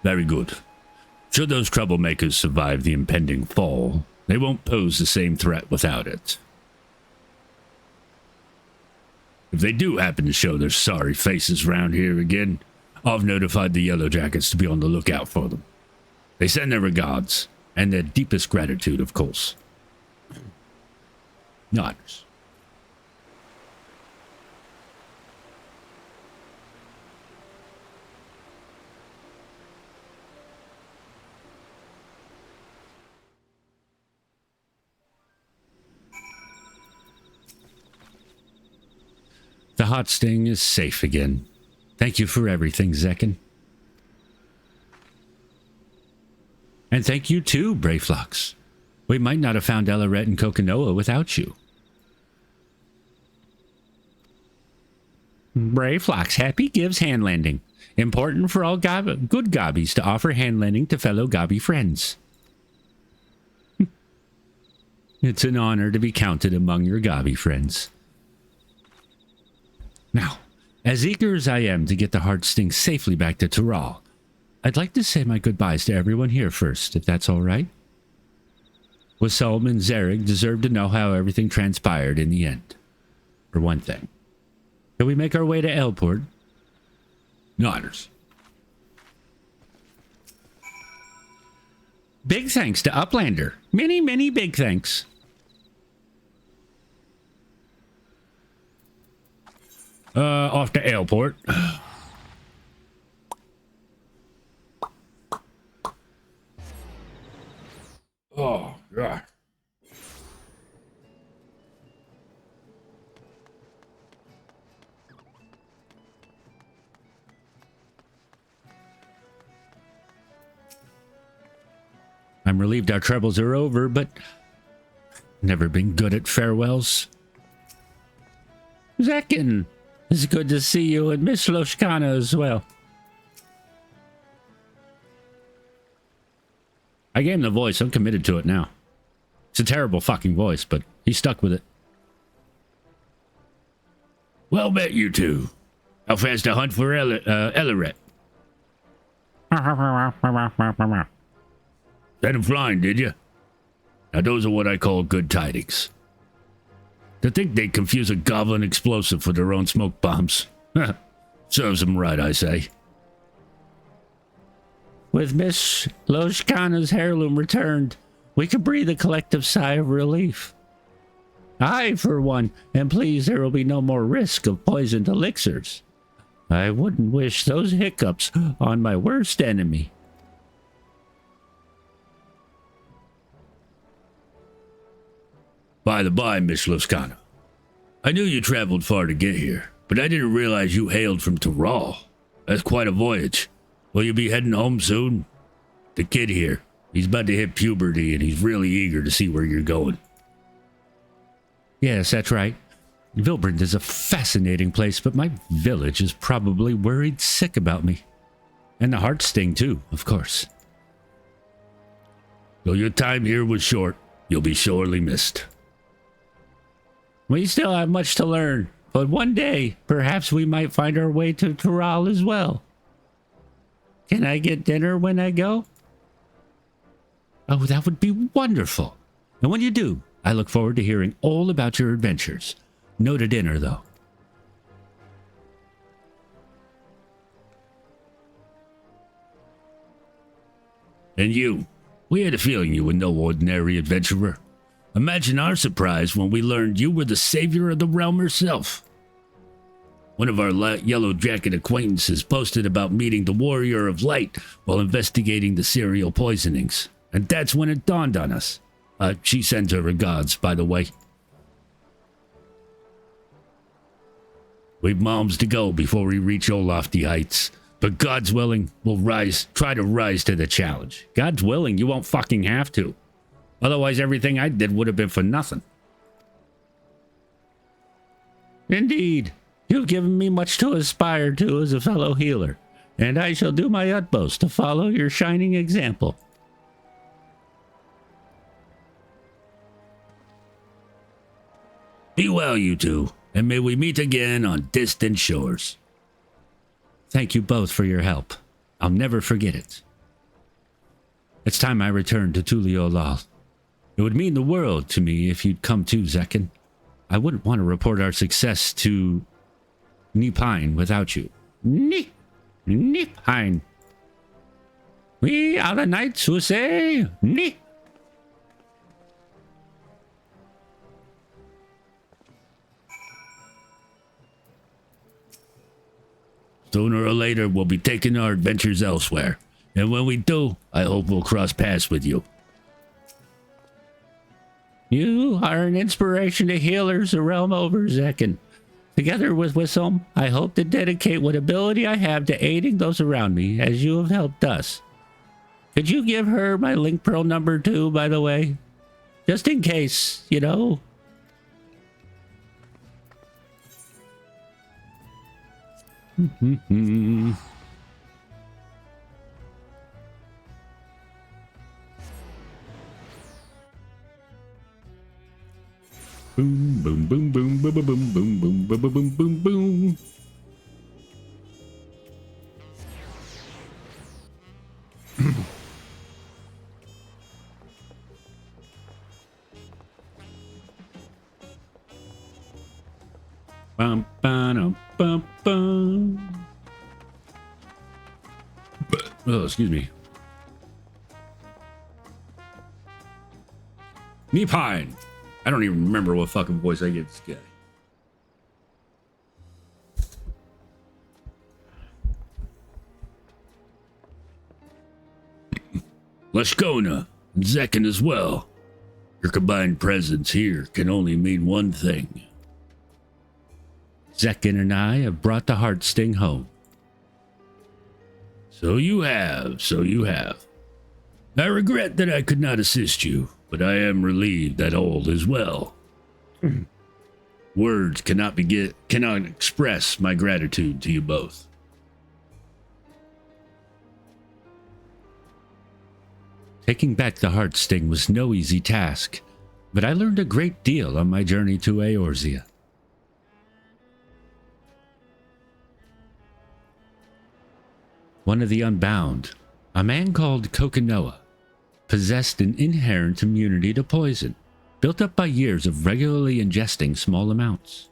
Very good. Should those troublemakers survive the impending fall, they won't pose the same threat without it. If they do happen to show their sorry faces round here again, I've notified the Yellow Jackets to be on the lookout for them. They send their regards, and their deepest gratitude, of course. Nods. The hot sting is safe again. Thank you for everything, Zekken. And thank you too, Brayflox. We might not have found Elaret and Kokonoa without you. Brayflox happy gives hand lending. Important for all good gobbies to offer hand lending to fellow gobby friends. It's an honor to be counted among your gobby friends. Now, as eager as I am to get the heart sting safely back to Tural, I'd like to say my goodbyes to everyone here first, if that's all right. Wasalm and Zarek deserve to know how everything transpired in the end. For one thing. Shall we make our way to Elport? Nodders. Big thanks to Uplander. Many, many big thanks. Off to Elport. Oh, God. I'm relieved our troubles are over, but never been good at farewells. Zekken, it's good to see you and Miss Loshkana as well. I gave him the voice. I'm committed to it now. It's a terrible fucking voice, but he stuck with it. Well met, you two. How fast to hunt for Elaret? Set him flying, did you? Now those are what I call good tidings. To think they'd confuse a goblin explosive for their own smoke bombs. Serves them right, I say. With Miss Loshkana's heirloom returned, we could breathe a collective sigh of relief. I, for one, am pleased there will be no more risk of poisoned elixirs. I wouldn't wish those hiccups on my worst enemy. By the by, Miss Loshkana, I knew you traveled far to get here, but I didn't realize you hailed from Tural. That's quite a voyage. Will you be heading home soon? The kid here, he's about to hit puberty and he's really eager to see where you're going. Yes, that's right. Vilbrand is a fascinating place, but my village is probably worried sick about me. And the heart sting too, of course. Though your time here was short, you'll be sorely missed. We still have much to learn, but one day, perhaps we might find our way to Tural as well. Can I get dinner when I go? Oh, that would be wonderful. And when you do, I look forward to hearing all about your adventures. No to dinner, though. And you, We had a feeling you were no ordinary adventurer. Imagine our surprise when we learned you were the savior of the realm herself. One of our yellow jacket acquaintances posted about meeting the Warrior of Light while investigating the serial poisonings, and that's when it dawned on us. She sends her regards, by the way. We've moms to go before we reach old lofty heights, but God's willing, we'll try to rise to the challenge. God's willing, you won't fucking have to. Otherwise, everything I did would have been for nothing. Indeed, you've given me much to aspire to as a fellow healer, and I shall do my utmost to follow your shining example. Be well, you two, and may we meet again on distant shores. Thank you both for your help. I'll never forget it. It's time I returned to Tuliolal. It would mean the world to me if you'd come too, Zekken. I wouldn't want to report our success to Nipine without you. Nipine. We are the knights who say Ni. Sooner or later, we'll be taking our adventures elsewhere. And when we do, I hope we'll cross paths with you. You are an inspiration to healers the realm over, Zekken. Together with Wissom, I hope to dedicate what ability I have to aiding those around me, as you have helped us. Could you give her my link pearl number too, by the way? Just in case, you know. Boom, boom, boom, boom, boom, boom, boom, boom, boom, boom, boom, boom, boom. Bum, bum, bum, bum. Oh, excuse me. Nipine. I don't even remember what fucking voice I gave this guy. Lashkona and Zekken as well. Your combined presence here can only mean one thing. Zekken and I have brought the heart sting home. So you have. I regret that I could not assist you, but I am relieved that all is well. Words cannot express my gratitude to you both. Taking back the heart sting was no easy task, but I learned a great deal on my journey to Eorzea. One of the Unbound, a man called Kokinoa, possessed an inherent immunity to poison, built up by years of regularly ingesting small amounts.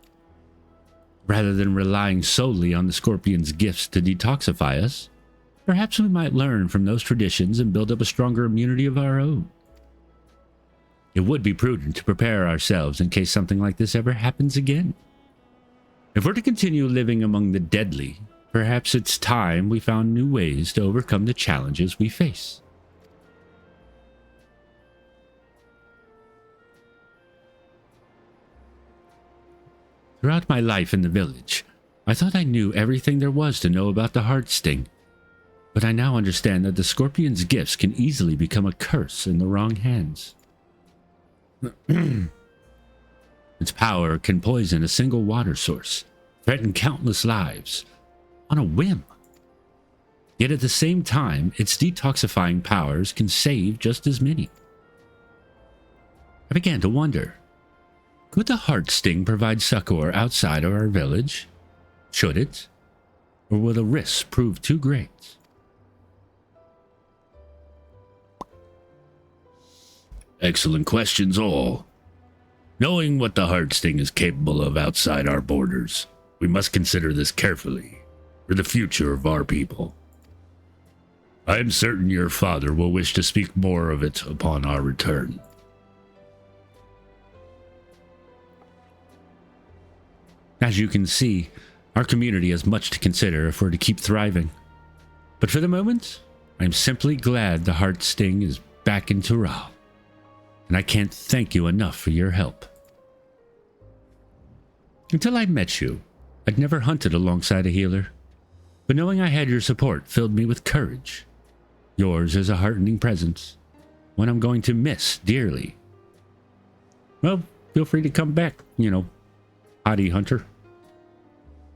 Rather than relying solely on the scorpion's gifts to detoxify us, perhaps we might learn from those traditions and build up a stronger immunity of our own. It would be prudent to prepare ourselves in case something like this ever happens again. If we're to continue living among the deadly, perhaps it's time we found new ways to overcome the challenges we face. Throughout my life in the village, I thought I knew everything there was to know about the heart sting, but I now understand that the scorpion's gifts can easily become a curse in the wrong hands. Its power can poison a single water source, threaten countless lives, on a whim. Yet at the same time, its detoxifying powers can save just as many. I began to wonder, could the heart sting provide succor outside of our village? Should it? Or will the risks prove too great? Excellent questions all. Knowing what the heart sting is capable of outside our borders, we must consider this carefully for the future of our people. I am certain your father will wish to speak more of it upon our return. As you can see, our community has much to consider if we're to keep thriving. But for the moment, I'm simply glad the Heart Sting is back in Tural. And I can't thank you enough for your help. Until I met you, I'd never hunted alongside a healer. But knowing I had your support filled me with courage. Yours is a heartening presence, one I'm going to miss dearly. Well, feel free to come back, hottie hunter.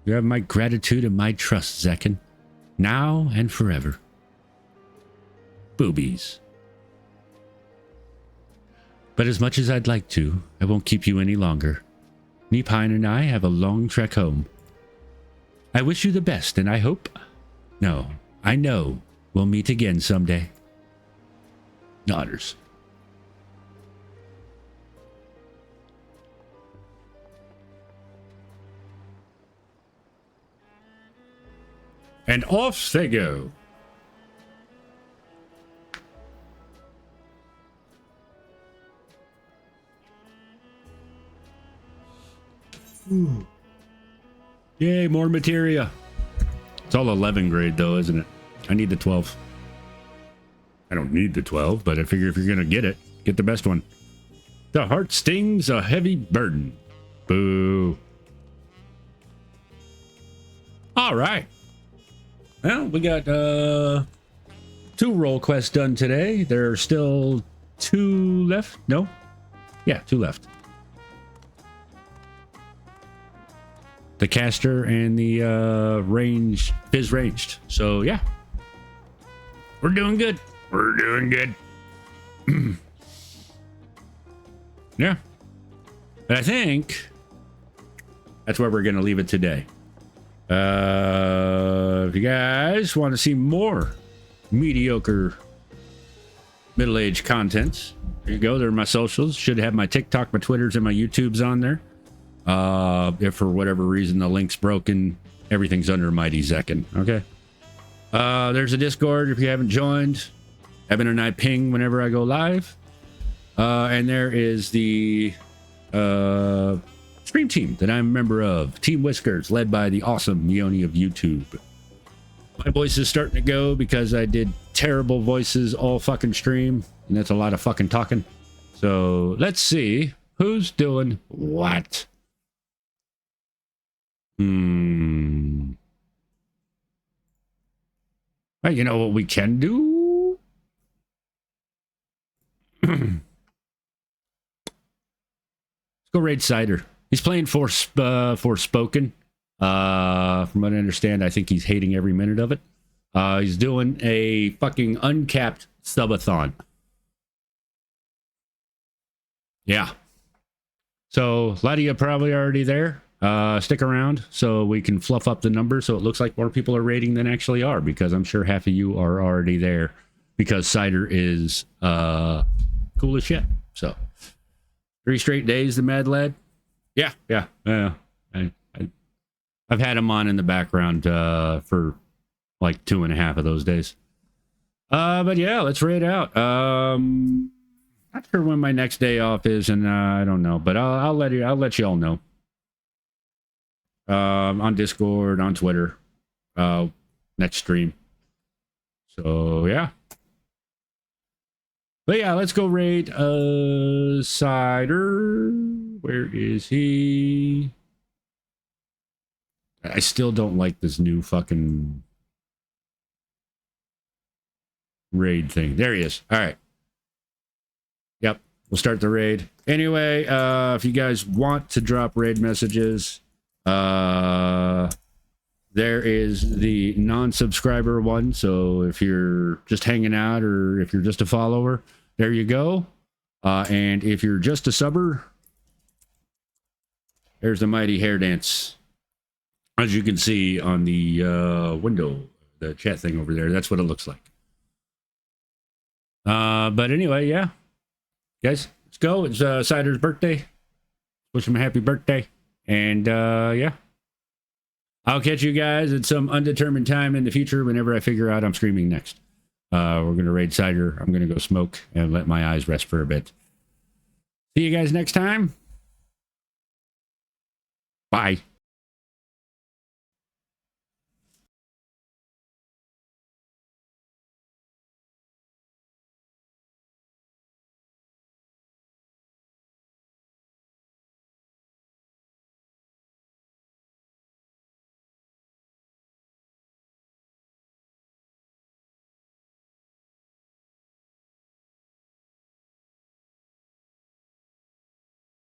You have my gratitude and my trust, Zekken, now and forever. Boobies. But as much as I'd like to, I won't keep you any longer. Neepine and I have a long trek home. I wish you the best, and I hope... No, I know we'll meet again someday. Nodders. And off they go. Ooh. Yay, more materia. It's all 11 grade though, isn't it? I need the 12. I don't need the 12, but I figure if you're gonna get it, get the best one. The Heart Sting's a heavy burden. Boo. All right. Well, we got 2 role quests done today. There are still 2 left. No? Yeah, 2 left. The caster and the Fizz ranged. So yeah, we're doing good. We're doing good. Yeah, but I think that's where we're gonna leave it today. If you guys want to see more mediocre middle-aged contents, there you go. There are my socials. Should have my TikTok, my Twitters, and my YouTubes on there. If for whatever reason the link's broken, everything's under MightyZekken. Okay. There's a Discord if you haven't joined. Evan and I ping whenever I go live. And there is the stream team that I'm a member of, Team Whiskers, led by the awesome Yoni of YouTube. My voice is starting to go because I did terrible voices all fucking stream, and that's a lot of fucking talking. So let's see who's doing what. Well, you know what we can do? Let's go raid Cider. He's playing Forspoken. From what I understand, I think he's hating every minute of it. He's doing a fucking uncapped subathon. Yeah. So a lot of you are probably already there. Stick around so we can fluff up the numbers so it looks like more people are raiding than actually are, because I'm sure half of you are already there because Cider is cool as shit. So 3 straight days, the Mad Lad. Yeah. I've had him on in the background for like 2.5 of those days. But yeah, let's raid out. Not sure when my next day off is, and I don't know, but I'll let you all know. On Discord, on Twitter, next stream. So yeah. But yeah, let's go raid Cider. Where is he? I still don't like this new fucking raid thing. There he is. All right. Yep, we'll start the raid. Anyway, if you guys want to drop raid messages, there is the non-subscriber one. So if you're just hanging out or if you're just a follower, there you go. And if you're just a subber, there's the mighty hair dance. As you can see on the window, the chat thing over there, that's what it looks like. But anyway, yeah. Guys, let's go. It's Cider's birthday. Wish him a happy birthday. And yeah. I'll catch you guys at some undetermined time in the future whenever I figure out I'm streaming next. We're going to raid Cider. I'm going to go smoke and let my eyes rest for a bit. See you guys next time. Bye.